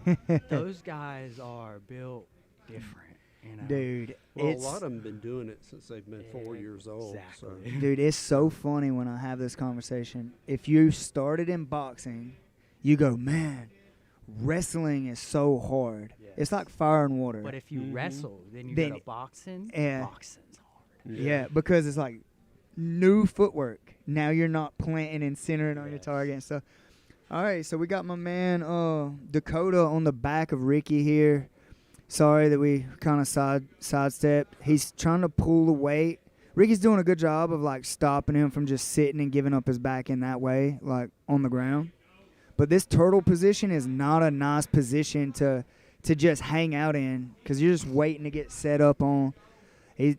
those guys are built different. You know? Dude, well, a lot of them been doing it since they've been 4 years old. Exactly. So. Dude, it's so funny when I have this conversation. If you started in boxing, you go, man, wrestling is so hard. Yes. It's like fire and water. But if you Mhm. wrestle, then you Then- go to boxing. Yeah. Boxing's hard. yeah, because it's like new footwork. Now you're not planting and centering on your Yes. target and stuff. All right, so we got my man Dakota on the back of Ricky here. Sorry that we kind of sidestepped. He's trying to pull the weight. Ricky's doing a good job of like stopping him from just sitting and giving up his back in that way, like on the ground. But this turtle position is not a nice position to just hang out in because you're just waiting to get set up on. He's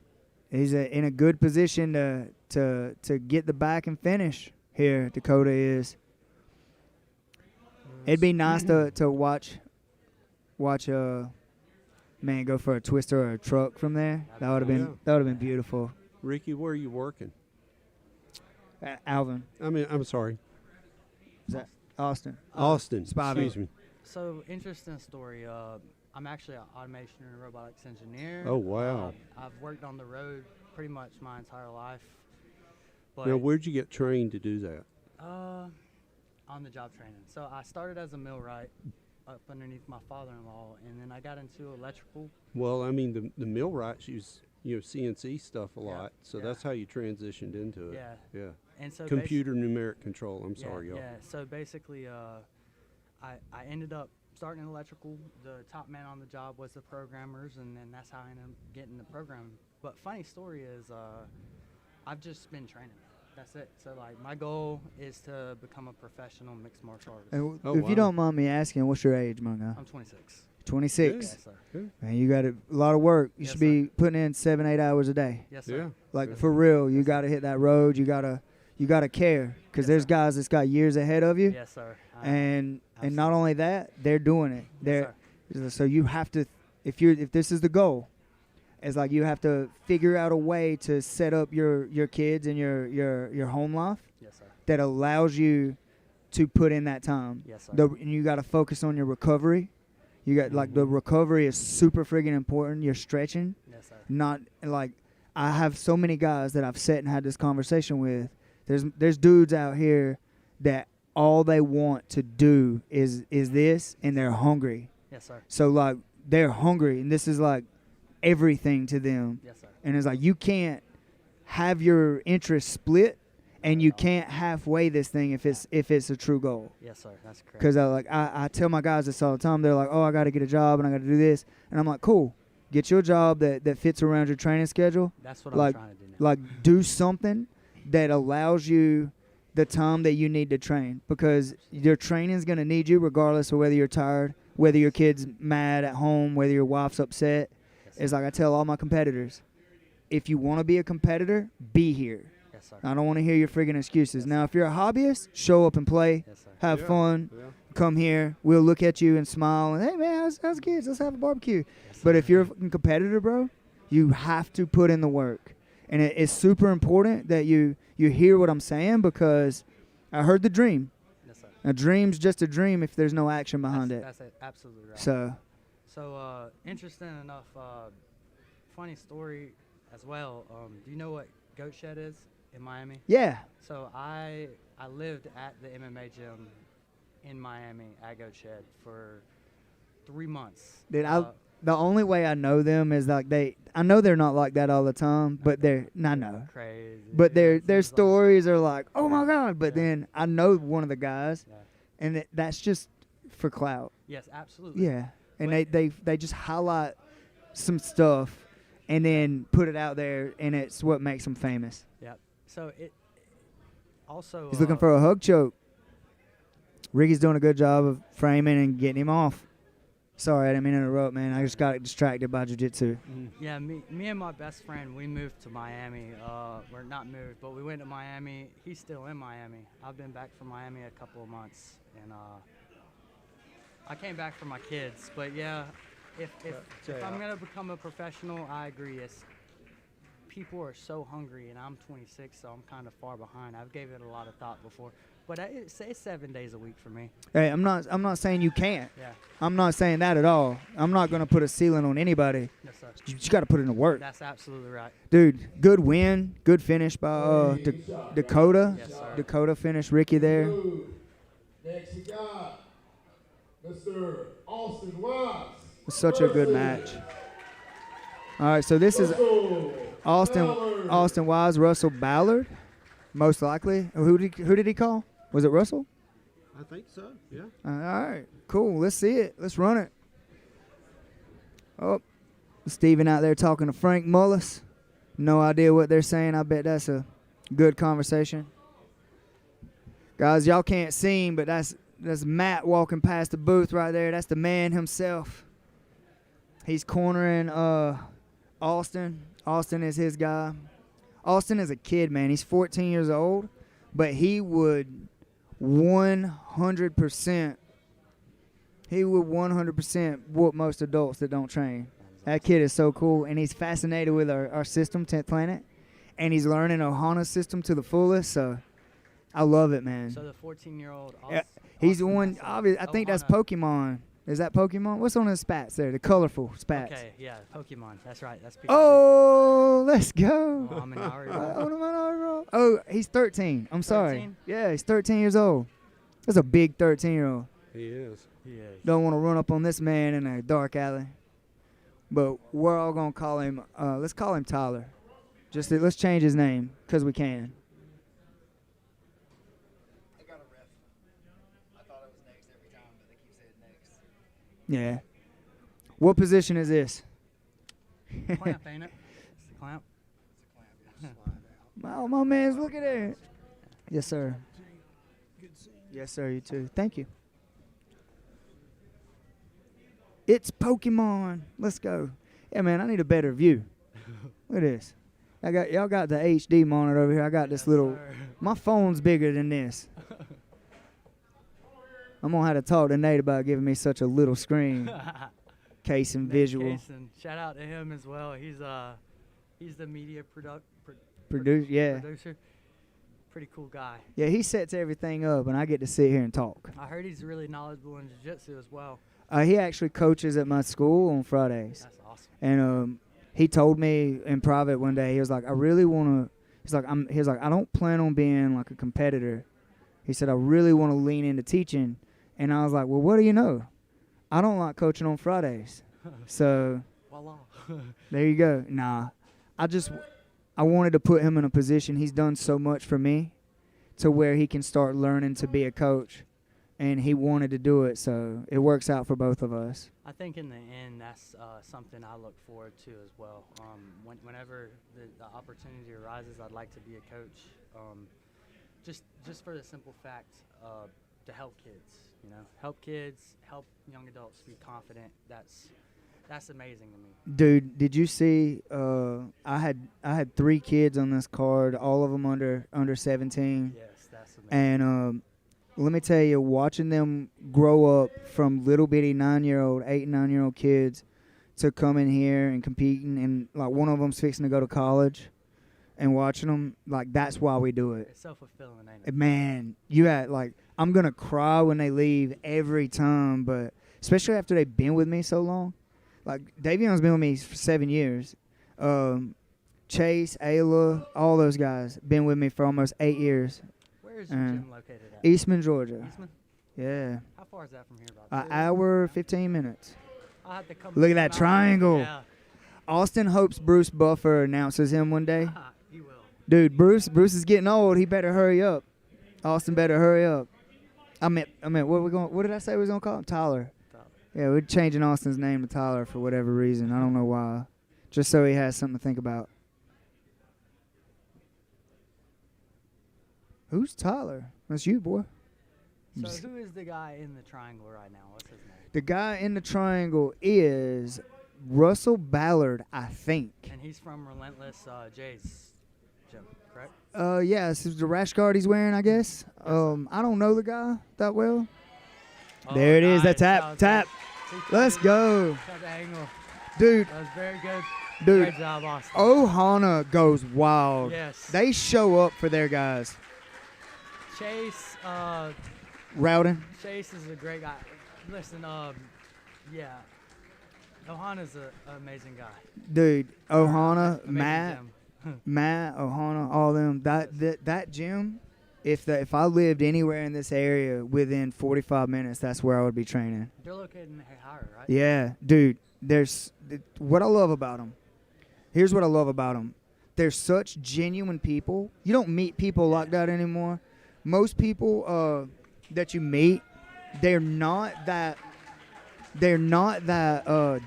in a good position to get the back and finish here. Dakota is. It'd be nice to watch man go for a twister or a truck from there. That would have been beautiful. Ricky, where are you working? Alvin, I'm sorry. is that Austin? Austin. Spivey. Excuse me. So interesting story. I'm actually an automation and robotics engineer. Oh, wow. I've worked on the road pretty much my entire life. But Now, where'd you get trained to do that? on the job training. So I started as a millwright up underneath my father-in-law, and then I got into electrical. Well, I mean, the millwrights use CNC stuff a Yeah, lot, so yeah. that's how you transitioned into it. Yeah. Yeah. And so Computer numeric control. I'm Yeah, sorry, y'all. Yeah, so basically, I ended up starting in electrical. The top man on the job was the programmers, and then that's how I ended up getting the program. But funny story is, I've just been training. That's it. So like, my goal is to become a professional mixed martial artist. And Oh, if wow. you don't mind me asking, what's your age, my guy? I'm 26. 26. Yes, sir. Man, you got a lot of work. You Yes, should sir. be putting in 7-8 hours a day. Yes, sir. Yeah. Like Yeah. for real, you got to hit that road. You gotta care because Yes, there's sir. guys that's got years ahead of you, Yes, sir. and not only that, they're doing it. Yes, They're so you have to, if this is the goal, it's like you have to figure out a way to set up your kids and your home life Yes, sir. that allows you to put in that time. Yes, sir. And you got to focus on your recovery. You got like the recovery is super friggin' important. You're stretching, Yes, sir. not like I have so many guys that I've sat and had this conversation with. There's dudes out here that all they want to do is this, and they're hungry. Yes, sir. So like they're hungry, and this is like everything to them. Yes, sir. And it's like you can't have your interest split, and you can't halfway this thing if it's a true goal. Yes, sir. That's correct. Because I tell my guys this all the time. They're like, oh, I got to get a job and I got to do this, and I'm like, cool, get you a job that fits around your training schedule. That's what like I'm trying to do now. like do something that allows you the time that you need to train, because your training is going to need you regardless of whether you're tired, whether your kid's mad at home, whether your wife's upset. Yes, sir. It's like I tell all my competitors, if you want to be a competitor, be here. Yes, sir. I don't want to hear your friggin' excuses. Now, if you're a hobbyist, show up and play, Yes, sir. have Yeah, fun, yeah. come here. We'll look at you and smile, and hey, man, how's kids? Let's have a barbecue. Yes, But sir. if you're a fucking competitor, bro, you have to put in the work. And it's super important that you hear what I'm saying, because I heard the dream. Yes, sir. A dream's just a dream if there's no action behind it. That's absolutely right. So, Interesting enough, funny story as well. Do you know what Goat Shed is in Miami? yeah. So I lived at the MMA gym in Miami at Goat Shed for 3 months. Dude, the only way I know them is like I know they're not like that all the time, but I know. Crazy. But their It seems like- stories are like, oh my God. But Yeah. then I know one of the guys, Yeah. and that's just for clout. Yes, absolutely. Yeah. And But- they just highlight some stuff and then put it out there, and it's what makes them famous. Yep. So it also. He's looking for a hug choke. Ricky's doing a good job of framing and getting him off. Sorry, I didn't mean to interrupt, man. I just got distracted by jiu-jitsu. Yeah, me and my best friend, we moved to Miami. We're not moved, but we went to Miami. He's still in Miami. I've been back from Miami a couple of months, and I came back for my kids. But yeah, if I'm gonna become a professional, I agree. People are so hungry, and I'm 26, so I'm kind of far behind. I've gave it a lot of thought before, but it's 7 days a week for me. Hey, I'm not saying you can't. Yeah. I'm not saying that at all. I'm not going to put a ceiling on anybody. Yes, sir. You just got to put in the work. That's absolutely right. Dude, good win. Good finish by Dakota. Yes, sir. Dakota finished Ricky there. Good. Next you got Mr. Austin Wise. Such a good match. All right, so this is Austin Wise, Russell Ballard, most likely. Who did he call? Was it Russell? I think so, yeah. All right, cool. Let's see it. Let's run it. Oh, Steven out there talking to Frank Mullis. No idea what they're saying. I bet that's a good conversation. Guys, y'all can't see him, but that's Matt walking past the booth right there. That's the man himself. He's cornering Austin. Austin is his guy. Austin is a kid, man. He's 14 years old, but he would 100%. He would 100% whoop most adults that don't train. That kid is so cool, and he's fascinated with our system, 10th Planet, and he's learning Ohana's system to the fullest, so I love it, man. So the 14-year-old. He's the one, obviously, I think that's Pokemon. Is that Pokemon? What's on his spats there? The colorful spats. Okay, yeah, Pokemon. That's right. That's Pikachu. Oh, let's go. Oh, I'm an Ari. Oh, he's 13. I'm sorry. 13? Yeah, he's 13 years old. That's a big 13-year-old. He is. Don't want to run up on this man in a dark alley. But we're all going to call him, let's call him Tyler. Let's change his name because we can. I got a ref. I thought it was next every time, but they keep saying next. Yeah. What position is this? Clamp, ain't it? It's a clamp. Oh, my man's looking there. Yes, sir. Yes, sir, you too. Thank you. It's Pokemon. Let's go. Yeah, man, I need a better view. Look at this. Y'all got the HD monitor over here. I got this little. Sir. My phone's bigger than this. I'm gonna have to talk to Nate about giving me such a little screen. Case and visual. Kaysen. Shout out to him as well. He's the media producer. Pretty cool guy. Yeah, he sets everything up, and I get to sit here and talk. I heard he's really knowledgeable in jiu-jitsu as well. He actually coaches at my school on Fridays. That's awesome. And he told me in private one day, he was like, I really want to. He was like, I don't plan on being like a competitor. He said, I really want to lean into teaching. And I was like, well, what do you know? I don't like coaching on Fridays. So Voila. there you go. Nah, I wanted to put him in a position. He's done so much for me to where he can start learning to be a coach. And he wanted to do it, so it works out for both of us. I think in the end, that's something I look forward to as well. Whenever the opportunity arises, I'd like to be a coach. Just for the simple fact to help kids, help kids, help young adults be confident. That's amazing to me. Dude, did you see? I had 3 kids on this card, all of them under 17. Yes, that's amazing. And let me tell you, watching them grow up from little bitty 8 and 9-year-old kids to come in here and competing, and like one of them's fixing to go to college, and watching them, like that's why we do it. It's self-fulfilling, ain't it? Man, I'm gonna cry when they leave every time, but especially after they've been with me so long. Like Davion's been with me for 7 years. Chase, Ayla, all those guys been with me for almost 8 years. Where is your gym located at? Eastman, Georgia. Eastman? Yeah. How far is that from here? About An hour, 15 minutes. I'll have to come Look at that triangle. Yeah. Austin hopes Bruce Buffer announces him one day. He will. Dude, Bruce is getting old. He better hurry up. Austin better hurry up. I meant, what did I say we was gonna call him? Tyler. Yeah, we're changing Austin's name to Tyler for whatever reason. I don't know why. Just so he has something to think about. Who's Tyler? That's you, boy. So who is the guy in the triangle right now? What's his name? The guy in the triangle is Russell Ballard, I think. And he's from Relentless Jay's gym, correct? Yeah, this is the rash guard he's wearing, I guess. I don't know the guy that well. There it is. That tap. Let's go. Dude. That was very good. Dude. Great job, Austin. Ohana goes wild. Yes. They show up for their guys. Chase. Rowden. Chase is a great guy. Listen, yeah. Ohana's an amazing guy. Dude, Ohana, Amazing Matt, gym. Ohana, all them. That gym if I lived anywhere in this area within 45 minutes, that's where I would be training. They're located in Hahira, right? Yeah, dude. What I love about them. Here's what I love about them. They're such genuine people. You don't meet people like that anymore. Most people that you meet, they're not that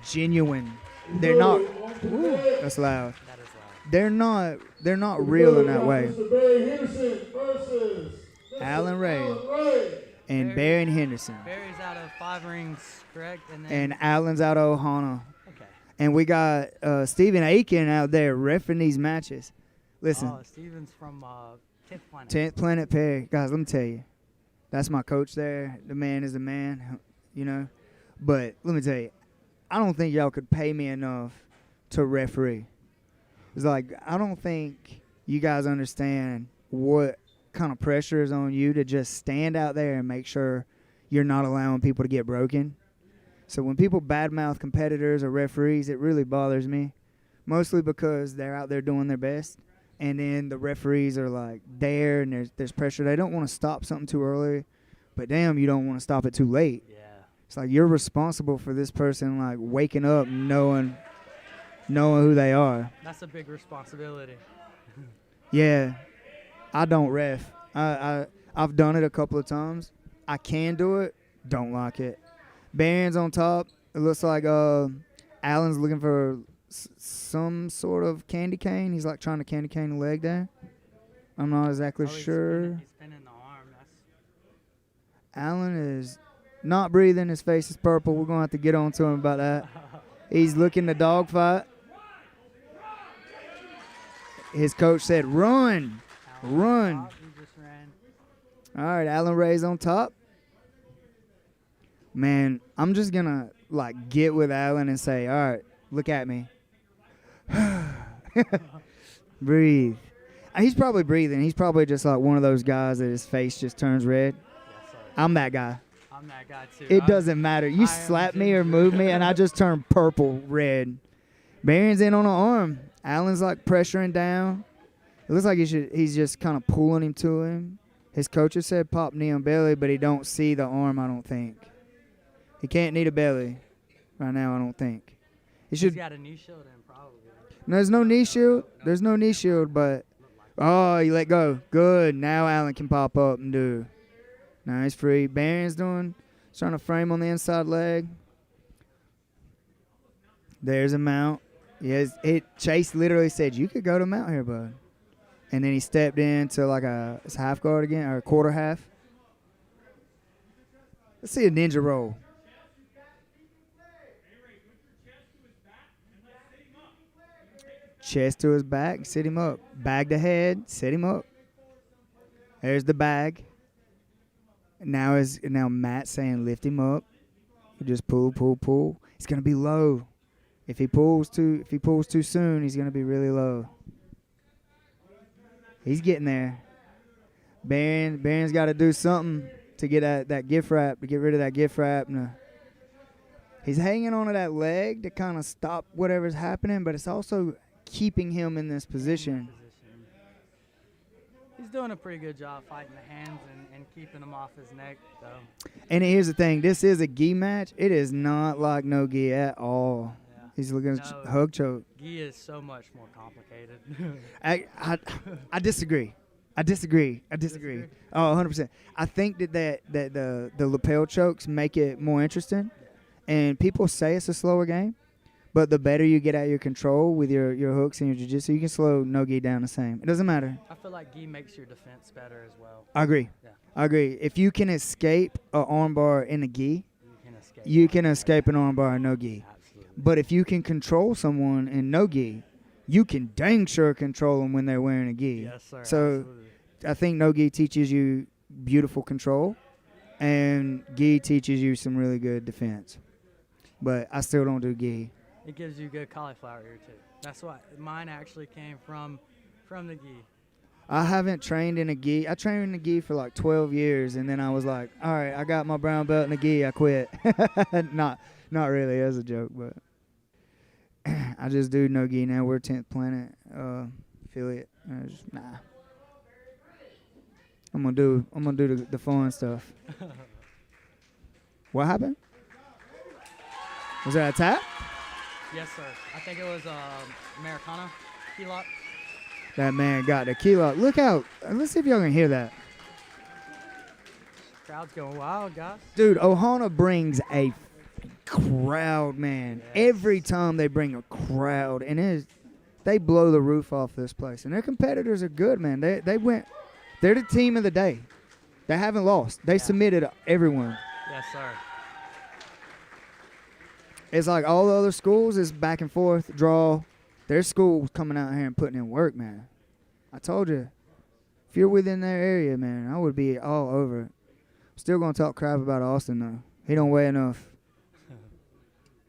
genuine. They're not. Ooh, that's loud. That is loud. They're not real in that way. Mr. Barry Henderson versus Mr. Alan Ray. Ray. And Barry Henderson. Barry's out of 5 rings, correct? And then And Alan's out of Ohana. okay. And we got Stephen Aiken out there reffing these matches. Listen, Oh, Steven's from 10th Planet. 10th Planet Perry. Guys, let me tell you. That's my coach there. The man is the man, you know. But let me tell you, I don't think y'all could pay me enough to referee. It's like, I don't think you guys understand what kind of pressure is on you to just stand out there and make sure you're not allowing people to get broken. So when people badmouth competitors or referees, it really bothers me, mostly because they're out there doing their best, and then the referees are like there, and there's pressure. They don't want to stop something too early, but damn, you don't want to stop it too late. Yeah. It's like you're responsible for this person like waking up knowing who they are. That's a big responsibility. Yeah, I don't ref. I've done it a couple of times. I can do it. Don't like it. Barron's on top. It looks like Allen's looking for some sort of candy cane. He's like trying to candy cane the leg there. I'm not exactly sure. He's spinning the arm. Allen is not breathing. His face is purple. We're going to have to get on to him about that. He's looking to dogfight. His coach said, run. Run. He just ran. All right, Alan Ray's on top. Man, I'm just going to, like, get with Alan and say, all right, look at me. Breathe. He's probably breathing. He's probably just like one of those guys that his face just turns red. Yes, sir. I'm that guy. I'm that guy, too. It doesn't matter. You I am slap me or ginger. move me, and I just turn purple, red. Barron's in on an arm. Allen's like pressuring down. It looks like he's just kind of pulling him to him. His coaches said pop knee on belly, but he don't see the arm, I don't think. He can't knee to belly right now, I don't think. He should. He's got a knee shield in, probably. No, there's no knee shield. There's no knee shield, but oh, you let go. Good. Now Allen can pop up and do. Now he's free. Barron's trying to frame on the inside leg. There's a mount. Yes, Chase literally said, you could go to mount here, bud. And then he stepped into like it's half guard again, or a quarter half. Let's see a ninja roll. Chest to his back, sit him up. Bag to head, sit him up. There's the bag. Now Matt saying lift him up. You just pull, pull, pull. It's gonna be low. If he pulls too soon, he's gonna be really low. He's getting there. Barron's got to do something to get that gift wrap, to get rid of that gift wrap. He's hanging on to that leg to kind of stop whatever's happening, but it's also keeping him in this position. He's doing a pretty good job fighting the hands and keeping him off his neck, though. And here's the thing. This is a gi match. It is not like no gi at all. Yeah. He's looking at No. hug choke. Gi is so much more complicated. I disagree. I disagree. Oh, 100%. I think that the lapel chokes make it more interesting. And people say it's a slower game. But the better you get out your control with your hooks and your jiu-jitsu, you can slow no-gi down the same. It doesn't matter. I feel like gi makes your defense better as well. I agree. Yeah. I agree. If you can escape an armbar in a gi, You you can escape. can escape an armbar in no gi. Absolutely. But if you can control someone in no gi, you can dang sure control them when they're wearing a gi. Yes, sir. So absolutely. I think no gi teaches you beautiful control, and gi teaches you some really good defense. But I still don't do gi. It gives you good cauliflower ear, too. That's why mine actually came from the gi. I haven't trained in a gi. I trained in a gi for like 12 years, and then I was like, all right, I got my brown belt in a gi. I quit. Not really as a joke, but I just do no gi now. We're 10th Planet affiliate. Nah. I'm gonna do the fun stuff. What happened? Was that a tap? Yes, sir. I think it was Americana key lock. That man got the key lock. Look out. Let's see if y'all can hear that. Crowd's going wild, guys. Dude, Ohana brings a crowd, man. Yes. Every time they bring a crowd, and they blow the roof off this place. And their competitors are good, man. They're the team of the day. They haven't lost. They submitted everyone. Yes, sir. It's like all the other schools is back and forth, draw. Their school's coming out here and putting in work, man. I told you, if you're within their area, man, I would be all over it. Still going to talk crap about Austin, though. He don't weigh enough.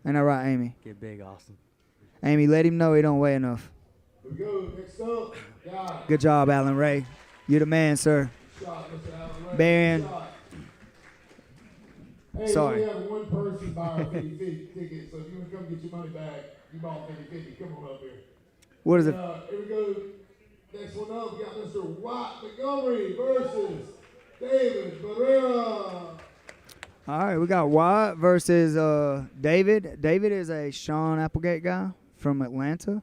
Ain't that right, Amy? Get big, Austin. Amy, let him know he don't weigh enough. Here we go. Next up, guys. Good job, Alan Ray. You're the man, sir. Shot, Mr. Allen Ray. Barron. Shot. Hey, Sorry. we only have one person buy our 50-50 ticket, so if you want to come get your money back, you bought 50-50. Come on up here. What is it? Here we go. Next one up, we got Mr. Watt Montgomery versus David Barrera. All right, we got Wyatt versus David. David is a Sean Applegate guy from Atlanta.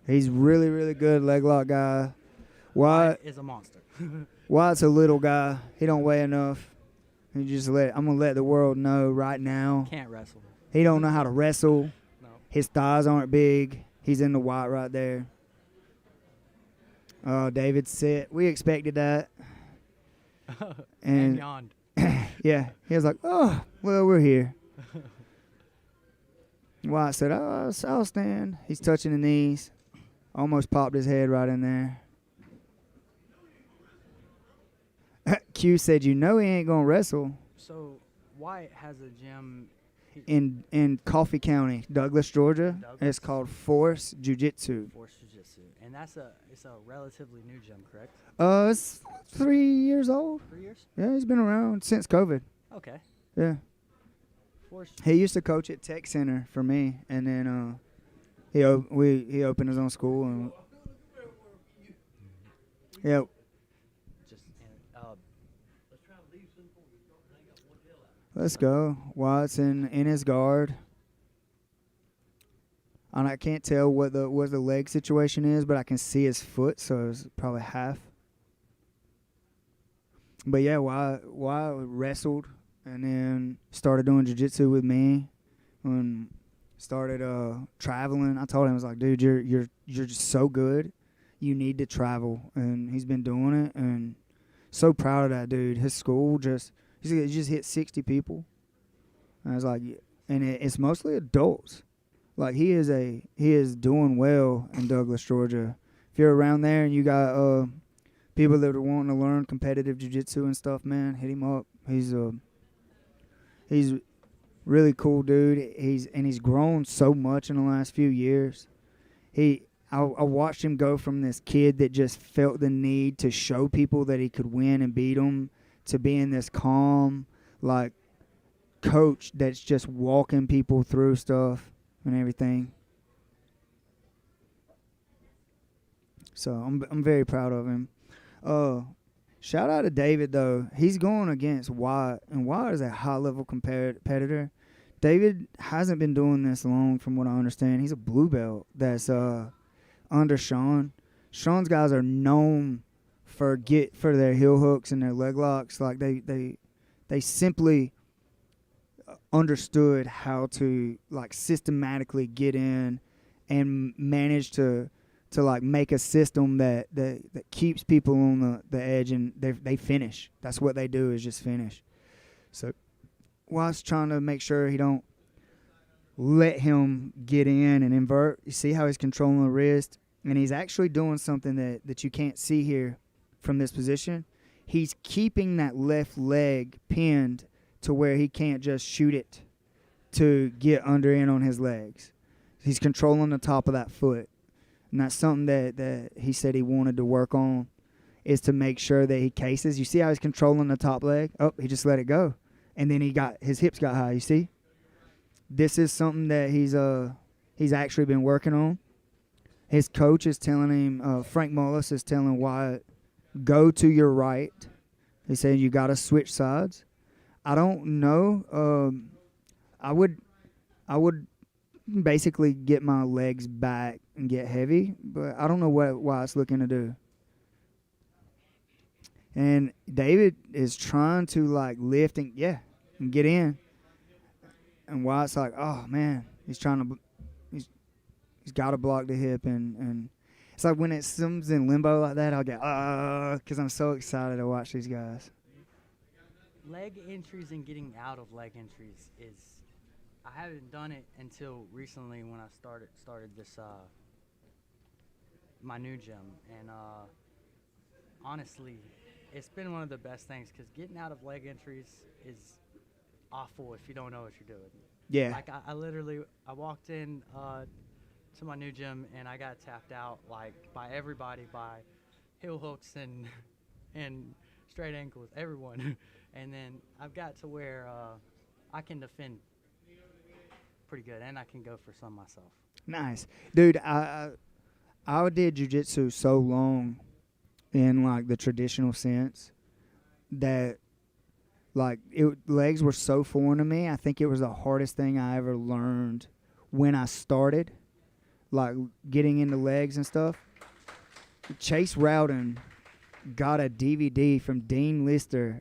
He's really, really good leg lock guy. Wyatt is a monster. Wyatt's a little guy. He don't weigh enough. I'm gonna let the world know right now. Can't wrestle. He don't know how to wrestle. No. His thighs aren't big. He's in the white right there. David's set. We expected that. And yawned. Yeah, he was like, "Oh, well, we're here." Wyatt said, "Oh, I'll stand." He's touching the knees. Almost popped his head right in there. Q said, "You know he ain't gonna wrestle." So Wyatt has a gym In Coffee County, Douglas, Georgia. Douglas. It's called Force Jiu-Jitsu. Force Jiu-Jitsu, and it's a relatively new gym, correct? It's 3 years old. 3 years? Yeah, he's been around since COVID. Okay. Yeah. Force. He used to coach at Tech Center for me, and then he opened his own school, and yeah. Just Let's go. Wyatt's in his guard. And I can't tell what the leg situation is, but I can see his foot, so it's probably half. But yeah, Wyatt wrestled and then started doing jiu-jitsu with me and started traveling. I told him, I was like, "Dude, you're just so good. You need to travel." And he's been doing it, and so proud of that dude. His school he just hit 60 people. And I was like, and it's mostly adults. Like he is doing well in Douglas, Georgia. If you're around there and you got people that are wanting to learn competitive jiu-jitsu and stuff, man, hit him up. He's really cool dude. He's grown so much in the last few years. I watched him go from this kid that just felt the need to show people that he could win and beat them to being this calm, like, coach that's just walking people through stuff and everything. So I'm very proud of him. Shout out to David, though. He's going against Wyatt, and Wyatt is a high-level competitor. David hasn't been doing this long, from what I understand. He's a blue belt that's under Sean. Sean's guys are known for their heel hooks and their leg locks. Like they simply understood how to like systematically get in and manage to like make a system that keeps people on the edge, and they finish. That's what they do, is just finish. So Wyatt's trying to make sure he don't let him get in and invert. You see how he's controlling the wrist, and he's actually doing something that you can't see here from this position. He's keeping that left leg pinned to where he can't just shoot it to get under in on his legs. He's controlling the top of that foot. And that's something that he said he wanted to work on, is to make sure that he cases. You see how he's controlling the top leg? Oh, he just let it go. And then his hips got high, you see? This is something that he's actually been working on. His coach is telling him, Frank Mullis is telling Wyatt, go to your right. He said you got to switch sides. I don't know. I would basically get my legs back and get heavy, but I don't know what Wyatt's looking to do. And David is trying to like lift and get in. And Wyatt's like, oh man, he's got to block the hip, and it's like when it comes in limbo like that, I'll get because I'm so excited to watch these guys. Leg entries and getting out of leg entries is, I haven't done it until recently when I started this my new gym, and honestly, it's been one of the best things because getting out of leg entries is awful if you don't know what you're doing. Yeah. Like I walked in to my new gym and I got tapped out like by everybody, by heel hooks and straight ankles, everyone. And then I've got to where I can defend pretty good and I can go for some myself. Nice. Dude, I did jiu-jitsu so long in like the traditional sense that like legs were so foreign to me. I think it was the hardest thing I ever learned when I started, like getting into legs and stuff. Chase Rowden got a DVD from Dean Lister.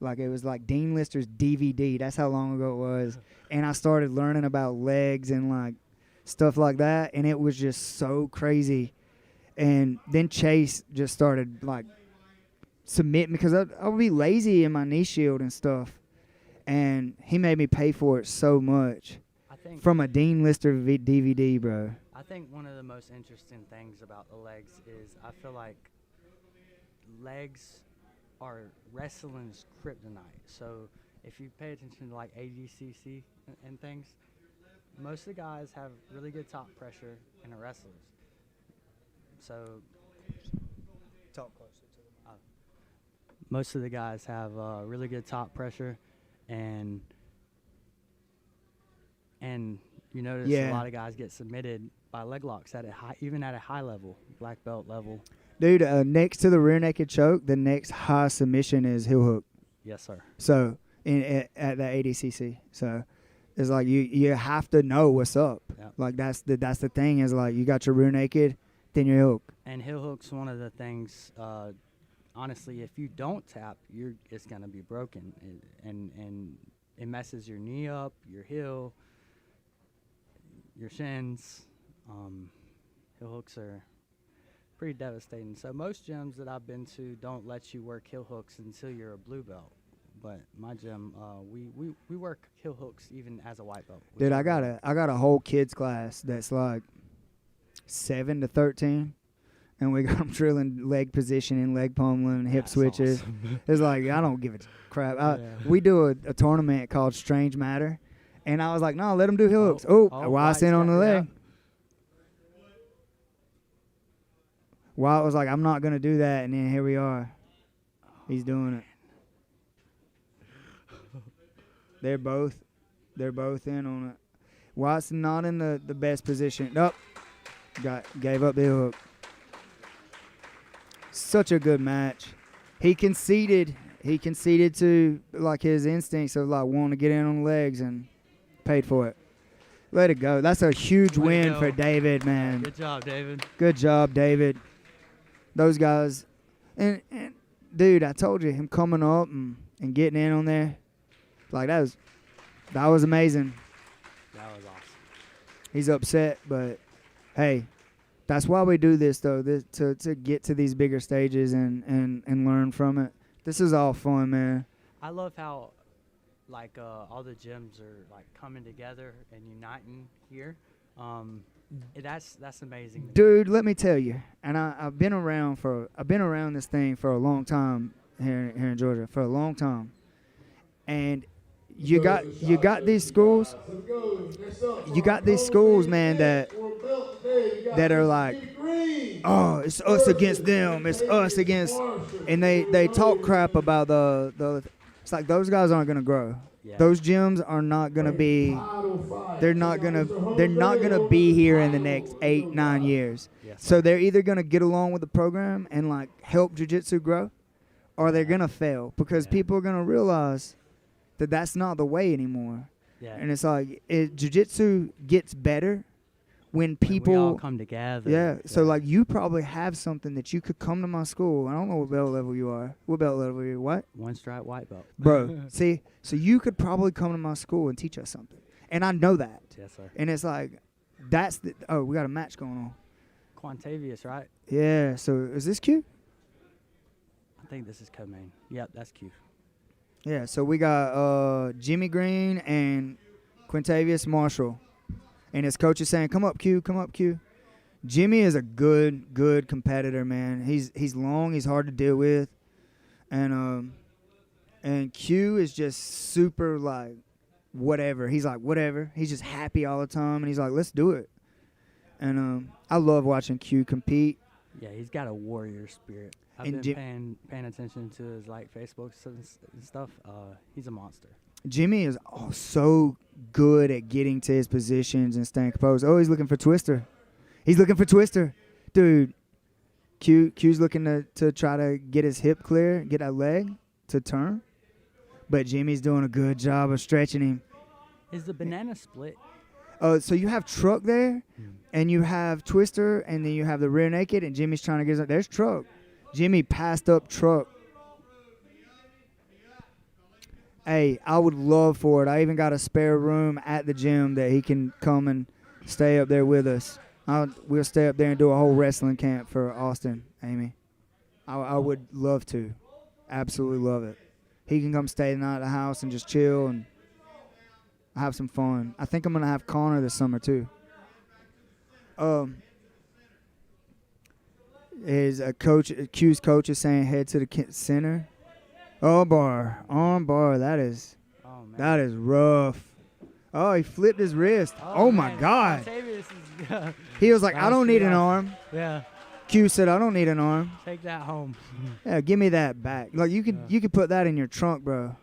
Like it was like Dean Lister's DVD. That's how long ago it was. And I started learning about legs and like stuff like that. And it was just so crazy. And then Chase just started like submitting because I would be lazy in my knee shield and stuff. And he made me pay for it so much. I think From a Dean Lister DVD, bro. I think one of the most interesting things about the legs is I feel like legs are wrestling's kryptonite. So if you pay attention to like ADCC and things, most of the guys have really good top pressure in the wrestlers. So Talk closer to them. Most of the guys have really good top pressure, and you notice a lot of guys get submitted by leg locks even at a high level, black belt level. Dude, next to the rear naked choke, the next high submission is heel hook. Yes, sir. So at the ADCC, so it's like you have to know what's up. Yep. Like that's the thing is like you got your rear naked, then your heel hook. And heel hook's one of the things. Honestly, if you don't tap, it's gonna be broken, and it messes your knee up, your heel, your shins. Heel hooks are pretty devastating. So most gyms that I've been to don't let you work heel hooks until you're a blue belt. But my gym, we work heel hooks even as a white belt. Dude, I got a whole kids class that's like 7 to 13, and we got them drilling leg positioning, leg pummeling, hip switches. Awesome. It's like I don't give a crap. We do a tournament called Strange Matter, and I was like, no, let them do heel hooks. Wyatt's in on the leg. Wyatt was like, I'm not gonna do that, and then here we are. He's doing it. They're both in on it. Wyatt's not in the best position. Nope. Gave up the hook. Such a good match. He conceded to like his instincts of like wanting to get in on the legs and paid for it. Let it go. That's a huge win for David, man. Good job, David. Good job, David. Those guys. And dude, I told you, him coming up and getting in on there, like that was amazing. That was awesome. He's upset, but hey, that's why we do this though, to get to these bigger stages and learn from it. This is all fun, man. I love how like all the gyms are like coming together and uniting here. That's amazing. Dude, let me tell you, and I've been around this thing for a long time here in Georgia, for a long time. And you got these schools, man, that are like, oh, it's us against them, it's us against, and they talk crap about the It's like those guys aren't gonna grow. Yeah. Those gyms are not gonna be. Title fight. They're not gonna be here in the next 8-9 years. Yes, So they're either gonna get along with the program and like help jiu-jitsu grow, or they're gonna fail because Yeah. people are gonna realize that that's not the way anymore. yeah. And it's like jiu-jitsu gets better when When people we all come together. Yeah. So like you probably have something that you could come to my school. I don't know what belt level you are. What belt level are you? What? one stripe white belt. Bro, see, so you could probably come to my school and teach us something. And I know that. Yes, sir. And it's like that's the we got a match going on. Quantavius, right? Yeah, so is this Q? I think this is co-main. Yep, that's Q. Yeah, so we got Jimmy Green and Quintavious Marshall. And his coach is saying, come up, Q, come up, Q. Jimmy is a good competitor, man. He's long, he's hard to deal with. And Q is just super like whatever. He's like whatever. He's just happy all the time and he's like, let's do it. And I love watching Q compete. Yeah, he's got a warrior spirit. I've And been paying attention to his like Facebook and stuff. He's a monster. Jimmy is so good at getting to his positions and staying composed. Oh, he's looking for Twister. He's looking for Twister. Dude, Q's looking to try to get his hip clear, get that leg to turn. But Jimmy's doing a good job of stretching him. Is the banana split? So you have Truck there, and you have Twister, and then you have the rear naked, and Jimmy's trying to get his. There's Truck. Jimmy passed up Truck. Hey, I would love for it. I even got a spare room at the gym that he can come and stay up there with us. We'll stay up there and do a whole wrestling camp for Austin, Amy. I would love to. Absolutely love it. He can come stay the night at the house and just chill and have some fun. I think I'm going to have Connor this summer, too. Q's coach is saying head to the center. Arm bar. That is rough. Oh, he flipped his wrist. Oh my man, God. Quantavius is, He was like, I don't need an Yeah. arm. yeah, Q said, I don't need an arm. take that home. Yeah, give me that back. Like you could put that in your trunk, bro.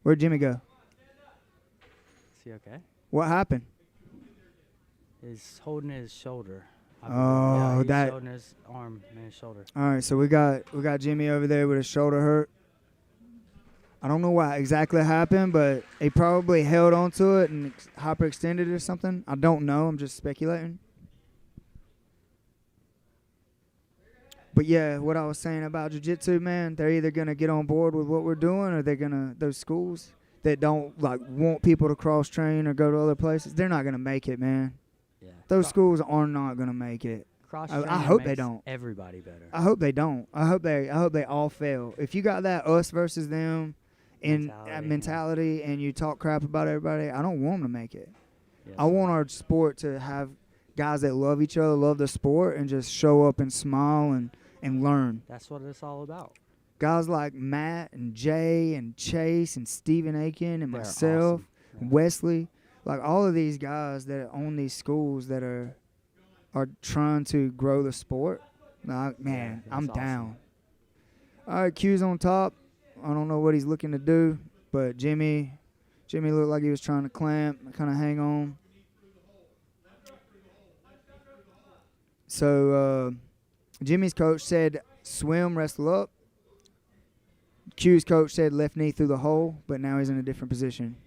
Where'd Jimmy go? Is he okay? What happened? He's holding his shoulder. Oh, he's that- holding his arm and his shoulder. All right, so we got Jimmy over there with his shoulder hurt. I don't know what exactly happened, but he probably held onto it and hyperextended it or something. I don't know. I'm just speculating. But yeah, what I was saying about jiu-jitsu, man, they're either gonna get on board with what we're doing, or they're gonna those schools that don't like want people to cross train or go to other places. They're not gonna make it, man. Yeah. Those schools are not gonna make it. Cross I hope they don't. Everybody better. I hope they don't. I hope they all fail. If you got that us versus them in mentality and you talk crap about everybody, I don't want them to make it. Yes, I want our sport to have guys that love each other, love the sport, and just show up and smile and learn. That's what it's all about. Guys like Matt and Jay and Chase and Stephen Aiken and They're myself, awesome. Yeah. Wesley, like all of these guys that own these schools that are trying to grow the sport. Like, man, Yeah, I'm that's awesome. down. All right, Q's on top. I don't know what he's looking to do, but Jimmy looked like he was trying to clamp, kind of hang on. So Jimmy's coach said swim, wrestle up. Q's coach said left knee through the hole, but now he's in a different position.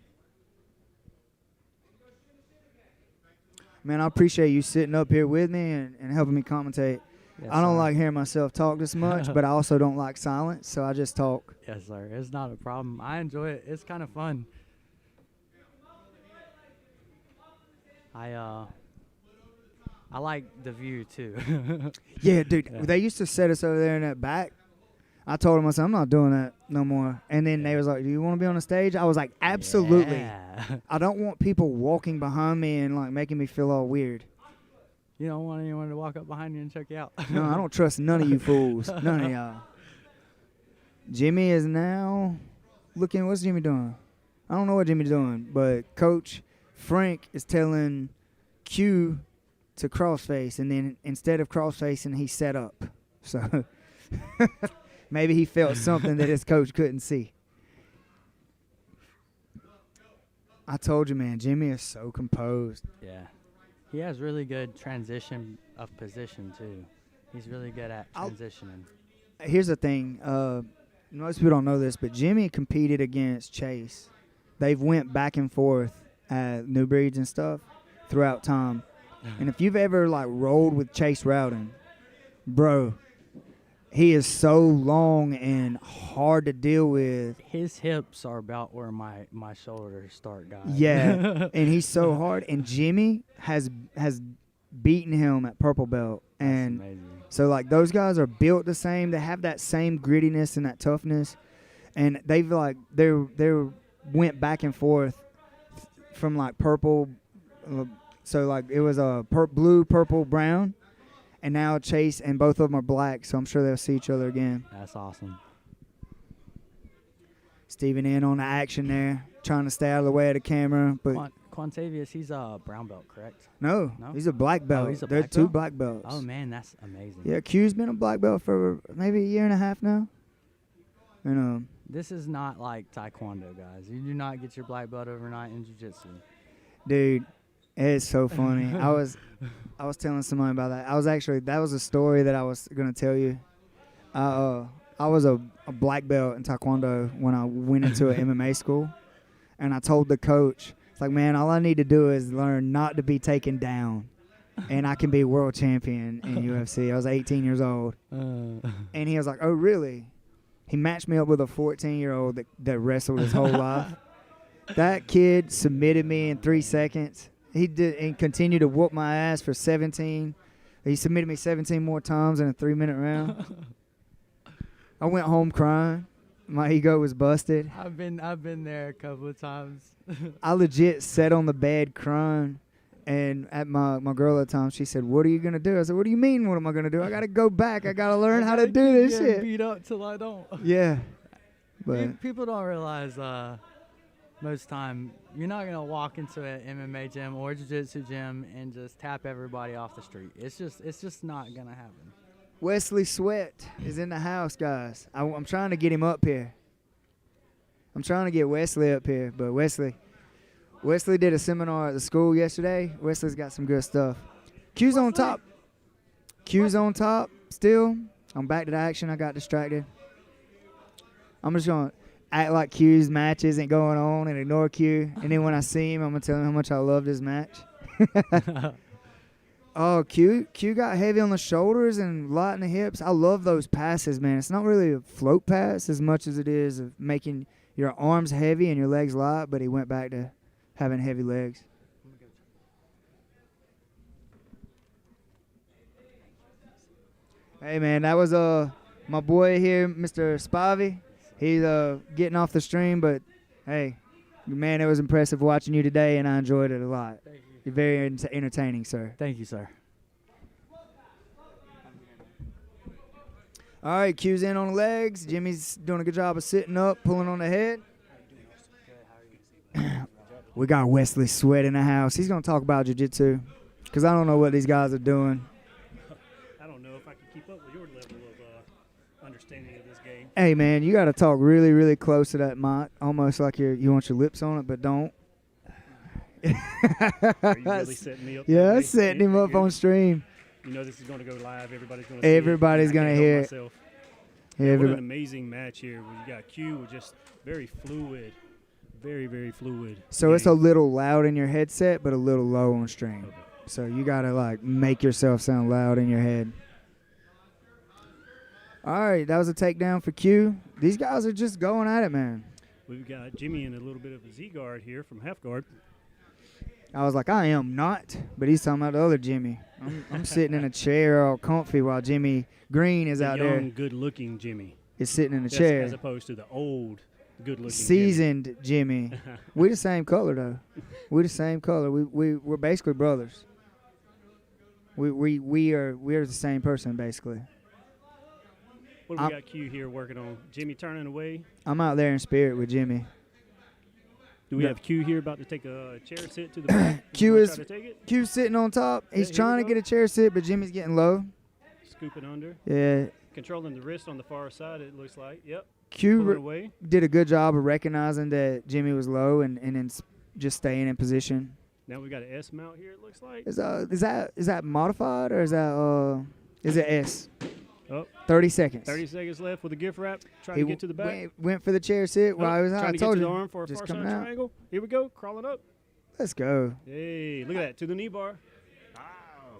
Man, I appreciate you sitting up here with me and helping me commentate. Yes, I don't sir. like hearing myself talk this much, but I also don't like silence, so I just talk. Yes, sir. It's not a problem. I enjoy it. It's kind of fun. I like the view too. Yeah, dude, Yeah. they used to set us over there in that back. I told them, I said, I'm not doing that no more. And then they was like, do you want to be on the stage? I was like, absolutely. Yeah. I don't want people walking behind me and like making me feel all weird. You don't want anyone to walk up behind you and check you out. No, I don't trust none of you fools. None of y'all. Jimmy is now looking. What's Jimmy doing? I don't know what Jimmy's doing, but Coach Frank is telling Q to crossface, and then instead of crossfacing, he set up. So Maybe he felt something that his coach couldn't see. I told you, man, Jimmy is so composed. Yeah. He has really good transition of position, too. He's really good at transitioning. Here's the thing. Most people don't know this, but Jimmy competed against Chase. They've went back and forth at New Breeds and stuff throughout time. And if you've ever, like, rolled with Chase Rowden, bro, he is so long and hard to deal with. His hips are about where my shoulders start, guys. Yeah, and he's so hard. And Jimmy has beaten him at purple belt. And That's amazing. so, like, those guys are built the same. They have that same grittiness and that toughness. And they've, like, they went back and forth from, like, purple. So, like, it was a blue, purple, brown. And now Chase and both of them are black, so I'm sure they'll see each other again. That's awesome. Steven in on the action there, trying to stay out of the way of the camera. But Quantavious, he's a brown belt, correct? no, he's a black belt. he's a They're black two belt? black belts. Oh, man, that's amazing. Yeah, Q's been a black belt for maybe a year and a half now. And This is not like Taekwondo, guys. You do not get your black belt overnight in jiu-jitsu. dude, it's so funny. I was telling somebody about that. That was a story that I was gonna tell you. I was a black belt in Taekwondo when I went into an MMA school, and I told the coach, it's like, man, all I need to do is learn not to be taken down, and I can be world champion in UFC. I was 18 years old, and he was like, oh, really? He matched me up with a 14-year-old that wrestled his whole life. That kid submitted me in 3 seconds. He did and continued to whoop my ass for 17. He submitted me 17 more times in a 3-minute round. I went home crying. My ego was busted. I've been there a couple of times. I legit sat on the bed crying. And at my girl at the time, she said, what are you going to do? I said, what do you mean, what am I going to do? I got to go back. I got to learn how to do this shit. Beat up till I don't. Yeah. But People don't realize most time you're not going to walk into an MMA gym or jiu-jitsu gym and just tap everybody off the street. It's just not going to happen. Wesley Sweat is in the house, guys. I'm trying to get him up here. I'm trying to get Wesley up here, but Wesley did a seminar at the school yesterday. Wesley's got some good stuff. Q's on top. Q's on top still. I'm back to the action. I got distracted. I'm just going to act like Q's match isn't going on and ignore Q. And then when I see him, I'm going to tell him how much I love his match. Oh, Q got heavy on the shoulders and light in the hips. I love those passes, man. It's not really a float pass as much as it is of making your arms heavy and your legs light, but he went back to having heavy legs. Hey, man, that was my boy here, Mr. Spivey. He's getting off the stream, but hey, man, it was impressive watching you today, and I enjoyed it a lot. Thank you. You're very entertaining, sir. Thank you, sir. All right, Q's in on the legs. Jimmy's doing a good job of sitting up, pulling on the head. We got Wesley Sweat in the house. He's going to talk about jiu-jitsu because I don't know what these guys are doing. I don't know if I can keep up with your level of understanding of this game. Hey, man, you got to talk really, really close to that mic, almost like you want your lips on it, but don't. Are you really setting me up? Yeah, setting him up on stream. You know this is going to go live. Everybody's going to hear it. Yeah, what an amazing match here. You got Q with just very fluid, very, very fluid. So it's a little loud in your headset, but a little low on stream. Okay. So you got to, like, make yourself sound loud in your head. All right, that was a takedown for Q. These guys are just going at it, man. We've got Jimmy in a little bit of a Z-guard here from half guard. I was like, I am not, but he's talking about the other Jimmy. I'm sitting in a chair all comfy while Jimmy Green is out there. Young, good-looking Jimmy. Is sitting in a chair. As opposed to the old, good-looking seasoned Jimmy. We're the same color, though. We're the same color. We're basically brothers. We're the same person, basically. What do we got Q here working on? Jimmy turning away. I'm out there in spirit with Jimmy. Do we have Q here about to take a chair sit to the back? Q's sitting on top. He's trying to get a chair sit, but Jimmy's getting low. Scooping under. Yeah, controlling the wrist on the far side, it looks like. Yep. Q Pulling away. did a good job of recognizing that Jimmy was low and then just staying in position. Now we got an S mount here, it looks like. Is that modified or is it S? Oh, 30 seconds. 30 seconds left with a gift wrap. Trying to get to the back. Went for the chair sit while I was trying I to told get to you. the arm for a just far coming side out. triangle. Here we go. Crawling up. Let's go. Hey, look at that. To the knee bar.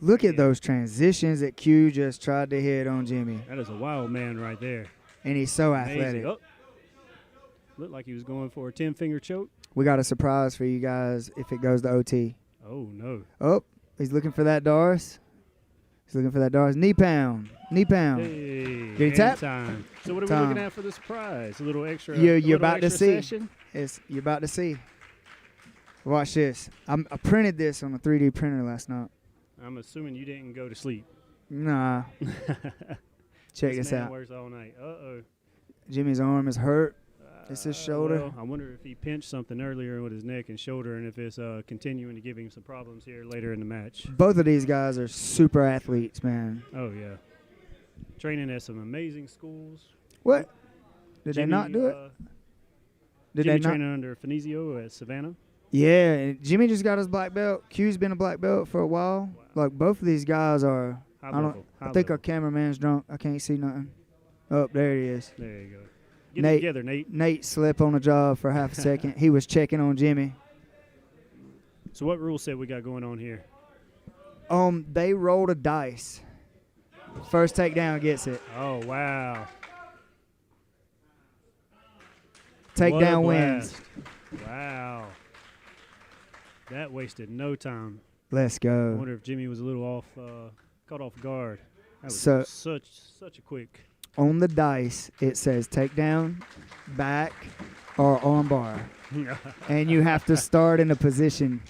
Look at those transitions that Q just tried to hit on Jimmy. That is a wild man right there. And he's so Amazing. athletic. Oh. Looked like he was going for a 10-finger choke. We got a surprise for you guys if it goes to OT. Oh, no. Oh, he's looking for that Doris. He's looking for that Doris. Knee pound. Knee pound. Hey, Did he and tap? time. So what are we Time. looking at for the surprise? A little extra. You're little about to extra see. Session? You're about to see. Watch this. I printed this on a 3D printer last night. I'm assuming you didn't go to sleep. Nah. Check this man out. Works all night. Uh-oh. Jimmy's arm is hurt. It's his shoulder. Well, I wonder if he pinched something earlier with his neck and shoulder, and if it's continuing to give him some problems here later in the match. Both of these guys are super athletes, man. Oh, yeah. Training at some amazing schools. What? Did Jimmy, they not do it? Did Jimmy they not? training under Finizio at Savannah. Yeah, and Jimmy just got his black belt. Q's been a black belt for a while. Wow. Like both of these guys are. High I don't. level, high I think level. our cameraman's drunk. I can't see nothing. Oh, there he is. There you go. Get Nate, it together, Nate. Nate slept on the job for half a second. He was checking on Jimmy. So what rule set we got going on here? They rolled a dice. First takedown gets it. Oh, wow. Takedown What a wins. blast. Wow. That wasted no time. Let's I go. wonder if Jimmy was a little caught off guard. That was So- such a quick. On the dice, it says takedown, back, or armbar. And you have to start in a position,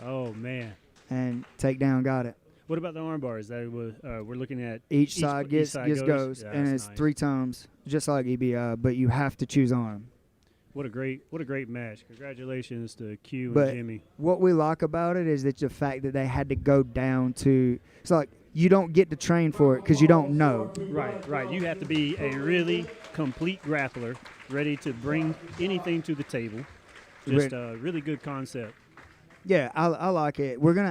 Oh, man. and takedown got it. What about the armbar? Is that we're looking at Each side gets goes, Yeah, and that's it's nice. 3 times, just like EBI, but you have to choose arm. What a great match. Congratulations to Q But and Jimmy. what we like about it is that the fact that they had to go down to, it's like you don't get to train for it because you don't know. Right. You have to be a really complete grappler, ready to bring anything to the table. Just a really good concept. Yeah, I like it. We're gonna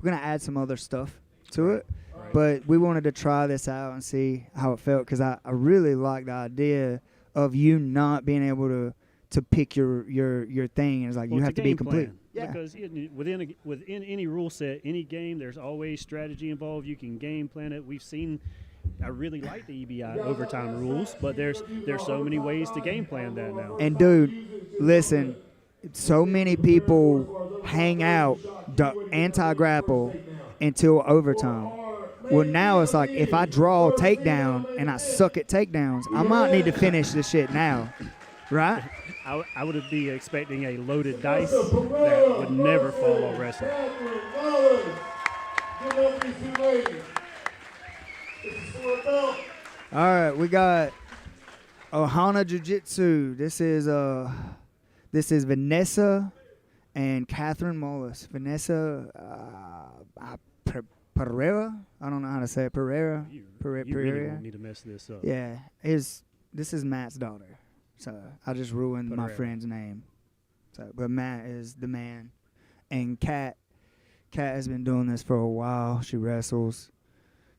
add some other stuff to it, Right. but we wanted to try this out and see how it felt because I really like the idea of you not being able to pick your thing. It's like Well, you it's have a to be game complete. plan. Yeah. Because within any rule set, any game, there's always strategy involved. You can game plan it. We've seen. I really like the EBI overtime rules, but there's so many ways to game plan that now. And dude, listen, so many people hang out anti-grapple until overtime. Well, now it's like if I draw a takedown and I suck at takedowns, I might need to finish this shit now, right? I would be expecting a loaded dice that would never fall on wrestling. All right, we got Ohana Jiu-Jitsu. This is Vanessa and Catherine Mullis. Vanessa Pereira. I don't know how to say it. Pereira. You Pereira. really want me to mess this up. Yeah, this is Matt's daughter. So I just ruined my Pereira. friend's name. So, but Matt is the man, and Kat has been doing this for a while. She wrestles,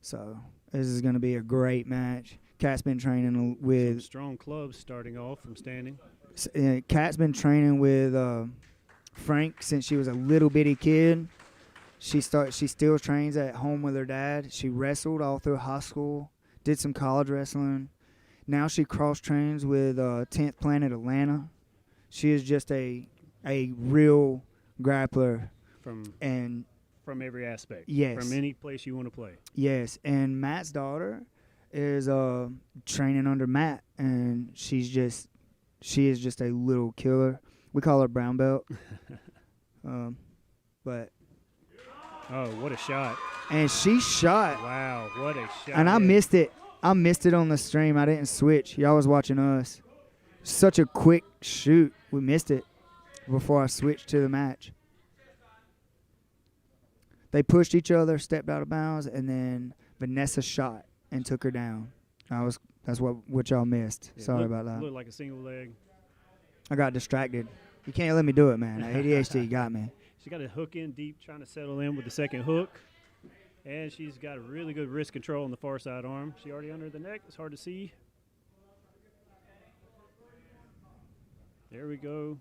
so this is gonna be a great match. Kat's been training Some with strong clubs starting off from standing. Kat's been training with Frank since she was a little bitty kid. She still trains at home with her dad. She wrestled all through high school, did some college wrestling. Now she cross trains with 10th Planet Atlanta. She is just a real grappler. From every aspect. Yes. From any place you want to play. Yes, and Matt's daughter is training under Matt, and she is just a little killer. We call her brown belt. But Oh, what a shot. and she shot, Wow, what a shot. and I Yeah. missed it. I missed it on the stream. I didn't switch. Y'all was watching us. Such a quick shoot. We missed it before I switched to the match. They pushed each other, stepped out of bounds, and then Vanessa shot. and took her down. That's what y'all missed. Yeah, Sorry about that. Looked like a single leg. I got distracted. You can't let me do it, man. ADHD got me. She got a hook in deep, trying to settle in with the second hook. And she's got a really good wrist control on the far side arm. She already under the neck. It's hard to see. There we go.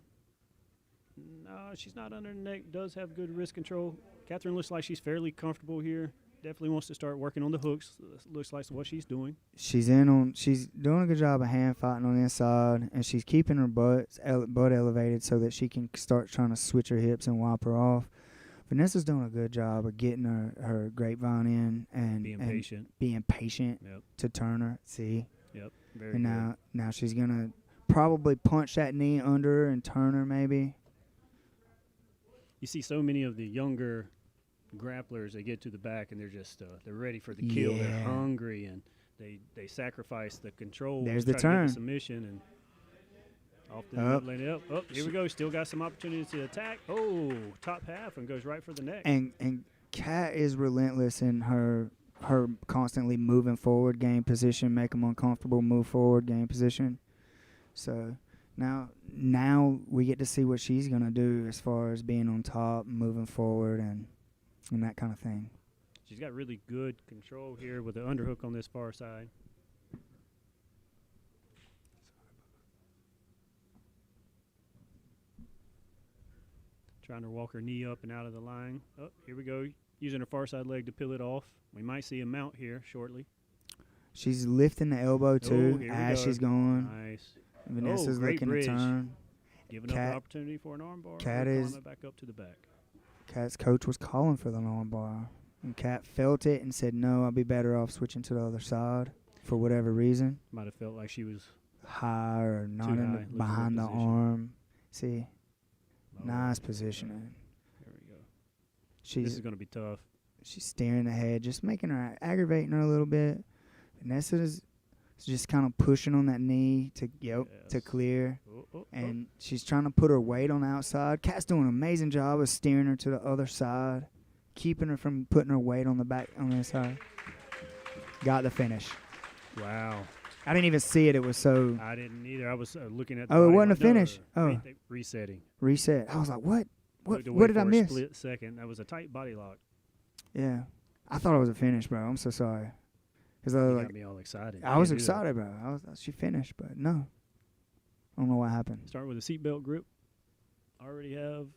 No, she's not under the neck. Does have good wrist control. Catherine looks like she's fairly comfortable here. Definitely wants to start working on the hooks. Looks like what she's doing. She's doing a good job of hand fighting on the inside, and she's keeping her butt elevated so that she can start trying to switch her hips and wipe her off. Vanessa's doing a good job of getting her grapevine in and being patient to turn her. See? Yep. Very and good. now she's gonna probably punch that knee under her and turn her maybe. You see so many of the younger grapplers, they get to the back and they're just they're ready for the kill. Yeah. They're hungry and they sacrifice the control. There's to the try to get turn. the submission and often Up. let it up. Oh, here we go. Still got some opportunity to attack. Oh, top half and goes right for the neck. And Kat is relentless in her constantly moving forward game position, make them uncomfortable, move forward game position. So now we get to see what she's gonna do as far as being on top, moving forward, and that kind of thing. She's got really good control here with the underhook on this far side. Trying to walk her knee up and out of the line. Oh, here we go. Using her far side leg to peel it off. We might see a mount here shortly. She's lifting the elbow too here we as go. she's going. Nice. Vanessa's great looking bridge. to turn. Giving up an opportunity for an armbar. Kat is back up to the back. Kat's coach was calling for the long bar, and Kat felt it and said, "No, I'll be better off switching to the other side for whatever reason." Might have felt like she was high or not too in high, the, losing behind the position. arm. See, Oh, nice positioning. There we go. She's This is going to be tough. She's steering ahead, just making her aggravating her a little bit. Vanessa's just kind of pushing on that knee to clear, and she's trying to put her weight on the outside. Kat's doing an amazing job of steering her to the other side, keeping her from putting her weight on the back on the inside. Got the finish. Wow. I didn't even see it. It was so. I didn't either. I was looking at the Oh, it body wasn't a like, no, finish. Oh, resetting. Reset. I was like, what? Looked away What did I for a miss? Split second. That was a tight body lock. Yeah, I thought it was a finish, bro. I'm so sorry. Cause I was You like, got me all excited. I was Can't do that. excited, bro. She finished, but no. I don't know what happened. Start with a seatbelt grip. Already have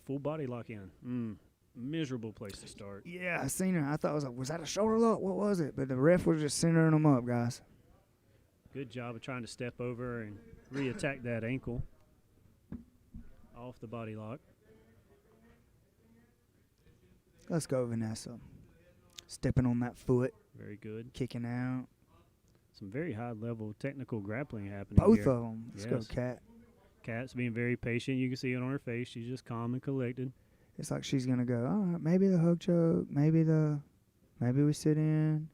full body lock in. Miserable place to start. Yeah, I seen her. I thought was that a shoulder lock? What was it? But the ref was just centering them up, guys. Good job of trying to step over and re-attack that ankle off the body lock. Let's go, Vanessa. Stepping on that foot. Very good. Kicking out. Some very high-level technical grappling happening Both here. of them. Let's go, Kat. Kat's being very patient. You can see it on her face. She's just calm and collected. It's like she's gonna go. All right, maybe the hook choke. Maybe we sit in.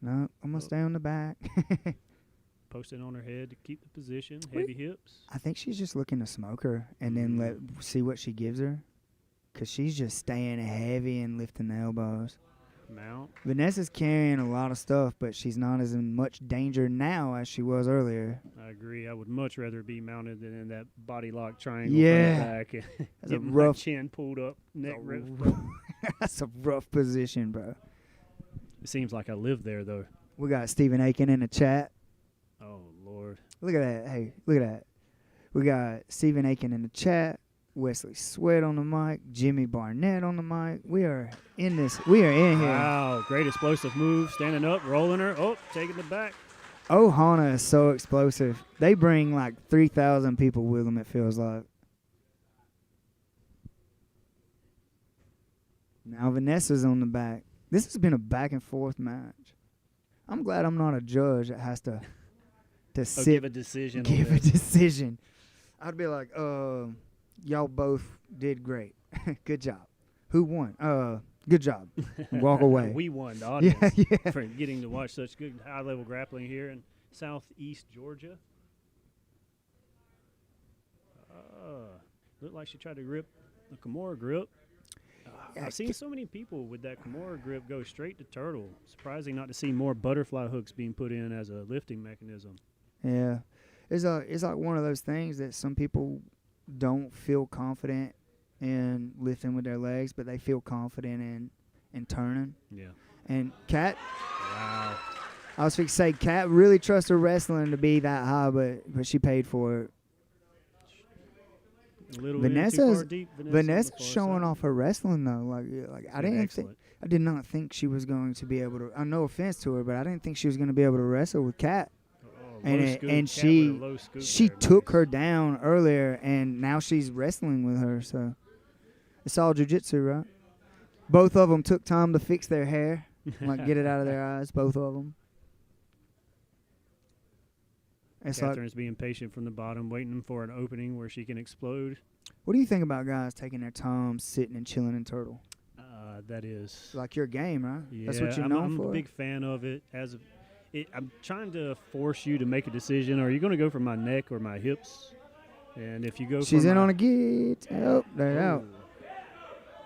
No, I'm gonna stay on the back. Posting on her head to keep the position. Heavy hips. I think she's just looking to smoke her and then see what she gives her. Because she's just staying heavy and lifting the elbows. Mount. Vanessa's carrying a lot of stuff, but she's not as in much danger now as she was earlier. I agree. I would much rather be mounted than in that body lock triangle Yeah. from the back. That's a Getting rough my chin pulled up, neck ripped. That's a rough position, bro. It seems like I live there, though. We got Stephen Aiken in the chat. Oh, Lord. Look at that. Hey, look at that. We got Stephen Aiken in the chat. Wesley Sweat on the mic. Jimmy Barnett on the mic. We are in this. We are in here. Wow. Great explosive move. Standing up, rolling her. Oh, taking the back. Ohana is so explosive. They bring like 3,000 people with them, it feels like. Now Vanessa's on the back. This has been a back and forth match. I'm glad I'm not a judge that has to sit. Give a decision. on Give a this. decision. I'd be like, y'all both did great. Good job. Who won? Good job. Walk away. We won, the audience, yeah. for getting to watch such good high-level grappling here in southeast Georgia. Looked like she tried to grip the Kimura grip. I've seen so many people with that Kimura grip go straight to turtle. Surprising not to see more butterfly hooks being put in as a lifting mechanism. Yeah, it's like one of those things that some people don't feel confident in lifting with their legs, but they feel confident in turning. Yeah. And Kat, Wow. I was fixing to say, Kat really trusts her wrestling to be that high, but she paid for it. A little in too far deep. Vanessa's on the far showing side. off her wrestling though. Like I didn't think, excellent. I did not think she was going to be able to. No offense to her, but I didn't think she was going to be able to wrestle with Kat. Oh, And low it- scoop, and Cat she- with a low scoop She there, took nice. her down earlier, and now she's wrestling with her. So it's all jujitsu, right? Both of them took time to fix their hair, like get it out of their eyes. Both of them. It's like, Catherine's being patient from the bottom, waiting for an opening where she can explode. what do you think about guys taking their time, sitting and chilling in turtle? That is. Like your game, right? Yeah, That's what you're I'm, known I'm for. a big fan of it. I'm trying to force you to make a decision. Are you going to go for my neck or my hips? And if you go She's for in my, on a get. Oh, they're out.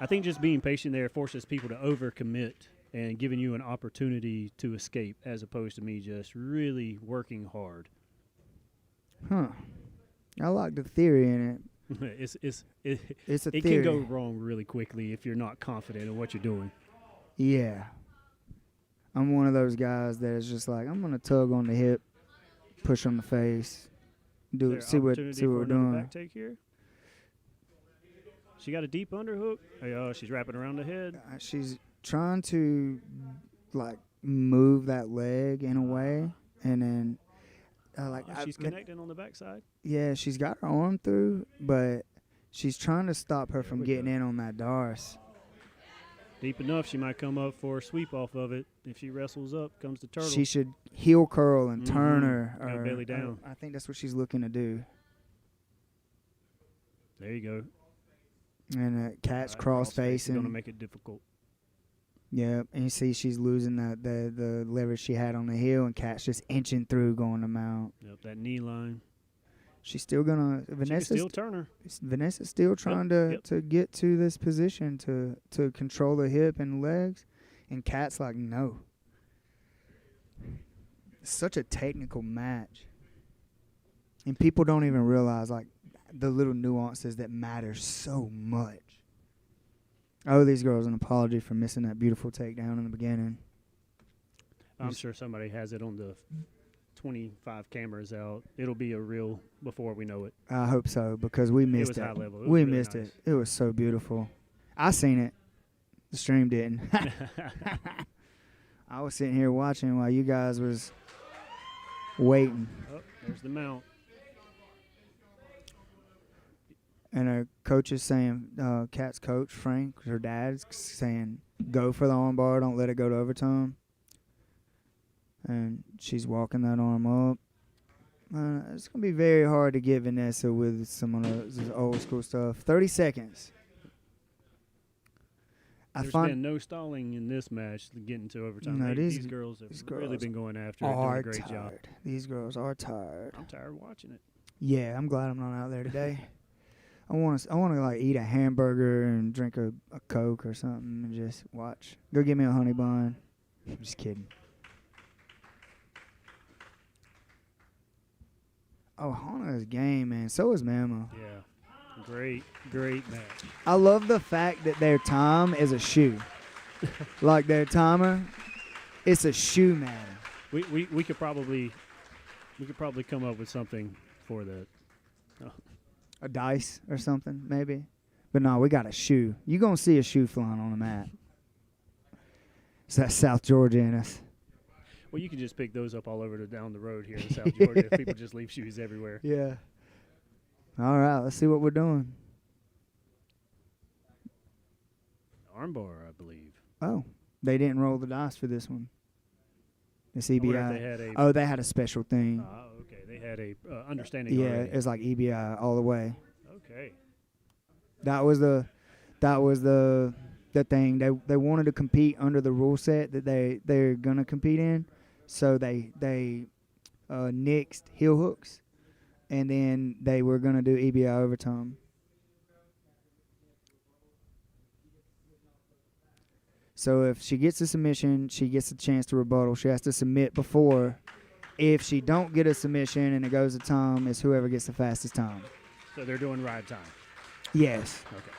I think just being patient there forces people to overcommit and giving you an opportunity to escape, as opposed to me just really working hard. Huh. I like the theory in it. It's a it theory. can go wrong really quickly if you're not confident in what you're doing. Yeah. I'm one of those guys that is just like, I'm gonna tug on the hip, push on the face, do Is it, there see what opportunity for we're another doing. back take here? She got a deep underhook. Oh, she's wrapping around the head. She's trying to like move that leg in a way, and then She's connecting on the backside. yeah, she's got her arm through, but she's trying to stop her There from we getting go. in on that Dars. Deep enough, she might come up for a sweep off of it. If she wrestles up, comes the turtle. She should heel curl and turn Mhm. her. Go or- belly down. I think that's what she's looking to do. There you go. And Cat's Right, cross Is going to facing. make it difficult. Yeah, and you see she's losing the leverage she had on the heel, and Cat's just inching through going to mount. Yep, that knee line. She's still gonna She can Vanessa's still turn her. Vanessa's still trying to yep. to get to this position to control the hip and legs, and Cat's like no. It's such a technical match, and people don't even realize like the little nuances that matter so much. I owe these girls an apology for missing that beautiful takedown in the beginning. I'm sure somebody has it on the 25 cameras out. It'll be a reel before we know it. I hope so, because we missed was it. high level. It was We really missed nice. it. It was so beautiful. I seen it. The stream didn't. I was sitting here watching while you guys was waiting. Oh, there's the mount. And her coach is saying, Kat's coach, Frank, her dad's saying, go for the arm bar, don't let it go to overtime. And she's walking that arm up. It's going to be very hard to get Vanessa with some of this old school stuff. 30 seconds. There's been no stalling in this match getting to overtime. No, These girls have really girls been going after it, doing are a great job. tired. These girls are tired. I'm tired of watching it. Yeah, I'm glad I'm not out there today. I want to like eat a hamburger and drink a Coke or something and just watch. Go get me a honey bun. I'm just kidding. Oh, Hana's game, man. So is Mama. Yeah. Great match. I love the fact that their time is a shoe. Like their timer, it's a shoe matter. We could probably come up with something for that. Oh. A dice or something, maybe. But no, we got a shoe. You gonna see a shoe flying on the mat. It's that South Georgia in us. Well, you can just pick those up all over down the road here in South Georgia if people just leave shoes everywhere. Yeah. All right, let's see what we're doing. Armbar, I believe. Oh, they didn't roll the dice for this one. It's EBI. wonder if they had a- Oh, they had a special thing. Okay. They had a understanding Yeah, already. it's like EBI all the way. Okay. That was the thing. They wanted to compete under the rule set that they're gonna compete in, so they nixed heel hooks, and then they were gonna do EBI overtime. So if she gets a submission, she gets a chance to rebuttal. She has to submit before. If she don't get a submission and it goes to time, it's whoever gets the fastest time. So they're doing ride time. Yes. Okay.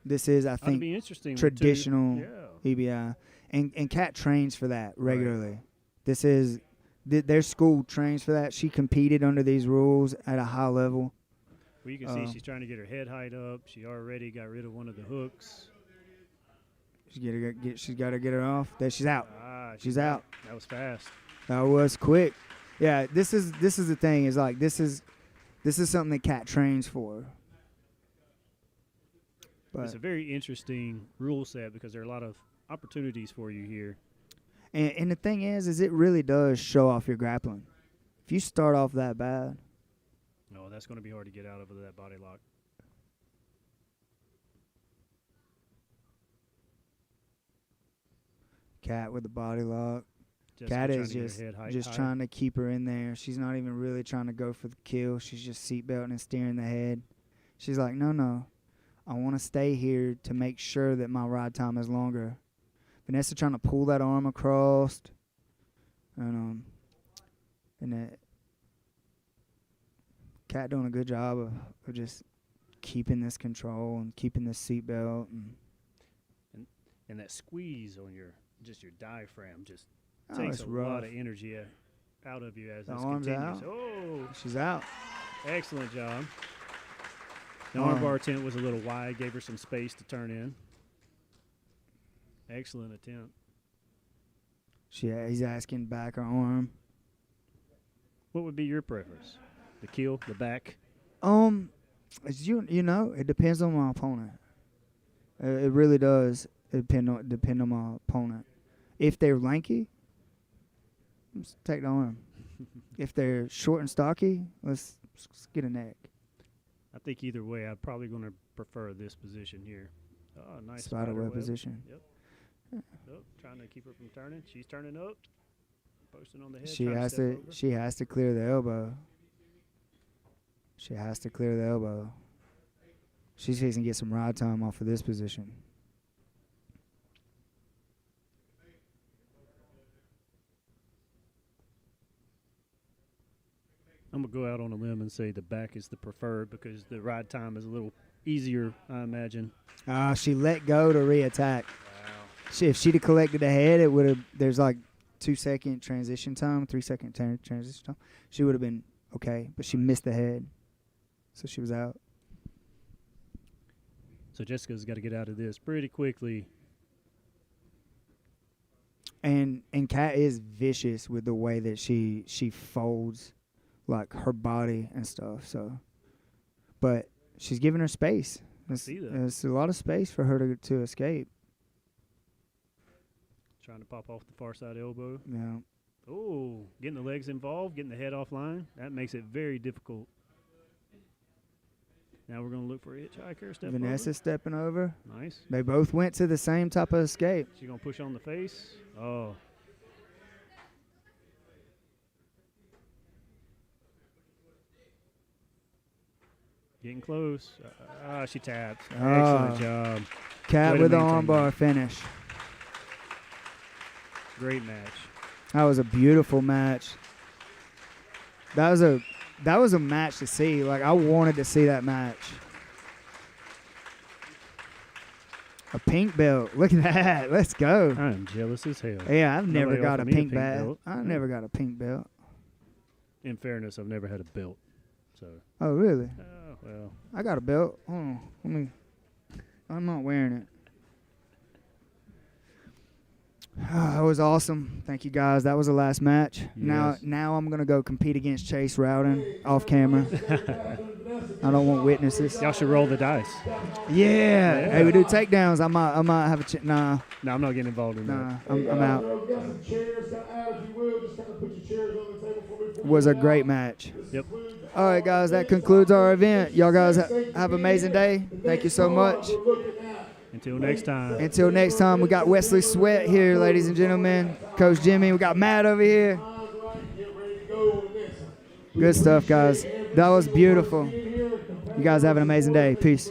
This is, I Ought to think, be interesting. traditional Yeah. EBI. And Kat trains for that regularly. This is, their school trains for that. She competed under these rules at a high level. Well, you can see she's trying to get her head height up. She already got rid of one of the hooks. She's got to get her off. There, she's out. She's out. That was fast. That was quick. Yeah, this is the thing. Is like this is something that Kat trains for. But It's a very interesting rule set because there are a lot of opportunities for you here. and the thing is it really does show off your grappling. If you start off that bad, No, that's going to be hard to get out of that body lock. Kat with the body lock. Jessica Kat trying is to get her just head height higher. trying to keep her in there. She's not even really trying to go for the kill. She's just seatbelting and steering the head. She's like, no. I want to stay here to make sure that my ride time is longer. Vanessa trying to pull that arm across. And that Kat doing a good job of just keeping this control and keeping this seatbelt. And that squeeze on your diaphragm just Oh, takes it's a rough. lot of energy out of you as The this arm's continues. out. Oh, She's out. excellent job. The Arm. armbar attempt was a little wide, gave her some space to turn in. Excellent attempt. He's asking back her arm. What would be your preference? The kill, the back? It's you know, it depends on my opponent. It really does depend on my opponent. If they're lanky, let's take the arm. If they're short and stocky, let's get a neck. I think either way, I'm probably going to prefer this position here. Oh, nice Spider web position. Yep. Oh, trying to keep her from turning. She's turning up. Posting on the head. She trying has step to. over. She has to clear the elbow. She has to clear the elbow. She's facing get some ride time off of this position. I'm going to go out on a limb and say the back is the preferred because the ride time is a little easier, I imagine. She let go to reattack. Wow. If she'd have collected the head, it would have. There's like 2-second transition time, 3-second transition time. She would have been okay, but she missed the head, so she was out. So Jessica's got to get out of this pretty quickly. And Kat is vicious with the way that she folds, like her body and stuff. So, but she's giving her space. See that. There's a lot of space for her to escape. Trying to pop off the far side elbow. Yeah. Oh, getting the legs involved, getting the head offline. That makes it very difficult. Now we're going to look for a hitchhiker. Step Vanessa over. stepping over. Nice. They both went to the same type of escape. She's going to push on the face. Oh. Getting close. She tapped. Excellent job. Kat Way to with the maintain armbar that. finish. Great match. That was a beautiful match. That was a match to see. Like, I wanted to see that match. A pink belt. Look at that. Let's go. I am jealous as hell. Yeah, I've never Nobody got a offered me pink belt. belt. I never got a pink belt. In fairness, I've never had a belt. So. Oh, really? Oh, well. I got a belt. Oh, I'm not wearing it. That was awesome. Thank you, guys. That was the last match. Yes. Now I'm gonna go compete against Chase Rowden off camera. I don't want witnesses. Y'all should roll the dice. Yeah. Hey, we do takedowns. I might have a nah. No, I'm not getting involved in Nah, that. I'm out. Got some chairs to add, if you will. Just kind of put your chairs on the table for me. Was a great match. Yep. All right, guys. That concludes our event. Y'all guys have an amazing day. Thank you so much. Until next time. Until next time, we got Wesley Sweat here, ladies and gentlemen. Coach Jimmy. We got Matt over here. Good stuff, guys. That was beautiful. You guys have an amazing day. Peace.